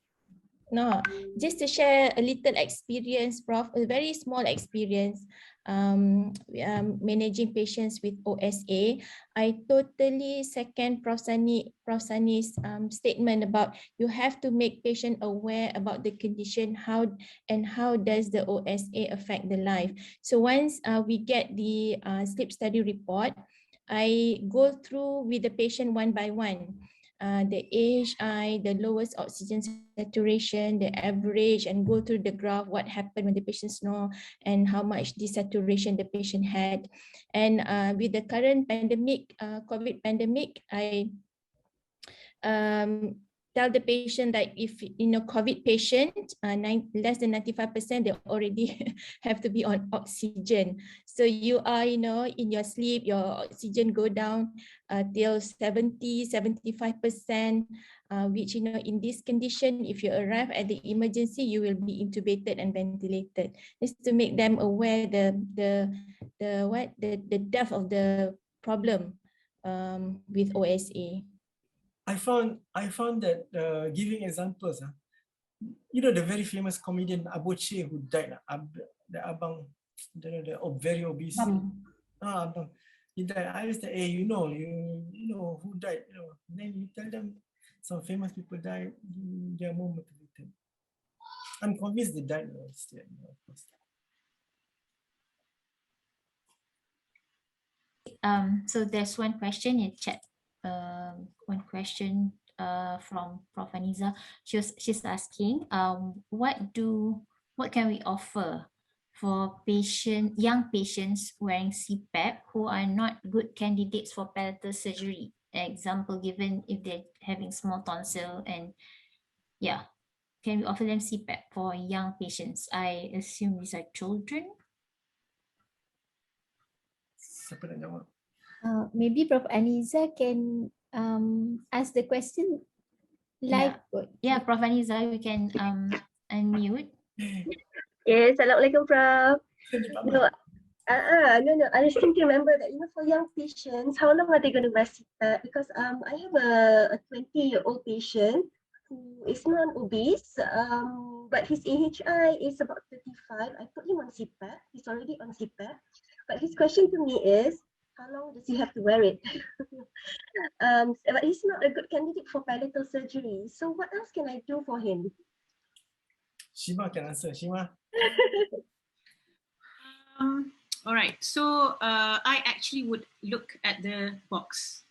vendor. Just to share a little experience, Prof, a very small experience managing patients with OSA. I totally second Prof. Sani's statement about you have to make patient aware about the condition, how does the OSA affect the life. So once we get the sleep study report, I go through with the patient one by one. The AHI, the lowest oxygen saturation, the average, and go through the graph, what happened when the patient snored and how much desaturation the patient had. And with the current pandemic, COVID pandemic, I tell the patient that if COVID patient, less than 95%, they already have to be on oxygen. So you are, in your sleep, your oxygen go down till 70-75%, which in this condition, if you arrive at the emergency, you will be intubated and ventilated. Just to make them aware the depth of the problem with OSA. I found that giving examples, the very famous comedian Aboche who died, the abang, the very obese. Abang. he died. I asked, hey, you know who died, Then you tell them some famous people died, they are more motivated. I'm convinced they died still, of course. So there's one question in chat. One question from Prof. Aniza. She's asking, what can we offer for young patients wearing CPAP who are not good candidates for palatal surgery? Example given if they're having small tonsil, and yeah, can we offer them CPAP for young patients? I assume these are children. Siapa nak jawab? Maybe Prof. Aniza can ask the question live. Yeah, Prof. Aniza, we can unmute. Yes, Assalamualaikum, Prof. No, no. I just think remember that for young patients, how long are they going to wear CPAP? Because I have a 20-year-old patient who is non-obese, but his AHI is about 35. I put him on CPAP. He's already on CPAP. But his question to me is, how long does he have to wear it? But he's not a good candidate for palatal surgery. So what else can I do for him? Shima can answer. Shima. All right. So I actually would look at the box.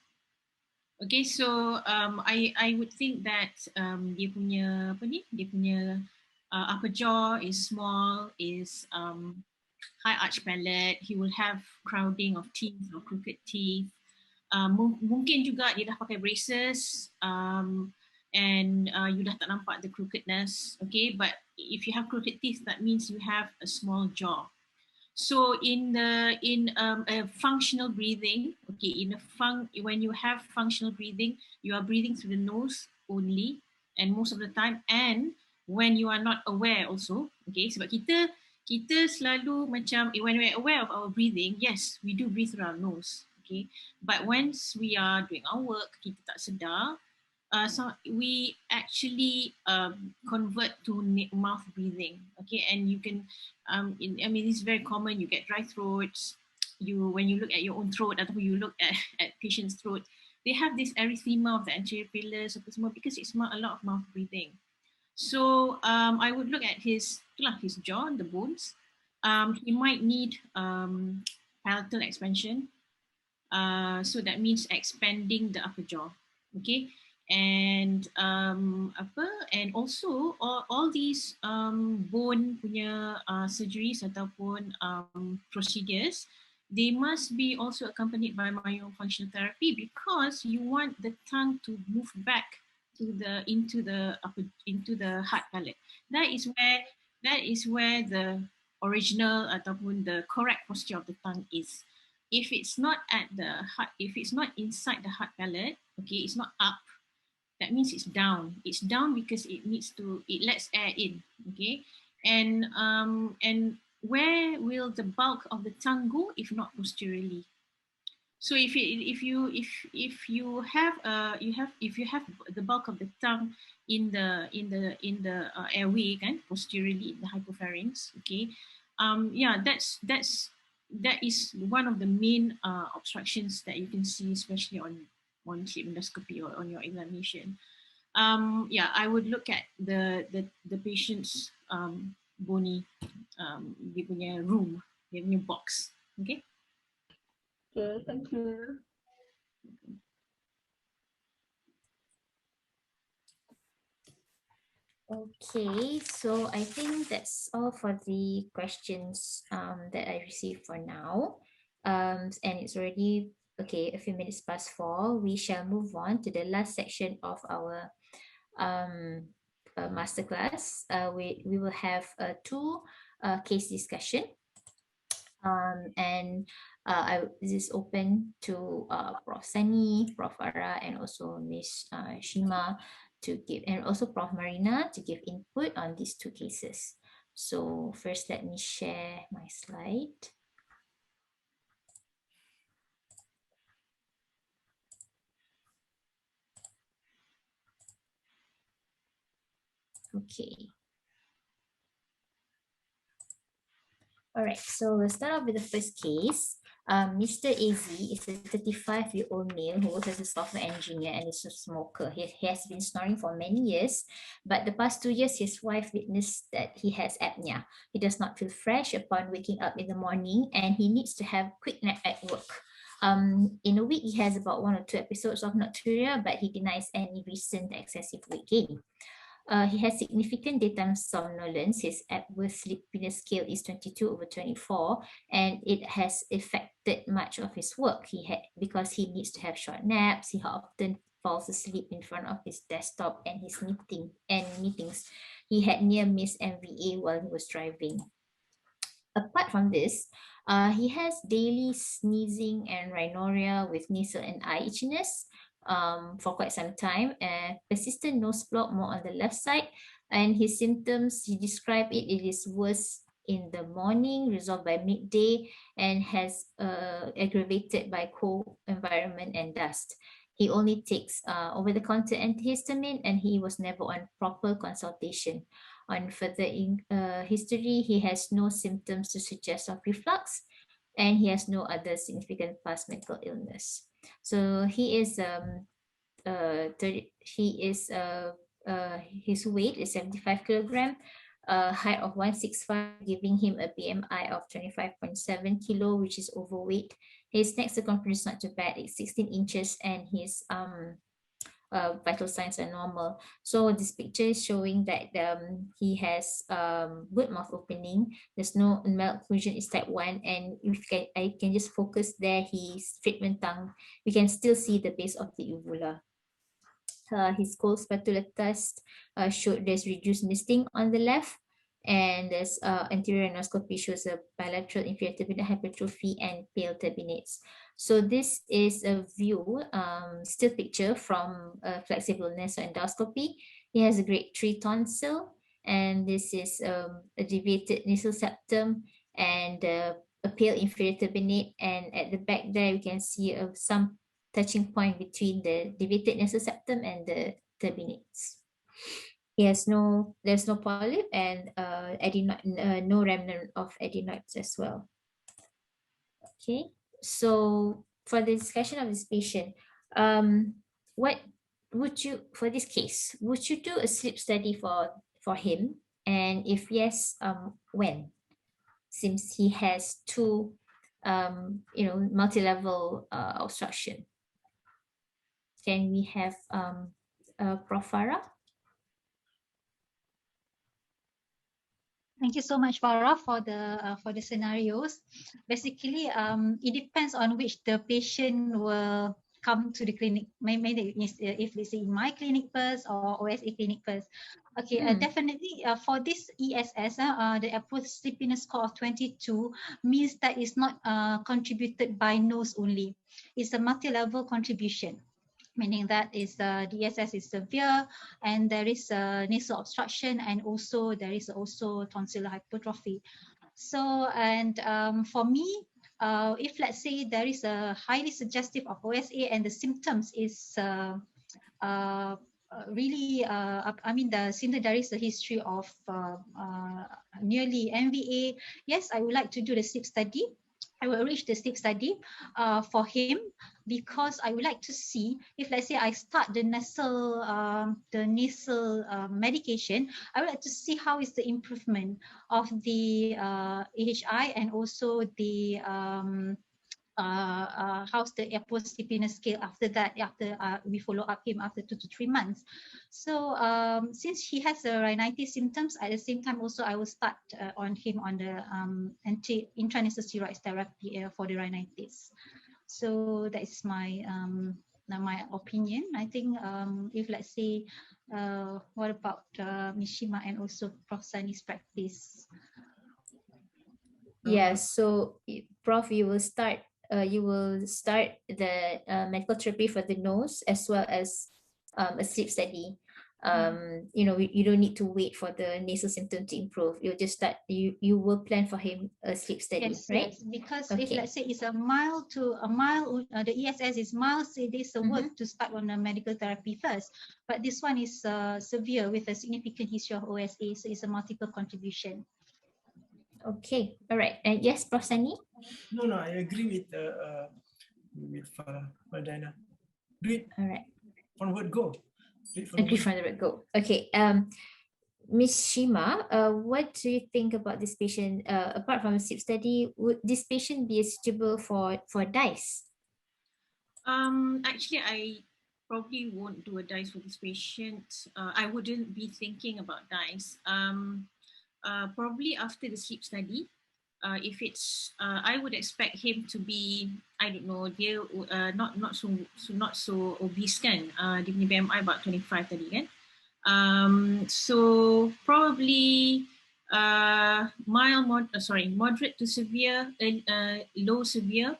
Okay, so I would think that dia punya upper jaw is small, is high arch palate. He will have crowding of teeth or crooked teeth. Mungkin juga dia dah pakai braces and you dah tak nampak the crookedness. Okay, but if you have crooked teeth, that means you have a small jaw. So in a functional breathing, okay, when you have functional breathing, you are breathing through the nose only, and most of the time, and when you are not aware also, okay, sebab kita selalu macam when we are aware of our breathing, yes, we do breathe through our nose, okay, but once we are doing our work, kita tak sedar. So we actually convert to mouth breathing, okay, and you can, it's very common. You get dry throats. When you look at your own throat, or you look at patient's throat, they have this erythema of the anterior pillars, because it's a lot of mouth breathing. So I would look at his jaw, the bones. He might need palatal expansion. So that means expanding the upper jaw, okay. And and also all these bone punya surgeries ataupun procedures, they must be also accompanied by myofunctional therapy, because you want the tongue to move back into the hard palate. That is where the original ataupun the correct posture of the tongue is. If it's not at the heart, if it's not inside the hard palate, okay, it's not up, that means it's down. It's down because it lets air in, okay? And where will the bulk of the tongue go if not posteriorly? So if you have the bulk of the tongue in the airway, posteriorly in the hypopharynx, okay, that is one of the main obstructions that you can see, especially on sleep endoscopy or on your examination. I would look at the patient's bony dia punya room, dia punya box, okay. Okay, thank you. Okay, so I think that's all for the questions that I received for now. And it's already a few minutes past 4. We shall move on to the last section of our masterclass. We will have 2 case discussion. This is open to Prof. Sani, Prof. Ara, and also Ms. Shima to give, and also Prof. Marina to give input on these 2 cases. So first, let me share my slide. Okay. All right, so we'll start off with the first case. Mr. AZ is a 35-year-old male who works as a software engineer and is a smoker. He has been snoring for many years, but the past 2 years, his wife witnessed that he has apnea. He does not feel fresh upon waking up in the morning, and he needs to have quick nap at work. In a week, he has about 1 or 2 episodes of nocturia, but he denies any recent excessive weight gain. He has significant daytime somnolence. His Epworth Sleepiness Scale is 22/24, and it has affected much of his work. Because he needs to have short naps. He often falls asleep in front of his desktop and his meetings. He had near missed MVA while he was driving. Apart from this, he has daily sneezing and rhinorrhea with nasal and eye itchiness for quite some time, persistent nose block more on the left side, and his symptoms, he described it is worse in the morning, resolved by midday, and has aggravated by cold environment and dust. He only takes over-the-counter antihistamine, and he was never on proper consultation. On further history, he has no symptoms to suggest of reflux, and he has no other significant past medical illness. So he is his weight is 75 kilogram, height of 165, giving him a BMI of 25.7 kilo, which is overweight. His neck circumference is not too bad, it's 16 inches, and his vital signs are normal. So this picture is showing that he has good mouth opening. There's no malocclusion, is type 1, and if I can just focus there, his treatment tongue, we can still see the base of the uvula. His cold spatula test showed there's reduced misting on the left, and there's anterior endoscopy shows a bilateral inferior turbinate hypertrophy and pale turbinates. So this is a view, still picture from a flexible nasal endoscopy. He has a grade 3 tonsil, and this is a deviated nasal septum and a pale inferior turbinate, and at the back there we can see some touching point between the deviated nasal septum and the turbinates. There's no polyp and no remnant of adenoids as well. Okay, so for the discussion of this patient, what would you, for this case, would you do a sleep study for him? And if yes, when? Since he has two, multi-level obstruction. Can we have Prof. Farah? Thank you so much, Farah, for the scenarios. Basically, it depends on which the patient will come to the clinic. Maybe if let's say in my clinic first or OSA clinic first. Okay, definitely for this ESS, the Epworth Sleepiness Score of 22 means that it's not contributed by nose only. It's a multi-level contribution, meaning that is the ESS is severe, and there is a nasal obstruction, and also there is also tonsillar hypertrophy. So, and for me, if let's say there is a highly suggestive of OSA and the symptoms is really, I mean, the symptom, there is a history of nearly MVA, yes, I would like to do the sleep study. I will arrange the sleep study for him, because I would like to see if, let's say, I start the nasal medication. I would like to see how is the improvement of the AHI, and also the how's the Epworth Sleepiness Scale after that, after we follow up him after 2 to 3 months. So since he has the rhinitis symptoms, at the same time also I will start on him on the intranasal steroid therapy for the rhinitis. So that is my my opinion. I think if let's say what about Mishima and also Prof. Sani's practice? Yes, so Prof, you will start the medical therapy for the nose as well as a sleep study. You don't need to wait for the nasal symptom to improve. You'll just start, you will plan for him a sleep study, yes, right? Yes, because Okay. if let's say it's a mild, the ESS is mild, so there's a work to start on the medical therapy first. But this one is severe with a significant history of OSA, so it's a multiple contribution. Okay, all right. And yes, Prof. Sani? No, I agree with Dina. Do it. All right. From word go. Agree from the word go. Okay. Ms. Shima, what do you think about this patient? Apart from a sleep study, would this patient be suitable for DICE? Actually, I probably won't do a DICE for this patient. I wouldn't be thinking about DICE. Probably after the sleep study, if it's, I would expect him to be, I don't know, dia not so obese kan. Dia punya BMI about 25 tadi kan. So probably moderate to severe, low severe.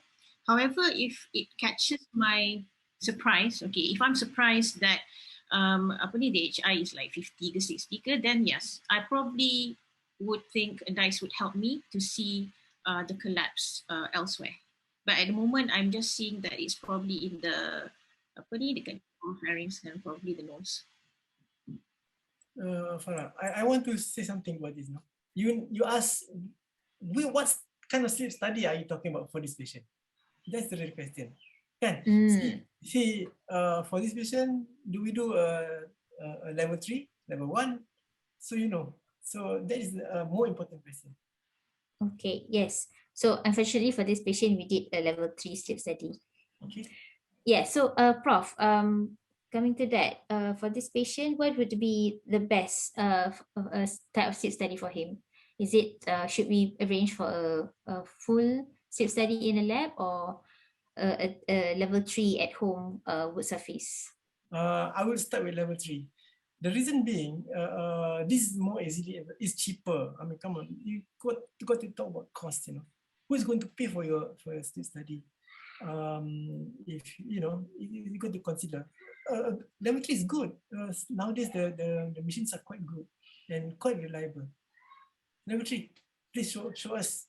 However, if it catches my surprise, okay, if I'm surprised that the HI is like 50 ke 60 ke, then yes, I probably would think a DICE would help me to see the collapse elsewhere. But at the moment, I'm just seeing that it's probably in the dekat pharynx and probably the nose. Farah, I want to say something about this. No, you ask, what kind of sleep study are you talking about for this patient? That's the real question. Can see for this patient, do we do a level 3, level 1? So so that is a more important question. Okay, yes. So unfortunately for this patient, we did a level 3 sleep study. Okay. Yeah. So Prof, coming to that, for this patient, what would be the best type of sleep study for him? Is it should we arrange for a full sleep study in a lab, or a level 3 at home would suffice? I will start with level 3. The reason being, this is more easily, it's cheaper. I mean, come on, you got to talk about cost. Who is going to pay for your sleep study? If you got to consider. Level 3 is good. Nowadays, the machines are quite good and quite reliable. Level 3, please show us.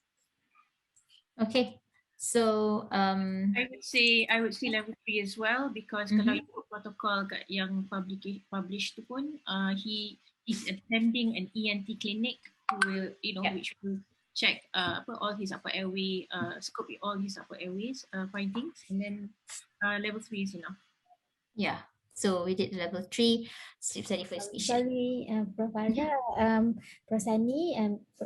Okay. So I would say level 3 as well, because kalau ikut protokol kat yang published tu pun, he's attending an ENT clinic who will, which will check all his upper airway, scope all his upper airways findings, and then level 3 is enough. Yeah. So we did level 3 sleep study for this patient. Sorry, Prof. Farah, Prof. Sani,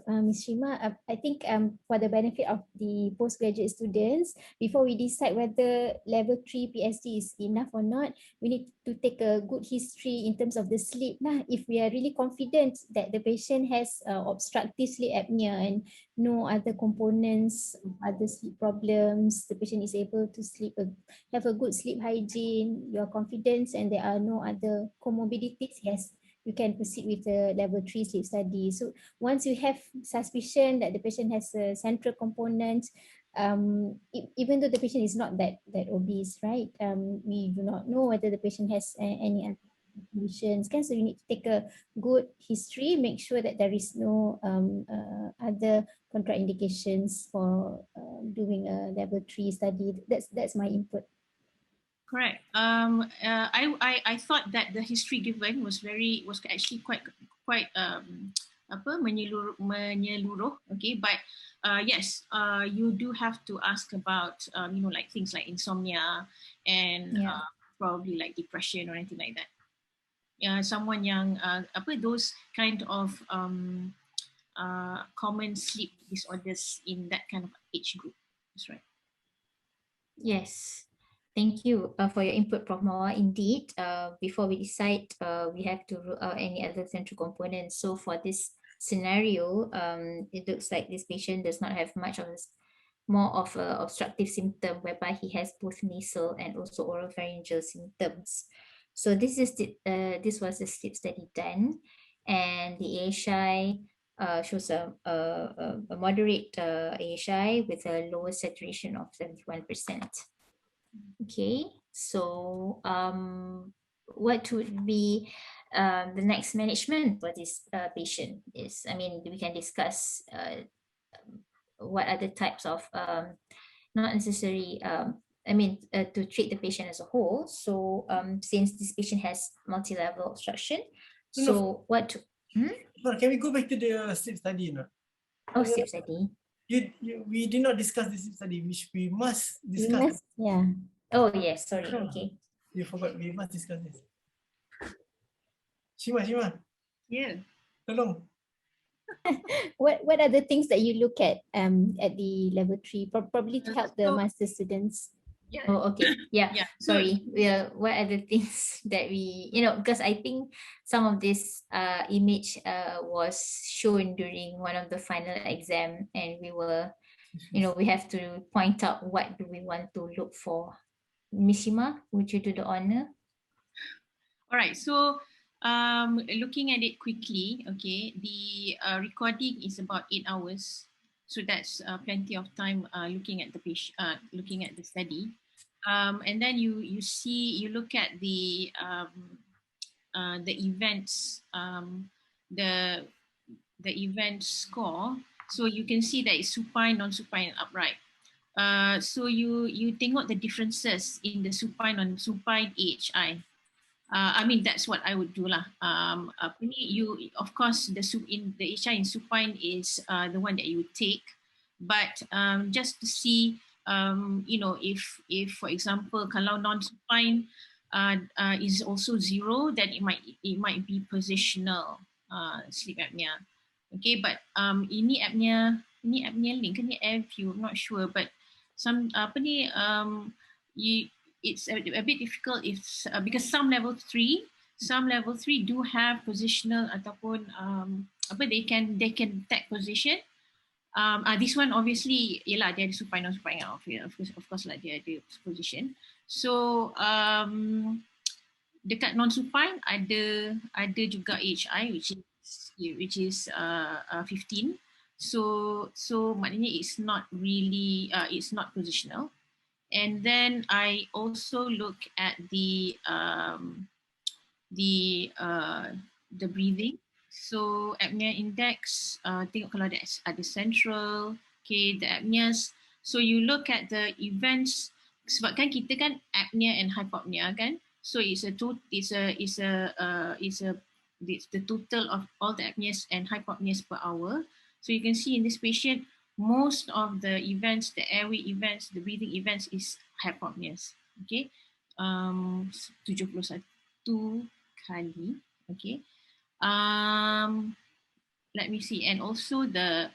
Ms. Shima, I think for the benefit of the postgraduate students, before we decide whether level 3 PSD is enough or not, we need to take a good history in terms of the sleep. If we are really confident that the patient has obstructive sleep apnea and no other components, other sleep problems, the patient is able to sleep, have a good sleep hygiene, you are confident, and there are no other comorbidities, yes, you can proceed with the level 3 sleep study. So once you have suspicion that the patient has a central component, even though the patient is not that obese, right? We do not know whether the patient has any other conditions. So you need to take a good history, make sure that there is no other contraindications for doing a level 3 study. That's my input. Correct. I thought that the history given was actually quite menyeluruh. Okay, but yes, you do have to ask about like things like insomnia and probably like depression or anything like that. Someone yang those kind of common sleep disorders in that kind of age group. That's right. Yes. Thank you for your input, Prof. Mawar. Indeed, before we decide, we have to rule out any other central components. So for this scenario, it looks like this patient does not have much of this, more of a obstructive symptom, whereby he has both nasal and also oropharyngeal symptoms. So this was the sleep study done, and the AHI shows a moderate AHI with a lower saturation of 71%. Okay, so what would be the next management for this patient is, we can discuss what are the types of not necessary to treat the patient as a whole. So since this patient has multi-level obstruction, so what Can we go back to the sleep study? Oh, sleep study. We did not discuss this sleep study, which we must discuss. Yeah. Oh, yes, sorry. Yeah. Okay. You forgot, we must discuss this. Shima, Yeah. tolong. What are the things that you look at the level 3, probably to help the So- master students? Yeah. Oh, okay. Yeah. Yeah. So Sorry. What are the things that we, because I think some of this image was shown during one of the final exam, and we were, we have to point out what do we want to look for. Mishima, would you do the honor? all right. So looking at it quickly, okay, the recording is about 8 hours. So that's plenty of time looking at the looking at the study. And then you look at the events, the event score. So you can see that it's supine, non-supine, upright. So you tengok the differences in the supine, non-supine AHI. I mean, that's what I would do lah. You, of course, the HI in supine is the one that you would take, but just to see, if for example, kalau non-supine is also 0, then it might be positional sleep apnea. Okay, but ini apnea link, ini air view, I'm not sure, but some it's a bit difficult if because some level 3 do have positional ataupun they can tag position. This one obviously ialah dia ada supine non-supine, of course lah dia ada position. So dekat non-supine ada juga HI which is 15. So maknanya it's not really it's not positional. And then I also look at the breathing. So apnea index, tengok kalau ada central, okay, the apneas. So you look at the events, sebab kan kita kan apnea and hypopnea kan. So it's the total of all the apneas and hypopneas per hour. So you can see in this patient, most of the events, the airway events, the breathing events is hypopneas. Okay, 71 kali. Okay, let me see, and also the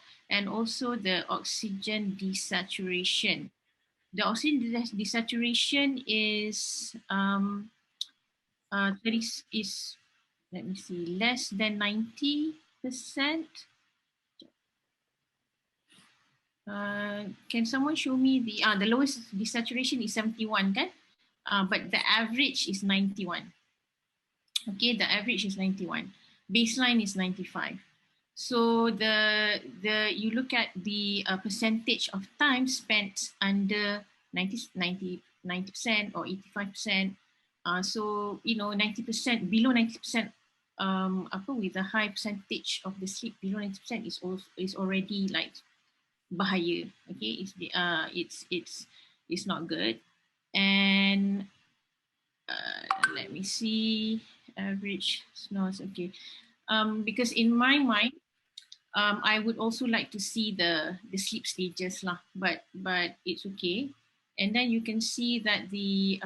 oxygen desaturation. The oxygen desaturation is let me see, less than 90%. Can someone show me the lowest desaturation is 71 kan? But the average is 91. Okay, the average is 91. Baseline is 95. So you look at the percentage of time spent under 90% or 85%. So 90%, below 90%, with a high percentage of the sleep below 90% is already like bahaya. Okay, it's not good. And let me see, average snores. Okay, because in my mind, I would also like to see the sleep stages lah, but it's okay. And then you can see that the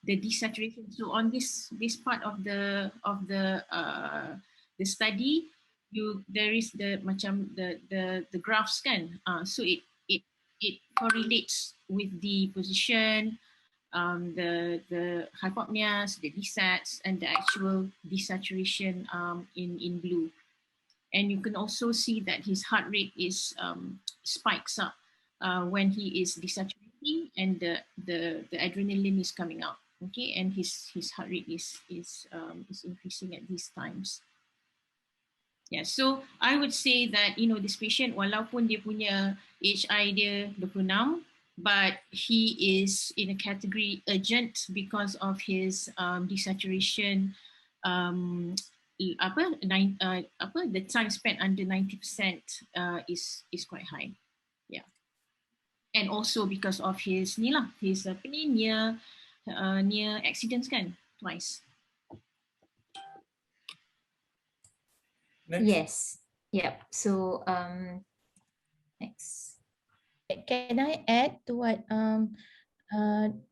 desaturation. So on this part of the study, there is the graphs kan. So it correlates with the position, the hypopneas, the desats, and the actual desaturation in blue. And you can also see that his heart rate is spikes up when he is desaturating, and the adrenaline is coming out. Okay, and his heart rate is increasing at these times. Yeah, so I would say that this patient, walaupun dia punya HI dia 26, but he is in a category urgent because of his desaturation. The time spent under 90% is quite high. Yeah, and also because of his near accidents kan, twice. Yes. Yep. So next. Can I add to what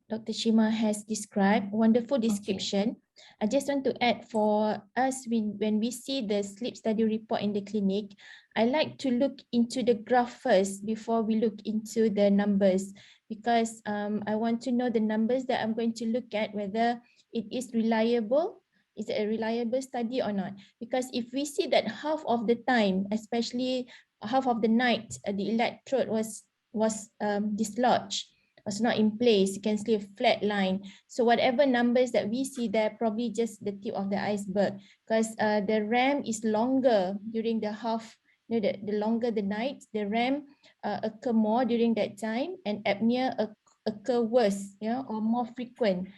Dr. Shima has described? Wonderful description. I just want to add for us, when we see the sleep study report in the clinic, I like to look into the graph first before we look into the numbers, because I want to know the numbers that I'm going to look at, whether it is reliable. Is it a reliable study or not? Because if we see that half of the time, especially half of the night, the electrode was dislodged, was not in place, you can see a flat line. So whatever numbers that we see there, probably just the tip of the iceberg, because the REM is longer during the half, the longer the night, the REM occur more during that time, and apnea occur worse, or more frequent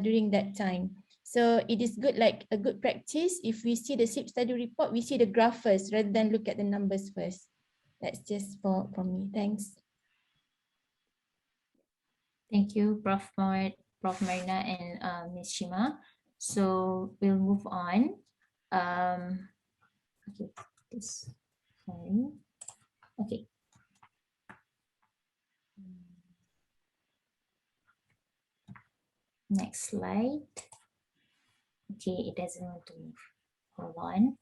during that time. So it is good, like a good practice, if we see the sleep study report, we see the graph first rather than look at the numbers first. That's just from me. Thanks. Thank you, Prof. Marina and Ms. Shima. So we'll move on. Okay, this sorry. Okay. Next slide. Okay, it doesn't want to move. Hold on.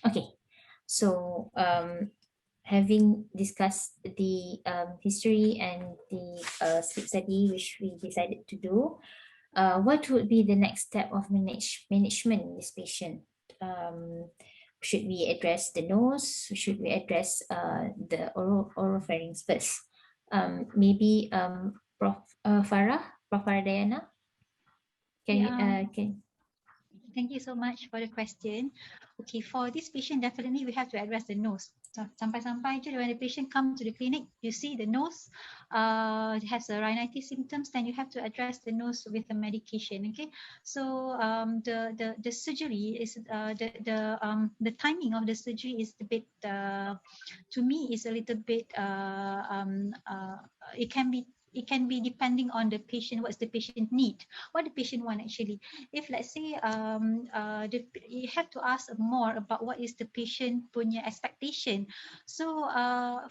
Okay, so having discussed the history and the sleep study which we decided to do, what would be the next step of management in this patient? Should we address the nose? Should we address the oropharynx first? Maybe Prof. Farah Diana? Thank you so much for the question. Okay, for this patient, definitely we have to address the nose. Sampai-sampai je when the patient comes to the clinic, you see the nose has a rhinitis symptoms, then you have to address the nose with the medication. Okay, so the surgery is the timing of the surgery is a bit to me is a little bit it can be depending on the patient, what's the patient need, what the patient want actually. If let's say you have to ask more about what is the patient punya expectation. So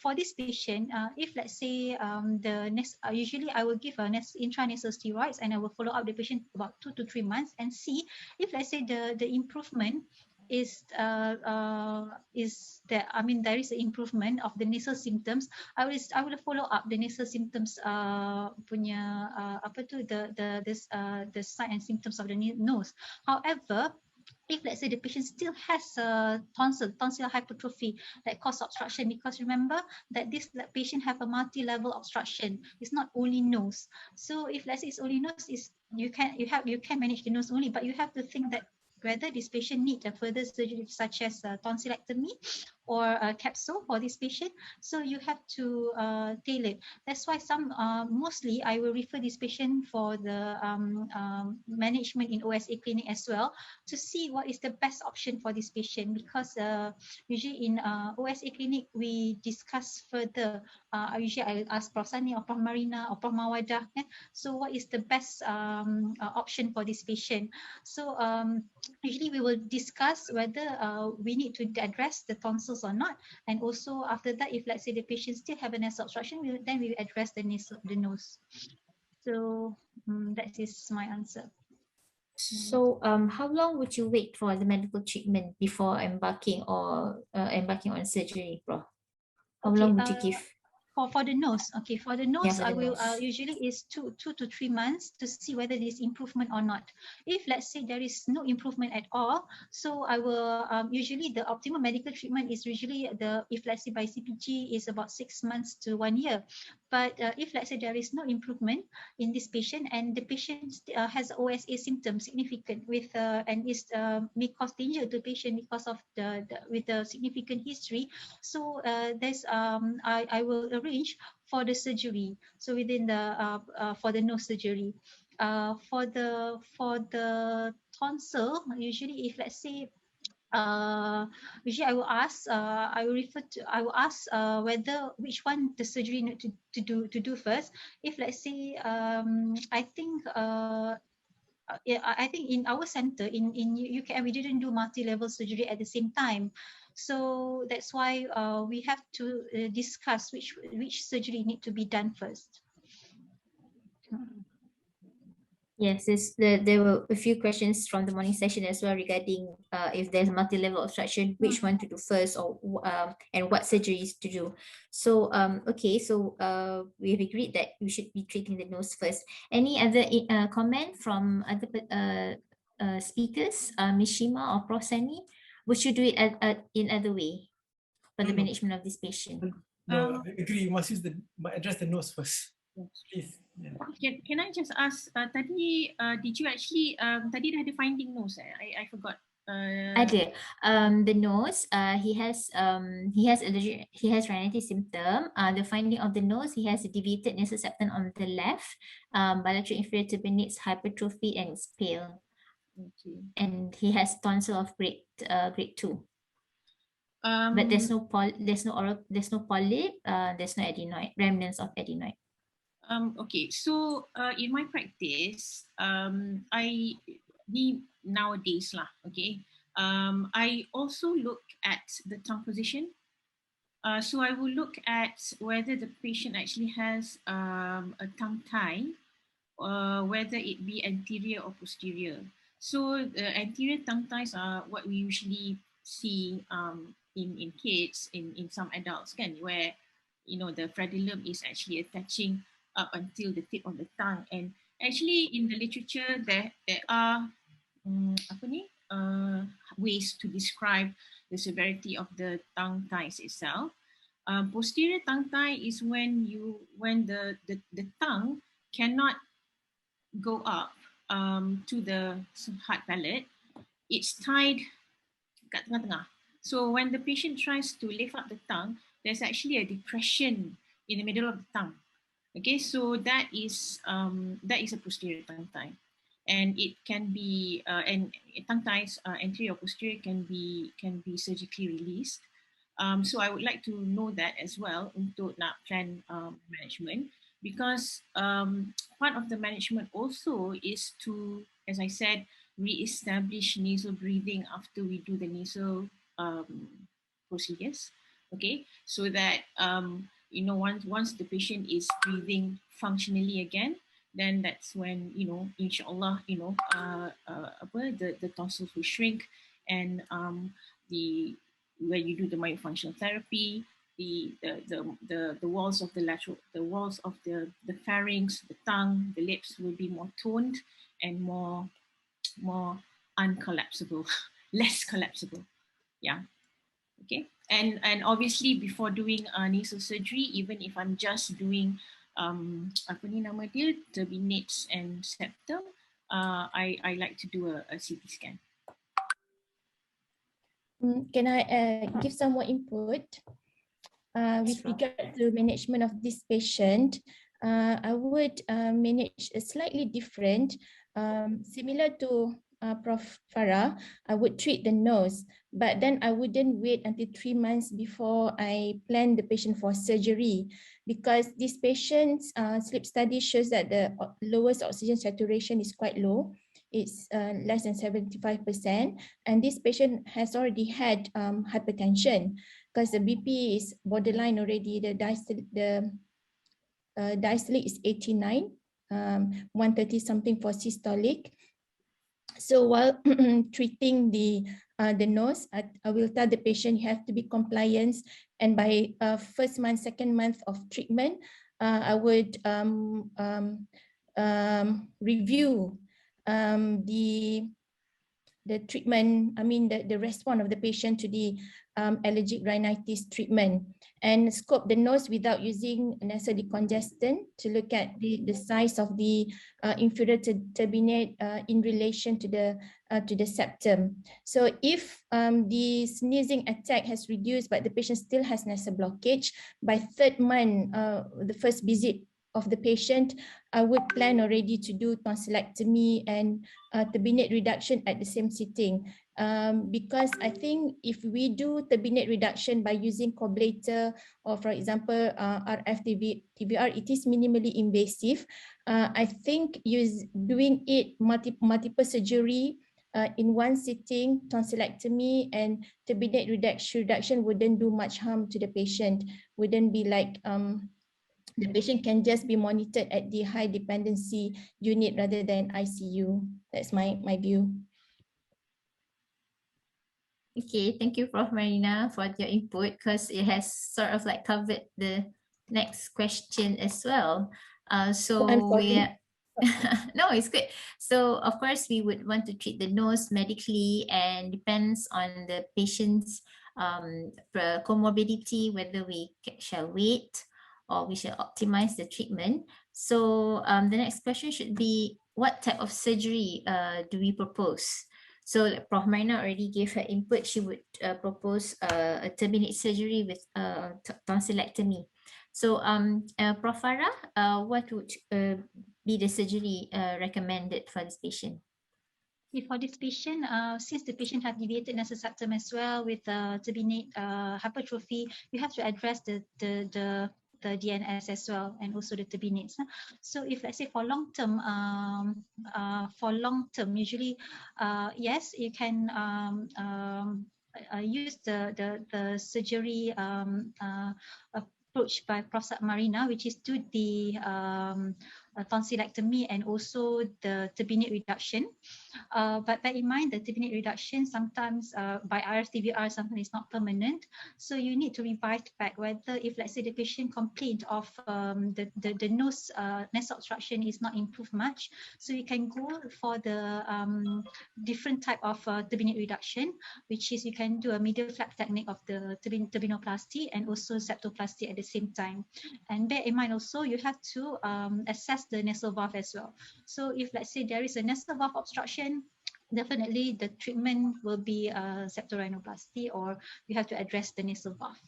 for this patient, if let's say the next usually I will give a intranasal steroids and I will follow up the patient about 2 to 3 months and see if let's say the improvement is that there is an improvement of the nasal symptoms. I will follow up the nasal symptoms punya the sign and symptoms of the nose. However, if let's say the patient still has tonsil hypertrophy that cause obstruction, because remember that this patient have a multi-level obstruction, it's not only nose. So if let's say it's only nose, you can manage the nose only, but you have to think that whether this patient need a further surgery such as tonsillectomy or a capsule for this patient. So you have to tailor it. That's why mostly I will refer this patient for the management in OSA clinic as well, to see what is the best option for this patient, because usually in OSA clinic we discuss further. Usually I will ask Prof. Sani or Prof. Marina or Prof. Mawadah, so what is the best option for this patient. So usually we will discuss whether we need to address the tonsils or not, and also after that, if let's say the patient still have a nasal obstruction, then we will address the nose. So that is my answer. So how long would you wait for the medical treatment before embarking on surgery, Prof? How long would you give? For the nose, okay, for the nose, Yeah, I will usually is 2 to 3 months to see whether there is improvement or not. If let's say there is no improvement at all, so I will usually the optimal medical treatment is usually if let's say by CPG is about 6 months to 1 year. But if let's say there is no improvement in this patient and the patient has OSA symptoms significant with and is may cause danger to the patient because of with the significant history, so there's I will arrange for the surgery. So within the for the nose surgery, for the tonsil, usually if let's say usually I will ask I will ask whether which one the surgery need to do first. If let's say I think I think in our center in UKM we didn't do multi-level surgery at the same time. So that's why we have to discuss which surgery need to be done first. Yes, there were a few questions from the morning session as well regarding if there's multi-level obstruction, which one to do first, or and what surgeries to do. So okay, so we've agreed that we should be treating the nose first. Any other comment from other speakers, Ms. Shima or Prof. Sani? Would you do it in other way for the management of this patient? No, I agree. You must address the nose first. Yes. Please. Yeah. Can I just ask, tadi did you actually tadi dah ada finding nose? I forgot. Ada. The nose, he has allergic, he has rhinitis symptom. The finding of the nose, he has a deviated nasal septum on the left, bilateral inferior turbinates hypertrophy, and it's pale. Okay. And he has tonsil of grade 2. But there's no polyp, there's no polyp, there's no adenoid, remnants of adenoid. Okay, so in my practice, nowadays lah, okay, I also look at the tongue position. So I will look at whether the patient actually has a tongue tie, whether it be anterior or posterior. So the anterior tongue ties are what we usually see in kids, in some adults, where the frenulum is actually attaching up until the tip of the tongue. And actually in the literature there are ways to describe the severity of the tongue ties itself. Posterior tongue tie is when the tongue cannot go up to the hard palate. It's tied kat tengah-tengah. So when the patient tries to lift up the tongue, there's actually a depression in the middle of the tongue. Okay, so that is a posterior tongue tie, and it can be and tongue ties anterior or posterior can be surgically released. So I would like to know that as well untuk nak plan management, because part of the management also is to, as I said, re-establish nasal breathing after we do the nasal procedures. Okay, so that once the patient is breathing functionally again, then that's when inshallah the tonsils will shrink, and when you do the myofunctional therapy, the walls of the pharynx, the tongue, the lips will be more toned and more uncollapsible, less collapsible. Yeah. Okay. And obviously before doing nasal surgery, even if I'm just doing turbinates and septum, I like to do a CT scan. Can I give some more input? With regard to management of this patient, I would manage a slightly different, similar to Prof. Farah. I would treat the nose, but then I wouldn't wait until 3 months before I plan the patient for surgery, because this patient's sleep study shows that the lowest oxygen saturation is quite low. It's less than 75%, and this patient has already had hypertension, because the BP is borderline already. The diastolic is 89, 130 something for systolic. So while treating the nose, I will tell the patient you have to be compliant, and by first month, second month of treatment, I would review the treatment, the response of the patient to the allergic rhinitis treatment, and scope the nose without using nasal decongestant to look at the size of the inferior turbinate in relation to the septum. So if the sneezing attack has reduced but the patient still has nasal blockage, by 3rd month, the first visit of the patient, I would plan already to do tonsillectomy and turbinate reduction at the same sitting. Because I think if we do turbinate reduction by using cobblator or, for example, RF-TVR, it is minimally invasive. I think doing it multiple surgery in one sitting, tonsillectomy and turbinate reduction wouldn't do much harm to the patient. Wouldn't be like the patient can just be monitored at the high dependency unit rather than ICU. That's my view. Okay, thank you, Prof. Marina, for your input, because it has sort of like covered the next question as well. So I'm sorry. no, it's good. So of course we would want to treat the nose medically, and depends on the patient's comorbidity whether we shall wait or we shall optimize the treatment. So the next question should be, what type of surgery do we propose? So Prof. Marina already gave her input. She would propose a turbinate surgery with tonsillectomy. So Prof. Farah, what would be the surgery recommended for this patient? For this patient, since the patient had deviated nasal septum as well with turbinate hypertrophy, you have to address the DNS as well, and also the turbinates. So if let's say for long term, usually, yes, you can use the surgery approach by Prof. Marina, which is to the tonsillectomy and also the turbinate reduction. But bear in mind the turbinate reduction sometimes by RSTVR sometimes is not permanent. So you need to revise back whether if let's say the patient complained of the nose nasal obstruction is not improved much. So you can go for the different type of turbinate reduction, which is you can do a medial flap technique of the turbinoplasty and also septoplasty at the same time. And bear in mind also you have to assess the nasal valve as well. So if let's say there is a nasal valve obstruction, definitely the treatment will be septorhinoplasty, or you have to address the nasal valve.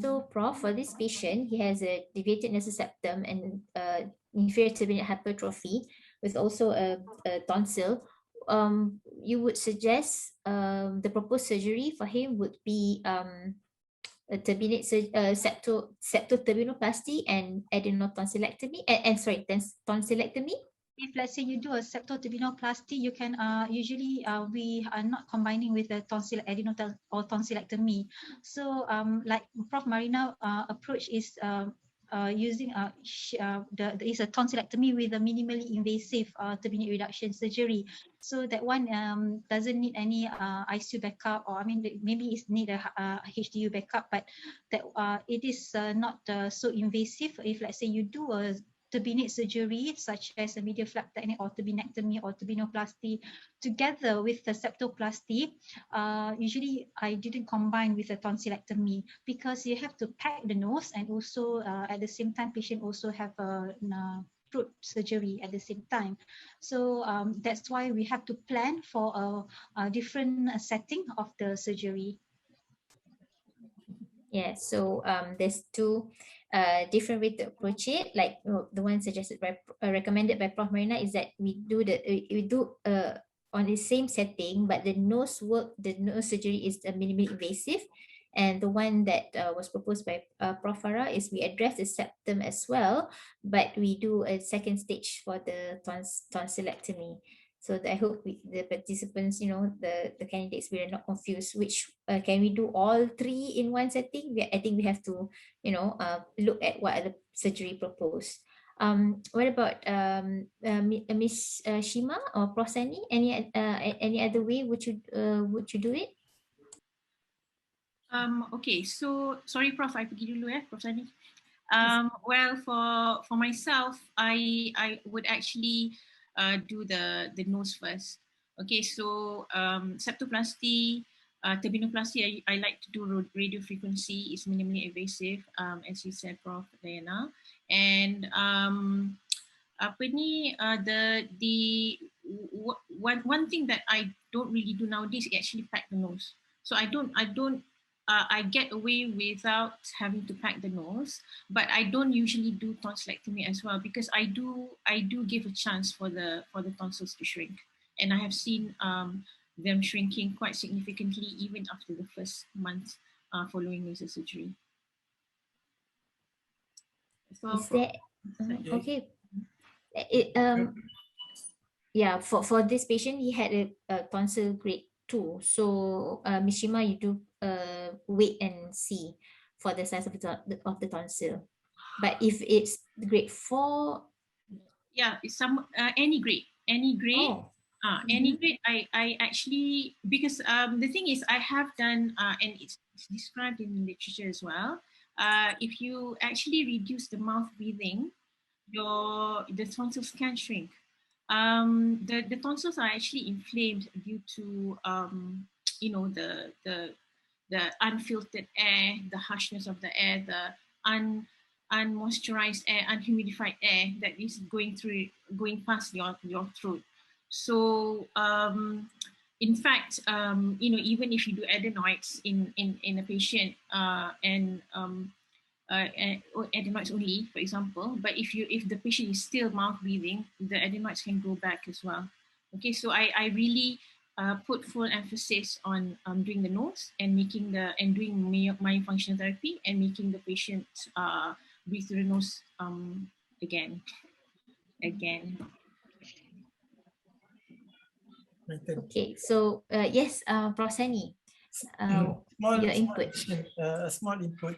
So Prof, for this patient, he has a deviated nasal septum and inferior turbinate hypertrophy with also a tonsil. You would suggest the proposed surgery for him would be a turbinate septoturbinoplasty and adenotonsillectomy, tonsillectomy. If let's say you do a septoturbinoplasty, you can usually we are not combining with a or tonsillectomy. So like Prof. Marina approach is using is a tonsillectomy with a minimally invasive turbinate reduction surgery. So that one doesn't need any ICU backup, or I mean maybe it need a HDU backup, but that it is not so invasive. If let's say you do a turbinate surgery such as a medial flap technique or turbinectomy or turbinoplasty together with the septoplasty, usually I didn't combine with a tonsillectomy because you have to pack the nose, and also at the same time patient also have a throat surgery at the same time. So that's why we have to plan for a different setting of the surgery. Yeah, so there's two different ways to approach it. Like the one suggested by recommended by Prof. Marina is that we do on the same setting, but the nose surgery is minimally invasive, and the one that was proposed by Prof. Farah is we address the septum as well, but we do a second stage for the tonsillectomy. So I hope the participants, the candidates, we are not confused. Which can we do all three in one setting? I think we have to, look at what are the surgery proposed. What about Miss Shima or Prof. Sani? Any other way would you do it? Okay, so sorry, Prof. I pergi dulu Prof. Sani. Well, for myself, I would actually do the nose first. Okay, so septoplasty, turbinoplasty, I like to do radio frequency. It's minimally invasive, as you said, Prof. Diana. And one thing that I don't really do nowadays is actually pack the nose. So I get away without having to pack the nose, but I don't usually do tonsillectomy as well, because I do give a chance for the tonsils to shrink, and I have seen them shrinking quite significantly even after the first month following nasal surgery. So is there okay? yeah, for this patient, he had a tonsil grade 2. So Ms. Shima, you do wait and see for the size of the tonsil. But if it's grade 4, Yeah, it's some any grade, any grade. oh, Any grade, I actually, because the thing is, I have done, and it's described in the literature as well. If you actually reduce the mouth breathing, the tonsils can shrink. The tonsils are actually inflamed due to you know the unfiltered air, the harshness of the air, the unmoisturized air, unhumidified air that is going past your throat. So in fact, you know, even if you do adenoids in a patient or adenoids only, for example, but if the patient is still mouth breathing, the adenoids can go back as well. Okay, so I really put full emphasis on doing the nose and doing myofunctional therapy and making the patient breathe through the nose again. okay. So yes, Prof. Sani, your input. Small input.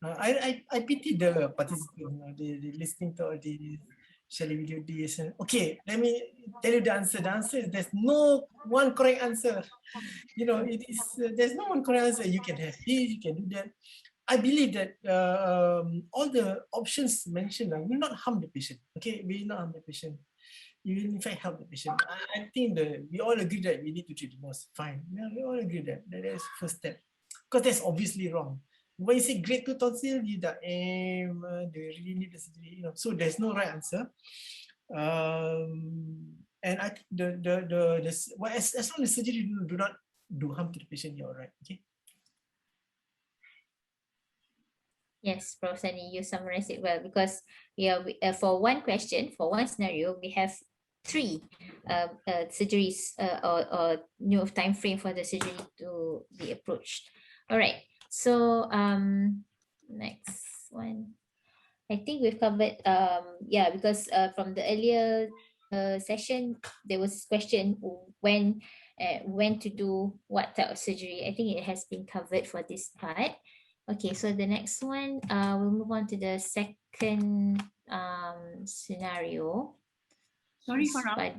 I pity the participant, they listening to all the Shelly video this. Okay, let me tell you the answer. The answer is there's no one correct answer. You know, it is there's no one correct answer. You can have this, you can do that. I believe that all the options mentioned will not harm the patient. Okay, will not harm the patient. You will in fact help the patient. I think we all agree that we need to treat the nose. Fine. Yeah, we all agree that is first step. Because that's obviously wrong. When you say grade 2 tonsil, you dah do you really need the surgery? You know, so there's no right answer. And I think as long as surgery do not do harm to the patient, you're all right. Okay. Yes, Prof. Sani, you summarized it well because for one question, for one scenario, we have 3 surgeries or time frame for the surgery to be approached. All right. So next one. I think we've covered because from the earlier session there was this question when to do what type of surgery. I think it has been covered for this part. Okay, so the next one, we'll move on to the second scenario. Sorry, Farah.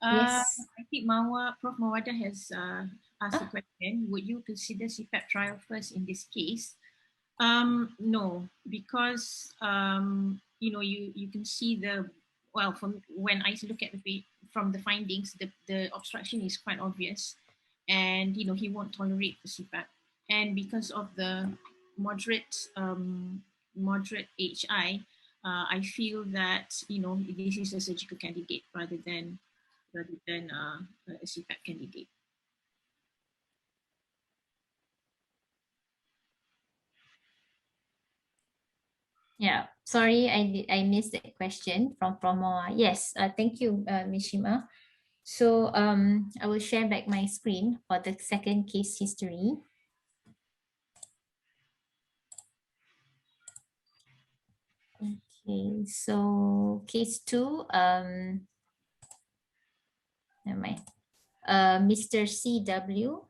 Yes. I think Prof. Mawada has asked a question. Would you consider CPAP trial first in this case? No, because you know you can see from when I look at from the findings, the obstruction is quite obvious, and you know he won't tolerate the CPAP, and because of the moderate HI, I feel that you know this is a surgical candidate rather than a CPAP candidate. Yeah, sorry, I missed that question from Promoa. Yes, thank you, Mishima. So I will share back my screen for the second case history. Okay, so case 2, never mind. Mr. CW.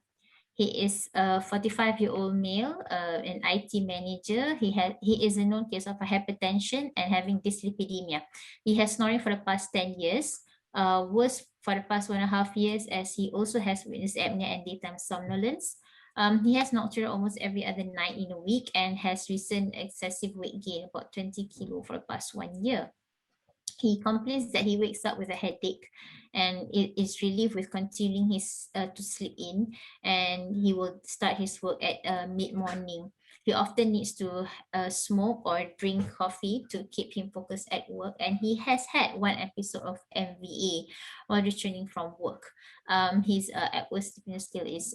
He is a 45-year-old male, an IT manager. He is a known case of hypertension and having dyslipidemia. He has snoring for the past 10 years, worse for the past 1.5 years, as he also has witness apnea and daytime somnolence. He has nocturnal almost every other night in a week and has recent excessive weight gain, about 20 kilo for the past 1 year. He complains that he wakes up with a headache and it is relieved with continuing his to sleep in, and he will start his work at mid-morning. He often needs to smoke or drink coffee to keep him focused at work, and he has had 1 episode of MVA while returning from work. His Epworth Sleepiness Scale is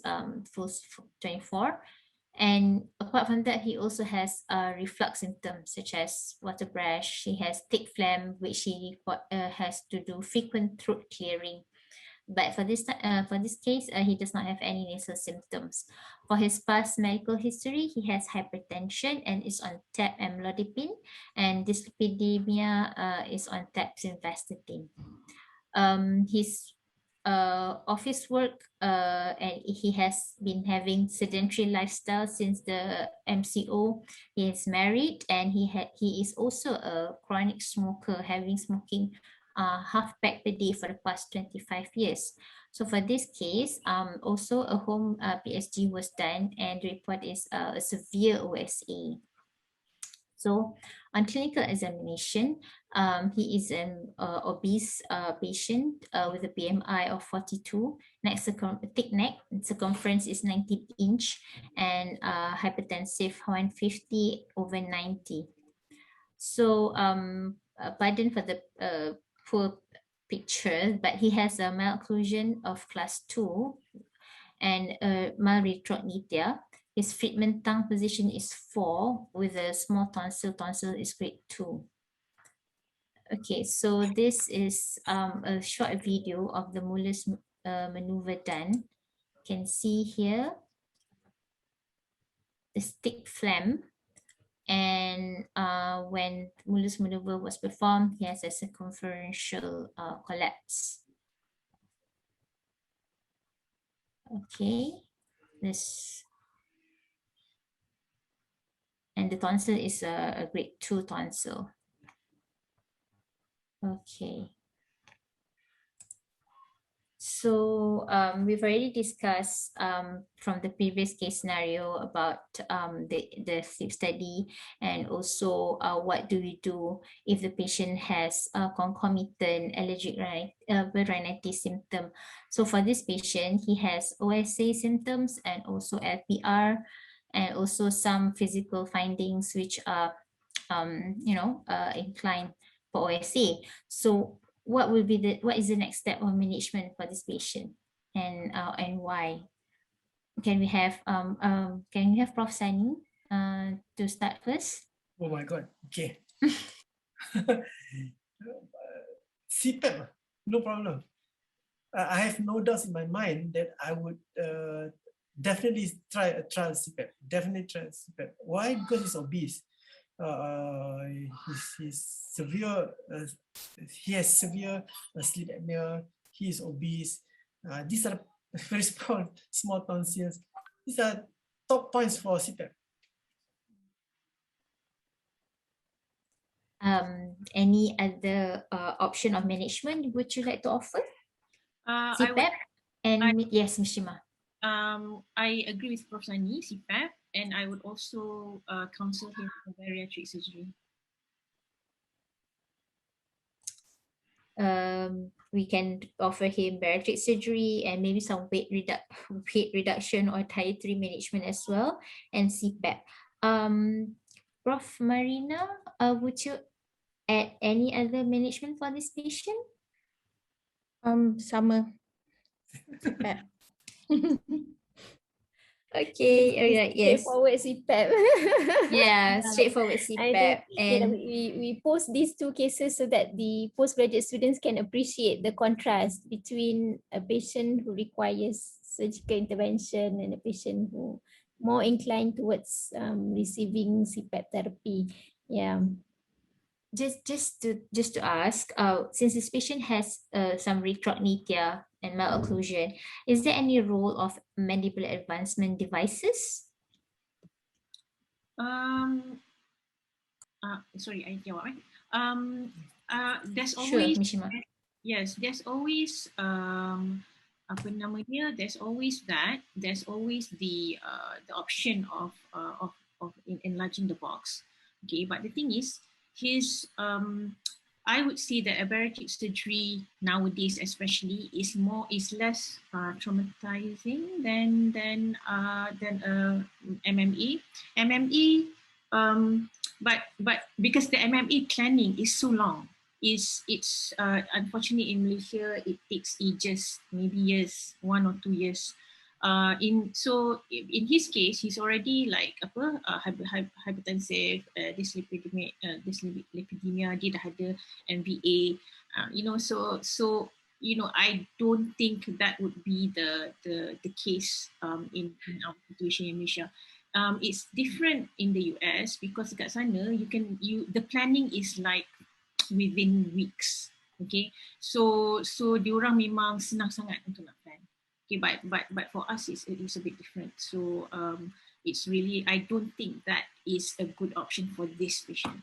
full 24. And apart from that, he also has reflux symptoms such as water breath. He has thick phlegm, which he has to do frequent throat clearing. But for this case, he does not have any nasal symptoms. For his past medical history, he has hypertension and is on TAP amlodipine, and dyslipidemia is on TAP simvastatin. His office work, and he has been having sedentary lifestyle since the MCO. He is married, and he is also a chronic smoker, having smoking half pack per day for the past 25 years. So for this case, also a home PSG was done, and the report is a severe OSA. So on clinical examination, he is an obese patient with a BMI of 42, thick neck, circumference is 19 inch, and hypertensive 150/90. So pardon for the poor picture, but he has a malocclusion of class 2 and mild retrognathia. His Friedman tongue position is 4 with a small tonsil. Tonsil is grade 2. Okay, so this is a short video of the Muller's maneuver done. You can see here the stick phlegm, and when Muller's maneuver was performed, he has a circumferential collapse. Okay, this. And the tonsil is a grade 2 tonsil. Okay. So we've already discussed from the previous case scenario about the sleep study, and also what do we do if the patient has a concomitant allergic rhinitis symptom. So for this patient, he has OSA symptoms and also LPR, and also some physical findings which are inclined for OSA. So what is the next step of management for this patient, and why? Can we have Prof. Sani to start first? Oh my God. Okay. CPAP, no problem. I have no doubts in my mind that I would definitely try a trial CPAP. Definitely try CPAP. Why? Because he's obese. He's severe. He has severe sleep apnea. He is obese. These are very small tonsils. These are top points for CPAP. Any other option of management would you like to offer? CPAP? Yes, Ms. Shima. I agree with Prof. Sani, CPAP, and I would also counsel him for bariatric surgery. We can offer him bariatric surgery and maybe some weight reduction or dietary management as well, and CPAP. Prof. Marina, would you add any other management for this patient? Sama. CPAP. Okay, alright, yes. Straightforward CPAP. Yeah, straightforward CPAP. And we post these two cases so that the postgraduate students can appreciate the contrast between a patient who requires surgical intervention and a patient who more inclined towards receiving CPAP therapy. Yeah. Just to ask, since this patient has some retrognathia and malocclusion, is there any role of mandibular advancement devices? Sorry, I jawab. There's Sure, always Mishima. Yes, there's always apa nama dia? There's always the option of enlarging the box. Okay, but the thing is, I would say that a bariatric surgery nowadays, especially, is less traumatizing than MMA. But because the MMA planning is so long, it's unfortunately in Malaysia it takes ages, maybe years, 1 or 2 years. In his case, he's already like hypertensive, dyslipidemia, dia dah ada MVA, so I don't think that would be the case in our situation in Malaysia. It's different in the US because kat sana the planning is like within weeks. Okay, so diorang memang senang sangat untuk nak plan. Okay, but for us it's a bit different. So it's really, I don't think that is a good option for this patient.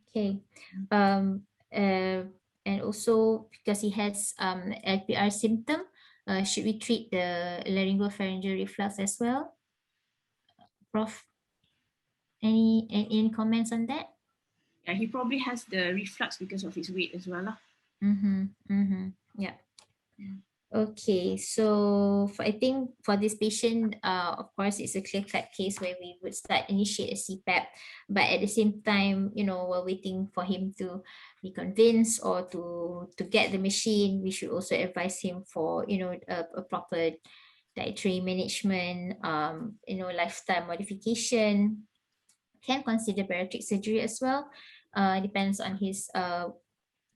Okay. And also because he has LPR symptom, should we treat the laryngopharyngeal reflux as well? Prof, any comments on that? Yeah, he probably has the reflux because of his weight as well. Yeah. Okay, so I think for this patient, of course, it's a clear-cut case where we would initiate a CPAP, but at the same time, while waiting for him to be convinced or to get the machine, we should also advise him for a proper dietary management, lifestyle modification. Can consider bariatric surgery as well. Depends on his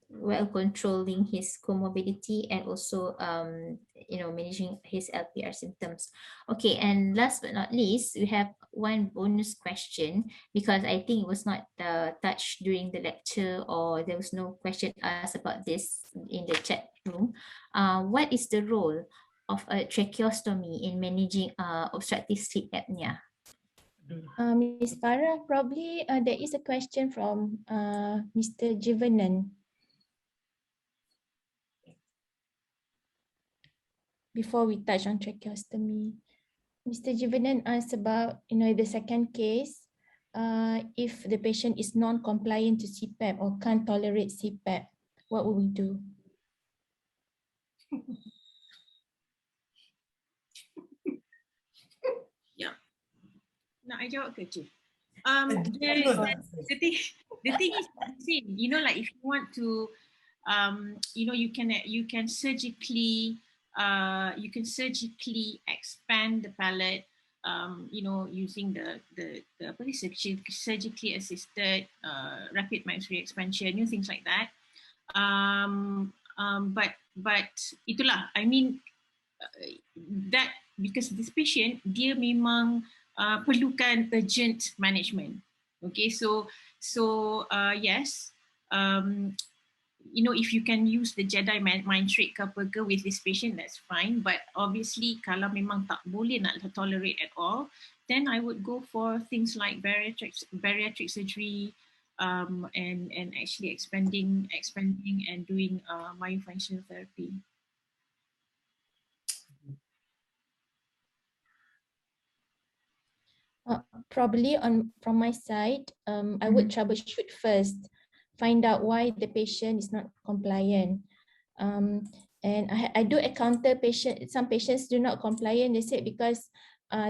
well controlling his comorbidity and also managing his LPR symptoms. Okay, and last but not least, we have one bonus question because I think it was not touched during the lecture or there was no question asked about this in the chat room. What is the role of a tracheostomy in managing obstructive sleep apnea? Ms. Farah, probably there is a question from Mr. Jivanan. Before we touch on tracheostomy, Mr. Jivanan asked about, the second case, if the patient is non-compliant to CPAP or can't tolerate CPAP, what will we do? Yeah. Nak I jawab ke, Cik? The thing is the same. Like if you want to, you can surgically expand the palate, using the surgically assisted rapid maxillary expansion, things like that. But itulah, I mean, that because this patient dia memang perlukan urgent management. Okay, so yes, if you can use the Jedi mind trick ke apa ke with this patient, that's fine. But obviously kalau memang tak boleh nak tolerate at all, then I would go for things like bariatric surgery, and actually expanding and doing myofunctional therapy. Probably from my side, I would troubleshoot first, find out why the patient is not compliant. And I do encounter some patients do not compliant. They say because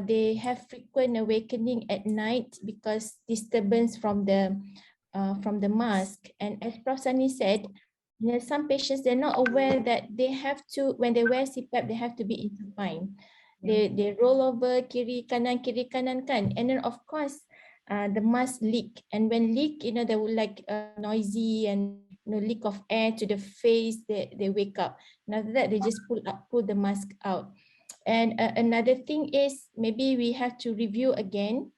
they have frequent awakening at night because disturbance from the mask. And as Prof. Sani said, some patients, they're not aware that they have to, when they wear CPAP, they have to be in supine. They roll over kiri kanan kan, and then of course the mask leak, and when leak, they will like noisy and leak of air to the face. They wake up, and after that they just pull the mask out. And another thing is maybe we have to review again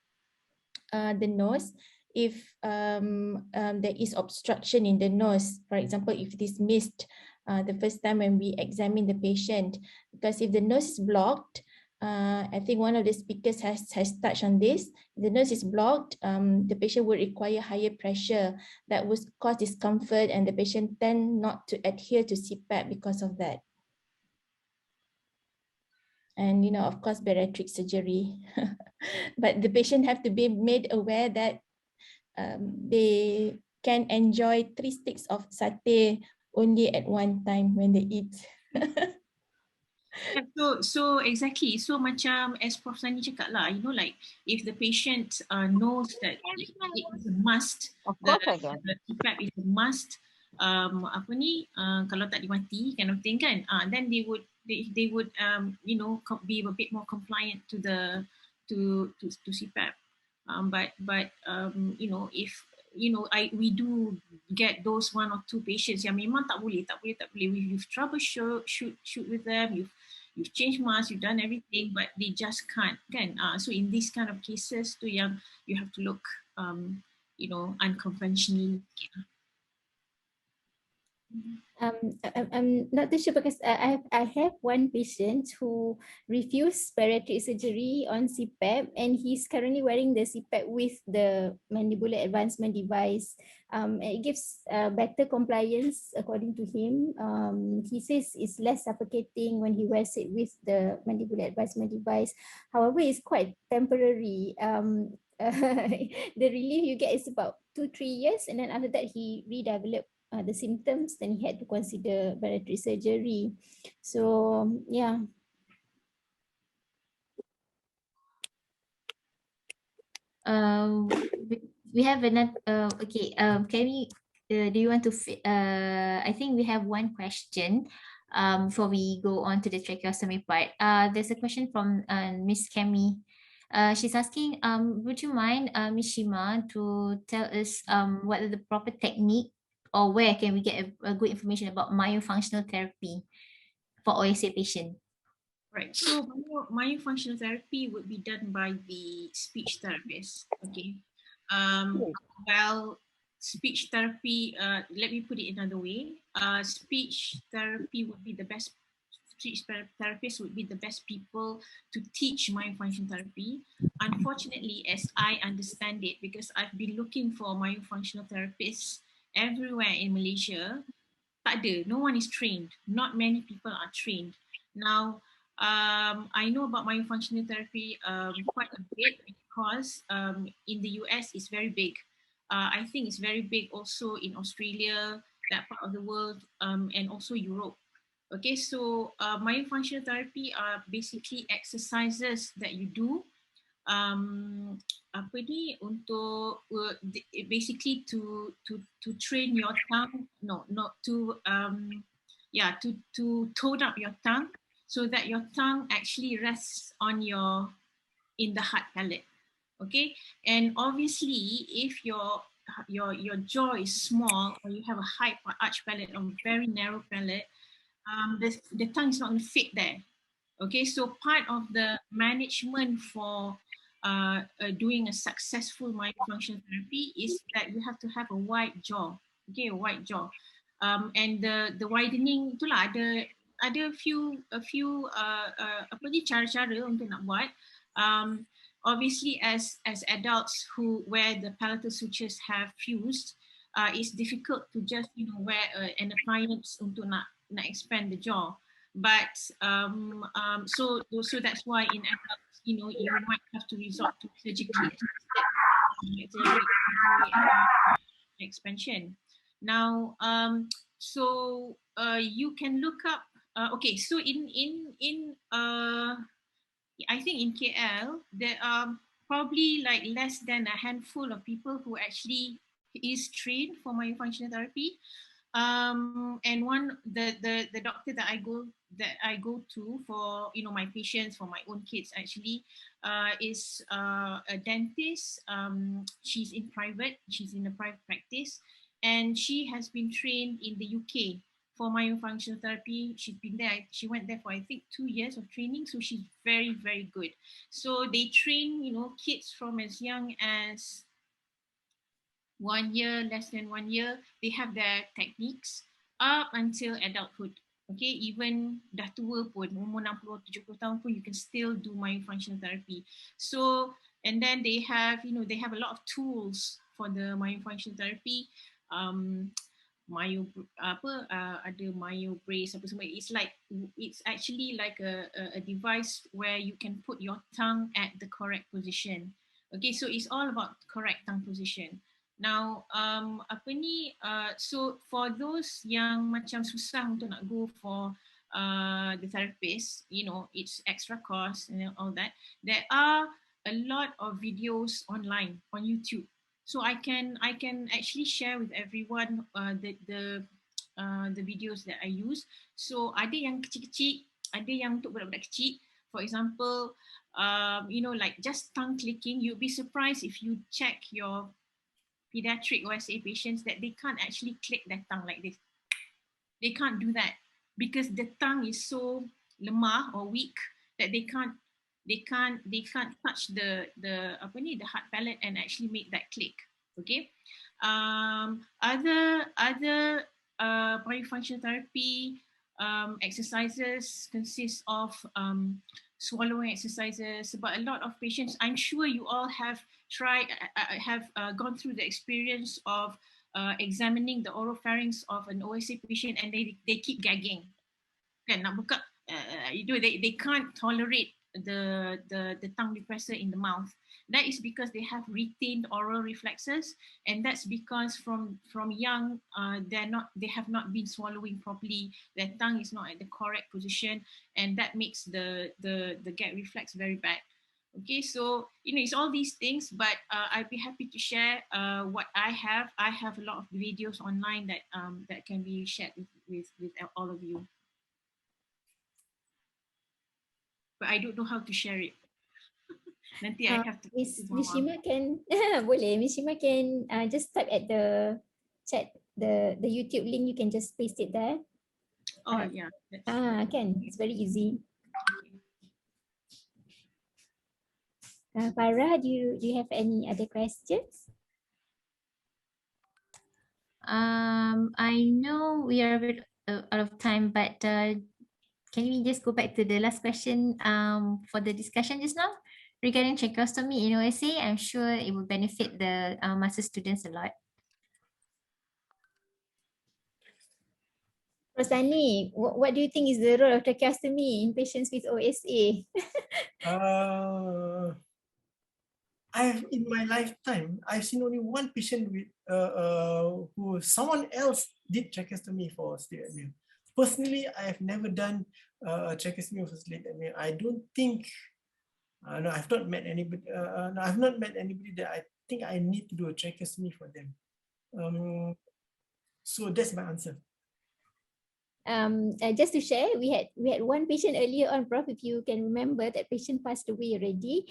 the nose. If there is obstruction in the nose, for example, if it is missed the first time when we examine the patient, because if the nose is blocked, I think one of the speakers has touched on this. If the nose is blocked, the patient will require higher pressure. That would cause discomfort, and the patient tend not to adhere to CPAP because of that. And of course, bariatric surgery. But the patient have to be made aware that they can enjoy 3 sticks of satay only at one time when they eat. So exactly. So macam as Prof. Sani cakap lah, like if the patient knows that it is a must, the CPAP is a must, kalau tak dimati kind of thing kan, then they would be a bit more compliant to the to CPAP. But if we do get those 1 or 2 patients yang memang tak boleh. You've troubleshoot with them, you've changed masks, you've done everything, but they just can't, kan? So in these kind of cases, tu yang you have to look, unconventionally. I'm not too sure because I have one patient who refused bariatric surgery on CPAP, and he's currently wearing the CPAP with the mandibular advancement device. It gives better compliance according to him. He says it's less suffocating when he wears it with the mandibular advancement device. However, it's quite temporary. The relief you get is about 2-3 years, and then after that he redeveloped the symptoms, then he had to consider bariatric surgery. So yeah. We have another. Okay. Can we? Do you want to? I think we have one question. Before we go on to the tracheostomy part. There's a question from Miss Kemi. She's asking, would you mind, Miss Shima, to tell us what are the proper technique or where can we get a good information about myofunctional therapy for OSA patient? Right. So myofunctional therapy would be done by the speech therapist. Okay. Well, speech therapy. Let me put it another way. Speech therapy would be the best. Speech therapists would be the best people to teach myofunctional therapy. Unfortunately, as I understand it, because I've been looking for myofunctional therapists everywhere in Malaysia, tak ada. No one is trained. Not many people are trained. Now, I know about myofunctional therapy quite a bit because in the US it's very big. I think it's very big also in Australia, that part of the world, and also Europe. Okay, so myofunctional therapy are basically exercises that you do apa ni untuk basically to train your tongue, not to to tone up your tongue so that your tongue actually rests on in the hard palate. Okay, and obviously if your jaw is small or you have a high arch palate or very narrow palate, the tongue is not going to fit there. Okay, so part of the management for doing a successful myofunctional therapy is that you have to have a wide jaw. Okay, a wide jaw, and the widening itulah ada a few apa ni cara-cara untuk nak buat. Obviously, as adults who where the palatal sutures have fused, it's difficult to just wear an appliance untuk nak expand the jaw. But so that's why in adults, you might have to resort to surgically expansion. Now, so you can look up. Okay, so in I think in KL there are probably like less than a handful of people who actually is trained for myofunctional therapy. And the doctor that I go to for my patients, for my own kids actually, is a dentist. She's in a private practice, and she has been trained in the UK for myofunctional therapy. She went there for I think 2 years of training, so she's very, very good. So they train kids from as young as 1 year, less than 1 year. They have their techniques up until adulthood. Okay, even dah tua pun, umur 60-70 tahun pun, you can still do myofunctional therapy. So, and then they have a lot of tools for the myofunctional therapy. Ada myo brace apa semua. It's actually like a device where you can put your tongue at the correct position. Okay, so it's all about correct tongue position. Now, so for those yang macam susah untuk nak go for the therapist, it's extra cost and all that. There are a lot of videos online on YouTube. So I can actually share with everyone the videos that I use. So ada yang kecil-kecil, ada yang untuk budak-budak kecil. For example, like just tongue clicking. You'd be surprised if you check your pediatric OSA patients that they can't actually click their tongue like this. They can't do that because the tongue is so lemah or weak that they can't touch the hard palate and actually make that click. Okay. Other biofunctional therapy exercises consist of swallowing exercises. But a lot of patients, I'm sure you all have gone through the experience of examining the oropharynx of an OSA patient, and they keep gagging. Kan nak buka, they can't tolerate the tongue depressor in the mouth. That is because they have retained oral reflexes, and that's because from young they have not been swallowing properly. Their tongue is not at the correct position, and that makes the gag reflex very bad. Okay, so it's all these things, but I'd be happy to share what I have. I have a lot of videos online that can be shared with all of you. But I don't know how to share it. Nanti I have to. Miss Shima can boleh. Miss Shima can just type at the chat the YouTube link. You can just paste it there. Oh yeah. Can. It's very easy. Farah, do you have any other questions? I know we are a bit out of time, but can we just go back to the last question for the discussion just now regarding tracheostomy in OSA? I'm sure it will benefit the master students a lot. Rosani, what do you think is the role of tracheostomy in patients with OSA? In my lifetime, I've seen only one patient with who someone else did tracheostomy for sleep apnea. Personally, I have never done tracheostomy for sleep apnea. I don't think. No, I've not met anybody. No, I've not met anybody that I think I need to do a tracheostomy for them. So that's my answer. Just to share, we had one patient earlier on, Prof, if you can remember, that patient passed away already.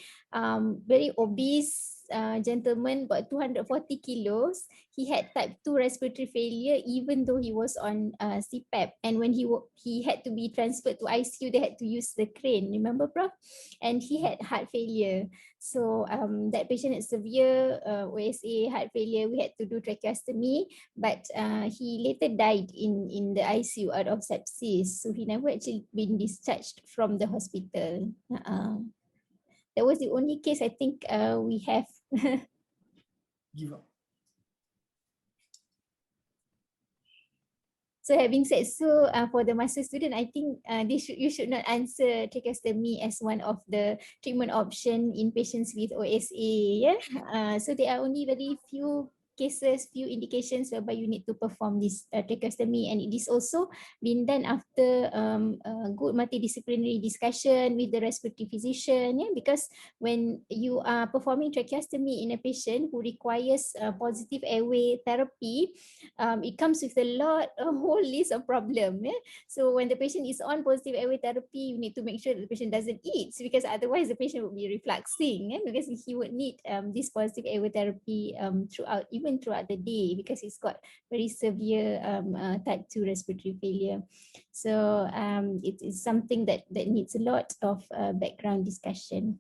Very obese gentleman, about 240 kilos. He had type 2 respiratory failure even though he was on CPAP, and when he had to be transferred to ICU, they had to use the crane, remember, Prof? And he had heart failure. So that patient had severe OSA, heart failure. We had to do tracheostomy, but he later died in the ICU out of sepsis. So he never actually been discharged from the hospital. That was the only case I think we have. Give up. So having said so, for the master student, I think you should not answer tracheostomy as one of the treatment option in patients with OSA. Yeah. So there are only very few cases, few indications whereby you need to perform this tracheostomy, and it is also been done after a good multidisciplinary discussion with the respiratory physician. Yeah, because when you are performing tracheostomy in a patient who requires positive airway therapy, it comes with a whole list of problems. Yeah? So when the patient is on positive airway therapy, you need to make sure that the patient doesn't eat, because otherwise the patient would be refluxing, because he would need this positive airway therapy throughout the day, because he's got very severe type 2 respiratory failure. So it is something that needs a lot of background discussion.